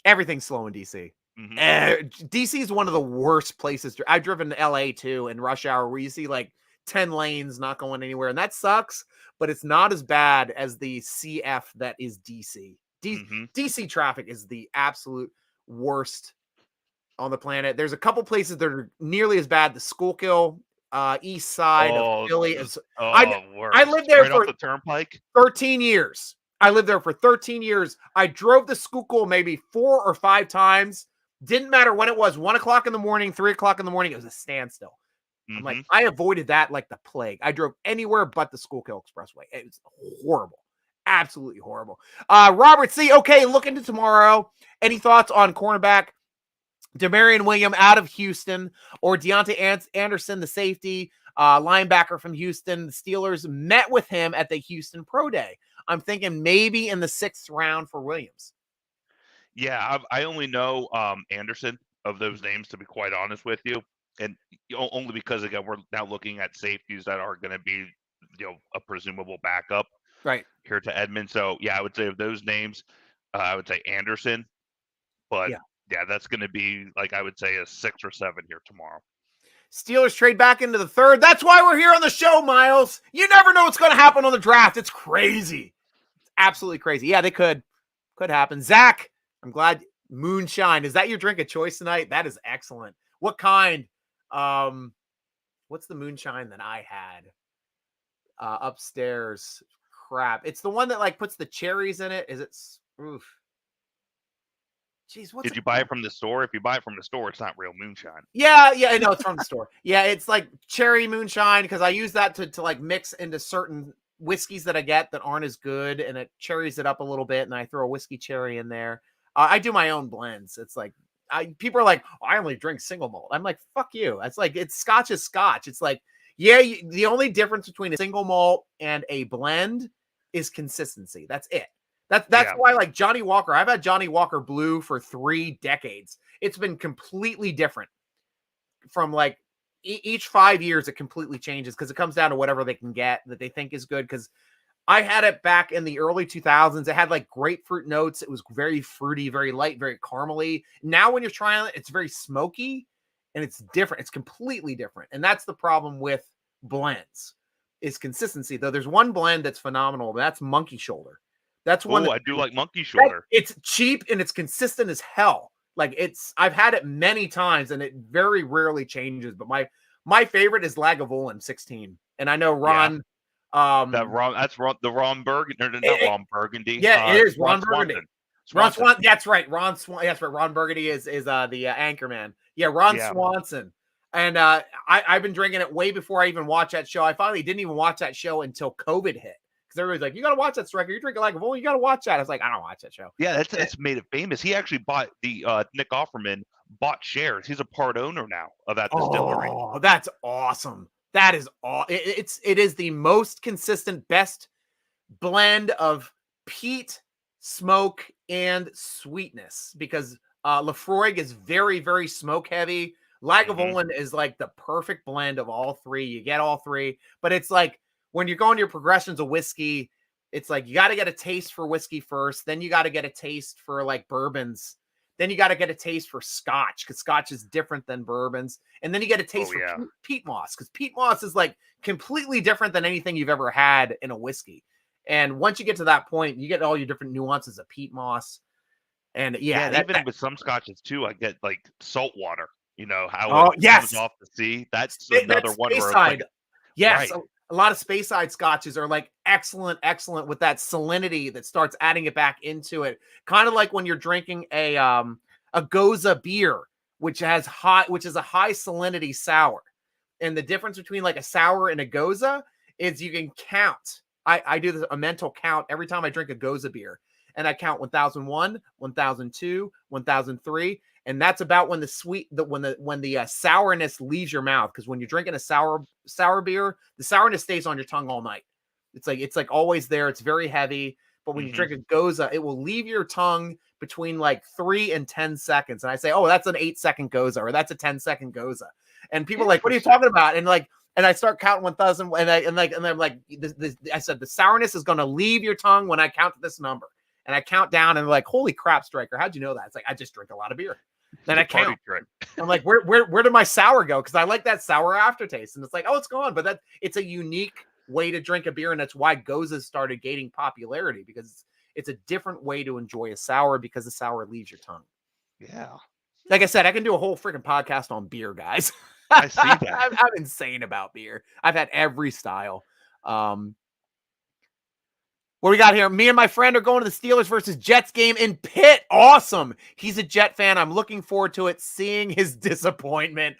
Everything's slow in DC. Mm-hmm. DC is one of the worst places. I've driven to LA too in rush hour, where you see like 10 lanes not going anywhere, and that sucks. But it's not as bad as the CF that is DC. DC traffic is the absolute worst on the planet. There's a couple places that are nearly as bad. The Schuylkill east side of Philly is. I lived there for the turnpike. 13 years. I lived there for 13 years. I drove the Schuylkill maybe 4 or 5 times. Didn't matter when it was. 1 o'clock in the morning, 3 o'clock in the morning. It was a standstill. I'm like, I avoided that like the plague. I drove anywhere but the Schuylkill Expressway. It was horrible. Absolutely horrible. Robert C. Okay, look into tomorrow. Any thoughts on cornerback Demarion Williams out of Houston or Deontay Anderson, the safety linebacker from Houston? The Steelers met with him at the Houston Pro Day. I'm thinking maybe in the 6th round for Williams. Yeah, I only know Anderson of those names, to be quite honest with you, and only because again we're now looking at safeties that are going to be a presumable backup right here to Edmund. So yeah, I would say of those names, I would say Anderson, but yeah, that's going to be like I would say a 6 or 7 here tomorrow. Steelers trade back into the 3rd. That's why we're here on the show, Miles. You never know what's going to happen on the draft. It's crazy. It's absolutely crazy. Yeah, they could happen. Zach, I'm glad. Moonshine. Is that your drink of choice tonight? That is excellent. What kind? What's the moonshine that I had upstairs? Crap. It's the one that like puts the cherries in it. Is it? Oof. Jeez, did you buy it from the store? If you buy it from the store, it's not real moonshine. Yeah, I know it's from the store. Yeah, it's like cherry moonshine because I use that to like mix into certain whiskeys that I get that aren't as good, and it cherries it up a little bit, and I throw a whiskey cherry in there. I do my own blends. It's like people are like, I only drink single malt. I'm like, fuck you. It's like Scotch is Scotch. It's like, yeah, the only difference between a single malt and a blend is consistency. That's it. That's why, like Johnny Walker, I've had Johnny Walker Blue for 3 decades. It's been completely different from like each 5 years. It completely changes because it comes down to whatever they can get that they think is good. Because I had it back in the early 2000s. It had like grapefruit notes. It was very fruity, very light, very caramely. Now when you're trying it, it's very smoky and it's different. It's completely different. And that's the problem with blends is consistency. Though there's one blend that's phenomenal. That's Monkey Shoulder. That's one. I do like Monkey Shoulder. It's cheap and it's consistent as hell. Like I've had it many times and it very rarely changes. But my favorite is Lagavulin 16. And I know Ron. That's Ron Burgundy. Not Ron Burgundy. Yeah, it is Ron Burgundy. Swanson. Ron Swanson. That's right. That's right. Ron Burgundy is the anchor man. Yeah, Ron Swanson. And I've been drinking it way before I even watched that show. I finally didn't even watch that show until COVID hit. Because everybody's like, you got to watch that striker. You're drinking like a bull. You got to watch that. I was like, I don't watch that show. Yeah, that's made it famous. He actually bought Nick Offerman bought shares. He's a part owner now of that distillery. Oh, that's awesome. That is all. It is the most consistent, best blend of peat, smoke, and sweetness because Lafroig is very, very smoke heavy. Lagavulin is like the perfect blend of all 3. You get all 3, but it's like when you're going to your progressions of whiskey, it's like you got to get a taste for whiskey first, then you got to get a taste for like bourbons, then you got to get a taste for Scotch because Scotch is different than bourbons, and then you get a taste for peat moss because peat moss is like completely different than anything you've ever had in a whiskey. And once you get to that point, you get all your different nuances of peat moss. And even with some scotches too, I get like salt water. You know how it comes off the sea. That's another one where like, yes. Right. A lot of Speyside scotches are like excellent with that salinity that starts adding it back into it. Kind of like when you're drinking a Goza beer, which is a high salinity sour. And the difference between like a sour and a Goza is you can count. I do a mental count every time I drink a Goza beer. And I count 1001, 1002, 1003. And that's about when the sourness leaves your mouth. Because when you're drinking a sour beer, the sourness stays on your tongue all night. It's like always there. It's very heavy. But when you drink a Goza, it will leave your tongue between like 3 and 10 seconds. And I say, oh, that's an 8-second Goza, or that's a 10-second Goza. And people are like, what are you talking about? And I start counting 1,000, and I'm like, I said the sourness is going to leave your tongue when I count to this number. And I count down, and like, holy crap, Striker, how'd you know that? It's like I just drink a lot of beer. Then I count. I'm like, where did my sour go? Because I like that sour aftertaste. And it's like, oh, it's gone. But it's a unique way to drink a beer, and that's why Gozas started gaining popularity because it's a different way to enjoy a sour because the sour leaves your tongue. Yeah. Like I said, I can do a whole freaking podcast on beer, guys. I see that. I'm insane about beer. I've had every style. What we got here? Me and my friend are going to the Steelers versus Jets game in Pitt. Awesome. He's a Jet fan. I'm looking forward to it, seeing his disappointment.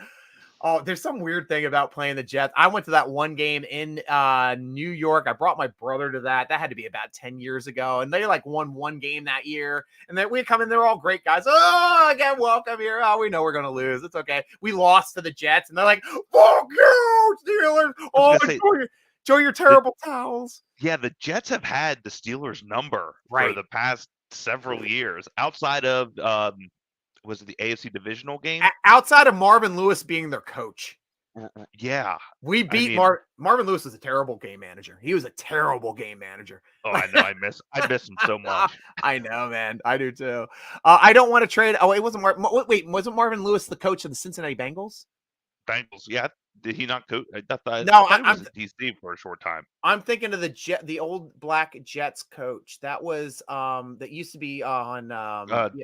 Oh, there's some weird thing about playing the Jets. I went to that one game in New York. I brought my brother to that. That had to be about 10 years ago. And they like won one game that year. And then we come in, they're all great guys. Oh, again, welcome here. Oh, we know we're going to lose. It's okay. We lost to the Jets. And they're like, fuck you, Steelers. Oh, enjoy your terrible towels. Yeah, the Jets have had the Steelers number for the past several years. Outside of was it the AFC divisional game? Outside of Marvin Lewis being their coach. Yeah. We beat Marvin Lewis was a terrible game manager. He was a terrible game manager. Oh, I know. I miss him so much. I know, man. I do too. I don't want to trade. Oh, it wasn't wasn't Marvin Lewis the coach of the Cincinnati Bengals? Bengals, yeah. Did he not coach? No, I was at DC for a short time. I'm thinking of the old black Jets coach. That was that used to be on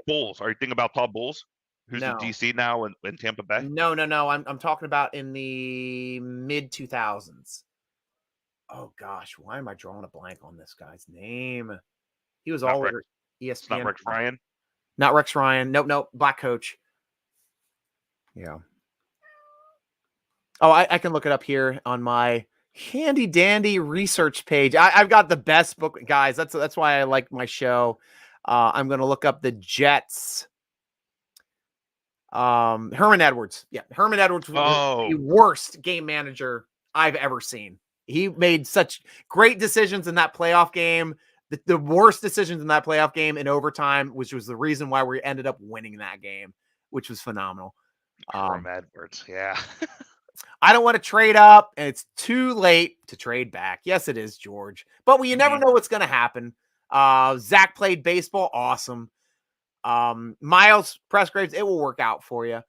Bulls. Are you thinking about Todd Bulls, who's in DC now in Tampa Bay? No. I'm talking about in the mid 2000s. Oh gosh, why am I drawing a blank on this guy's name? He was all over ESPN. It's not Rex Ryan. Not Rex Ryan. Nope. Black coach. Yeah. Oh, I can look it up here on my handy dandy research page. I've got the best book, guys. That's why I like my show. I'm going to look up the Jets. Herman Edwards. Yeah, Herman Edwards was the worst game manager I've ever seen. He made such great decisions in that playoff game. The worst decisions in that playoff game in overtime, which was the reason why we ended up winning that game, which was phenomenal. Herman Edwards, yeah. I don't want to trade up, and it's too late to trade back. Yes, it is, George. But you never know what's going to happen. Zach played baseball. Awesome. Miles Pressgraves, it will work out for you.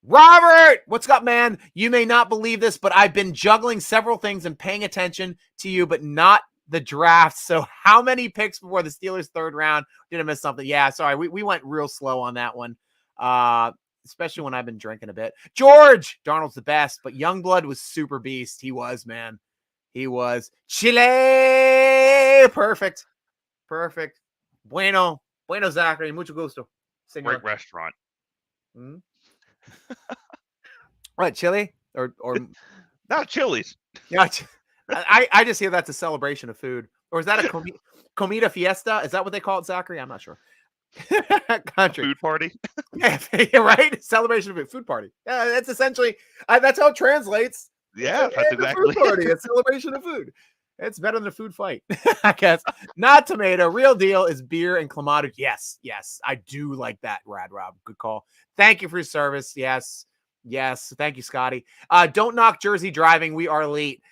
Robert, what's up, man? You may not believe this, but I've been juggling several things and paying attention to you, but not the draft. So how many picks before the Steelers' third round? Did I miss something? Yeah, sorry. We went real slow on that one. Especially when I've been drinking a bit. George, Darnold's the best, but Youngblood was super beast. He was, man. He was. Chile. Perfect. Bueno, Zachary. Mucho gusto. Senor. Great restaurant. Mm-hmm. What, Chile? Or not Chili's. Yeah, I just hear that's a celebration of food. Or is that a comida fiesta? Is that what they call it, Zachary? I'm not sure. Country food party. Yeah, right. Celebration of food party. Yeah, that's essentially that's how it translates. Yeah, that's exactly. Food party, a celebration of food. It's better than a food fight, I guess. Not tomato. Real deal is beer and clamato. Yes, I do like that. Rad Rob, good call. Thank you for your service. Yes. Thank you, Scotty. Don't knock Jersey driving. We are late.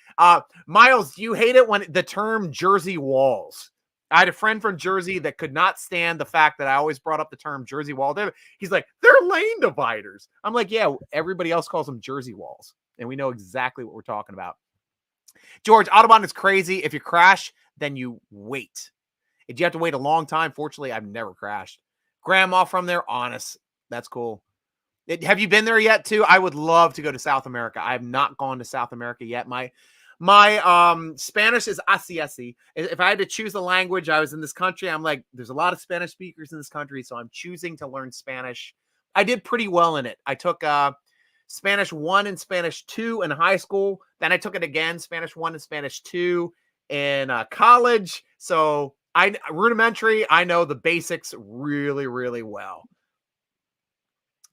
Miles, you hate it when the term Jersey walls. I had a friend from Jersey that could not stand the fact that I always brought up the term Jersey wall. He's like, they're lane dividers. I'm like, yeah, everybody else calls them Jersey walls. And we know exactly what we're talking about. George, Audubon is crazy. If you crash, then you wait. If you have to wait a long time, fortunately, I've never crashed. Grandma from there, honest. That's cool. Have you been there yet, too? I would love to go to South America. I have not gone to South America yet. My Spanish is así. If I had to choose a language, I was in this country. I'm like, there's a lot of Spanish speakers in this country, so I'm choosing to learn Spanish. I did pretty well in it. I took Spanish 1 and Spanish 2 in high school. Then I took it again, Spanish 1 and Spanish 2 in college. So rudimentary, I know the basics really, really well.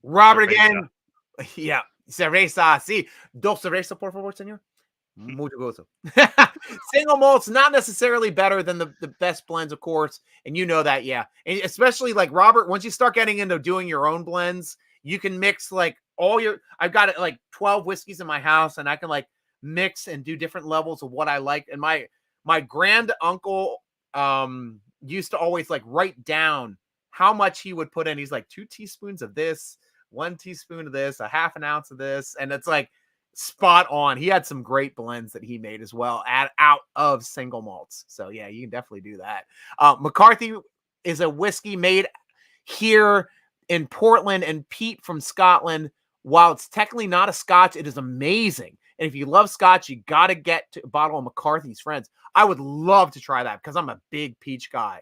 Robert again. Yeah. Cerveza, sí. Dos cerveza, por favor, señor. Mucho gusto. Single malt's not necessarily better than the best blends, of course. And you know that, yeah. And especially like Robert, once you start getting into doing your own blends, you can mix like I've got like 12 whiskeys in my house, and I can like mix and do different levels of what I like. And my grand uncle used to always like write down how much he would put in. He's like 2 teaspoons of this, 1 teaspoon of this, a half an ounce of this. And it's like spot on. He had some great blends that he made as well out of single malts. So yeah, you can definitely do that. McCarthy is a whiskey made here in Portland, and Pete from Scotland. While it's technically not a Scotch, it is amazing. And if you love Scotch, you got to get to a bottle of McCarthy's Friends. I would love to try that because I'm a big Pete guy,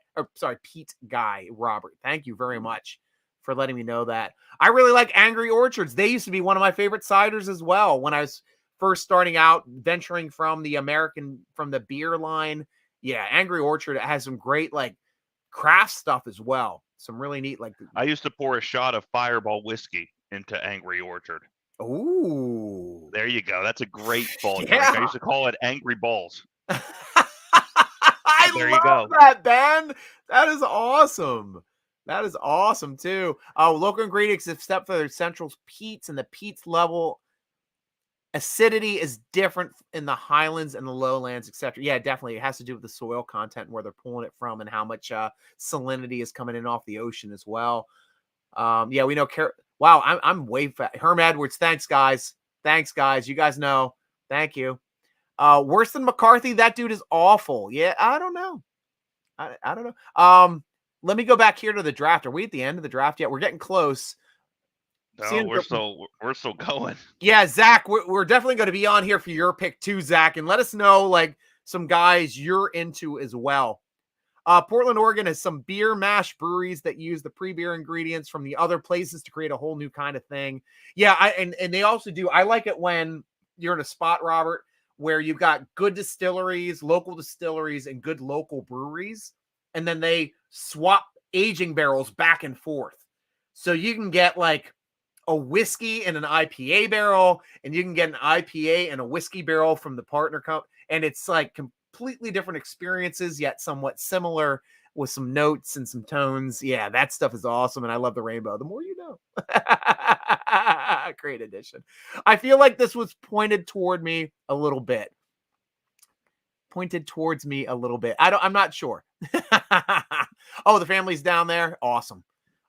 Robert. Thank you very much for letting me know that. I really like Angry Orchards. They used to be one of my favorite ciders as well when I was first starting out, venturing from the beer line. Yeah, Angry Orchard has some great like craft stuff as well. Some really neat like. I used to pour a shot of Fireball whiskey into Angry Orchard. Ooh, there you go. That's a great fall drink. Yeah. I used to call it Angry Balls. I There you love go. that, Ben. That is awesome. That is awesome too. Local ingredients have stepped for their central's peats, and the peats level acidity is different in the highlands and the lowlands, etc. Yeah, definitely. It has to do with the soil content and where they're pulling it from and how much salinity is coming in off the ocean as well. Yeah, we know. Wow, I'm way fat. Herm Edwards, thanks guys. Thanks guys. You guys know. Thank you. Worse than McCarthy, that dude is awful. Yeah, I don't know. I don't know. Let me go back here to the draft. Are we at the end of the draft yet? We're getting close. No, we're still going. Yeah, Zach, we're definitely going to be on here for your pick too, Zach, and let us know like some guys you're into as well. Portland, Oregon has some beer mash breweries that use the pre-beer ingredients from the other places to create a whole new kind of thing. Yeah, and they also do. I like it when you're in a spot, Robert, where you've got good distilleries, local distilleries, and good local breweries, and then they swap aging barrels back and forth. So you can get like a whiskey in an IPA barrel, and you can get an IPA and a whiskey barrel from the partner company, and it's like completely different experiences, yet somewhat similar with some notes and some tones. Yeah, that stuff is awesome, and I love the rainbow. The more you know. Great addition. I feel like this was pointed toward me a little bit. Pointed towards me a little bit. I'm not sure. Oh, the family's down there. Awesome.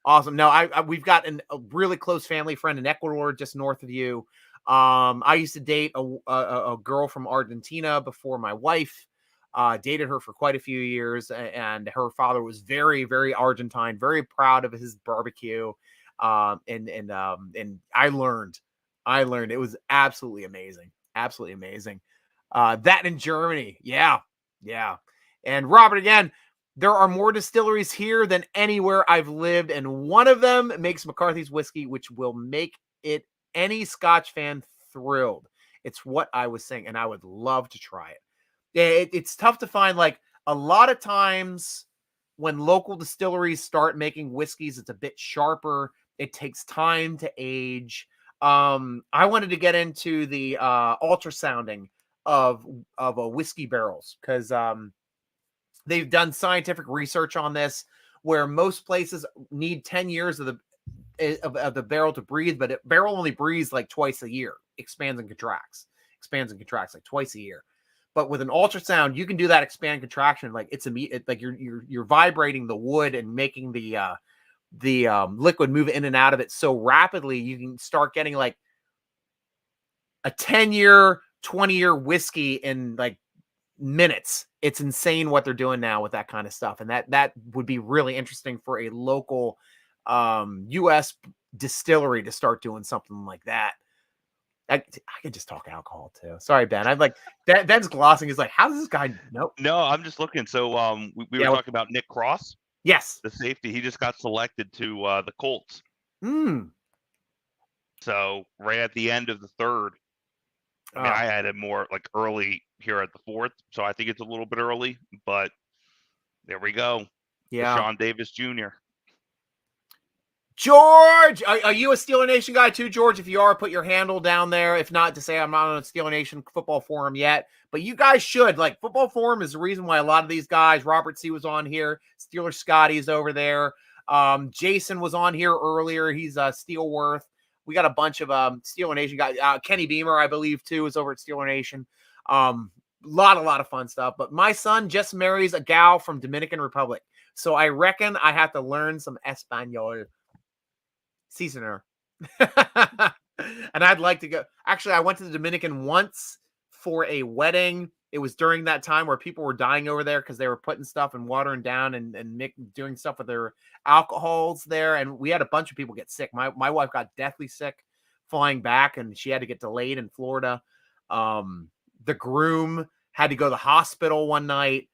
No, we've got a really close family friend in Ecuador, just north of you. I used to date a girl from Argentina before my wife. Dated her for quite a few years, and her father was very, very Argentine, very proud of his barbecue. And I learned it was absolutely amazing. That in Germany. Yeah. And Robert, again, there are more distilleries here than anywhere I've lived, and one of them makes McCarthy's whiskey, which will make it any Scotch fan thrilled. It's what I was saying, and I would love to try it. It's tough to find, like, a lot of times when local distilleries start making whiskeys, it's a bit sharper. It takes time to age. I wanted to get into the ultrasounding of whiskey barrels because they've done scientific research on this, where most places need 10 years of the barrel to breathe, but barrel only breathes like twice a year, expands and contracts like twice a year. But with an ultrasound, you can do that expand contraction like it's immediate, like you're vibrating the wood and making the liquid move in and out of it so rapidly, you can start getting like a 10-year, 20-year whiskey in like minutes. It's insane what they're doing now with that kind of stuff, and that would be really interesting for a local U.S. distillery to start doing something like that. I can just talk alcohol too. Sorry, Ben. I'm like Ben's glossing. Is like, how does this guy know? No, I'm just looking. So we were talking about Nick Cross. Yes, the safety. He just got selected to the Colts. So right at the end of the third. I mean, I had it more like early here at the fourth, so I think it's a little bit early, but there we go. Yeah. Sean Davis Jr. George, are you a Steeler Nation guy too, George? If you are, put your handle down there. If not, to say I'm not on a Steeler Nation football forum yet, but you guys should. Like, football forum is the reason why a lot of these guys, Robert C. was on here, Steeler Scotty's over there. Jason was on here earlier. He's Steelworth. We got a bunch of Steeler Nation guys. Kenny Beamer, I believe, too, is over at Steeler Nation. A lot of fun stuff. But my son just marries a gal from Dominican Republic, so I reckon I have to learn some Espanol. Seasoner. And I'd like to go. Actually, I went to the Dominican once for a wedding. It was during that time where people were dying over there because they were putting stuff and watering down and doing stuff with their alcohols there. And we had a bunch of people get sick. My wife got deathly sick flying back, and she had to get delayed in Florida. The groom had to go to the hospital one night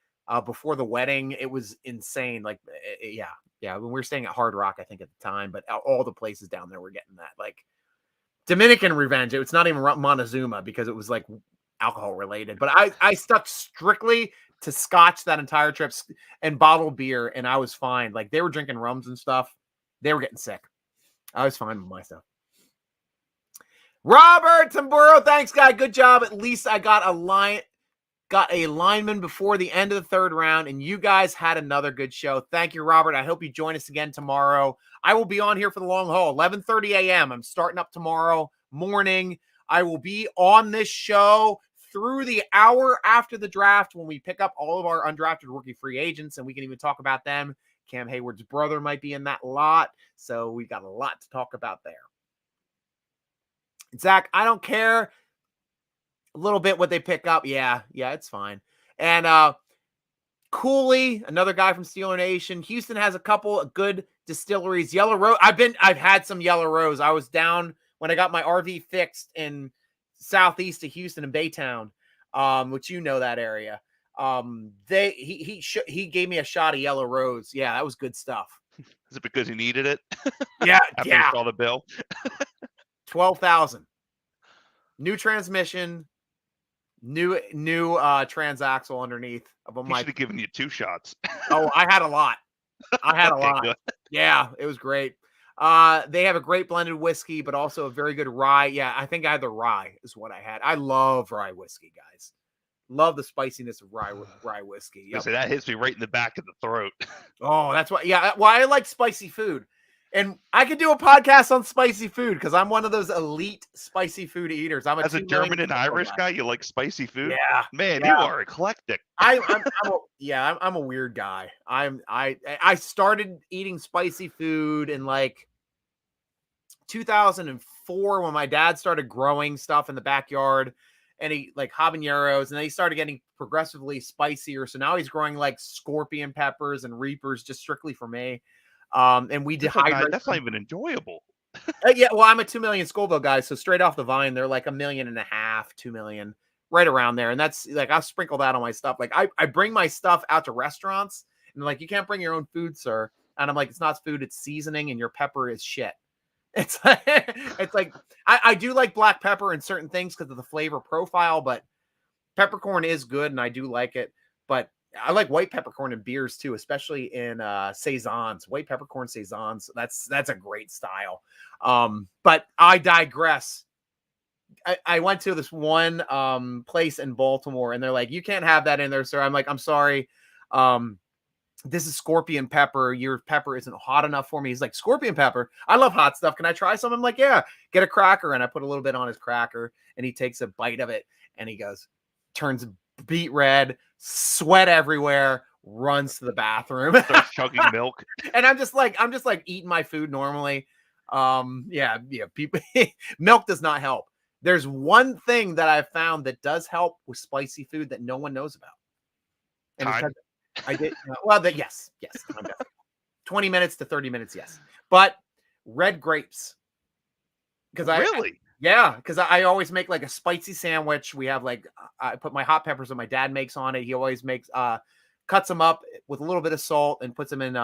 before the wedding. It was insane. Like, yeah, Yeah, when we were staying at Hard Rock, I think at the time, but all the places down there were getting that. Like Dominican Revenge, it's not even Montezuma because it was like alcohol related. But I stuck strictly to Scotch that entire trip and bottled beer, and I was fine. Like they were drinking rums and stuff. They were getting sick. I was fine with my stuff. Robert Tamburo, thanks, guy. Good job. At least I got a lineman before the end of the third round, and you guys had another good show. Thank you, Robert. I hope you join us again tomorrow. I will be on here for the long haul, 11:30 a.m. I'm starting up tomorrow morning. I will be on this show through the hour after the draft when we pick up all of our undrafted rookie free agents, and we can even talk about them. Cam Hayward's brother might be in that lot, so we got a lot to talk about there. Zach, I don't care a little bit what they pick up. Yeah, it's fine. And Cooley, another guy from Steeler Nation. Houston has a couple of good distilleries. Yellow Rose. I've had some Yellow Rose. I was down when I got my RV fixed in southeast of Houston in Baytown, which you know that area. He gave me a shot of Yellow Rose. Yeah, that was good stuff. Is it because he needed it? Yeah, After he saw the bill. 12,000. New transmission, new transaxle underneath of a He should have given you 2 shots. Oh, I had a lot. Good. Yeah, it was great. They have a great blended whiskey, but also a very good rye. Yeah, I think I had the rye is what I had. I love rye whiskey, guys. Love the spiciness of rye whiskey. Yep. So that hits me right in the back of the throat. Oh, that's why. Yeah, well, I like spicy food. And I could do a podcast on spicy food because I'm one of those elite spicy food eaters. As a German and Irish guy, you like spicy food? Yeah, man, you are eclectic. I'm a weird guy. I started eating spicy food in like 2004 when my dad started growing stuff in the backyard, and he like habaneros, and then he started getting progressively spicier. So now he's growing like scorpion peppers and reapers just strictly for me. And we dehydrate. That's not even enjoyable. Yeah, well, I'm a 2 million Scoville guy, so straight off the vine, they're like 1.5 million, 2 million, right around there. And that's like I'll sprinkle that on my stuff. Like I bring my stuff out to restaurants, and like you can't bring your own food, sir. And I'm like, it's not food, it's seasoning, and your pepper is shit. It's like I do like black pepper in certain things because of the flavor profile, but peppercorn is good, and I do like it, but I like white peppercorn in beers too, especially in saisons. White peppercorn saisons. That's a great style. But I digress. I went to this one place in Baltimore, and they're like, "You can't have that in there, sir." I'm like, "I'm sorry. This is scorpion pepper. Your pepper isn't hot enough for me." He's like, "Scorpion pepper? I love hot stuff. Can I try some?" I'm like, "Yeah." Get a cracker, and I put a little bit on his cracker, and he takes a bite of it, and he goes, turns beet red, sweat everywhere, runs to the bathroom, starts chugging milk, and I'm just like eating my food normally. People milk does not help. There's one thing that I've found that does help with spicy food that no one knows about, and I did yes, 20 minutes to 30 minutes, yes, but red grapes, because because I always make like a spicy sandwich. We have like, I put my hot peppers that my dad makes on it. He always makes, cuts them up with a little bit of salt and puts them in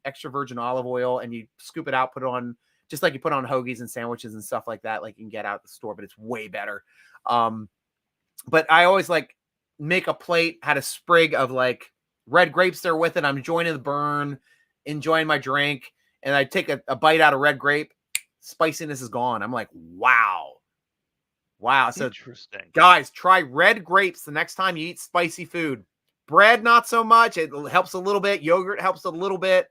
extra virgin olive oil, and you scoop it out, put it on just like you put on hoagies and sandwiches and stuff like that. Like you can get out at the store, but it's way better. But I always like make a plate, had a sprig of like red grapes there with it. I'm enjoying the burn, enjoying my drink. And I take a bite out of red grape. Spiciness is gone. I'm like, wow. So interesting. Guys, try red grapes the next time you eat spicy food. Bread, not so much. It helps a little bit. Yogurt helps a little bit.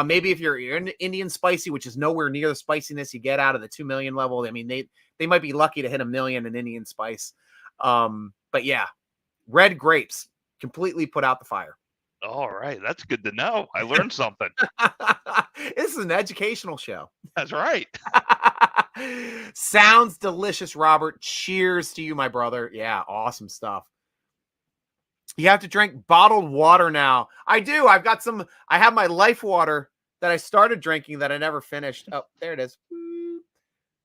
Maybe if you're in Indian spicy, which is nowhere near the spiciness you get out of the 2 million level. I mean, they might be lucky to hit 1 million in Indian spice. But yeah, red grapes completely put out the fire. All right. That's good to know. I learned something. This is an educational show. That's right. Sounds delicious, Robert. Cheers to you, my brother. Yeah, awesome stuff. You have to drink bottled water now. I do. I have my Life water that I started drinking that I never finished. Oh, there it is.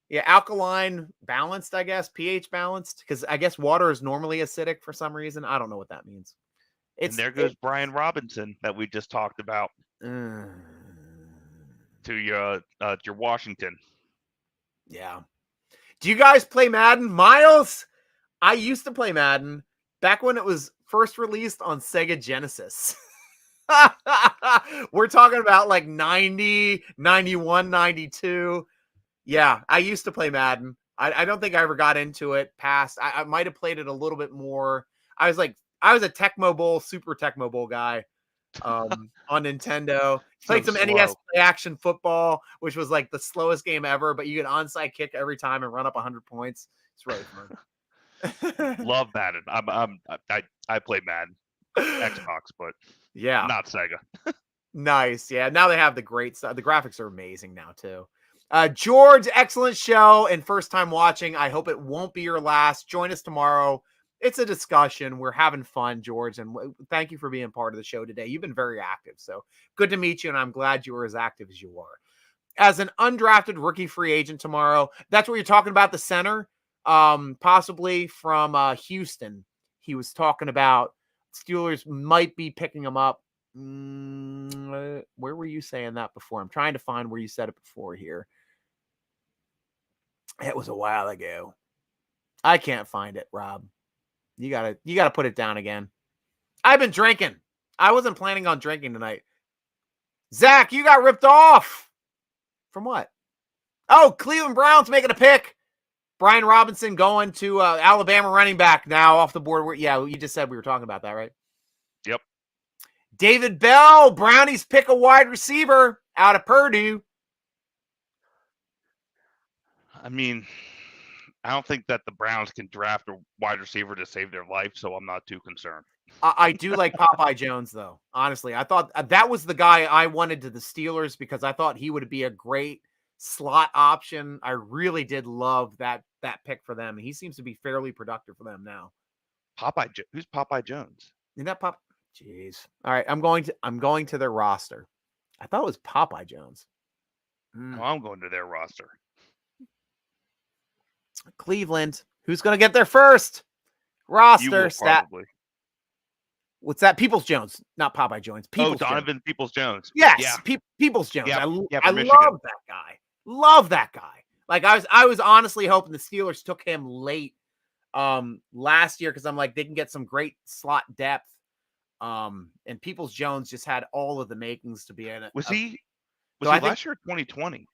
Yeah, alkaline balanced, I guess. pH balanced, because I guess water is normally acidic for some reason. I don't know what that means. And there goes Brian Robinson that we just talked about. to your Washington. Yeah. Do you guys play Madden? Miles? I used to play Madden back when it was first released on Sega Genesis. We're talking about like 90, 91, 92. Yeah, I used to play Madden. I don't think I ever got into it past. I might have played it a little bit more. I was a Tecmo Bowl, Super Tecmo Bowl guy on Nintendo. Played some NES Play Action Football, which was like the slowest game ever, but you get onside kick every time and run up 100 points. It's really fun. Love Madden. I play Madden, Xbox, but yeah, not Sega. Nice. Yeah, now they have the great stuff. The graphics are amazing now too. George, excellent show and first time watching. I hope it won't be your last. Join us tomorrow. It's a discussion. We're having fun, George, and thank you for being part of the show today. You've been very active, so good to meet you, and I'm glad you were as active as you were. As an undrafted rookie free agent tomorrow, that's what you're talking about, the center, possibly from Houston. He was talking about Steelers might be picking him up. Where were you saying that before? I'm trying to find where you said it before here. It was a while ago. I can't find it, Rob. You gotta put it down again. I've been drinking. I wasn't planning on drinking tonight. Zach, you got ripped off. From what? Oh, Cleveland Browns making a pick. Brian Robinson going to Alabama running back now off the board. Yeah, you just said we were talking about that, right? Yep. David Bell, Brownies pick a wide receiver out of Purdue. I mean, I don't think that the Browns can draft a wide receiver to save their life, so I'm not too concerned. I do like Popeye Jones, though. Honestly, I thought that was the guy I wanted to the Steelers because I thought he would be a great slot option. I really did love that pick for them. He seems to be fairly productive for them now. Who's Popeye Jones? Isn't that Pop? Jeez. All right, I'm going to their roster. I thought it was Popeye Jones. No, I'm going to their roster. Cleveland. Who's going to get there first? Roster stat. Probably. What's that? Peoples Jones, not Popeye Jones. Donovan Peoples Jones. Yes, yeah. Peoples Jones. Yeah, I Michigan. love that guy. Love that guy. Like I was honestly hoping the Steelers took him late last year because I'm like they can get some great slot depth. And Peoples Jones just had all of the makings to be in it. Was he last year 2020?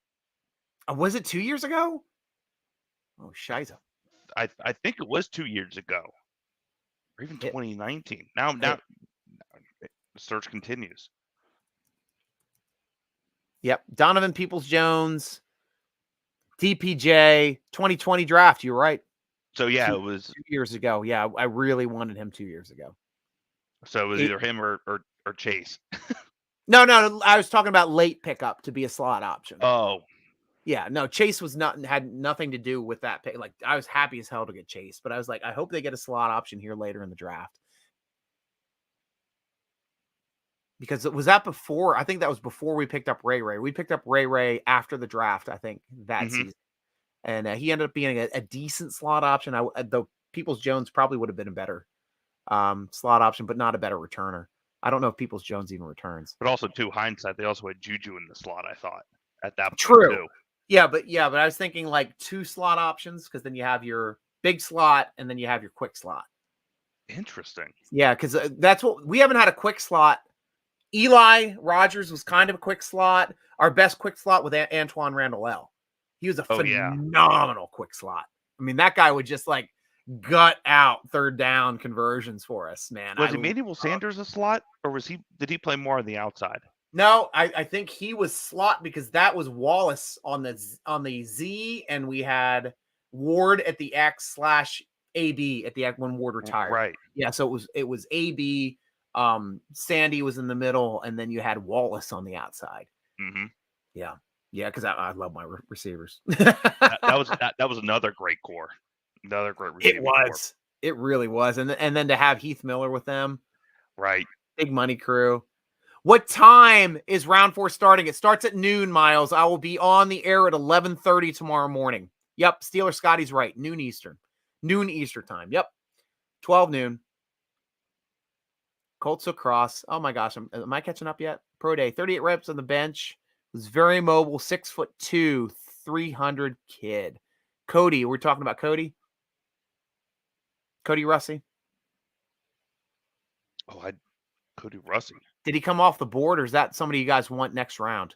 Was it 2 years ago? Oh, shiza. I think it was 2 years ago. Or even 2019. Now the search continues. Yep. Donovan Peoples-Jones, DPJ, 2020 draft. You're right. So, yeah, it was 2 years ago. Yeah, I really wanted him 2 years ago. So it was either him or Chase. No. I was talking about late pickup to be a slot option. Oh. Yeah, no, Chase had nothing to do with that pick. Like, I was happy as hell to get Chase, but I was like, I hope they get a slot option here later in the draft. Because was that before? I think that was before we picked up Ray Ray. We picked up Ray Ray after the draft, I think, that season. And he ended up being a decent slot option. Though Peoples Jones probably would have been a better slot option, but not a better returner. I don't know if Peoples Jones even returns. But also, to hindsight, they also had Juju in the slot, I thought, at that point. True. Too. Yeah, but I was thinking like 2 slot options because then you have your big slot and then you have your quick slot. Interesting. Yeah, because that's what we haven't had a quick slot. Eli Rogers was kind of a quick slot. Our best quick slot with Antoine Randall L. He was a phenomenal quick slot. I mean, that guy would just like gut out third down conversions for us, man. Was Emmanuel Sanders a slot, or did he play more on the outside? No, I think he was slot because that was Wallace on the Z, and we had Ward at the X/AB at the X when Ward retired. Right. Yeah, so it was AB. Sandy was in the middle, and then you had Wallace on the outside. Mm-hmm. Yeah, because I love my receivers. that was another great core. Another great receiver. It was. It really was, and then to have Heath Miller with them, right? Big money crew. What time is round 4 starting? It starts at noon, Miles. I will be on the air at 11:30 tomorrow morning. Yep, Steeler Scotty's right. Noon Eastern time. Yep, 12 noon. Colts across. Oh my gosh, am I catching up yet? Pro day, 38 reps on the bench, Was very mobile, 6'2", 300 kid. Cody, we're talking about Cody. Cody Russi. Cody Russi. Did he come off the board, or is that somebody you guys want next round?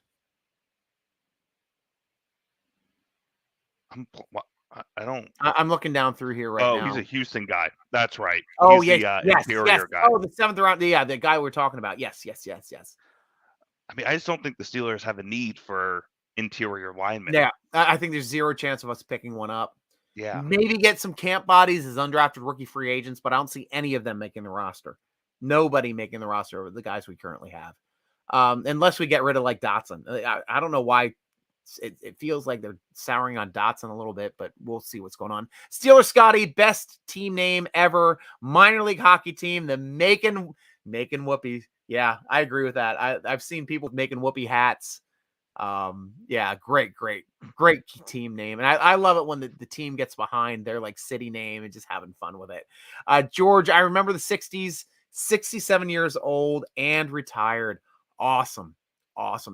I'm looking down through here now. Oh, he's a Houston guy. That's right. Oh, he's yes, the interior guy. Oh, the 7th round. Yeah, the guy we're talking about. Yes. I mean, I just don't think the Steelers have a need for interior linemen. Yeah, I think there's zero chance of us picking one up. Yeah. Maybe get some camp bodies as undrafted rookie free agents, but I don't see any of them making the roster. Nobody making the roster of the guys we currently have. Unless we get rid of like Dotson. I don't know why it feels like they're souring on Dotson a little bit, but we'll see what's going on. Steelers Scotty, best team name ever. Minor league hockey team, the making whoopee. Yeah, I agree with that. I've seen people making whoopee hats. Yeah, great team name. And I love it when the team gets behind their like city name and just having fun with it. George, I remember the 60s, 67 years old and retired. Awesome.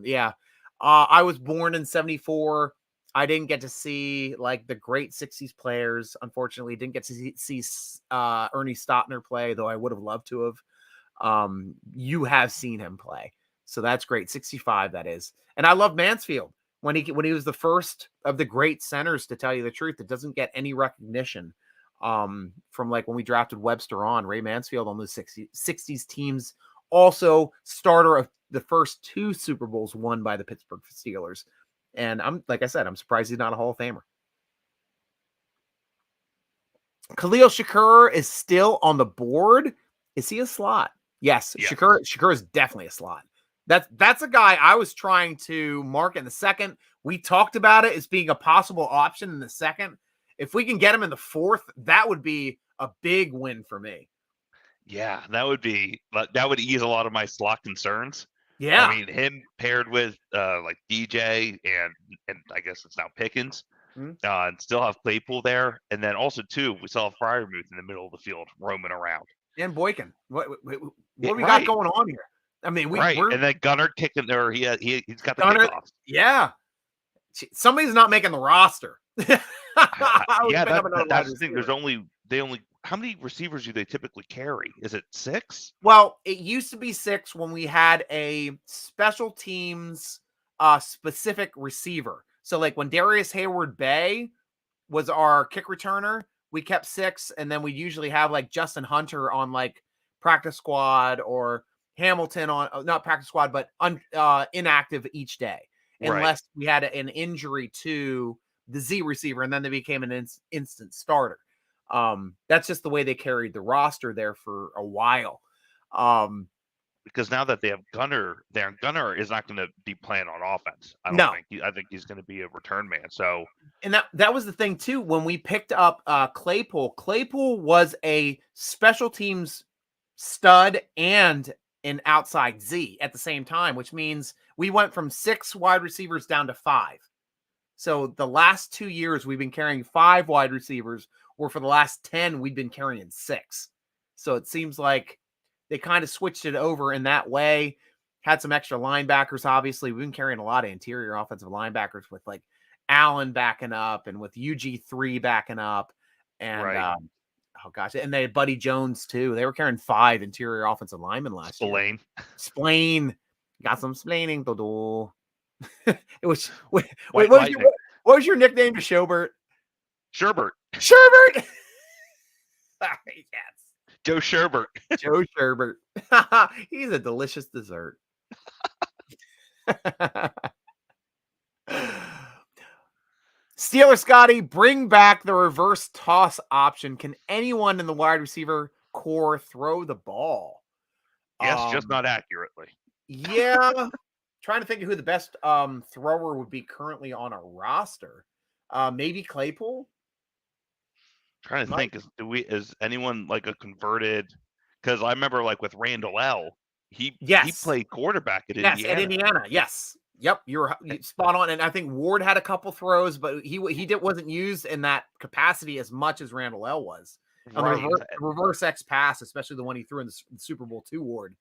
Yeah. I was born in 74. I didn't get to see like the great 60s players. Unfortunately, didn't get to see Ernie Stotner play, though I would have loved to have. You have seen him play. So that's great. 65, that is. And I love Mansfield when he was the first of the great centers, to tell you the truth. It doesn't get any recognition from like when we drafted Webster on. Ray Mansfield on the 60s teams. Also starter of the first 2 Super Bowls won by the Pittsburgh Steelers. And I'm surprised he's not a Hall of Famer. Khalil Shakur is still on the board. Is he a slot? Yes. Shakur is definitely a slot. That's a guy I was trying to mark in the second. We talked about it as being a possible option in the second. If we can get him in the 4th, that would be a big win for me. Yeah, that would ease a lot of my slot concerns. Yeah. I mean, him paired with like DJ and I guess it's now Pickens, and still have Claypool there. And then also too, we saw Freiermuth in the middle of the field roaming around. And Boykin. What we got going on here? I mean, and then Gunnar kicking there. He's got the kickoffs. Yeah, somebody's not making the roster. That's the thing. How many receivers do they typically carry? Is it 6? Well, it used to be 6 when we had a special teams specific receiver. So like when Darius Hayward-Bay was our kick returner, we kept 6, and then we usually have like Justin Hunter on like practice squad, or Hamilton on not practice squad, but inactive each day, unless we had an injury to the Z receiver, and then they became an instant starter. That's just the way they carried the roster there for a while. Because now that they have Gunnar there, Gunnar is not going to be playing on offense. I think he's going to be a return man. So, and that was the thing too. When we picked up Claypool was a special teams stud and an outside Z at the same time, which means we went from 6 wide receivers down to 5. So the last 2 years we've been carrying 5 wide receivers, or for the last 10 we've been carrying 6. So it seems like they kind of switched it over in that way. Had some extra linebackers. Obviously, we've been carrying a lot of interior offensive linebackers with like Allen backing up and with UG3 backing up, and oh gosh, and they had Buddy Jones too. They were carrying 5 interior offensive linemen last year. Splain. Got some splaining to do. It was what was your nickname to Sherbert? Sherbert. Yes. Joe Sherbert. Joe Sherbert. He's a delicious dessert. Steelers Scotty, bring back the reverse toss option. Can anyone in the wide receiver core throw the ball? Yes, just not accurately. Yeah. Trying to think of who the best thrower would be currently on our roster. Maybe Claypool. Trying to think, is anyone like a converted? Because I remember like with Randall L, he played quarterback at Indiana. At Indiana. Yes. Yep, you're spot on. And I think Ward had a couple throws, but he wasn't used in that capacity as much as Randall L was. On the reverse X pass, especially the one he threw in the Super Bowl II, Ward.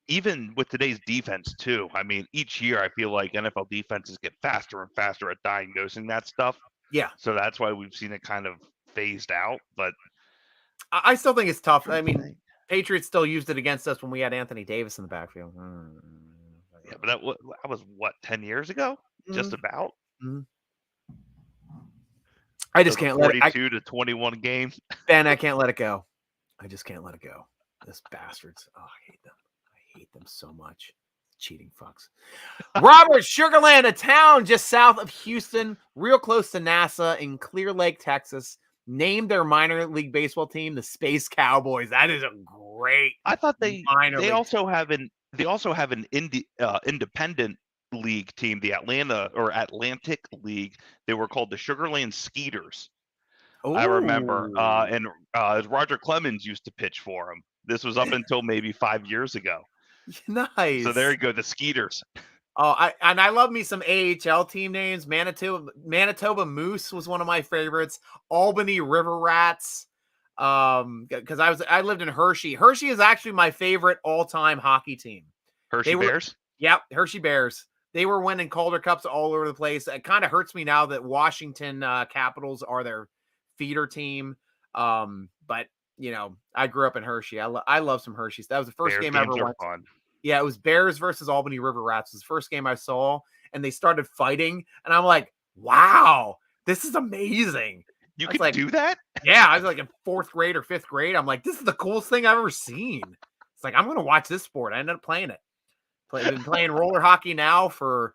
even with today's defense too. I mean, each year I feel like NFL defenses get faster and faster at diagnosing that stuff. Yeah. So that's why we've seen it kind of phased out. But I still think it's tough. I mean, Patriots still used it against us when we had Anthony Davis in the backfield. Yeah, but that was what, 10 years ago? Just about. I just can't let it. 42 to 21 game. Ben, I can't let it go. I just can't let it go. This bastards. Oh, I hate them. I hate them so much. Cheating fucks. Robert, Sugarland, a town just south of Houston, real close to NASA in Clear Lake, Texas, named their minor league baseball team the Space Cowboys. That is a great. I thought they also have an independent league team, the Atlantic League. They were called the Sugarland Skeeters. Ooh. I remember, and Roger Clemens used to pitch for them. This was up until maybe 5 years ago. Nice. So there you go, the Skeeters. Oh, I love me some AHL team names. Manitoba Moose was one of my favorites. Albany River Rats. Because I lived in Hershey. Hershey is actually my favorite all-time hockey team. Hershey Bears? Yep, Hershey Bears. They were winning Calder Cups all over the place. It kind of hurts me now that Washington Capitals are their feeder team. But I grew up in Hershey. I love some Hershey's. That was the first game I ever went. Fun. Yeah, it was Bears versus Albany River Rats. It was the first game I saw, and they started fighting, and I'm like, wow, this is amazing. You could do that? Yeah, I was like in 4th grade or 5th grade. I'm like, this is the coolest thing I've ever seen. It's like, I'm going to watch this sport. I ended up playing it. I've been playing roller hockey now for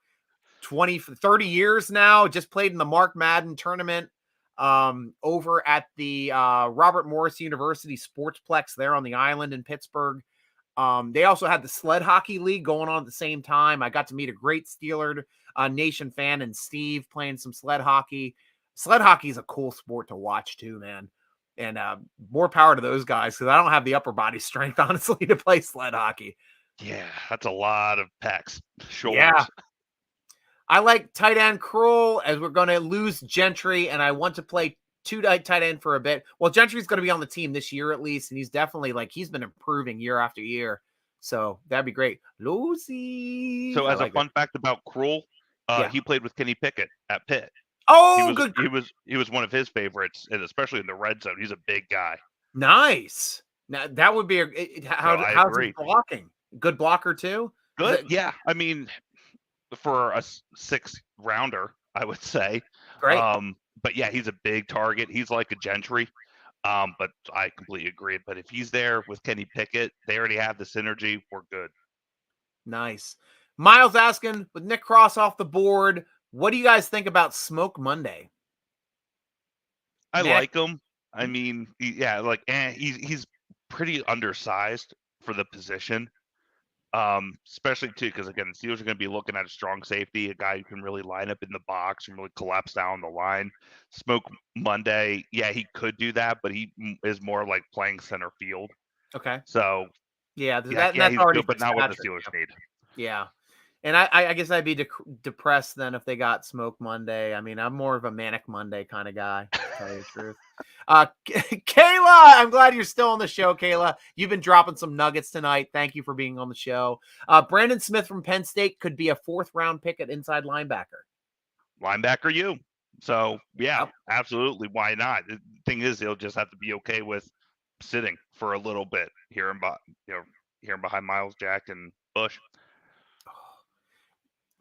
30 years now. Just played in the Mark Madden tournament over at the Robert Morris University Sportsplex there on the island in Pittsburgh. They also had the sled hockey league going on at the same time. I got to meet a great Steeler Nation fan and Steve playing some sled hockey. Sled hockey is a cool sport to watch too, man. And more power to those guys because I don't have the upper body strength, honestly, to play sled hockey. Yeah, that's a lot of pecs. Shoulders. Yeah. I like tight end Kroll as we're going to lose Gentry, and I want to play 2 tight end for a bit. Well, Gentry's going to be on the team this year at least, and he's definitely he's been improving year after year. So that'd be great. Lucy. So as a fun fact about Kroll, he played with Kenny Pickett at Pitt. Oh, good. He was one of his favorites, and especially in the red zone. He's a big guy. Nice. Now that would be how's he blocking? Good blocker too. Good. Yeah. I mean, for a 6th rounder, I would say. Great. But yeah, he's a big target. He's like a Gentry. But I completely agree. But if he's there with Kenny Pickett, they already have the synergy. We're good. Nice. Miles asking, with Nick Cross off the board, what do you guys think about Smoke Monday? I like him. I mean, he's pretty undersized for the position. Especially too, because again, the Steelers are going to be looking at a strong safety, a guy who can really line up in the box and really collapse down the line. Smoke Monday, yeah, he could do that, but he is more like playing center field. Okay. So that's he's already good, but not what the Steelers need. Yeah. And I guess I'd be depressed then if they got Smoke Monday. I mean, I'm more of a Manic Monday kind of guy, to tell you the truth. Kayla, I'm glad you're still on the show, Kayla. You've been dropping some nuggets tonight. Thank you for being on the show. Brandon Smith from Penn State could be a 4th round pick at inside linebacker. Linebacker, you. So, yeah, absolutely. Why not? The thing is, he'll just have to be okay with sitting for a little bit here behind Miles Jack and Bush.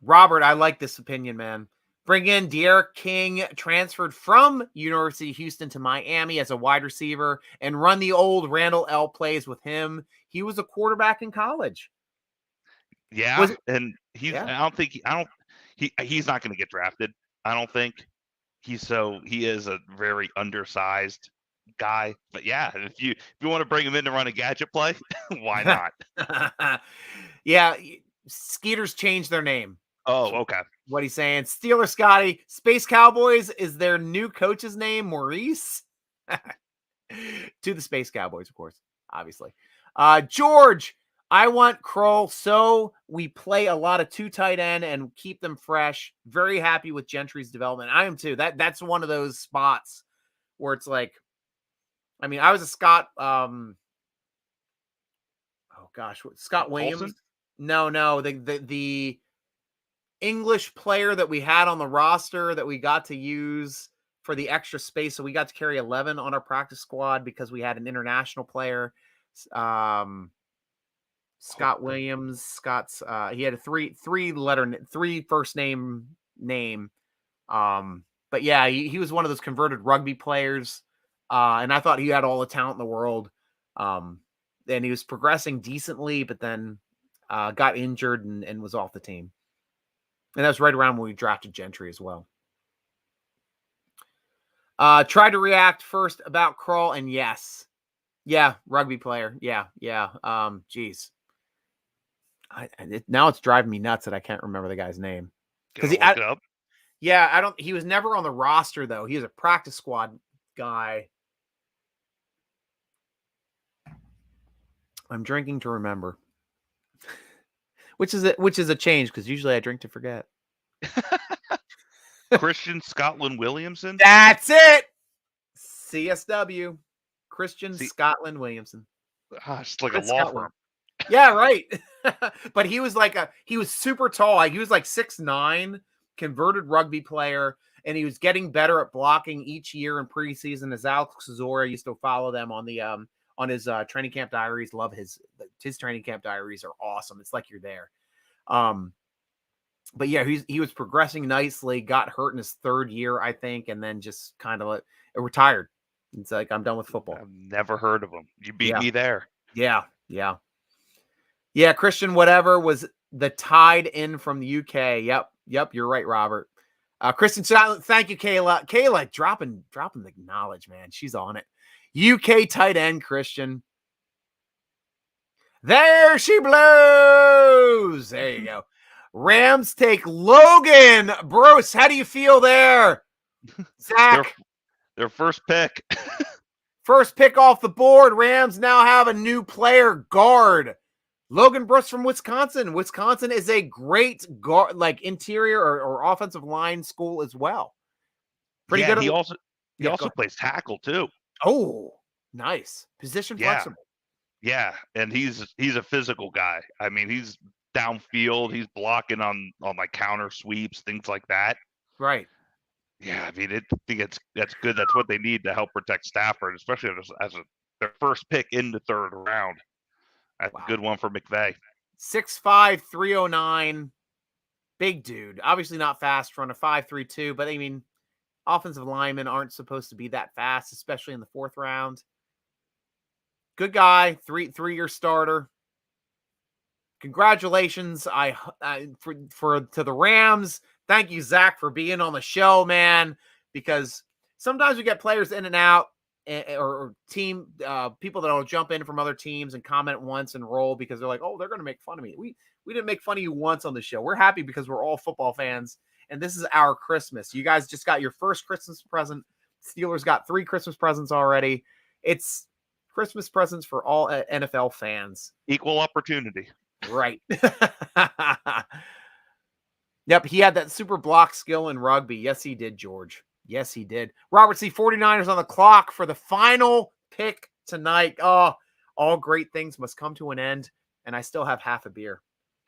Robert, I like this opinion, man. Bring in De'Aaron King, transferred from University of Houston to Miami as a wide receiver, and run the old Randall L plays with him. He was a quarterback in college. Yeah, and he's not going to get drafted. I don't think. He is a very undersized guy. But yeah, if you want to bring him in to run a gadget play, why not? Yeah, Skeeters changed their name. Oh, okay. What he's saying. Steeler Scotty, Space Cowboys is their new coach's name, Maurice. To the Space Cowboys, of course, obviously. George, I want Kroll, so we play a lot of 2 tight end and keep them fresh. Very happy with Gentry's development. I am too. That's one of those spots where it's like, I mean, I was a Scott. Oh gosh, Scott Williams. Colson? No, the English player that we had on the roster that we got to use for the extra space. So we got to carry 11 on our practice squad because we had an international player. Scott Williams. He had a three first name. But yeah, he was one of those converted rugby players. And I thought he had all the talent in the world. And he was progressing decently, but then got injured and was off the team. And that was right around when we drafted Gentry as well. Tried to react first about Krull, and yes. Yeah, rugby player. Yeah. Geez. Now it's driving me nuts that I can't remember the guy's name. Because look it up. Yeah, he was never on the roster, though. He was a practice squad guy. I'm drinking to remember. Which is a change, because usually I drink to forget. Christian Scotland Williamson. That's it. CSW. Christian Scotland Williamson. It's like Chris a law Scotland. firm. Yeah, right. But he was super tall. He was like 6'9", converted rugby player, and he was getting better at blocking each year in preseason. As Alex Zora used to follow them on the on his training camp diaries. Love his training camp diaries are awesome. It's like you're there. But yeah, he was progressing nicely, got hurt in his third year, I think, and then just kind of retired. It's like, I'm done with football. I've never heard of him. You beat me there. Yeah. Christian whatever was the tied in from the UK. Yep, you're right, Robert. Kristen, thank you, Kayla. Kayla dropping the knowledge, man. She's on it. UK tight end, Christian. There she blows. There you go. Rams take Logan. Bruce, how do you feel there? Zach. Their first pick. First pick off the board. Rams now have a new player, guard. Logan Bruce from Wisconsin. Wisconsin is a great guard, like interior or offensive line school as well. Pretty good. He also plays tackle too. Oh, nice. Position flexible. Yeah, and he's a physical guy. I mean, he's downfield. He's blocking on like counter sweeps, things like that. Right. Yeah, I mean, I think that's good. That's what they need to help protect Stafford, especially as their first pick in the third round. That's a good one for McVay. 6'5", 309. Big dude. Obviously not fast, run a 5.32, but I mean, offensive linemen aren't supposed to be that fast, especially in the fourth round. Good guy, three-year starter. Congratulations to the Rams. Thank you, Zach, for being on the show, man, because sometimes we get players in and out or team people that will jump in from other teams and comment once and roll because they're like, oh, they're going to make fun of me. We didn't make fun of you once on the show. We're happy because we're all football fans, and this is our Christmas. You guys just got your first Christmas present. Steelers got 3 Christmas presents already. It's Christmas presents for all NFL fans. Equal opportunity. Right. Yep, he had that super block skill in rugby. Yes, he did, George. Yes, he did. Robert C. 49ers on the clock for the final pick tonight. Oh, all great things must come to an end, and I still have half a beer.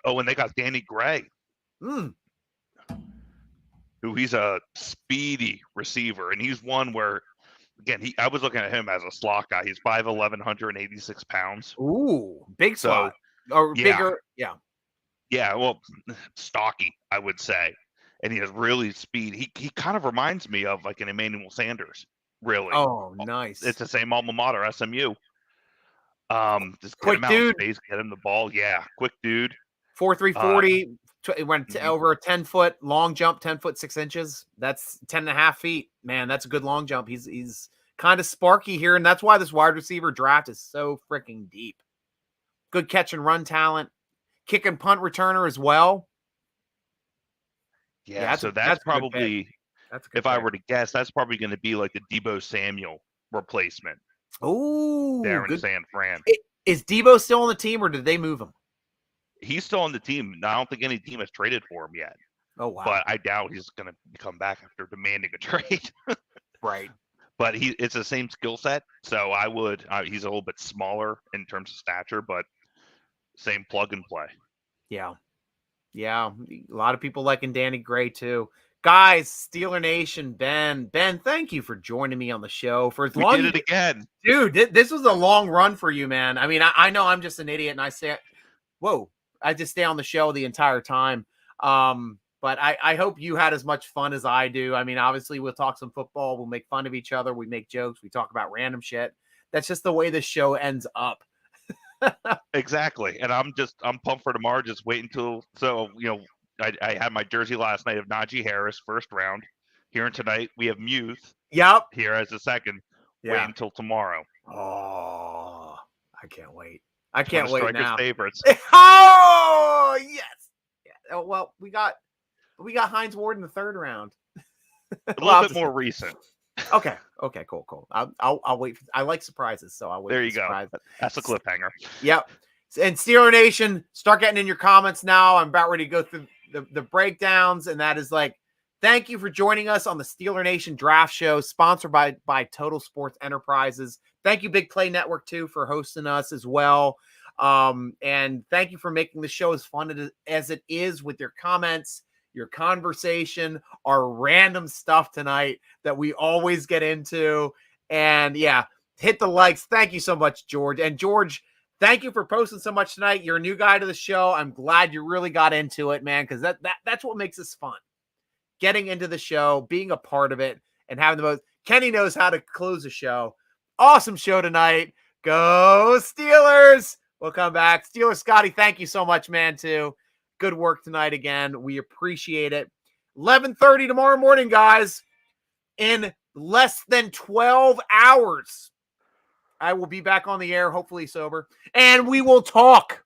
Oh, and they got Danny Gray. Who he's a speedy receiver, and he's one where, again, I was looking at him as a slot guy. He's 5'11", 186 pounds. Ooh, big slot. Or bigger, yeah. Yeah, well, stocky, I would say. And he has really speed. He kind of reminds me of like an Emmanuel Sanders, really. Oh, nice. It's the same alma mater, SMU. Just quick get him out of space, get him the ball. Yeah, quick dude. 4.3 40. It went to over a 10-foot long jump, 10 foot 6 inches. That's 10.5 feet. Man, that's a good long jump. He's kind of sparky here, and that's why this wide receiver draft is so freaking deep. Good catch and run talent. Kick and punt returner as well. Yeah, so that's probably, if I were to guess, that's probably going to be like the Deebo Samuel replacement. Oh, there in San Fran. Is Deebo still on the team, or did they move him? He's still on the team. I don't think any team has traded for him yet. Oh, wow. But I doubt he's going to come back after demanding a trade. Right. But it's the same skill set, so I would. He's a little bit smaller in terms of stature, but same plug and play. Yeah. Yeah. A lot of people liking Danny Gray too. Guys, Steeler Nation, Ben, thank you for joining me on the show. For as long we did it again. Dude, this was a long run for you, man. I mean, I know I'm just an idiot and I just stay on the show the entire time. But I hope you had as much fun as I do. I mean, obviously we'll talk some football. We'll make fun of each other. We make jokes. We talk about random shit. That's just the way this show ends up. Exactly. And I'm pumped for tomorrow. Just wait until, I had my jersey last night of Najee Harris, first round. Here tonight, we have Muth. Yep. Here as a second. Yeah. Wait until tomorrow. Oh, I can't wait. I can't wait now. Favorites. Oh, yes. Yeah. Well, we got Hines Ward in the third round. A little bit more recent. Okay, cool. I'll wait. I like surprises, so I'll wait. There you go. That's a cliffhanger. Yep. And Steeler Nation, start getting in your comments now. I'm about ready to go through the breakdowns, and that is like, thank you for joining us on the Steeler Nation Draft Show, sponsored by Total Sports Enterprises. Thank you, Big Play Network, too, for hosting us as well. And thank you for making the show as fun as it is with your comments, your conversation, our random stuff tonight that we always get into. And yeah, hit the likes. Thank you so much, George. And George, thank you for posting so much tonight. You're a new guy to the show. I'm glad you really got into it, man, because that's what makes this fun. Getting into the show, being a part of it, and having the most. Kenny knows how to close a show. Awesome show tonight. Go Steelers. We'll come back. Steelers Scotty, thank you so much, man, too. Good work tonight again. We appreciate it. 11:30 tomorrow morning, guys. In less than 12 hours, I will be back on the air, hopefully sober, and we will talk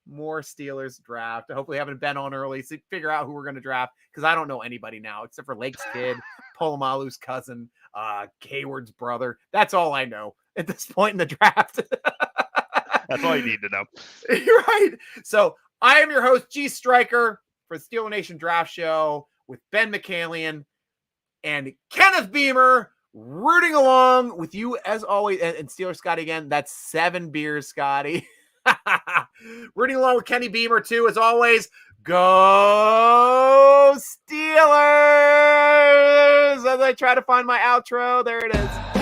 more Steelers draft. Hopefully haven't been on early to figure out who we're going to draft, because I don't know anybody now except for Lake's kid, Polomalu's cousin, Hayward's brother. That's all I know at this point in the draft. That's all you need to know. You're right. So I am your host, G Striker, for the Steeler Nation Draft Show with Ben Mckalion and Kenneth Beamer, rooting along with you as always. And Steeler Scotty again. That's 7 beers, Scotty. Rooting along with Kenny Beamer too, as always. Go Steelers! As I try to find my outro, there it is.